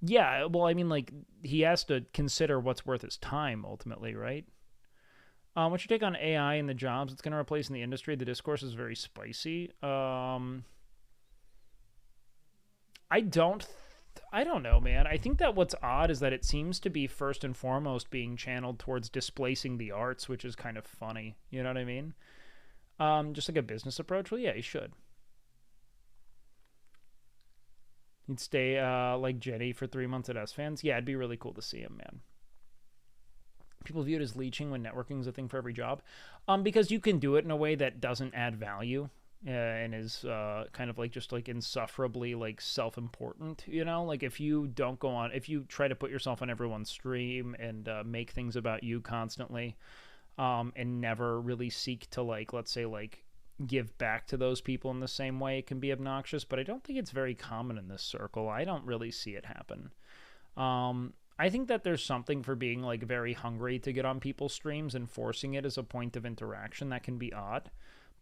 Yeah, well, I mean, like, he has to consider what's worth his time, ultimately, right? What's your take on AI and the jobs it's going to replace in the industry? The discourse is very spicy. I don't know, man. I think that what's odd is that it seems to be first and foremost being channeled towards displacing the arts, which is kind of funny. You know what I mean? Just like a business approach. Well, yeah, you should. He'd stay like Jenny for 3 months at S-Fans. Yeah, it'd be really cool to see him, man. People view it as leeching when networking is a thing for every job. Because you can do it in a way that doesn't add value. And is kind of like just like insufferably like self-important, you know? Like if you don't go on, if you try to put yourself on everyone's stream and make things about you constantly, and never really seek to, like, let's say, like, give back to those people in the same way, it can be obnoxious. But I don't think it's very common in this circle. I don't really see it happen. I think that there's something for being like very hungry to get on people's streams and forcing it as a point of interaction that can be odd.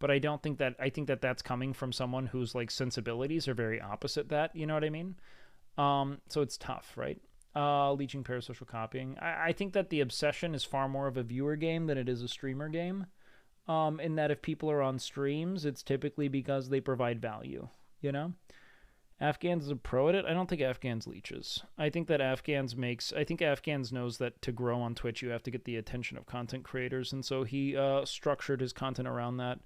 But I don't think that, I think that that's coming from someone whose like sensibilities are very opposite that, you know what I mean? So it's tough, right? Leeching, parasocial copying. I think that the obsession is far more of a viewer game than it is a streamer game. In that if people are on streams, it's typically because they provide value, you know? Afghans is a pro at it. I don't think Afghans leeches. I think that Afghans knows that to grow on Twitch, you have to get the attention of content creators. And so he structured his content around that.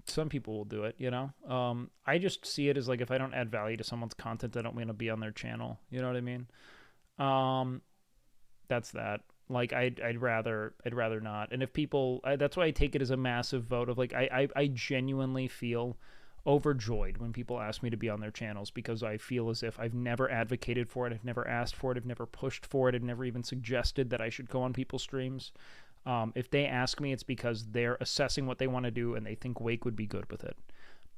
Some people will do it, you know? I just see it as like, if I don't add value to someone's content, I don't want to be on their channel. You know what I mean? That's that. Like, I'd rather not. And if people, that's why I take it as a massive vote of like, I genuinely feel overjoyed when people ask me to be on their channels, because I feel as if I've never advocated for it. I've never asked for it. I've never pushed for it. I've never even suggested that I should go on people's streams. If they ask me, it's because they're assessing what they want to do and they think Wake would be good with it.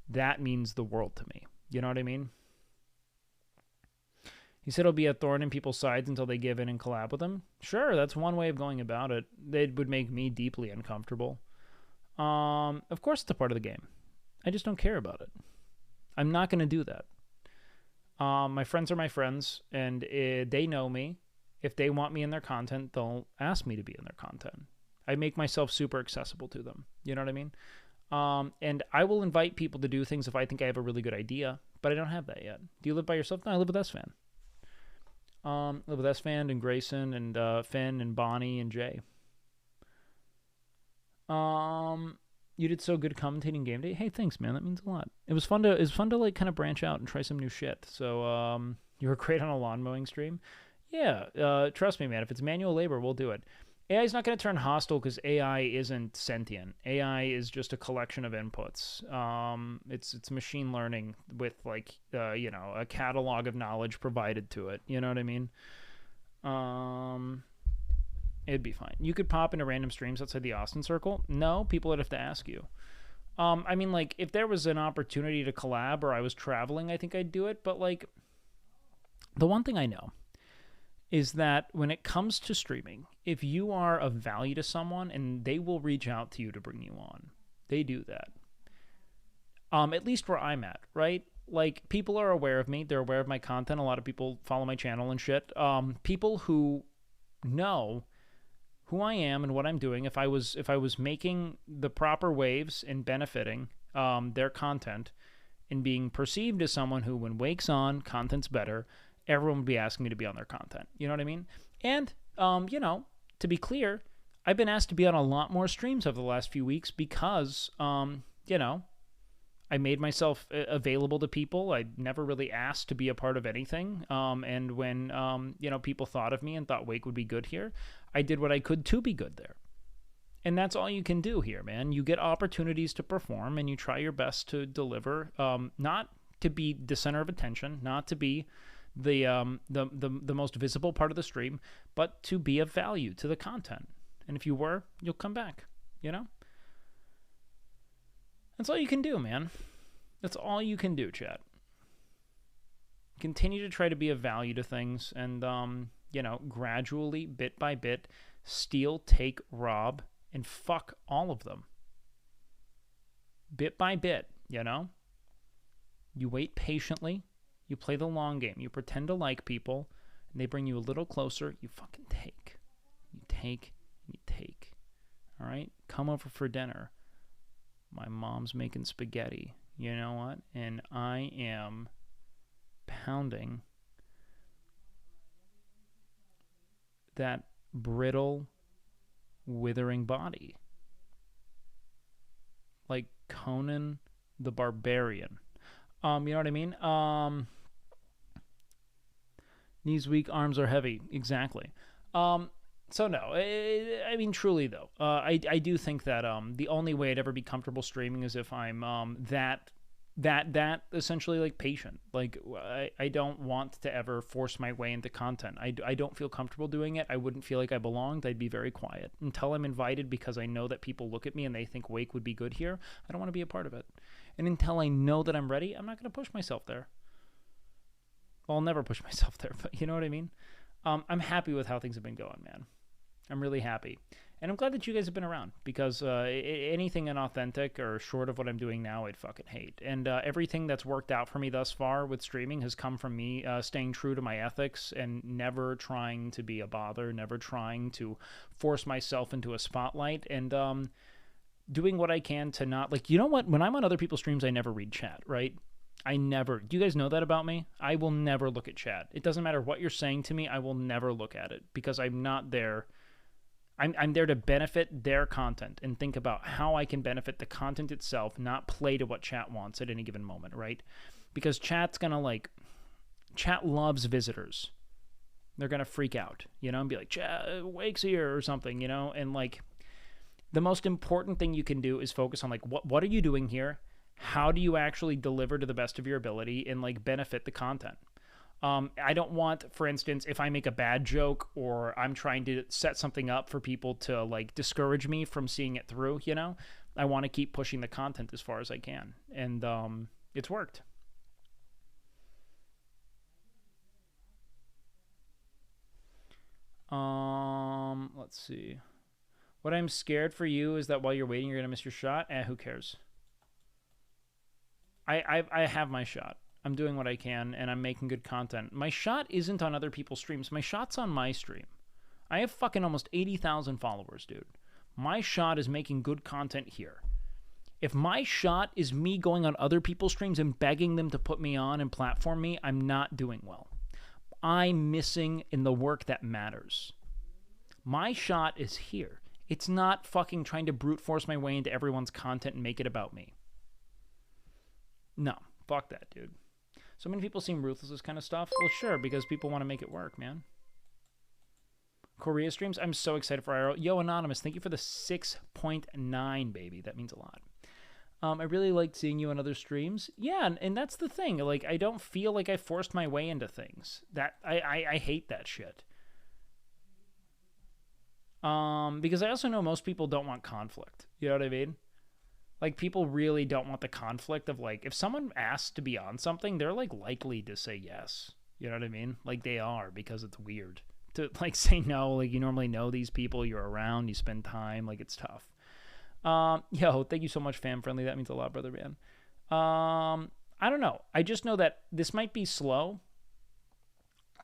That means the world to me. You know what I mean? He said it'll be a thorn in people's sides until they give in and collab with him. Sure, that's one way of going about it. It would make me deeply uncomfortable. Of course it's a part of the game. I just don't care about it. I'm not going to do that. My friends are my friends, and they know me. If they want me in their content, they'll ask me to be in their content. I make myself super accessible to them. You know what I mean? And I will invite people to do things if I think I have a really good idea, but I don't have that yet. Do you live by yourself? No, I live with S-Fan. Live with S-Fan and Grayson and Finn and Bonnie and Jay. You did so good commentating game day. Hey, thanks, man. That means a lot. It was fun to like kind of branch out and try some new shit. So you were great on a lawn mowing stream. Yeah, trust me, man. If it's manual labor, we'll do it. AI is not going to turn hostile because AI isn't sentient. AI is just a collection of inputs. It's machine learning with like you know, a catalog of knowledge provided to it. You know what I mean? It'd be fine. You could pop into random streams outside the Austin circle. No, people would have to ask you. I mean, like, if there was an opportunity to collab or I was traveling, I think I'd do it. But, like, the one thing I know is that when it comes to streaming, if you are of value to someone and they will reach out to you to bring you on, they do that. At least where I'm at, right? Like, people are aware of me. They're aware of my content. A lot of people follow my channel and shit. People who know who I am and what I'm doing, if I was making the proper waves and benefiting their content and being perceived as someone who, when Wake's on, content's better, everyone would be asking me to be on their content. You know what I mean? And, you know, to be clear, I've been asked to be on a lot more streams over the last few weeks because, you know, I made myself available to people. I never really asked to be a part of anything. And when, you know, people thought of me and thought Wake would be good here, I did what I could to be good there. And that's all you can do here, man. You get opportunities to perform and you try your best to deliver, not to be the center of attention, not to be the most visible part of the stream, but to be of value to the content. And if you were, you'll come back, you know? That's all you can do, man. That's all you can do, chat. Continue to try to be of value to things and, you know, gradually, bit by bit, steal, take, rob, and fuck all of them. Bit by bit, you know? You wait patiently. You play the long game. You pretend to like people, and they bring you a little closer. You fucking take. You take, and you take. All right? Come over for dinner. My mom's making spaghetti. You know what? And I am pounding that brittle, withering body. Like Conan the Barbarian. You know what I mean? Knees weak, arms are heavy. Exactly. So no, I mean, truly though, I do think that the only way I'd ever be comfortable streaming is if I'm that essentially like patient. Like I don't want to ever force my way into content. I don't feel comfortable doing it. I wouldn't feel like I belonged. I'd be very quiet until I'm invited because I know that people look at me and they think Wake would be good here. I don't want to be a part of it. And until I know that I'm ready, I'm not going to push myself there. Well, I'll never push myself there, but you know what I mean? I'm happy with how things have been going, man. I'm really happy. And I'm glad that you guys have been around because anything inauthentic or short of what I'm doing now, I'd fucking hate. And everything that's worked out for me thus far with streaming has come from me staying true to my ethics and never trying to be a bother, never trying to force myself into a spotlight, and doing what I can to not, like, you know what? When I'm on other people's streams, I never read chat, right? I never. Do you guys know that about me? I will never look at chat. It doesn't matter what you're saying to me. I will never look at it because I'm not there. I'm there to benefit their content and think about how I can benefit the content itself, not play to what chat wants at any given moment, right? Because chat's going to, like, chat loves visitors. They're going to freak out, you know, and be like, chat, Wake's here or something, you know? And, like, the most important thing you can do is focus on, like, what are you doing here? How do you actually deliver to the best of your ability and, like, benefit the content? I don't want, for instance, if I make a bad joke or I'm trying to set something up for people to, like, discourage me from seeing it through, you know? I want to keep pushing the content as far as I can. And it's worked. Let's see. What I'm scared for you is that while you're waiting, you're going to miss your shot. Who cares? I have my shot. I'm doing what I can, and I'm making good content. My shot isn't on other people's streams. My shot's on my stream. I have fucking almost 80,000 followers, dude. My shot is making good content here. If my shot is me going on other people's streams and begging them to put me on and platform me, I'm not doing well. I'm missing in the work that matters. My shot is here. It's not fucking trying to brute force my way into everyone's content and make it about me. No, fuck that, dude. So many people seem ruthless, this kind of stuff. Well, sure, because people want to make it work, man. Korea streams. I'm so excited for IRL. Yo, Anonymous, thank you for the 6.9, baby. That means a lot. I really liked seeing you on other streams. Yeah, and that's the thing. Like, I don't feel like I forced my way into things. That I hate that shit. Because I also know most people don't want conflict. You know what I mean? Like, people really don't want the conflict of, like, if someone asks to be on something, they're, like, likely to say yes. You know what I mean? Like, they are, because it's weird. To, like, say no, like, you normally know these people, you're around, you spend time, like, it's tough. Yo, thank you so much, fam friendly. That means a lot, brother man. I don't know. I just know that this might be slow.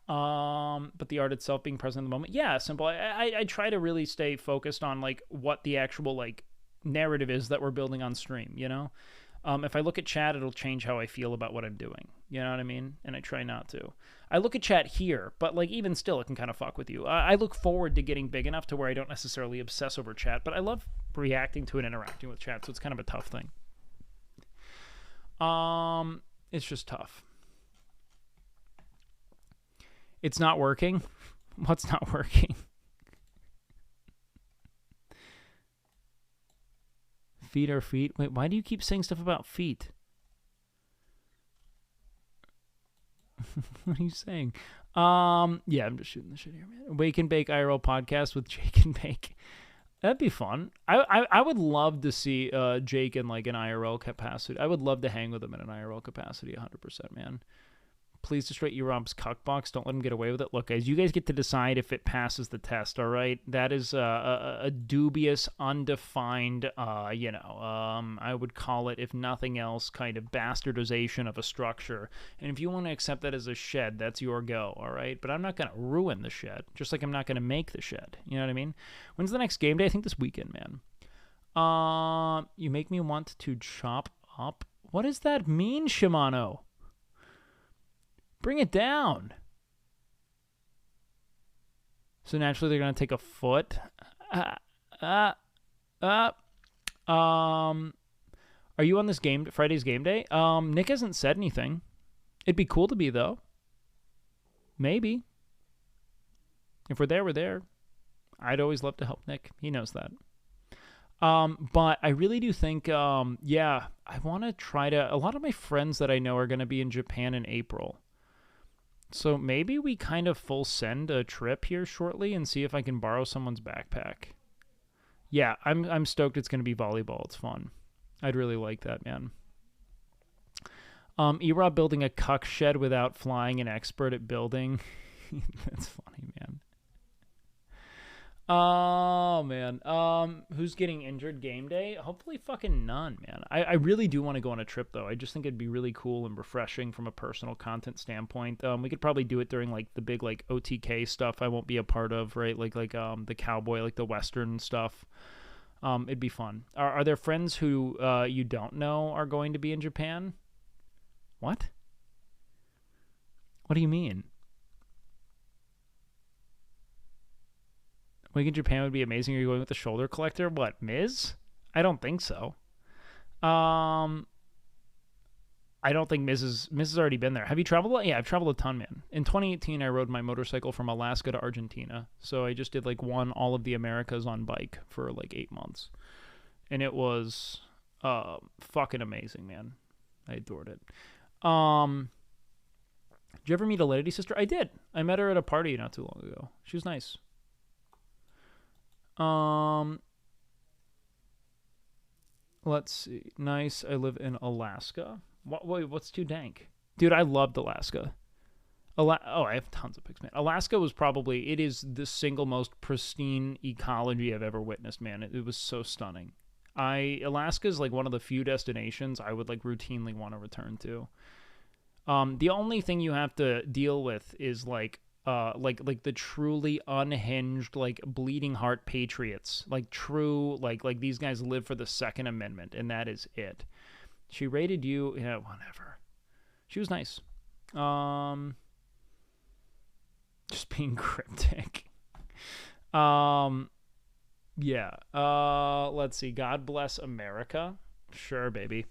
But the art itself being present in the moment. Yeah, simple. I try to really stay focused on like what the actual like narrative is that we're building on stream, you know? If I look at chat, it'll change how I feel about what I'm doing. You know what I mean? And I try not to. I look at chat here, but like even still, it can kind of fuck with you. I look forward to getting big enough to where I don't necessarily obsess over chat, but I love reacting to and interacting with chat, so it's kind of a tough thing. It's just tough. It's not working? What's not working? Feet are feet. Wait, why do you keep saying stuff about feet? What are you saying? Yeah, I'm just shooting the shit here, man. Wake and Bake IRL podcast with Jake and Bake. That'd be fun. I would love to see Jake in like an IRL capacity. I would love to hang with him in an IRL capacity 100%, man. Please destroy Erob's cuckbox. Don't let him get away with it. Look, guys, you guys get to decide if it passes the test, all right? That is a dubious, undefined, I would call it, if nothing else, kind of bastardization of a structure. And if you want to accept that as a shed, that's your go, all right? But I'm not going to ruin the shed, just like I'm not going to make the shed. You know what I mean? When's the next game day? I think this weekend, man. You make me want to chop up. What does that mean, Shimano? Bring it down. So naturally, they're going to take a foot. Are you on this game, Friday's game day? Nick hasn't said anything. It'd be cool to be, though. Maybe. If we're there, we're there. I'd always love to help Nick. He knows that. But I really do think, yeah, I want to try to... A lot of my friends that I know are going to be in Japan in April. So maybe we kind of full send a trip here shortly and see if I can borrow someone's backpack. Yeah, I'm stoked it's going to be volleyball. It's fun. I'd really like that, man. Erob building a cuck shed without flying an expert at building. That's funny, man. Oh, man. Who's getting injured game day? Hopefully fucking none, man. I really do want to go on a trip, though. I just think it'd be really cool and refreshing from a personal content standpoint. We could probably do it during, like, the big, like, OTK stuff I won't be a part of, right? Like the cowboy, like, the Western stuff. It'd be fun. Are there friends who you don't know are going to be in Japan? What? What do you mean? Wake in Japan would be amazing. Are you going with the shoulder collector? What, Miz? I don't think so. I don't think Miz has already been there. Have you traveled? Yeah, I've traveled a ton, man. In 2018, I rode my motorcycle from Alaska to Argentina. So I just did like all of the Americas on bike for like 8 months. And it was fucking amazing, man. I adored it. Did you ever meet a lady sister? I did. I met her at a party not too long ago. She was nice. Let's see. Nice. I live in Alaska. Wait, what's too dank? Dude, I loved Alaska. I have tons of pics, man. Alaska was it is the single most pristine ecology I've ever witnessed, man. It was so stunning. Alaska is like one of the few destinations I would like routinely want to return to. The only thing you have to deal with is like the truly unhinged, like bleeding heart patriots, like true, like these guys live for the Second Amendment, and that is it. She rated you, yeah, whatever. She was nice. Just being cryptic. Yeah. Let's see. God bless America. Sure, baby.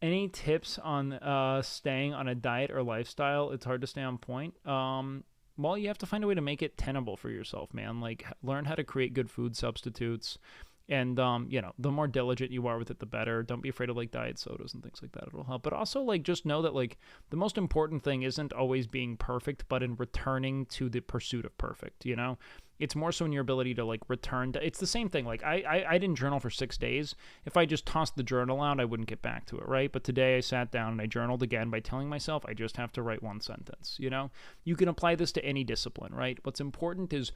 Any tips on staying on a diet or lifestyle? It's hard to stay on point. Well, you have to find a way to make it tenable for yourself, man. Like, learn how to create good food substitutes. And, you know, the more diligent you are with it, the better. Don't be afraid of, like, diet sodas and things like that. It'll help. But also, like, just know that, like, the most important thing isn't always being perfect, but in returning to the pursuit of perfect, you know? It's more so in your ability to, like, return to... It's the same thing. Like, I didn't journal for 6 days. If I just tossed the journal out, I wouldn't get back to it, right? But today I sat down and I journaled again by telling myself I just have to write 1 sentence, you know? You can apply this to any discipline, right? What's important is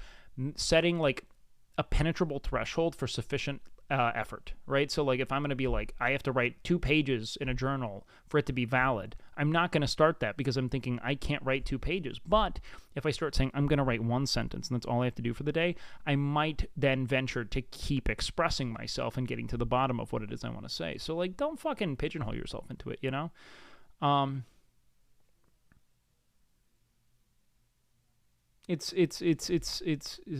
setting, like, a penetrable threshold for sufficient effort, right? So, like, if I'm going to be like, I have to write 2 pages in a journal for it to be valid, I'm not going to start that because I'm thinking I can't write 2 pages. But if I start saying I'm going to write 1 sentence and that's all I have to do for the day, I might then venture to keep expressing myself and getting to the bottom of what it is I want to say. So, like, don't fucking pigeonhole yourself into it, you know? It's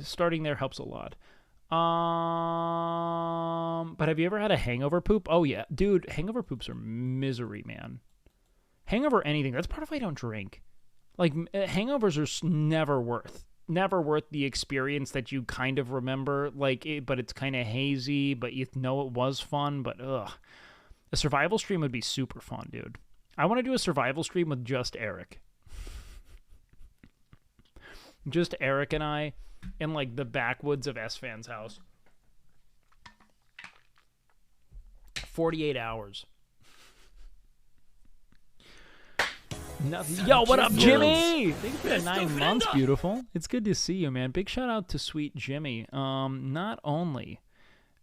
starting there helps a lot. But have you ever had a hangover poop? Oh yeah, dude, hangover poops are misery, man. Hangover anything. That's part of why I don't drink. Like, hangovers are never worth the experience that you kind of remember. Like, but it's kind of hazy, but you know it was fun. But ugh, a survival stream would be super fun, dude. I want to do a survival stream with just Eric. Just Eric and I in, like, the backwoods of S-Fan's house. 48 hours. Nothing. Yo, what up, Jimmy? Thanks for the 9 months, beautiful. It's good to see you, man. Big shout out to sweet Jimmy. Not only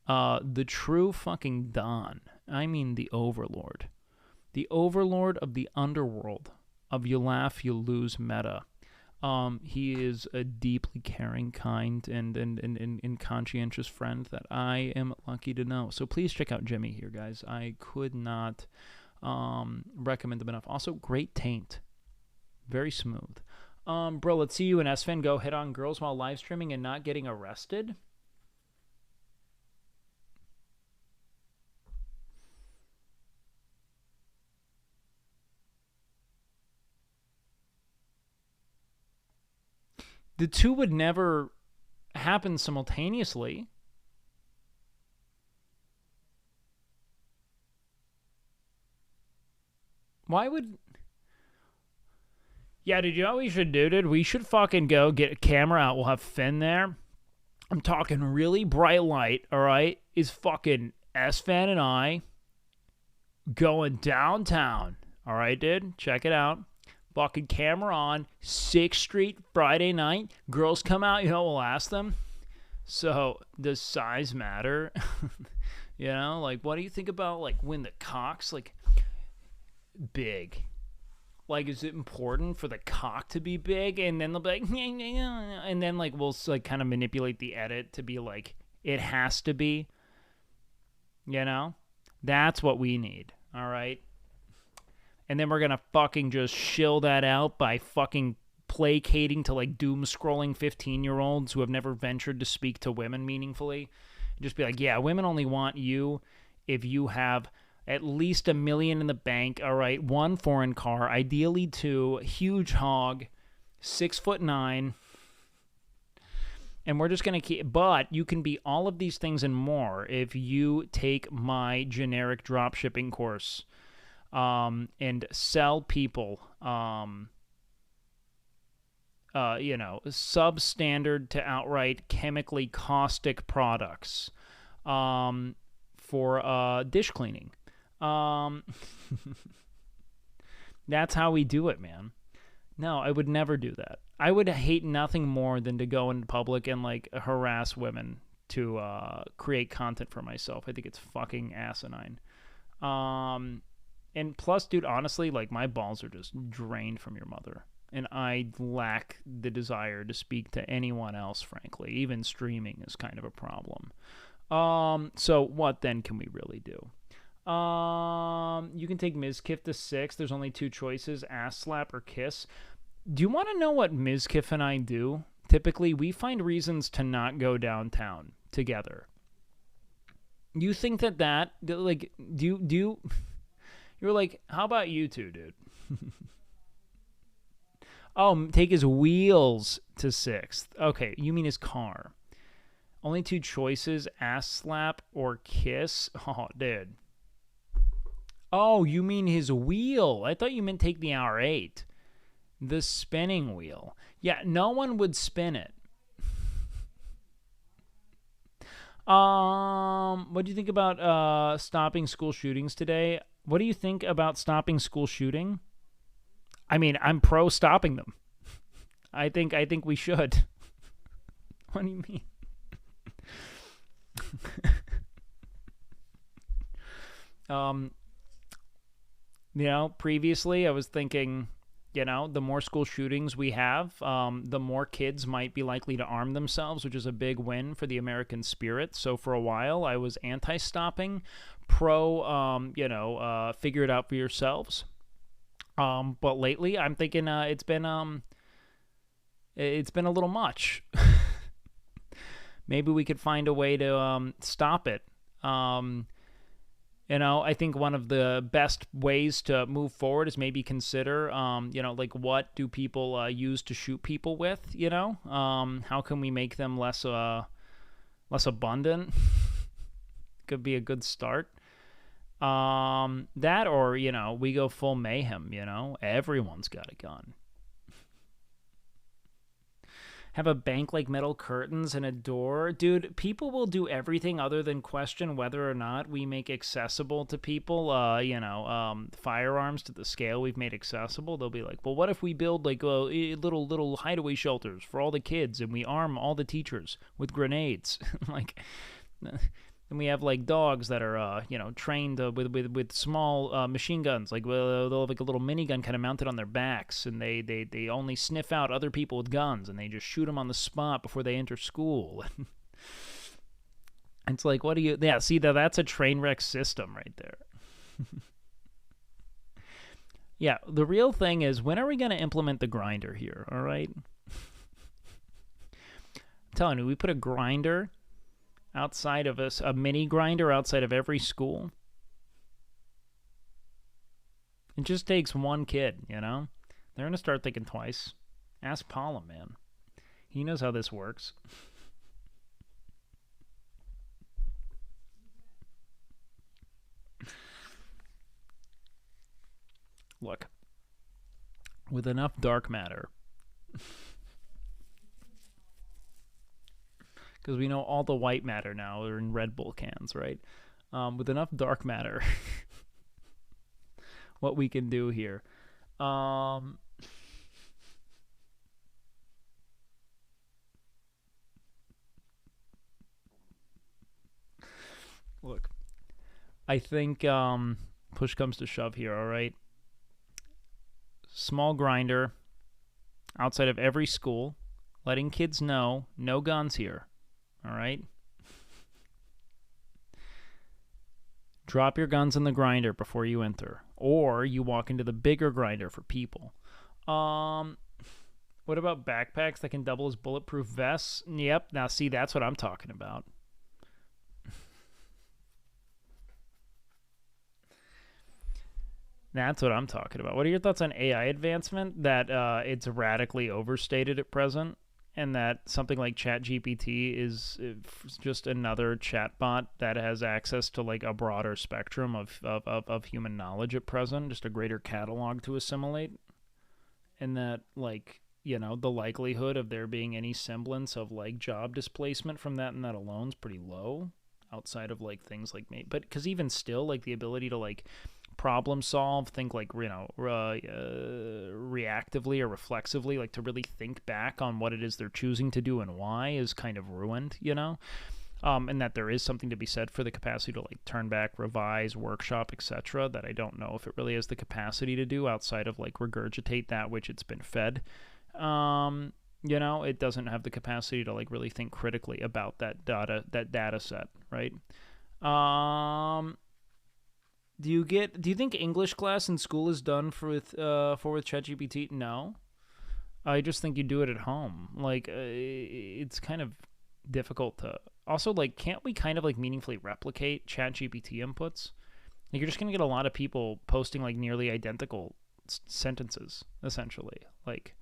the true fucking Don, I mean the Overlord. The Overlord of the underworld of You Laugh, You Lose meta. He is a deeply caring, kind, and conscientious friend that I am lucky to know. So please check out Jimmy here, guys. I could not recommend them enough. Also, great taint. Very smooth. Bro, let's see you and S-Fan go hit on girls while live streaming and not getting arrested. The two would never happen simultaneously. Why would... Yeah, dude, you know what we should do, dude? We should fucking go get a camera out. We'll have Finn there. I'm talking really bright light, all right? Is fucking S-Fan and I going downtown. All right, dude? Check it out. Fucking camera on, 6th Street, Friday night. Girls come out, you know, we'll ask them. So, does size matter? You know, like, what do you think about, like, when the cock's, like, big? Like, is it important for the cock to be big? And then they'll be like, and then, like, we'll, like, kind of manipulate the edit to be like, it has to be. You know? That's what we need, all right? And then we're going to fucking just shill that out by fucking placating to, like, doom-scrolling 15-year-olds who have never ventured to speak to women meaningfully. Just be like, yeah, women only want you if you have at least $1 million in the bank, all right? 1 foreign car, ideally 2, huge hog, 6'9". And we're just going to keep... But you can be all of these things and more if you take my generic dropshipping course. And sell people, you know, substandard to outright chemically caustic products, for, dish cleaning. That's how we do it, man. No, I would never do that. I would hate nothing more than to go in public and, like, harass women to, create content for myself. I think it's fucking asinine. And plus, dude, honestly, like, my balls are just drained from your mother. And I lack the desire to speak to anyone else, frankly. Even streaming is kind of a problem. So what then can we really do? You can take Mizkif to 6. There's only 2 choices, ass slap or kiss. Do you want to know what Mizkif and I do? Typically, we find reasons to not go downtown together. You think that, like, do you... You were like, how about you two, dude? Oh, take his wheels to 6th. Okay, you mean his car. Only 2 choices, ass slap or kiss? Oh, dude. Oh, you mean his wheel. I thought you meant take the R8. The spinning wheel. Yeah, no one would spin it. What do you think about stopping school shootings today? What do you think about stopping school shooting? I mean, I'm pro stopping them. I think we should. What do you mean? You know, previously I was thinking, you know, the more school shootings we have, the more kids might be likely to arm themselves, which is a big win for the American spirit. So for a while, I was anti-stopping, pro, figure it out for yourselves. But lately, I'm thinking it's been a little much. Maybe we could find a way to stop it. You know, I think one of the best ways to move forward is maybe consider, like what do people use to shoot people with, you know? How can we make them less abundant? Could be a good start. That or, you know, we go full mayhem, you know? Everyone's got a gun. Have a bank like metal curtains and a door. Dude, people will do everything other than question whether or not we make accessible to people, firearms to the scale we've made accessible. They'll be like, well, what if we build like little hideaway shelters for all the kids and we arm all the teachers with grenades? Like, and we have like dogs that are, trained with small machine guns. Like, well, they'll have like a little minigun kind of mounted on their backs, and they only sniff out other people with guns, and they just shoot them on the spot before they enter school. It's like, what do you? Yeah, see, that's a train wreck system right there. Yeah, the real thing is, when are we going to implement the grinder here? All right, I'm telling you, we put a grinder outside of us, a mini grinder outside of every school. It just takes one kid, you know? They're going to start thinking twice. Ask Paula, man. He knows how this works. Look, with enough dark matter, because we know all the white matter now are in Red Bull cans, right? With enough dark matter, what we can do here. Look, I think push comes to shove here, all right? Small grinder outside of every school, letting kids know no guns here. All right? Drop your guns in the grinder before you enter. Or you walk into the bigger grinder for people. What about backpacks that can double as bulletproof vests? Yep. Now, see, that's what I'm talking about. That's what I'm talking about. What are your thoughts on AI advancement? That it's radically overstated at present, and that something like ChatGPT is just another chatbot that has access to like a broader spectrum of human knowledge at present, just a greater catalog to assimilate, and that like, you know, the likelihood of there being any semblance of like job displacement from that and that alone is pretty low, outside of like things like me. But because even still, like the ability to like problem solve, think like, you know, reactively or reflexively, like to really think back on what it is they're choosing to do and why is kind of ruined, you know? And that there is something to be said for the capacity to like turn back, revise, workshop, etc. that I don't know if it really has the capacity to do outside of like regurgitate that which it's been fed. You know, it doesn't have the capacity to like really think critically about that data set, right? Do you think English class in school is done with ChatGPT? No. I just think you do it at home. Like, it's kind of difficult to... Also, like, can't we kind of, like, meaningfully replicate ChatGPT inputs? Like, you're just going to get a lot of people posting like nearly identical sentences, essentially. Like,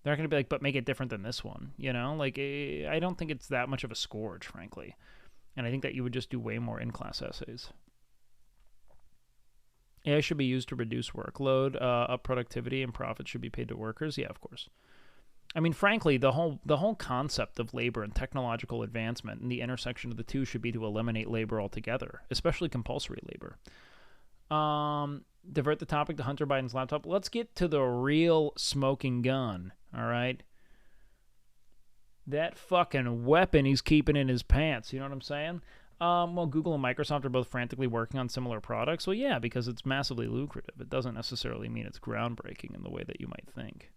they're not going to be like, but make it different than this one, you know? Like, I don't think it's that much of a scourge, frankly. And I think that you would just do way more in-class essays. AI should be used to reduce workload, up productivity, and profits should be paid to workers. Yeah, of course. I mean, frankly, the whole concept of labor and technological advancement and the intersection of the two should be to eliminate labor altogether, especially compulsory labor. Divert the topic to Hunter Biden's laptop. Let's get to the real smoking gun, all right? That fucking weapon he's keeping in his pants, you know what I'm saying? Well, Google and Microsoft are both frantically working on similar products. Well, yeah, because it's massively lucrative. It doesn't necessarily mean it's groundbreaking in the way that you might think.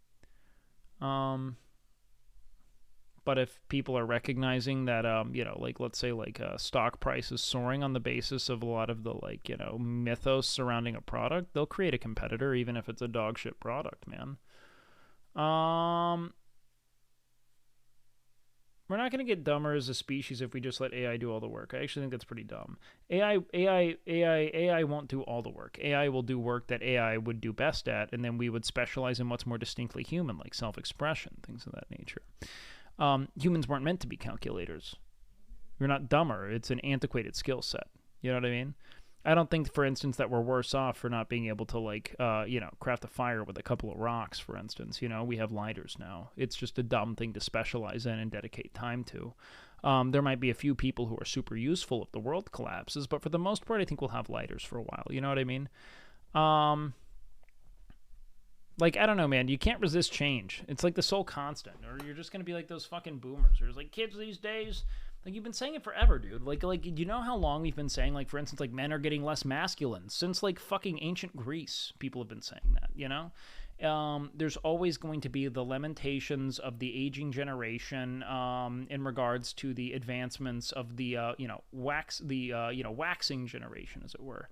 But if people are recognizing that, you know, like, let's say, like, stock price is soaring on the basis of a lot of the, like, you know, mythos surrounding a product, they'll create a competitor, even if it's a dog shit product, man. We're not going to get dumber as a species if we just let AI do all the work. I actually think that's pretty dumb. AI won't do all the work. AI will do work that AI would do best at, and then we would specialize in what's more distinctly human, like self-expression, things of that nature. Humans weren't meant to be calculators. You're not dumber. It's an antiquated skill set. You know what I mean? I don't think, for instance, that we're worse off for not being able to, like, you know, craft a fire with a couple of rocks, for instance. You know, we have lighters now. It's just a dumb thing to specialize in and dedicate time to. There might be a few people who are super useful if the world collapses, but for the most part, I think we'll have lighters for a while. You know what I mean? Like, I don't know, man. You can't resist change. It's like the sole constant. Or you're just going to be like those fucking boomers. Or it's like, kids these days... Like, you've been saying it forever, dude. Like, do you know how long we've been saying, like, for instance, like, men are getting less masculine? Since, like, fucking ancient Greece, people have been saying that, you know? There's always going to be the lamentations of the aging generation in regards to the advancements of the, waxing generation, as it were.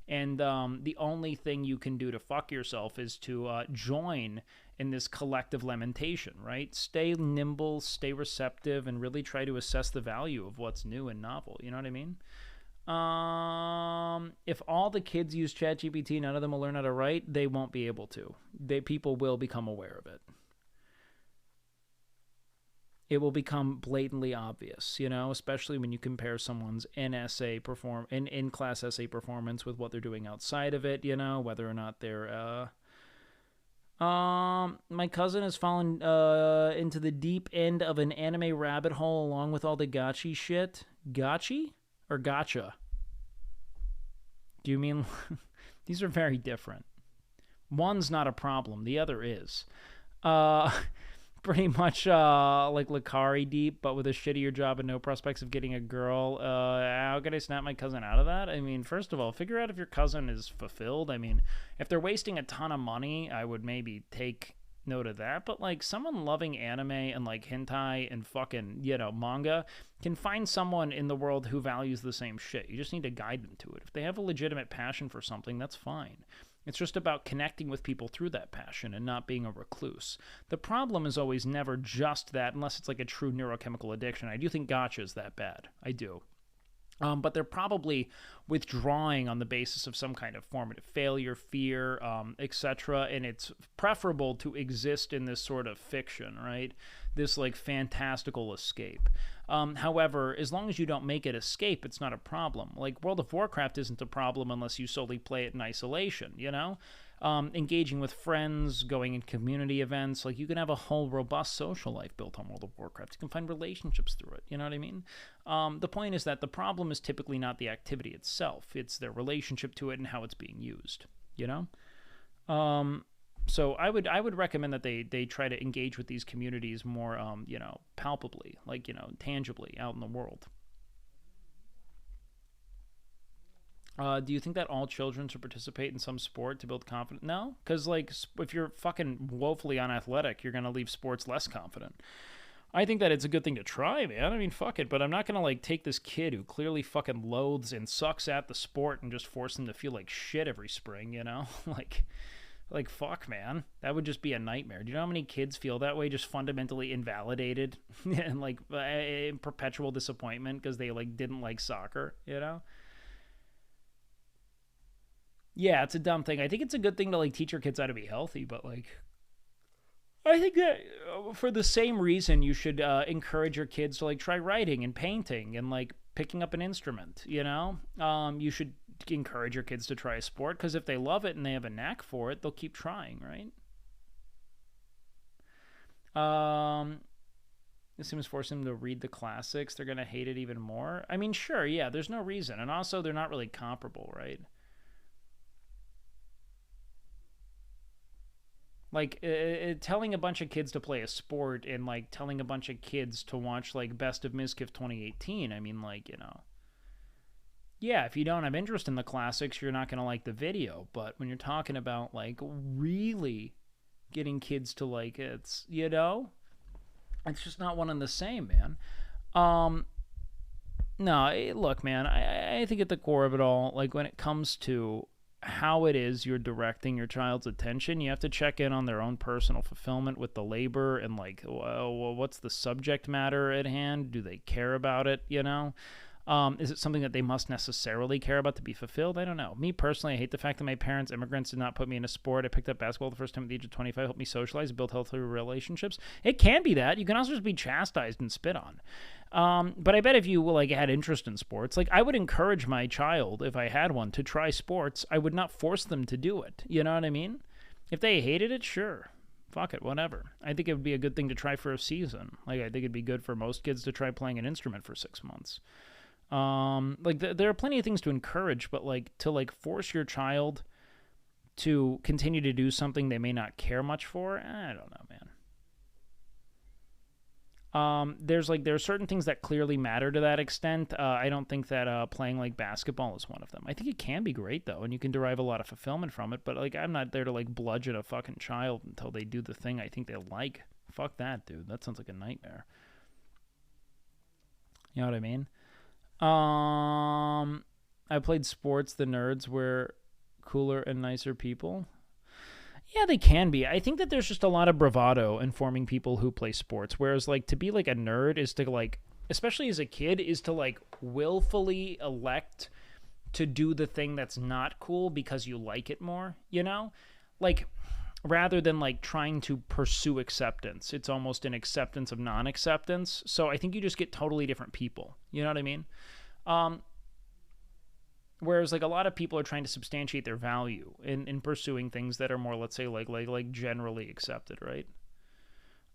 And the only thing you can do to fuck yourself is to join in this collective lamentation, right? Stay nimble, stay receptive, and really try to assess the value of what's new and novel. You know what I mean? If all the kids use ChatGPT, none of them will learn how to write, they won't be able to. People will become aware of it. It will become blatantly obvious, you know, especially when you compare someone's in-class essay performance with what they're doing outside of it, you know, whether or not they're, my cousin has fallen, into the deep end of an anime rabbit hole along with all the gachi shit. Gachi? Or gotcha? Do you mean... These are very different. One's not a problem. The other is. Pretty much like Lakari deep, but with a shittier job and no prospects of getting a girl. How could I snap my cousin out of that? I mean, first of all, figure out if your cousin is fulfilled. I mean, if they're wasting a ton of money, I would maybe take note of that. But, like, someone loving anime and, like, hentai and fucking, you know, manga can find someone in the world who values the same shit. You just need to guide them to it. If they have a legitimate passion for something, that's fine. It's just about connecting with people through that passion and not being a recluse. The problem is always never just that, unless it's like a true neurochemical addiction. I do think gacha is that bad. I do. But they're probably withdrawing on the basis of some kind of formative failure, fear, etc. And it's preferable to exist in this sort of fiction, right? This, like, fantastical escape. However, as long as you don't make it escape, it's not a problem. Like, World of Warcraft isn't a problem unless you solely play it in isolation, you know? Engaging with friends, going in community events, like, you can have a whole robust social life built on World of Warcraft. You can find relationships through it, you know what I mean? The point is that the problem is typically not the activity itself. It's their relationship to it and how it's being used, you know? So I would recommend that they try to engage with these communities more, you know, palpably, like, you know, tangibly out in the world. Do you think that all children should participate in some sport to build confidence? No, because, like, if you're fucking woefully unathletic, you're going to leave sports less confident. I think that it's a good thing to try, man. I mean, fuck it. But I'm not going to, like, take this kid who clearly fucking loathes and sucks at the sport and just force him to feel like shit every spring, you know? Like, fuck, man. That would just be a nightmare. Do you know how many kids feel that way, just fundamentally invalidated and, like, in perpetual disappointment because they, like, didn't like soccer, you know? Yeah, it's a dumb thing. I think it's a good thing to like teach your kids how to be healthy, but like I think that for the same reason you should encourage your kids to like try writing and painting and like picking up an instrument, you know? You should encourage your kids to try a sport because if they love it and they have a knack for it, they'll keep trying, right? This seems forcing them to read the classics. They're going to hate it even more. I mean, sure, yeah, there's no reason. And also, they're not really comparable, right? Like, telling a bunch of kids to play a sport and, like, telling a bunch of kids to watch, like, Best of Mizkif 2018, I mean, like, you know. Yeah, if you don't have interest in the classics, you're not going to like the video. But when you're talking about, like, really getting kids to like it, it's, you know, it's just not one and the same, man. No, look, man, I think at the core of it all, like when it comes to how it is you're directing your child's attention, you have to check in on their own personal fulfillment with the labor and like, well, what's the subject matter at hand? Do they care about it, you know? Is it something that they must necessarily care about to be fulfilled? I don't know. Me personally, I hate the fact that my parents, immigrants, did not put me in a sport. I picked up basketball the first time at the age of 25, helped me socialize, build healthy relationships. It can be that. You can also just be chastised and spit on. But I bet if you like had interest in sports, like I would encourage my child, if I had one, to try sports. I would not force them to do it. You know what I mean? If they hated it, sure. Fuck it, whatever. I think it would be a good thing to try for a season. Like I think it'd be good for most kids to try playing an instrument for 6 months. Like there are plenty of things to encourage, but like to like force your child to continue to do something they may not care much for, I don't know, man. There are certain things that clearly matter to that extent. I don't think that playing like basketball is one of them. I think it can be great though, and you can derive a lot of fulfillment from it. But like, I'm not there to like bludgeon a fucking child until they do the thing I think they like. Fuck that, dude. That sounds like a nightmare. You know what I mean? I played sports. The nerds were cooler and nicer people. Yeah, they can be. I think that there's just a lot of bravado in forming people who play sports. Whereas, like, to be, like, a nerd is to, like, especially as a kid, is to, like, willfully elect to do the thing that's not cool because you like it more, you know? Like, rather than, like, trying to pursue acceptance. It's almost an acceptance of non-acceptance. So I think you just get totally different people. You know what I mean? Whereas, like, a lot of people are trying to substantiate their value in pursuing things that are more, let's say, like generally accepted, right?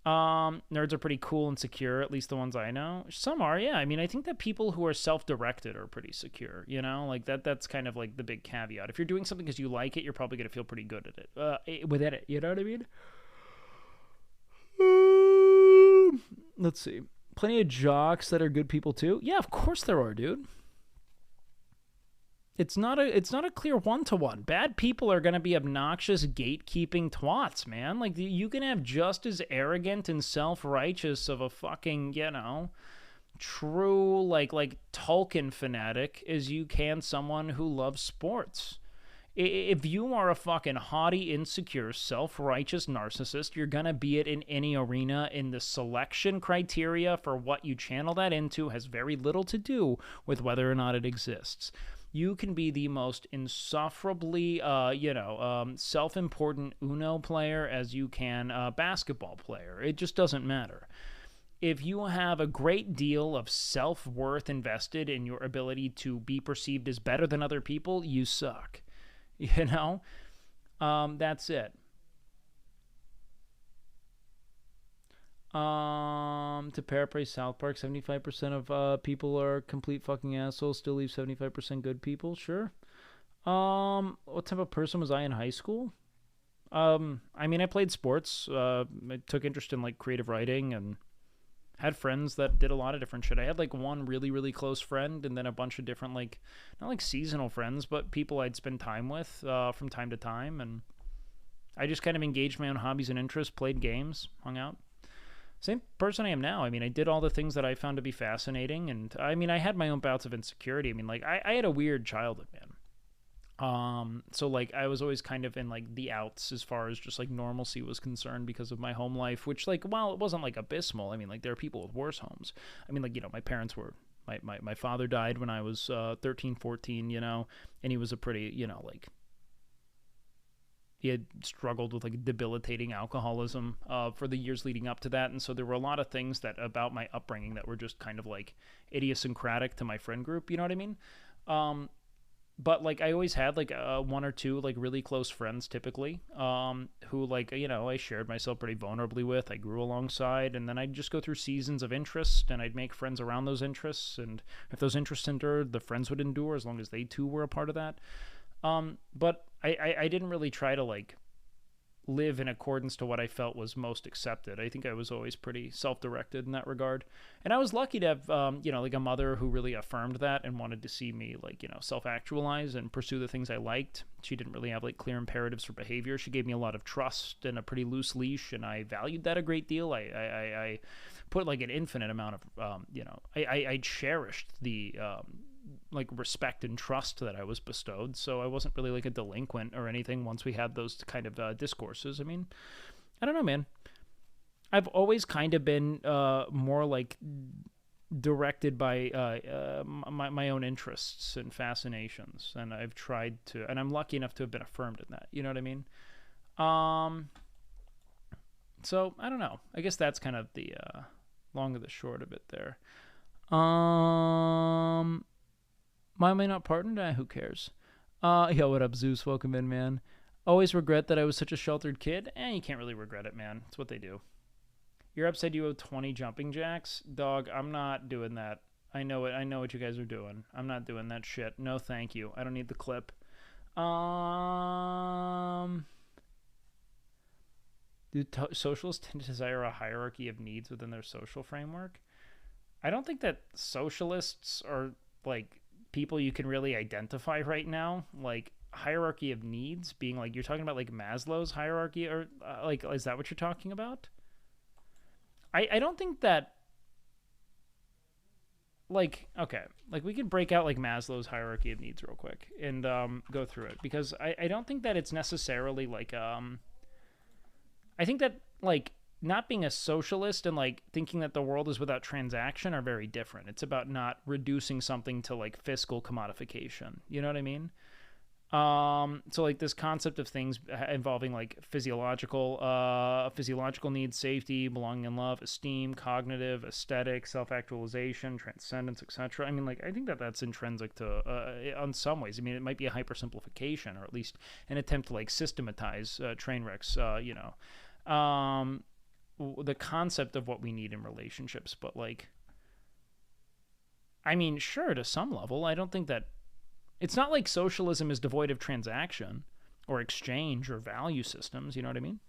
Nerds are pretty cool and secure, at least the ones I know. Some are, yeah. I mean, I think that people who are self-directed are pretty secure, you know? Like, that's kind of, like, the big caveat. If you're doing something because you like it, you're probably going to feel pretty good at it. Within it, you know what I mean? Let's see. Plenty of jocks that are good people, too. Yeah, of course there are, dude. It's not a clear one-to-one. Bad people are going to be obnoxious, gatekeeping twats, man. Like, you can have just as arrogant and self-righteous of a fucking, you know, true, like Tolkien fanatic as you can someone who loves sports. If you are a fucking haughty, insecure, self-righteous narcissist, you're going to be it in any arena, and the selection criteria for what you channel that into has very little to do with whether or not it exists. You can be the most insufferably, self-important Uno player as you can a basketball player. It just doesn't matter. If you have a great deal of self-worth invested in your ability to be perceived as better than other people, you suck. You know? That's it. To paraphrase South Park, 75% of people are complete fucking assholes, still leave 75% good people. Sure. What type of person was I in high school? I mean, I played sports. I took interest in like creative writing and had friends that did a lot of different shit. I had like one really, really close friend and then a bunch of different, like, not like seasonal friends, but people I'd spend time with from time to time. And I just kind of engaged my own hobbies and interests, played games, hung out. Same person I am now. I mean, I did all the things that I found to be fascinating. And I mean, I had my own bouts of insecurity. I mean, like, I had a weird childhood, man. So like I was always kind of in like the outs as far as just like normalcy was concerned because of my home life, which like, while it wasn't like abysmal, I mean, like there are people with worse homes. I mean, like, you know, my parents were, my father died when I was 13, 14, you know, and he was a pretty, you know, like he had struggled with like debilitating alcoholism for the years leading up to that, and so there were a lot of things that about my upbringing that were just kind of like idiosyncratic to my friend group. You know what I mean? But like I always had like one or two like really close friends typically, who like, you know, I shared myself pretty vulnerably with, I grew alongside, and then I'd just go through seasons of interest, and I'd make friends around those interests, and if those interests endured, the friends would endure as long as they too were a part of that. But I didn't really try to like live in accordance to what I felt was most accepted. I think I was always pretty self-directed in that regard. And I was lucky to have, you know, like a mother who really affirmed that and wanted to see me like, you know, self-actualize and pursue the things I liked. She didn't really have like clear imperatives for behavior. She gave me a lot of trust and a pretty loose leash, and I valued that a great deal. I put like an infinite amount of, you know, I cherished the, like respect and trust that I was bestowed. So I wasn't really like a delinquent or anything once we had those kind of discourses. I mean, I don't know, man. I've always kind of been more like directed by my own interests and fascinations, and I've tried to, and I'm lucky enough to have been affirmed in that. You know what I mean? So I don't know. I guess that's kind of the long of the short of it there. Why am I not partnered? Who cares? Yo, what up, Zeus? Welcome in, man. Always regret that I was such a sheltered kid. You can't really regret it, man. It's what they do. Your app said you have 20 jumping jacks. Dog, I'm not doing that. I know it. I know what you guys are doing. I'm not doing that shit. No, thank you. I don't need the clip. Do socialists tend to desire a hierarchy of needs within their social framework? I don't think that socialists are, like, people you can really identify right now. Like, hierarchy of needs being, like, you're talking about, like, Maslow's hierarchy, or, like, is that what you're talking about? I don't think that, like, okay, like, we could break out, like, Maslow's hierarchy of needs real quick and go through it, because I don't think that it's necessarily, like, I think that, like, not being a socialist and, like, thinking that the world is without transaction are very different. It's about not reducing something to, like, fiscal commodification. You know what I mean? So, like, this concept of things involving, like, physiological needs, safety, belonging and love, esteem, cognitive, aesthetic, self-actualization, transcendence, etc. I mean, like, I think that that's intrinsic to, on some ways. I mean, it might be a hypersimplification, or at least an attempt to, like, systematize train wrecks, you know, the concept of what we need in relationships. But, like, I mean, sure, to some level. I don't think that it's not like socialism is devoid of transaction or exchange or value systems. You know what I mean?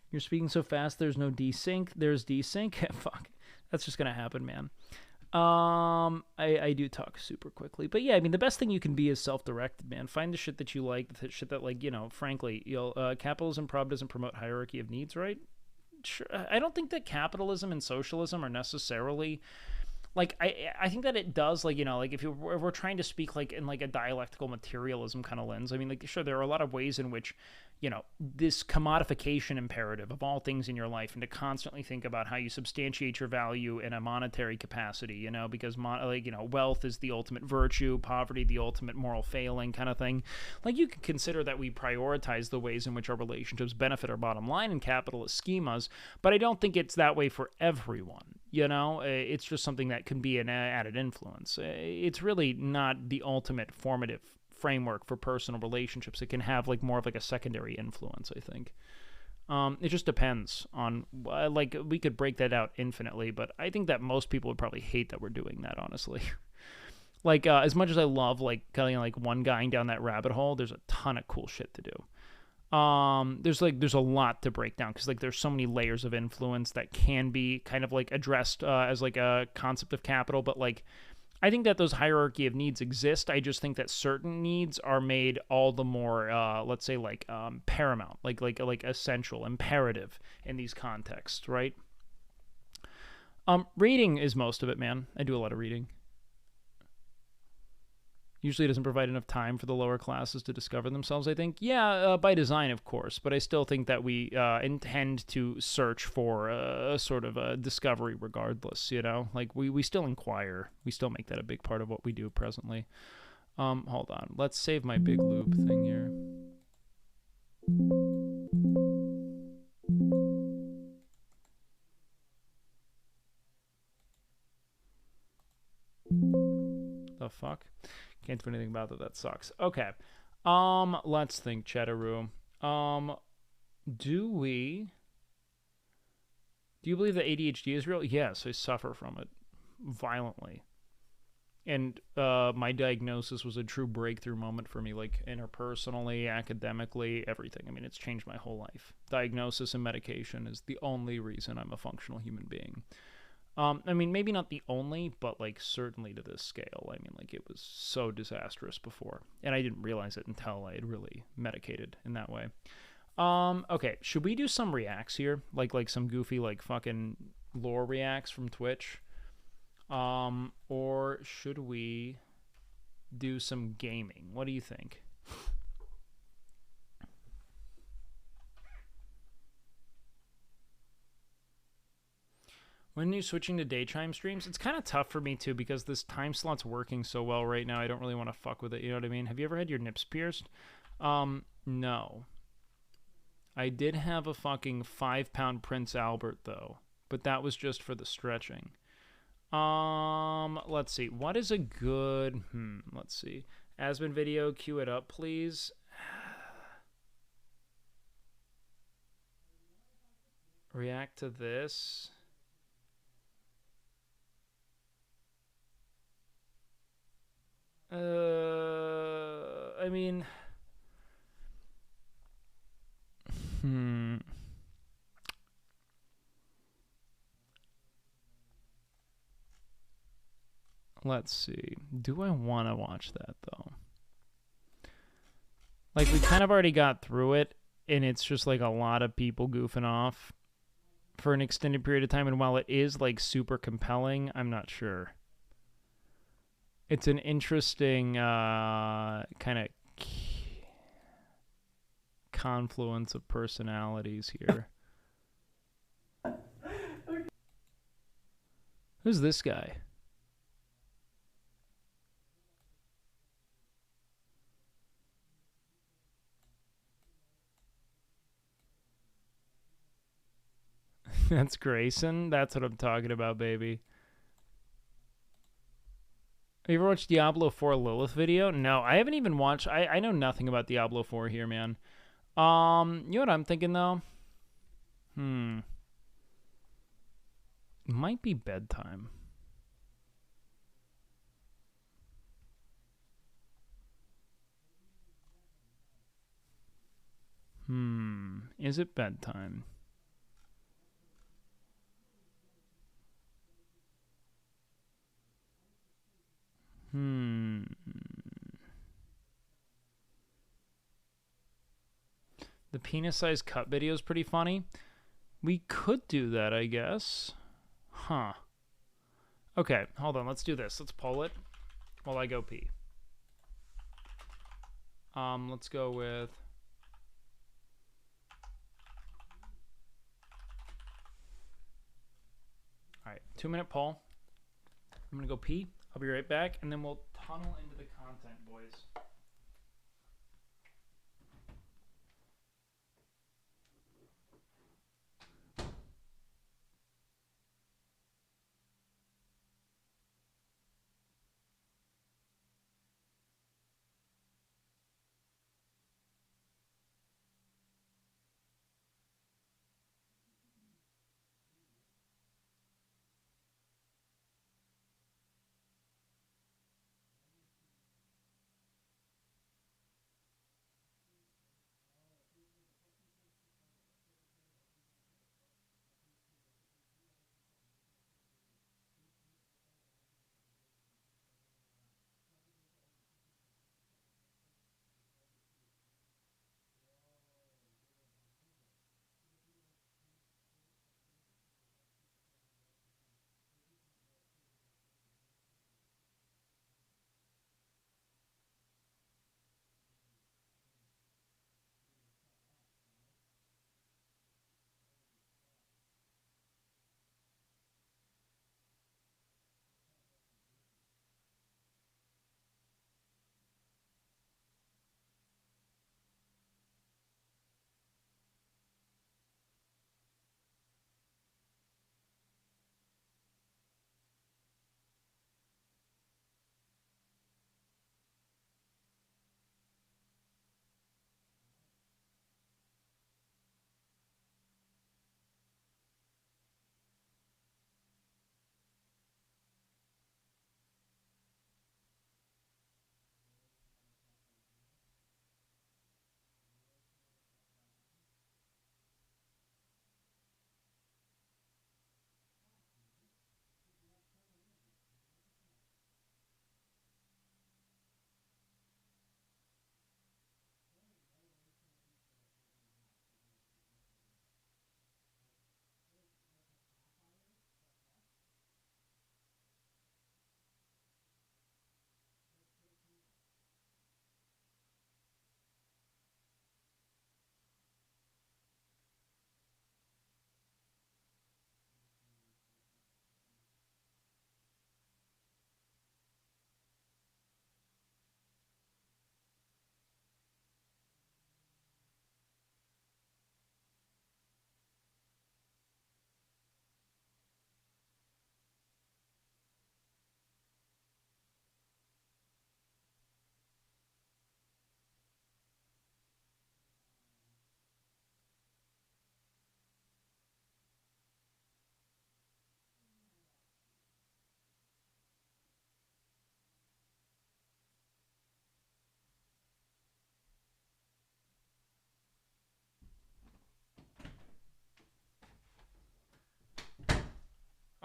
You're speaking so fast, there's no desync. There's desync. Fuck. That's just going to happen, man. I do talk super quickly, but yeah, I mean, the best thing you can be is self-directed, man. Find the shit that you like, the shit that, like, you know, frankly, capitalism doesn't promote hierarchy of needs, right? Sure. I don't think that capitalism and socialism are necessarily, like, I think that it does, like, you know, like, if we're trying to speak, like, in, like, a dialectical materialism kind of lens, I mean, like, sure, there are a lot of ways in which, you know, this commodification imperative of all things in your life, and to constantly think about how you substantiate your value in a monetary capacity, you know, because, like, you know, wealth is the ultimate virtue, poverty the ultimate moral failing kind of thing. Like, you can consider that we prioritize the ways in which our relationships benefit our bottom line in capitalist schemas, but I don't think it's that way for everyone. You know, it's just something that can be an added influence. It's really not the ultimate formative framework for personal relationships. It can have, like, more of, like, a secondary influence, I think. It just depends on, like, we could break that out infinitely, but I think that most people would probably hate that we're doing that, honestly. Like, as much as I love, like, kind of, like, one going down that rabbit hole, there's a ton of cool shit to do. There's a lot to break down, because, like, there's so many layers of influence that can be kind of, like, addressed as, like, a concept of capital. But, like, I think that those hierarchy of needs exist. I just think that certain needs are made all the more, let's say, like, paramount, like essential, imperative in these contexts, right? Reading is most of it, man. I do a lot of reading. Usually doesn't provide enough time for the lower classes to discover themselves, I think. Yeah, by design, of course, but I still think that we intend to search for a sort of a discovery regardless, you know? Like, we still inquire. We still make that a big part of what we do presently. Hold on. Let's save my big loop thing here. The fuck? Can't do anything about that. That sucks. Okay. Let's think, Chatteroo. Do you believe that ADHD is real? Yes, I suffer from it violently. And my diagnosis was a true breakthrough moment for me, like interpersonally, academically, everything. I mean, it's changed my whole life. Diagnosis and medication is the only reason I'm a functional human being. I mean, maybe not the only, but, like, certainly to this scale. I mean, like, it was so disastrous before. And I didn't realize it until I had really medicated in that way. Okay, should we do some reacts here? Like some goofy, like, fucking lore reacts from Twitch? Or should we do some gaming? What do you think? When are you switching to daytime streams? It's kind of tough for me, too, because this time slot's working so well right now. I don't really want to fuck with it, you know what I mean? Have you ever had your nips pierced? No. I did have a fucking 5-pound Prince Albert, though. But that was just for the stretching. Let's see. What is a good... let's see. Asbin video, cue it up, please. React to this. I mean... Let's see. Do I want to watch that, though? Like, we kind of already got through it, and it's just, like, a lot of people goofing off for an extended period of time, and while it is, like, super compelling, I'm not sure. It's an interesting kind of confluence of personalities here. Who's this guy? That's Grayson? That's what I'm talking about, baby. Have you ever watched Diablo 4 Lilith video? No, I haven't even watched... I know nothing about Diablo 4 here, man. You know what I'm thinking, though? It might be bedtime. Is it bedtime? The penis-sized cut video is pretty funny. We could do that, I guess. Huh. Okay, hold on. Let's do this. Let's poll it while I go pee. Let's go with... Alright, 2-minute poll. I'm gonna go pee. I'll be right back, and then we'll tunnel into the content, boys.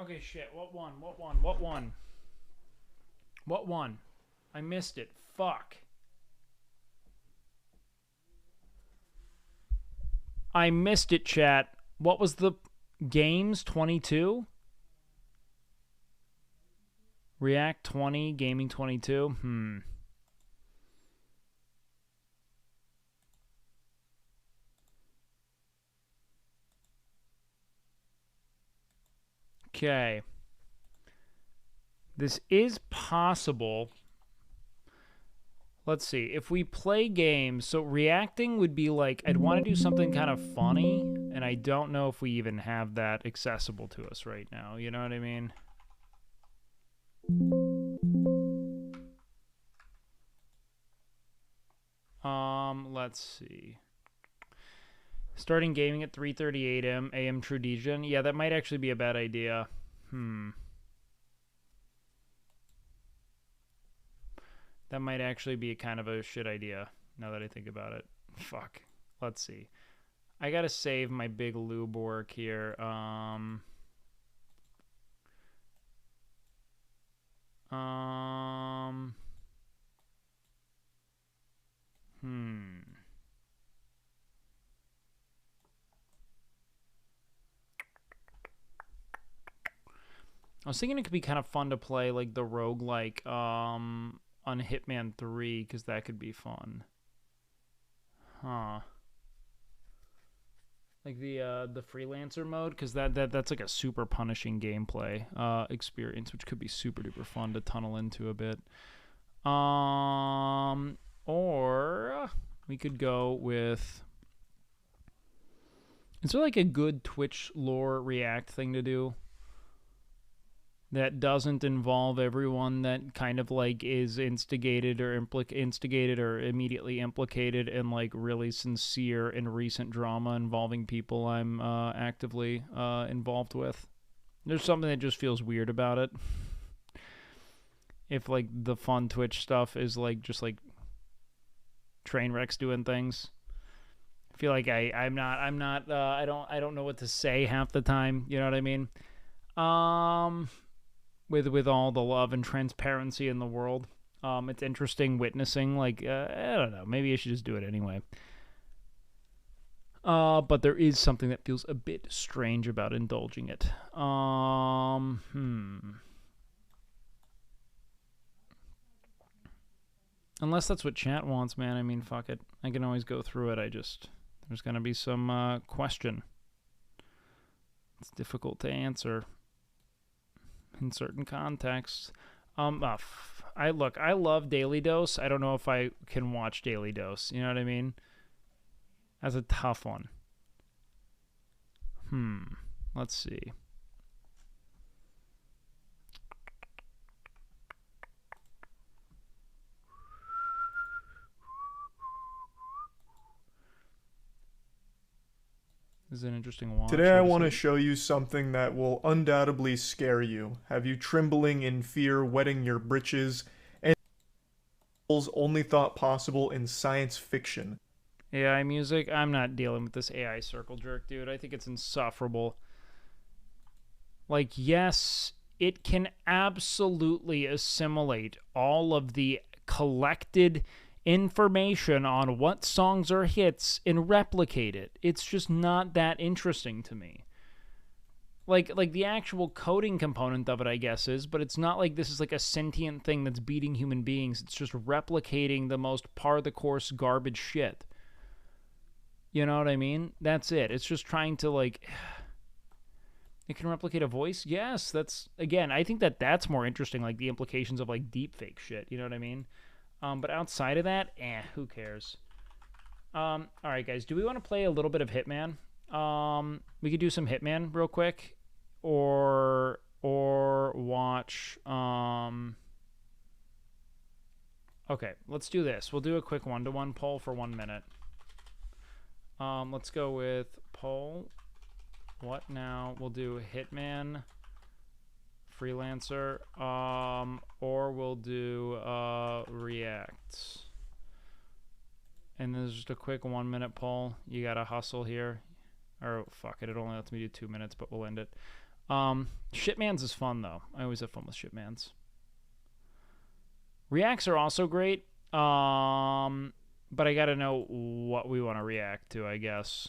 Okay, shit. What one? What one? What one? What one? I missed it. Fuck. I missed it, chat. What was the games? 22? React 20, gaming 22? Okay. This is possible. Let's see. If we play games, so reacting would be like, I'd want to do something kind of funny, and I don't know if we even have that accessible to us right now. You know what I mean? Let's see. Starting gaming at 3:30 a.m. Tradition. Yeah, that might actually be a bad idea. That might actually be kind of a shit idea, now that I think about it. Fuck. Let's see. I gotta save my big lube work here. I was thinking it could be kind of fun to play like the roguelike on Hitman 3, because that could be fun. Huh. Like the freelancer mode, because that's like a super punishing gameplay experience, which could be super duper fun to tunnel into a bit. Or we could go with, is there like a good Twitch lore react thing to do that doesn't involve everyone that kind of like is instigated or immediately implicated in like really sincere and recent drama involving people I'm actively involved with? There's something that just feels weird about it. If like the fun Twitch stuff is like just like train wrecks doing things, I feel like I don't know what to say half the time. You know what I mean? With all the love and transparency in the world, it's interesting witnessing, like, I don't know, maybe I should just do it anyway. But there is something that feels a bit strange about indulging it. Unless that's what chat wants, man. I mean, fuck it. I can always go through it. There's gonna be some question. It's difficult to answer in certain contexts. I love Daily Dose. I don't know if I can watch Daily Dose. You know what I mean? That's a tough one. Let's see. This is an interesting watch. Today I want to show you something that will undoubtedly scare you, have you trembling in fear, wetting your britches, and only thought possible in science fiction. AI music? I'm not dealing with this AI circle jerk, dude. I think it's insufferable. Like, yes, it can absolutely assimilate all of the collected information on what songs are hits and replicate it. It's just not that interesting to me. Like the actual coding component of it, I guess, is, but it's not like this is like a sentient thing that's beating human beings. It's just replicating the most par-the-course garbage shit. You know what I mean? That's it. It's just trying to, like, it can replicate a voice? Yes, that's, again, I think that's more interesting, like the implications of like deepfake shit. You know what I mean? But outside of that, who cares? All right, guys, do we want to play a little bit of Hitman? We could do some Hitman real quick, or watch. Okay, let's do this. We'll do a quick 1-to-1 poll for 1 minute. Let's go with poll. What now? We'll do Hitman, Freelancer, or we'll do React. And there's just a quick 1 minute poll. You gotta hustle here. Or fuck it, it only lets me do 2 minutes, but we'll end it. Shitmans is fun though. I always have fun with Shitmans. Reacts are also great. But I gotta know what we want to react to, I guess.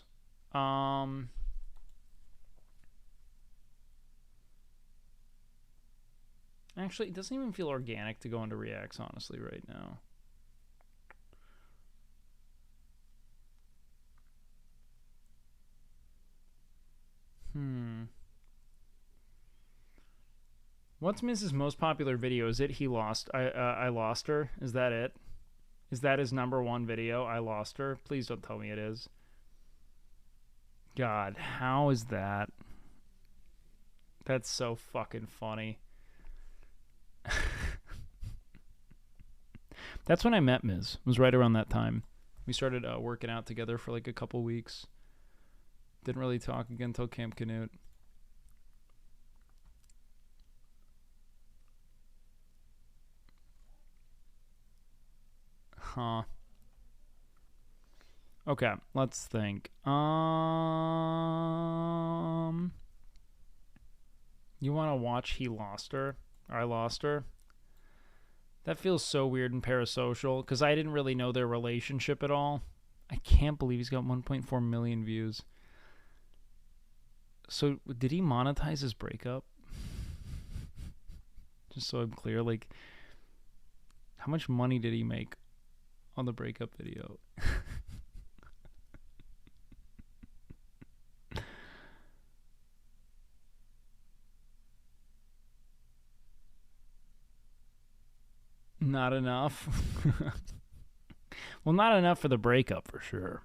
Actually, it doesn't even feel organic to go into reacts, honestly, right now. What's Mrs. most popular video? Is it I lost her? Is that it? Is that his #1 video? I lost her? Please don't tell me it is. God, how is that? That's so fucking funny. That's when I met Ms. It was right around that time. We started working out together for like a couple weeks. Didn't really talk again until Camp Canute. Huh. Okay, let's think. You want to watch He Lost Her? Or I Lost Her? That feels so weird and parasocial, because I didn't really know their relationship at all. I can't believe he's got 1.4 million views. So, did he monetize his breakup? Just so I'm clear, like, how much money did he make on the breakup video? Not enough. Well, not enough for the breakup for sure.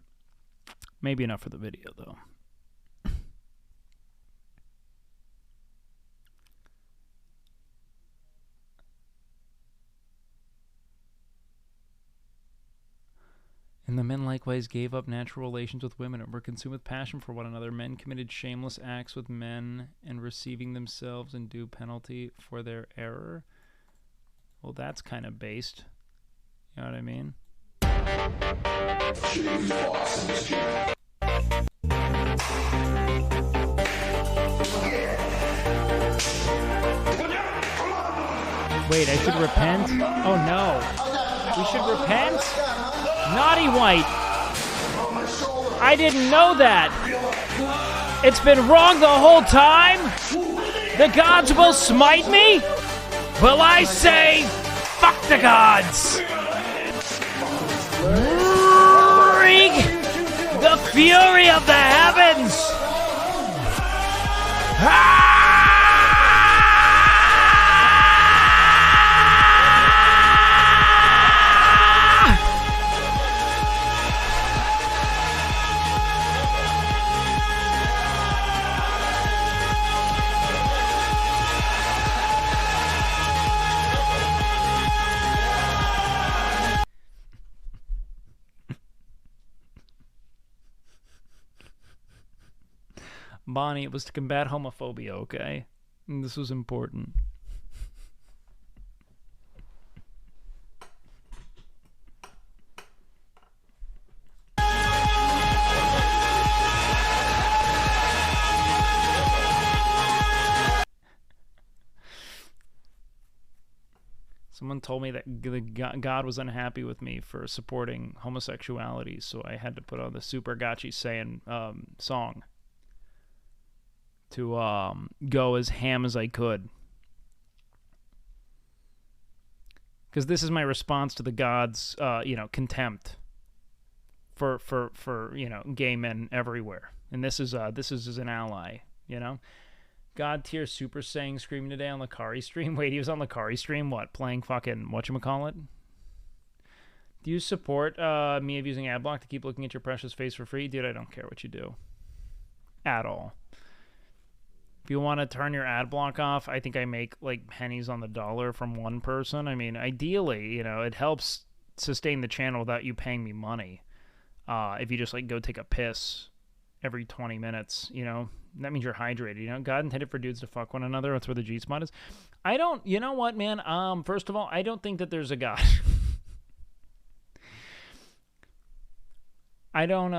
Maybe enough for the video though. And the men likewise gave up natural relations with women and were consumed with passion for one another. Men committed shameless acts with men and receiving themselves in due penalty for their error. Well, that's kind of based. You know what I mean? Wait, I should repent? Oh no. We should repent? Naughty White. I didn't know that. It's been wrong the whole time? The gods will smite me? Well, I say, fuck the gods! Ring the fury of the heavens! Ah! Bonnie, it was to combat homophobia, okay? And this was important. Someone told me that God was unhappy with me for supporting homosexuality, so I had to put on the Super Gachi Saiyan song to go as ham as I could. Because this is my response to the gods, contempt for gay men everywhere. And this is as an ally, God tier Super Saiyan screaming today on Lakari stream. Wait, he was on Lakari stream? What, playing fucking whatchamacallit? Do you support me of using adblock to keep looking at your precious face for free? Dude, I don't care what you do. At all. If you want to turn your ad block off, I think I make like pennies on the dollar from one person. I mean, ideally, it helps sustain the channel without you paying me money. If you just like go take a piss every 20 minutes, that means you're hydrated. God intended for dudes to fuck one another. That's where the G spot is. I don't, you know what, man? First of all, I don't think that there's a God. I don't,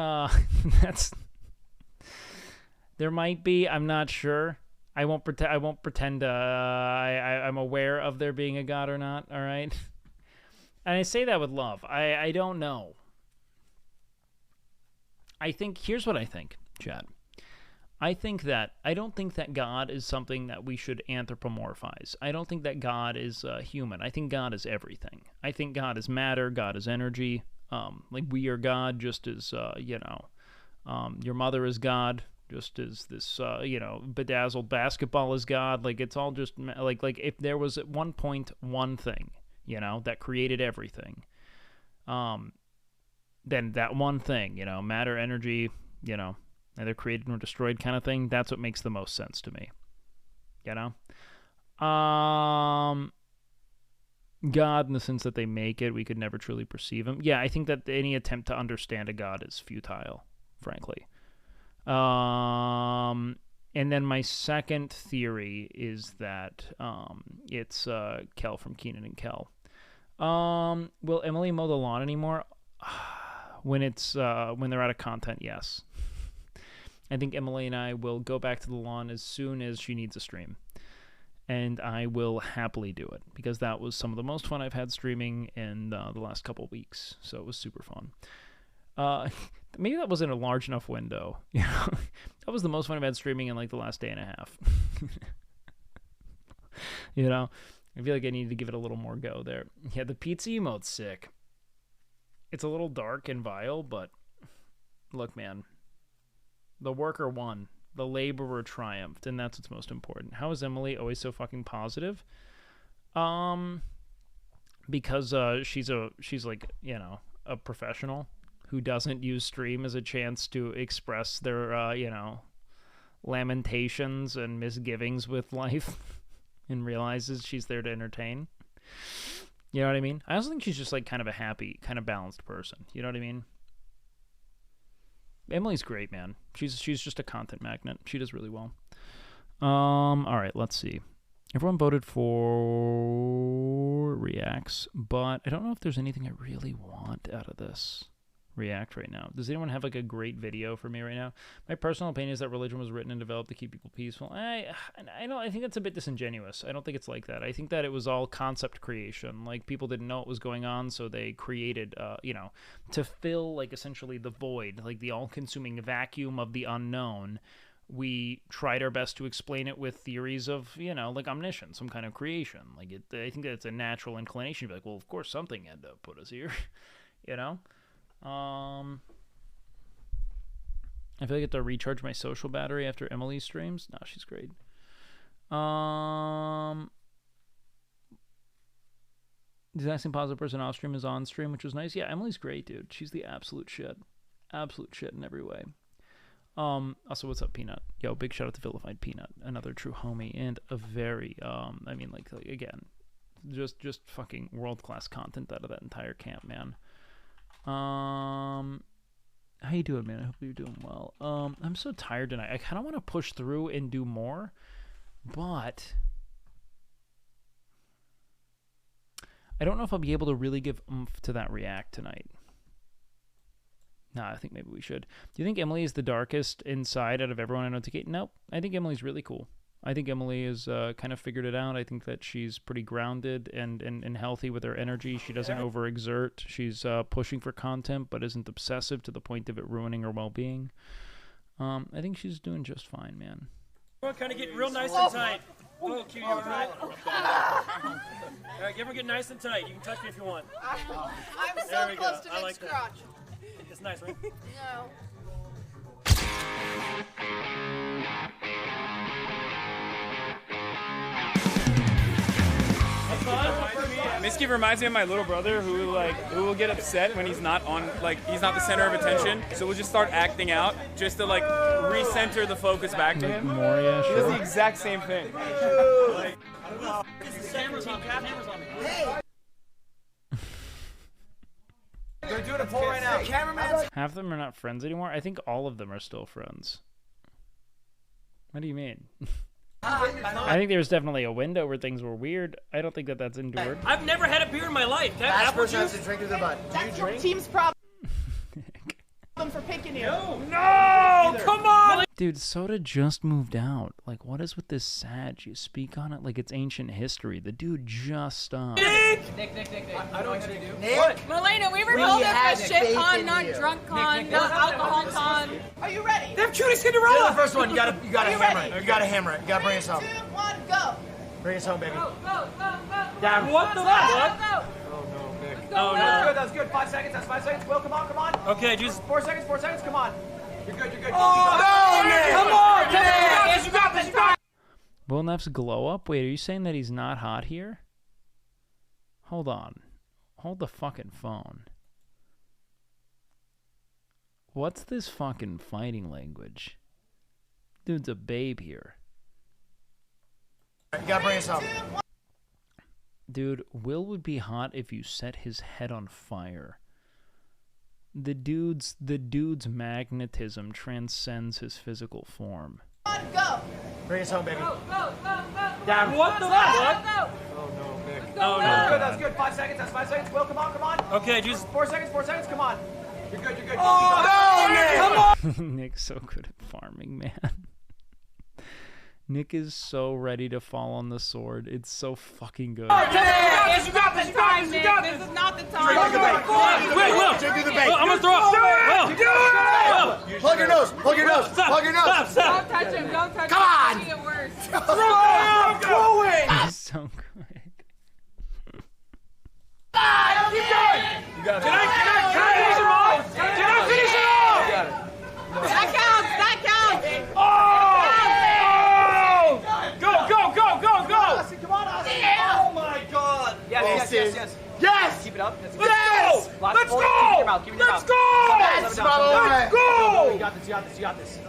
there might be, I'm not sure. I won't pretend I'm aware of there being a God or not, all right? And I say that with love. I don't know. I think, here's what I think, Chad. I don't think that God is something that we should anthropomorphize. I don't think that God is human. I think God is everything. I think God is matter. God is energy. Like we are God, just as your mother is God, just as this bedazzled basketball is God. Like it's all just like if there was at one point one thing that created everything, then that one thing, matter, energy, either created or destroyed kind of thing, that's what makes the most sense to me. God, in the sense that they make it, we could never truly perceive him. Yeah, I think that any attempt to understand a God is futile, frankly. And then my second theory is that it's Kel from Keenan and Kel. Will Emily mow the lawn anymore? When they're out of content, yes. I think Emily and I will go back to the lawn as soon as she needs a stream. And I will happily do it, because that was some of the most fun I've had streaming in the last couple weeks. So it was super fun. Maybe that wasn't a large enough window. That was the most fun I've had streaming in like the last day and a half. I feel like I needed to give it a little more go there. Yeah, the pizza emote's sick. It's a little dark and vile, but look, man. The worker won. The laborer triumphed, and that's what's most important. How is Emily always so fucking positive? Because she's like, a professional who doesn't use stream as a chance to express their, lamentations and misgivings with life and realizes she's there to entertain. You know what I mean? I also think she's just like kind of a happy, kind of balanced person. You know what I mean? Emily's great, man. She's just a content magnet. She does really well. All right, let's see. Everyone voted for reacts, but I don't know if there's anything I really want out of this react right now. Does anyone have like a great video for me right now? My personal opinion is that religion was written and developed to keep people peaceful. I think that's a bit disingenuous. I don't think it's like that. I think that it was all concept creation. Like people didn't know what was going on, so they created to fill like essentially the void, like the all-consuming vacuum of the unknown. We tried our best to explain it with theories of, like omniscience, some kind of creation. Like I think that it's a natural inclination to be like, well, of course something had to put us here, I feel like I have to recharge my social battery after Emily's streams. No, she's great. The exact same positive person off stream is on stream, which was nice. Yeah, Emily's great, dude. She's the absolute shit. Absolute shit in every way. Also, what's up, Peanut? Yo, big shout out to Vilified Peanut, another true homie, and a very, again, just fucking world-class content out of that entire camp, man. How you doing, man? I hope you're doing well. I'm so tired tonight. I kind of want to push through and do more, but I don't know if I'll be able to really give oomph to that react tonight. Nah, I think maybe we should. Do you think Emily is the darkest inside out of everyone I know? Nope. I think Emily's really cool. I think Emily has kind of figured it out. I think that she's pretty grounded and healthy with her energy. She doesn't overexert. She's pushing for content, but isn't obsessive to the point of it ruining her well-being. I think she's doing just fine, man. Everyone kind of get real nice and tight. Oh, cute, you all right? All right, everyone get nice and tight. You can touch me if you want. I'm so close to Nick's crotch. It's nice, right? No. Misky reminds me of my little brother who will get upset when he's not the center of attention. So we'll just start acting out just to recenter the focus back to him. Moria, he does the exact same thing. They're doing a poll right now. Cameraman. Half of them are not friends anymore. I think all of them are still friends. What do you mean? I think there's definitely a window where things were weird. I don't think that that's endured. I've never had a beer in my life. Can I have apple person has juice? to drink to their butt. Do you That's your drink? team's problem for picking you. No, come on! Dude, Soda just moved out. Like, what is with this sad? You speak on it like it's ancient history. The dude just Nick. I don't know what to do. What? Melena, we were told that for shit con, not drunk con, not alcohol con. Are you ready? They have Judy Cinderella. Yeah, The first one, you gotta hammer ready? it. You gotta hammer it. You gotta bring us home. 3, 2, 1, go. Bring us home, baby. Go, go, go, go. Damn. What the fuck? fuck? Oh, no, Nick. Oh, no. That was good. 5 seconds. That's 5 seconds. Will, come on, come on. Okay, just 4 seconds. 4 seconds. Come on. You're good. You're good. Oh, no, Nick. Come on. You got this. You got this. Will Neff's glow up? Wait, are you saying that he's not hot here? Hold on. Hold the fucking phone. What's this fucking fighting language? Dude's a babe here. You gotta bring us home. Dude, Will would be hot if you set his head on fire. The dude's magnetism transcends his physical form. Go. Bring us home, baby. Go, go, go, go. Damn. What the fuck? Oh no, Nick. Oh no. That's good. 5 seconds. That's 5 seconds. Will, come on, come on. Okay, just 4 seconds. 4 seconds. Come on. You're good. You're good. Oh no, Nick. Come on. Nick's so good at farming, man. Nick is so ready to fall on the sword. It's so fucking good. You got this. You got this. This is not the time. Drink the bait. Wait, Will. Drink the bait. I'm gonna throw up. Will. Do it. Plug your nose. Plug your nose. Plug your nose. Don't touch him. Don't touch him. Come on. It's get worse. Throw it. He's so good. Keep going. You got it. Can I finish him off? Can I finish him off? You got it. That counts. That counts. Oh! Go, go, go, go, go! Austin, come on, Austin! Oh my God! Yes! Keep it up. Let's go! Let's go! Let's go! Let's go! You got this. You got this. You got this.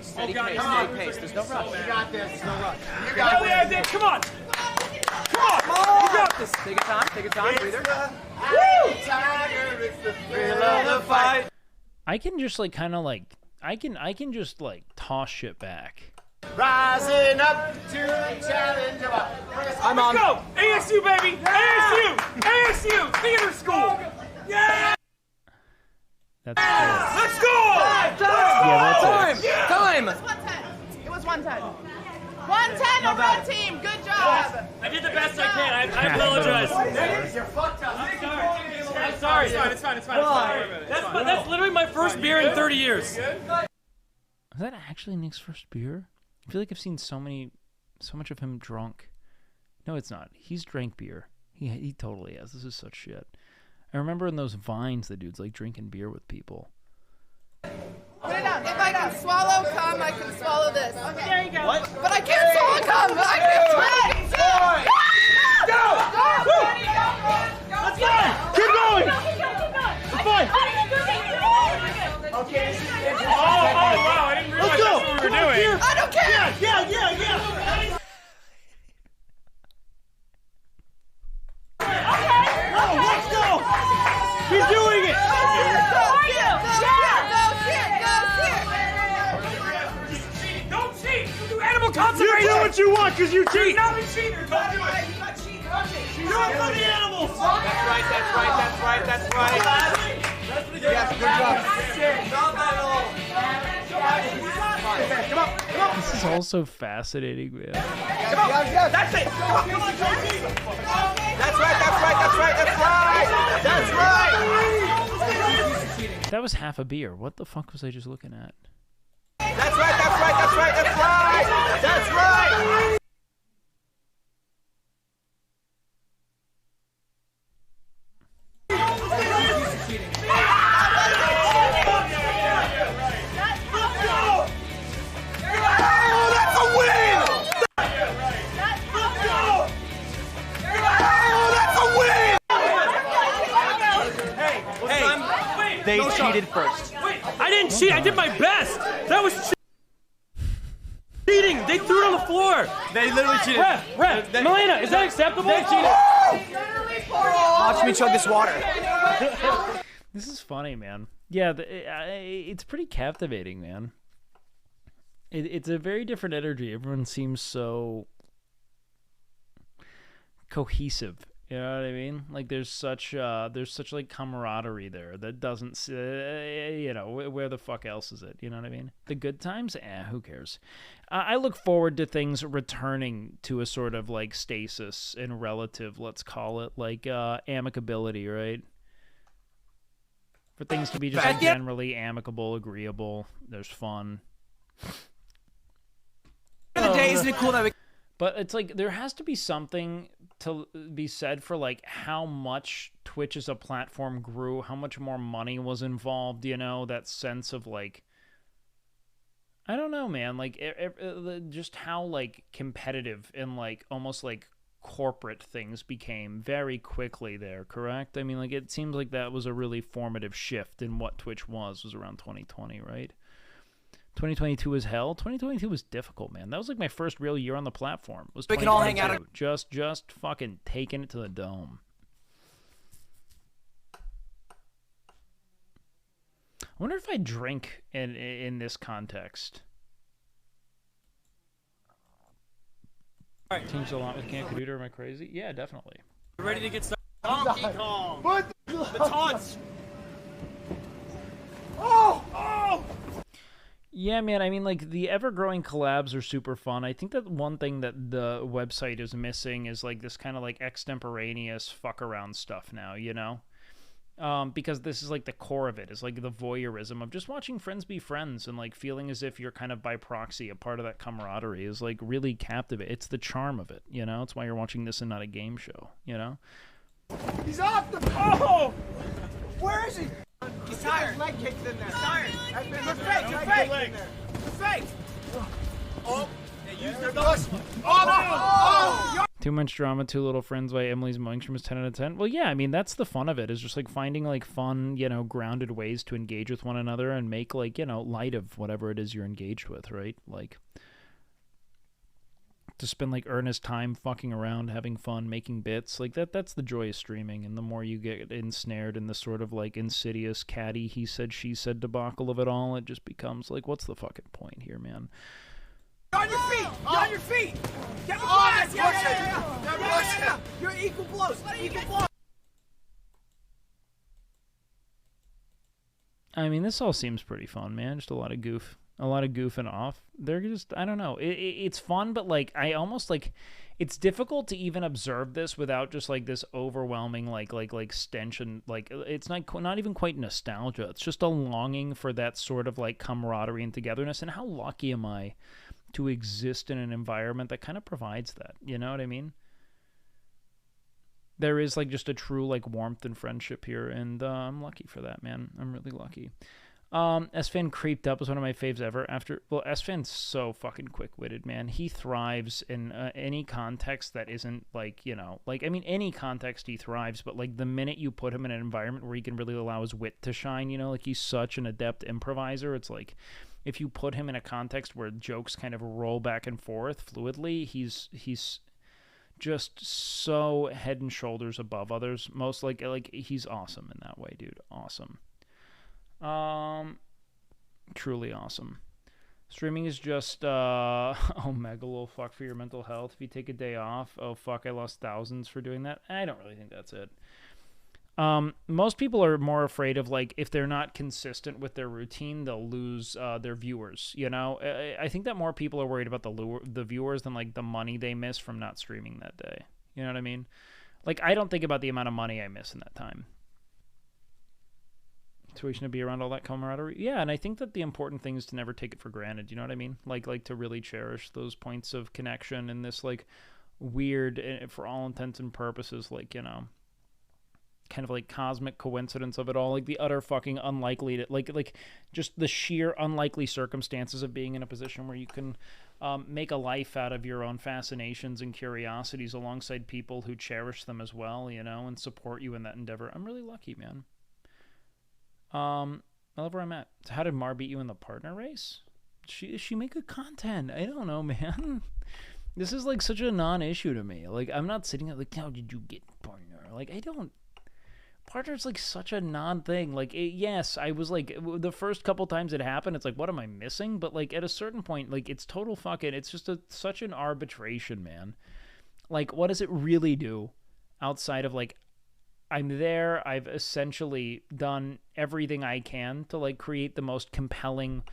Steady pace. Steady pace. There's no rush. You got this. There's no rush. You got this. Come on! Come on! You got this. Take your time. Take your time. Breather. Woo! Tiger, it's the thrill of the fight. I can just like kind of like I can just like toss shit back. Rising up to the challenge of a... I'm on. Let's go! ASU, baby! ASU! ASU! Theater school! Yeah! That's cool. Let's go! Yeah, that's it. Time! It was 110. 110 on red team. Good job. I did the best I can. I apologize. You're fucked up. I'm sorry. It's fine. That's literally my first beer in 30 years. Is that actually Nick's first beer? I feel like I've seen so much of him drunk. No, it's not. He's drank beer. He totally has. This is such shit. I remember in those vines, the dude's like drinking beer with people. Put it down. If I can swallow cum, I can swallow this. Okay. There you go. What? But I can't swallow cum. I can swallow. Go! Let's go! Keep going! It's fine. Okay. Oh, wow. I didn't realize that's what we were doing. I don't care. Yeah. Okay. No, let's go. He's doing it. Don't cheat. You do animal conservation. You do what you want because you cheat. You're not a cheater. Don't do it. You got cheat. Do it for the animals. That's right. Yes, good job. Not at all. Come on. This is also fascinating, man. Come on. That's it. Come on, That's right. That was half a beer. What the fuck was I just looking at? That's right. They cheated first. Wait, I didn't cheat. I did my best. That was cheating. They threw it on the floor. They literally cheated. Ref, Melena, is that acceptable? They cheated. Watch me chug this water. This is funny, man. Yeah, it's pretty captivating, man. It's a very different energy. Everyone seems so cohesive You know what I mean? Like there's such like camaraderie there that doesn't, you know, where the fuck else is it? You know what I mean? The good times, who cares? I look forward to things returning to a sort of like stasis in relative, let's call it like amicability, right? For things to be just like generally amicable, agreeable. There's fun. The day, isn't it cool that we? But it's like there has to be something to be said for like how much Twitch as a platform grew, how much more money was involved, you know, that sense of like, I don't know, man, like just how like competitive and like almost like corporate things became very quickly there, correct? I mean, like it seems like that was a really formative shift in what Twitch was around 2020, right? 2022 was hell. 2022 was difficult, man. That was like my first real year on the platform. It was We can all hang out. Just fucking taking it to the dome. I wonder if I drink in this context. All right. Changed a lot with Camp Caduta. Am I crazy? Yeah, definitely. Ready to get started? Donkey Kong. What? The taunts. Oh! Yeah, man, I mean, like, the ever-growing collabs are super fun. I think that one thing that the website is missing is, like, this kind of, like, extemporaneous fuck-around stuff now, you know? Because this is, like, the core of it, is, like, the voyeurism of just watching friends be friends and, like, feeling as if you're kind of by proxy a part of that camaraderie is, like, really captivating. It's the charm of it, you know? It's why you're watching this and not a game show, you know? He's off the. Oh! Where is he? He's tired. His leg kicked in there. He's tired. You're fake. You're fake. You're fake. Oh, they used their guns. Oh! Too much drama, too little friends by Emily's Moingstrom is 10 out of 10. Well, yeah, I mean, that's the fun of it, is just, like, finding, like, fun, you know, grounded ways to engage with one another and make, like, you know, light of whatever it is you're engaged with, right? Like, to spend, like, earnest time fucking around, having fun, making bits. Like, that's the joy of streaming, and the more you get ensnared in the sort of, like, insidious, catty, he said, she said debacle of it all, it just becomes, like, what's the fucking point here, man? You're on your feet! You're on your feet! Get the blast! Yeah. You're equal blows! Equal blows! I mean, this all seems pretty fun, man. Just a lot of goofing off. They're just, I don't know. It's fun, but, like, I almost, like, it's difficult to even observe this without just, like, this overwhelming, like stench and, like, it's not even quite nostalgia. It's just a longing for that sort of, like, camaraderie and togetherness. And how lucky am I to exist in an environment that kind of provides that? You know what I mean? There is, like, just a true, like, warmth and friendship here, and I'm lucky for that, man. I'm really lucky. S-Fan Creeped Up is one of my faves ever. S-Fan's so fucking quick-witted, man. He thrives in any context that isn't, like, you know, like, I mean, any context he thrives, but, like, the minute you put him in an environment where he can really allow his wit to shine, you know, like, he's such an adept improviser, it's like, if you put him in a context where jokes kind of roll back and forth fluidly, he's just so head and shoulders above others. Most like he's awesome in that way, dude. Awesome. Truly awesome. Streaming is just oh, megalo, fuck for your mental health. If you take a day off, oh fuck, I lost thousands for doing that. I don't really think that's it. Most people are more afraid of, like, if they're not consistent with their routine, they'll lose their viewers, you know? I think that more people are worried about the viewers than, like, the money they miss from not streaming that day. You know what I mean? Like, I don't think about the amount of money I miss in that time. Situation to be around all that camaraderie. Yeah, and I think that the important thing is to never take it for granted, you know what I mean? Like to really cherish those points of connection and this, like, weird, for all intents and purposes, like, you know, kind of like cosmic coincidence of it all, like the utter fucking unlikely, like just the sheer unlikely circumstances of being in a position where you can make a life out of your own fascinations and curiosities alongside people who cherish them as well, you know, and support you in that endeavor. I'm really lucky, man. I love where I'm at. So how did Mar beat you in the partner race? She make good content. I don't know, man. This is, like, such a non-issue to me. Like, I'm not sitting there like, how did you get partner? Like, I don't. Partner's, like, such a non-thing. Like, yes, I was, like, the first couple times it happened, it's like, what am I missing? But, like, at a certain point, like, it's total fucking, it's just such an arbitration, man. Like, what does it really do? outside of like, I'm there. I've essentially done everything I can to like create the most compelling,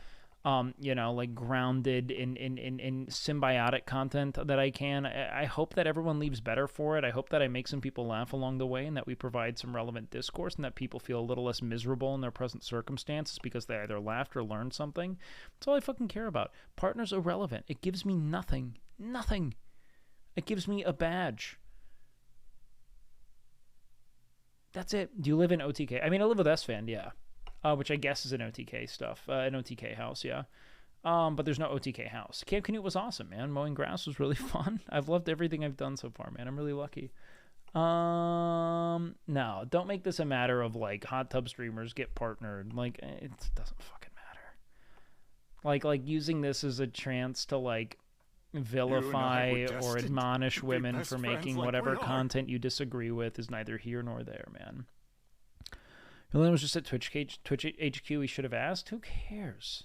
like grounded in symbiotic content that I can. I hope that everyone leaves better for it. I hope that I make some people laugh along the way and that we provide some relevant discourse and that people feel a little less miserable in their present circumstances because they either laughed or learned something. That's all I fucking care about. Partner's irrelevant. It gives me nothing. Nothing. It gives me a badge. That's it. Do you live in OTK? I mean, I live with S-Fan, yeah. Which I guess is an OTK stuff. An OTK house, yeah. But there's no OTK house. Camp Canute was awesome, man. Mowing grass was really fun. I've loved everything I've done so far, man. I'm really lucky. No, don't make this a matter of, like, hot tub streamers get partnered. Like, it doesn't fucking matter. Like using this as a chance to, like, vilify or admonish women for making whatever content you disagree with is neither here nor there, man. Millen was just at Twitch HQ. He should have asked. Who cares?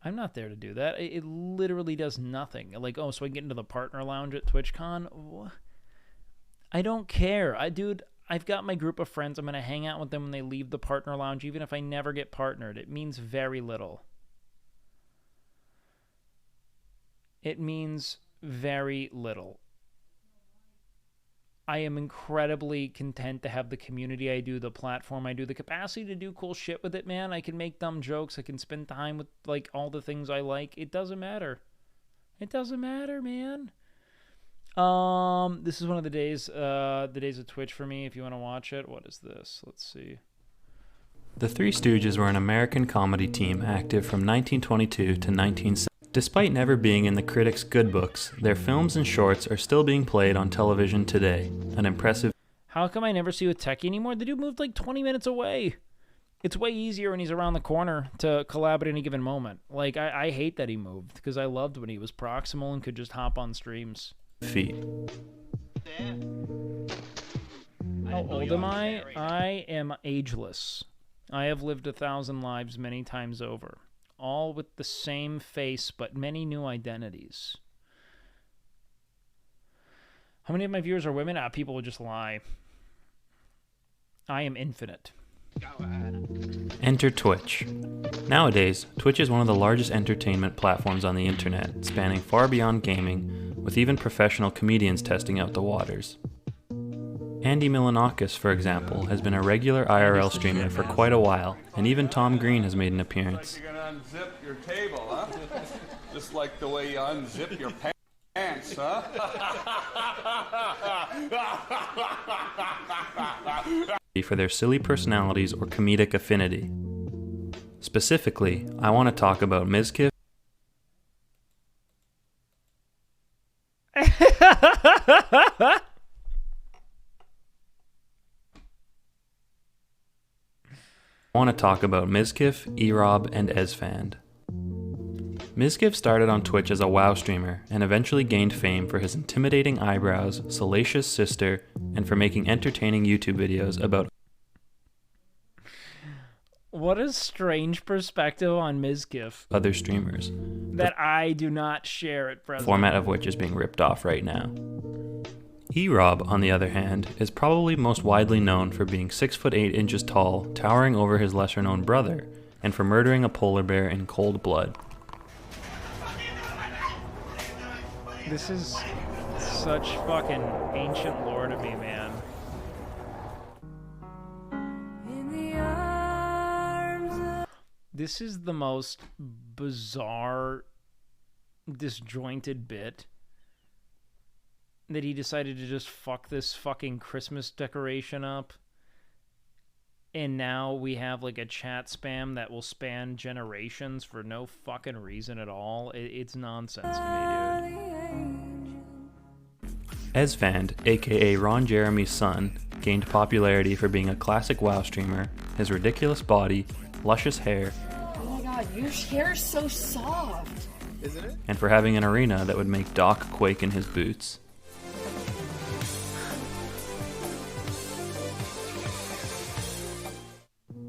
I'm not there to do that. It literally does nothing. Like, oh, so I can get into the partner lounge at TwitchCon? I don't care. I've got my group of friends. I'm going to hang out with them when they leave the partner lounge, even if I never get partnered. It means very little. It means very little. I am incredibly content to have the community I do, the platform I do, the capacity to do cool shit with it, man. I can make dumb jokes. I can spend time with, like, all the things I like. It doesn't matter. It doesn't matter, man. This is one of the days of Twitch for me, if you want to watch it. What is this? Let's see. The Three Stooges were an American comedy team active from 1922 to 1970. Despite never being in the critics' good books, their films and shorts are still being played on television today. An impressive... How come I never see you with Techie anymore? The dude moved like 20 minutes away. It's way easier when he's around the corner to collab at any given moment. Like, I hate that he moved, because I loved when he was proximal and could just hop on streams. Feet. How old am I? I am ageless. I have lived 1,000 lives many times over. All with the same face, but many new identities. How many of my viewers are women? People would just lie. I am infinite. Enter Twitch. Nowadays, Twitch is one of the largest entertainment platforms on the internet, spanning far beyond gaming, with even professional comedians testing out the waters. Andy Milanakis, for example, has been a regular IRL streamer for quite a while, and even Tom Green has made an appearance. You're gonna unzip your table, huh? Just like the way you unzip your pants, huh? For their silly personalities or comedic affinity. Specifically, I want to talk about Mizkif. I want to talk about Mizkif, Erob, and Ezfand. Mizkif started on Twitch as a WoW streamer and eventually gained fame for his intimidating eyebrows, salacious sister, and for making entertaining YouTube videos about... What a strange perspective on Mizkif. Other streamers. That I do not share at present. Format of which is being ripped off right now. Erob, on the other hand, is probably most widely known for being 6'8" tall, towering over his lesser-known brother, and for murdering a polar bear in cold blood. This is such fucking ancient lore to me, man. This is the most bizarre, disjointed bit that he decided to just fuck this fucking Christmas decoration up. And now we have like a chat spam that will span generations for no fucking reason at all. It's nonsense to me, dude. Ezfand, aka Ron Jeremy's son, gained popularity for being a classic WoW streamer, his ridiculous body, luscious hair, Oh my god, your hair is so soft. Isn't it? and for having an arena that would make Doc quake in his boots.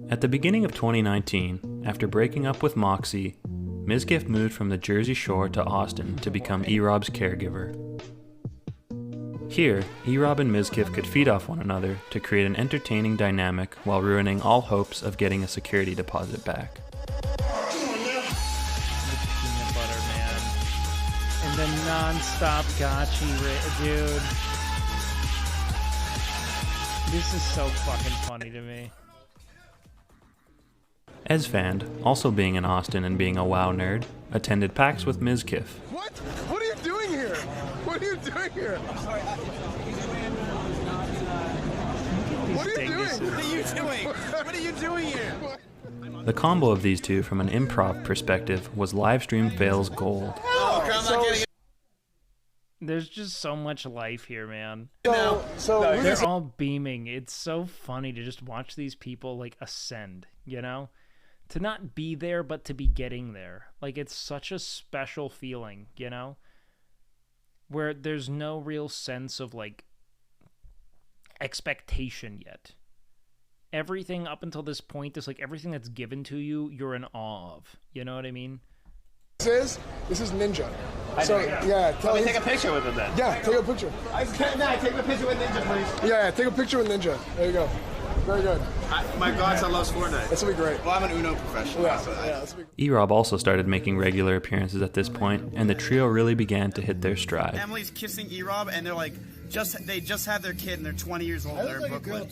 At the beginning of 2019, after breaking up with Moxie, Mizkif moved from the Jersey Shore to Austin to become Erob's caregiver. Here, Erob and Mizkif could feed off one another to create an entertaining dynamic while ruining all hopes of getting a security deposit back. Peanut butter, man. And the non-stop gotchi, dude. This is so fucking funny to me. Ezfand, also being in Austin and being a WoW nerd, attended PAX with Mizkif. What? What are you doing here? What are you doing here? I'm sorry. What are you doing? What are you doing? What are you doing here? The combo of these two from an improv perspective was livestream fails gold. There's just so much life here, man. So they're all beaming. It's so funny to just watch these people like ascend, you know? To not be there, but to be getting there. Like, it's such a special feeling, you know? Where there's no real sense of, like, expectation yet. Everything up until this point is, like, everything that's given to you, you're in awe of. You know what I mean? This is Ninja. So, yeah. Let me take a picture with him then. Yeah, take a picture. Take a picture with Ninja, please. Yeah, take a picture with Ninja. There you go. Very good. My godson loves Fortnite. This will be great. Well, I'm an Uno professional. Yeah, so this will be Erob also started making regular appearances at this point, and the trio really began to hit their stride. Emily's kissing E-Rob, and they're like, they just had their kid, and they're 20 years old. They're in Brooklyn.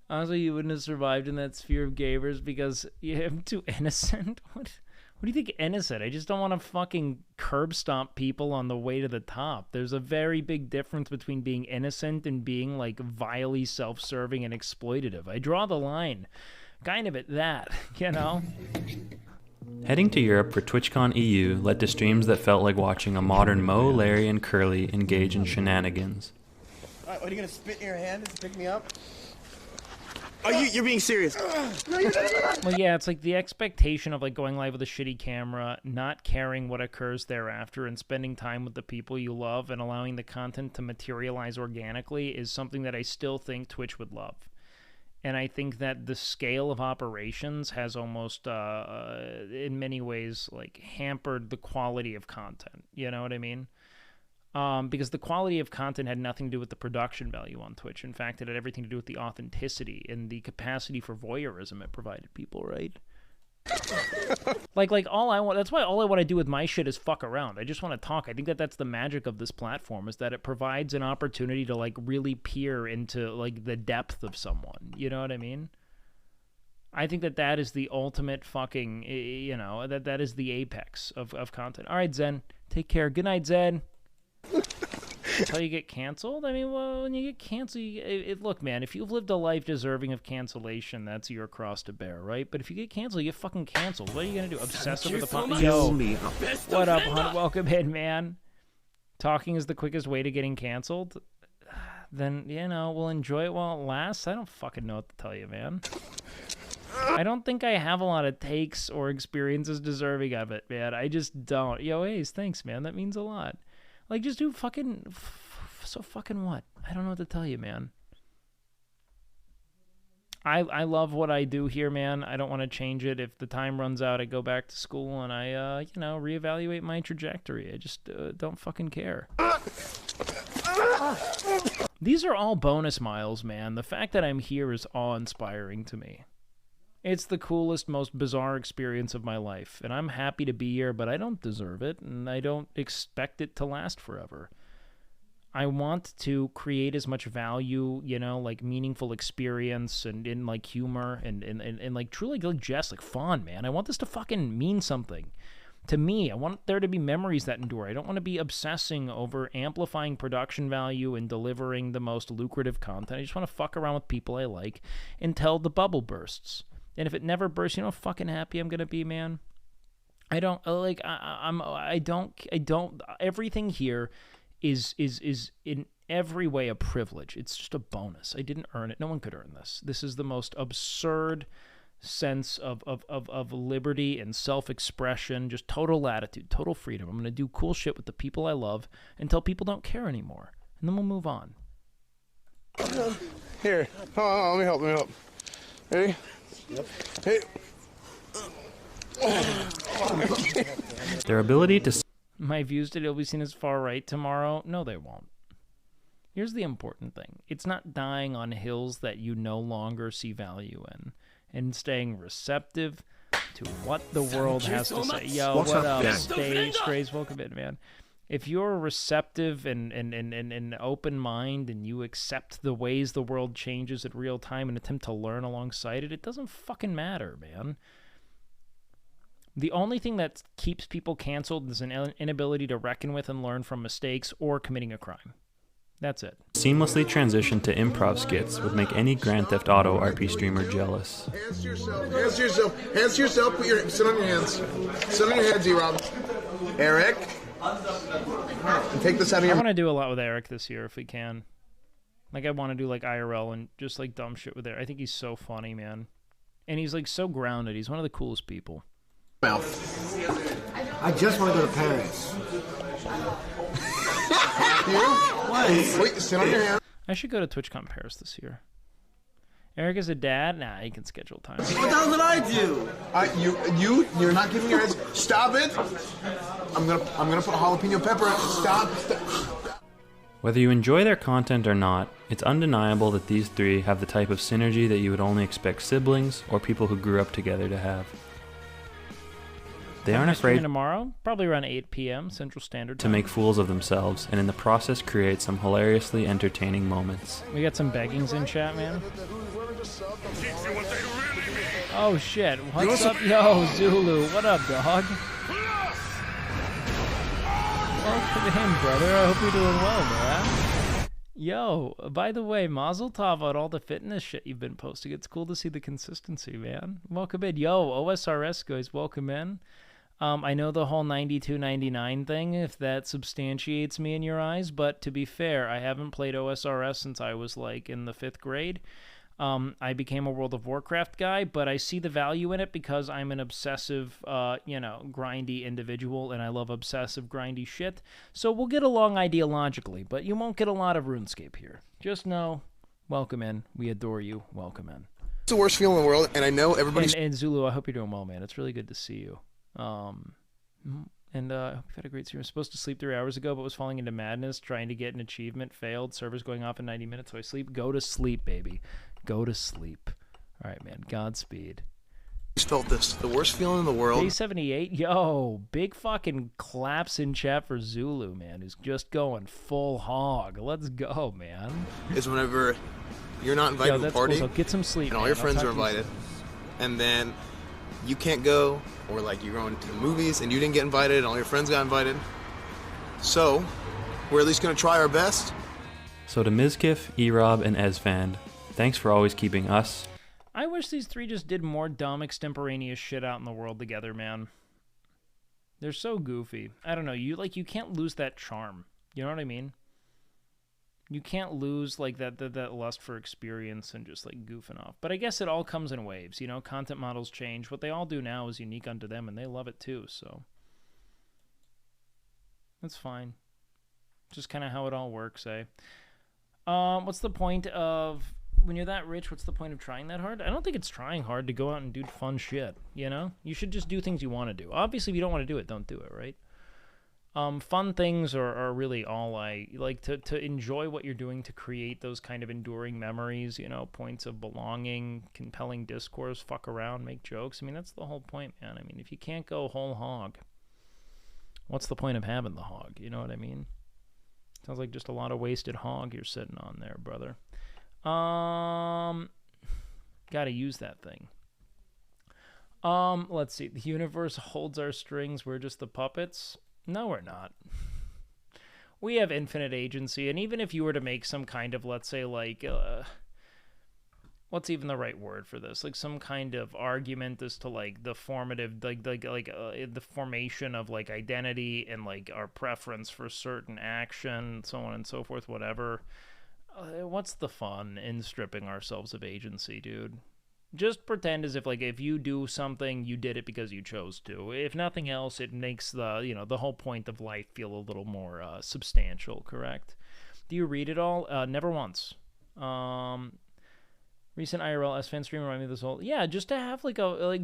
Honestly, you wouldn't have survived in that sphere of gamers because I'm too innocent. What do you think innocent? I just don't want to fucking curb stomp people on the way to the top. There's a very big difference between being innocent and being, like, vilely self-serving and exploitative. I draw the line kind of at that, you know? Heading to Europe for TwitchCon EU led to streams that felt like watching a modern Mo, Larry, and Curly engage in shenanigans. What, are you going to spit in your hand to pick me up? Oh, you're being serious. Well, yeah, it's like the expectation of, like, going live with a shitty camera, not caring what occurs thereafter, and spending time with the people you love and allowing the content to materialize organically is something that I still think Twitch would love. And I think that the scale of operations has almost, in many ways, like, hampered the quality of content. You know what I mean? Because the quality of content had nothing to do with the production value on Twitch. In fact, it had everything to do with the authenticity and the capacity for voyeurism it provided people, right? like all I want, that's why all I want to do with my shit is fuck around. I just want to talk. I think that that's the magic of this platform, is that it provides an opportunity to, like, really peer into, like, the depth of someone. You know what I mean? I think that that is the ultimate fucking, you know, that is the apex of content. All right, Zen. Take care. Good night, Zen. Until you get canceled? I mean, well, when you get canceled, look, man, if you've lived a life deserving of cancellation, that's your cross to bear, right? But if you get canceled, you get fucking canceled. What are you going to do? Obsessive with the pump? Yo, what up, Hunt? Welcome in, man. Talking is the quickest way to getting canceled? Then, you know, we'll enjoy it while it lasts. I don't fucking know what to tell you, man. I don't think I have a lot of takes or experiences deserving of it, man. I just don't. Yo, Ace, thanks, man. That means a lot. Like, just do fucking... so fucking what? I don't know what to tell you, man. I love what I do here, man. I don't want to change it. If the time runs out, I go back to school and I, you know, reevaluate my trajectory. I just don't fucking care. These are all bonus miles, man. The fact that I'm here is awe-inspiring to me. It's the coolest, most bizarre experience of my life, and I'm happy to be here, but I don't deserve it, and I don't expect it to last forever. I want to create as much value, you know, like meaningful experience and in like humor and like truly like jest, like fun, man. I want this to fucking mean something to me. I want there to be memories that endure. I don't want to be obsessing over amplifying production value and delivering the most lucrative content. I just want to fuck around with people I like until the bubble bursts. And if it never bursts, you know how fucking happy I'm gonna be, man. I don't like. I don't. Everything here is in every way a privilege. It's just a bonus. I didn't earn it. No one could earn this. This is the most absurd sense of liberty and self-expression, just total latitude, total freedom. I'm gonna do cool shit with the people I love until people don't care anymore, and then we'll move on. Here, let me help. Ready? Yep. Hey. Their ability to... My views today will be seen as far right tomorrow. No, they won't. Here's the important thing. It's not dying on hills that you no longer see value in, and staying receptive to what the world has to say. Yo, what up, Strays? Welcome in, man. If you're receptive and open mind and you accept the ways the world changes in real time and attempt to learn alongside it, it doesn't fucking matter, man. The only thing that keeps people canceled is an inability to reckon with and learn from mistakes or committing a crime. That's it. Seamlessly transition to improv skits would make any Grand Theft Auto RP streamer jealous. Hands to yourself. Hands to yourself. Hands to yourself. Sit on your hands. Sit on your hands, E-Rob. Eric. And take this out of your... I want to do a lot with Eric this year if we can. Like, I want to do, like, IRL and just, like, dumb shit with Eric. I think he's so funny, man. And he's, like, so grounded. He's one of the coolest people. I just want to go to Paris. You? Wait, sit on your hand. I should go to TwitchCon Paris this year. Eric is a dad? Nah, he can schedule time. What the hell did I do? You're not giving your hands. Stop it! I'm gonna put jalapeno pepper. Stop. Whether you enjoy their content or not, it's undeniable that these three have the type of synergy that you would only expect siblings or people who grew up together to have. They aren't afraid tomorrow, probably around 8 p.m. Central Standard to Time. make fools of themselves, and in the process create some hilariously entertaining moments. We got some beggings in chat, man. Oh shit! What's up, yo, Zulu? What up, dog? Welcome in, brother. I hope you're doing well, man. Yo, by the way, Mazel Tov on all the fitness shit you've been posting. It's cool to see the consistency, man. Welcome in. Yo, OSRS guys, welcome in. I know the whole 92.99 thing, if that substantiates me in your eyes, but to be fair, I haven't played OSRS since I was, like, in the 5th grade. I became a World of Warcraft guy, but I see the value in it because I'm an obsessive, grindy individual, and I love obsessive, grindy shit. So we'll get along ideologically, but you won't get a lot of RuneScape here. Just know, welcome in. We adore you. Welcome in. It's the worst feeling in the world, and I know everybody's... And Zulu, I hope you're doing well, man. It's really good to see you. I hope you've had a great series. I was supposed to sleep 3 hours ago, but was falling into madness, trying to get an achievement, failed. Server's going off in 90 minutes, so I sleep. Go to sleep, baby. Go to sleep. All right, man. Godspeed. Felt this. The worst feeling in the world. Day 78. Yo, big fucking claps in chat for Zulu, man, who's just going full hog. Let's go, man. Is whenever you're not invited to a party, cool. So get some sleep, and all your friends are invited, and then you can't go, or like you're going to the movies and you didn't get invited and all your friends got invited. So, we're at least going to try our best. So to Mizkif, E-Rob, and Ezfand, thanks for always keeping us. I wish these three just did more dumb extemporaneous shit out in the world together, man. They're so goofy. I don't know, you can't lose that charm. You know what I mean? You can't lose like that lust for experience and just like goofing off. But I guess it all comes in waves, you know. Content models change. What they all do now is unique unto them, and they love it too. So that's fine. Just kind of how it all works, eh? What's the point of when you're that rich? What's the point of trying that hard? I don't think it's trying hard to go out and do fun shit. You know, you should just do things you want to do. Obviously, if you don't want to do it, don't do it, right? Fun things are really all I like to enjoy what you're doing to create those kind of enduring memories, you know, points of belonging, compelling discourse, fuck around, make jokes. I mean, that's the whole point, man. I mean, if you can't go whole hog, what's the point of having the hog? You know what I mean? Sounds like just a lot of wasted hog you're sitting on there, brother. Gotta use that thing. Let's see. The universe holds our strings. We're just the puppets. No, we're not. We have infinite agency, and even if you were to make some kind of, let's say, like, what's even the right word for this? Like some kind of argument as to like the formative, the formation of like identity and like our preference for certain action, so on and so forth, whatever. What's the fun in stripping ourselves of agency, dude? Just pretend as if, like, if you do something, you did it because you chose to. If nothing else, it makes the whole point of life feel a little more substantial, correct? Do you read it all? Never once. Recent IRL S fan stream remind me of this whole just to have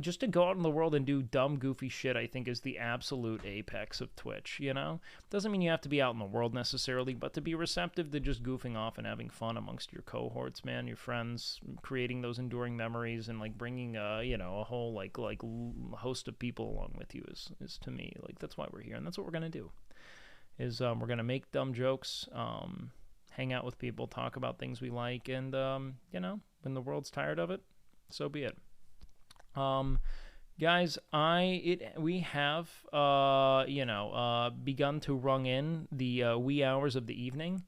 just to go out in the world and do dumb goofy shit. I think is the absolute apex of Twitch. Doesn't mean you have to be out in the world necessarily, but to be receptive to just goofing off and having fun amongst your cohorts, man, your friends, creating those enduring memories and like bringing a whole like host of people along with you is to me like that's why we're here, and that's what we're gonna do. Is we're gonna make dumb jokes, hang out with people, talk about things we like, and when the world's tired of it, so be it. Guys, we have begun to rung in the wee hours of the evening,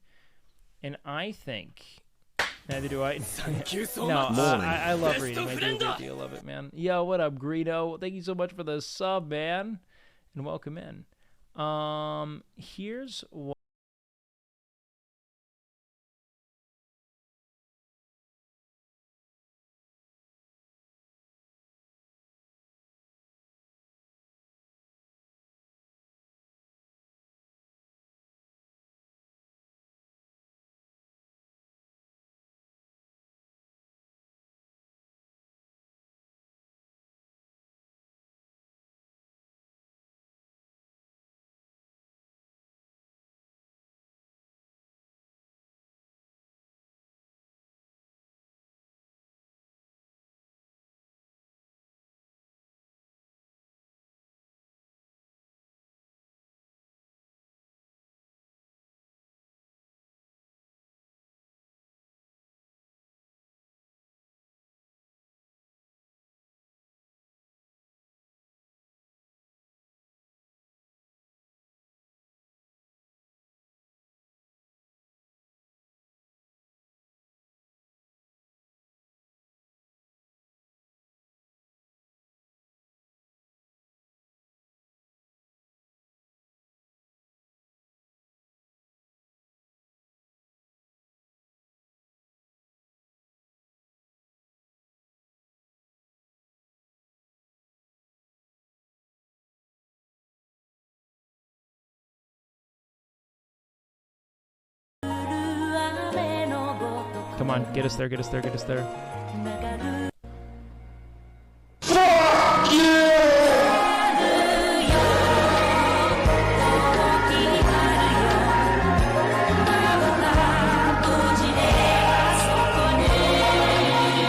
and I think neither do I. I love reading. I do a great deal of it, man. Yo, what up, Greedo? Thank you so much for the sub, man, and welcome in. Here's what. Come on, get us there, get us there, get us there.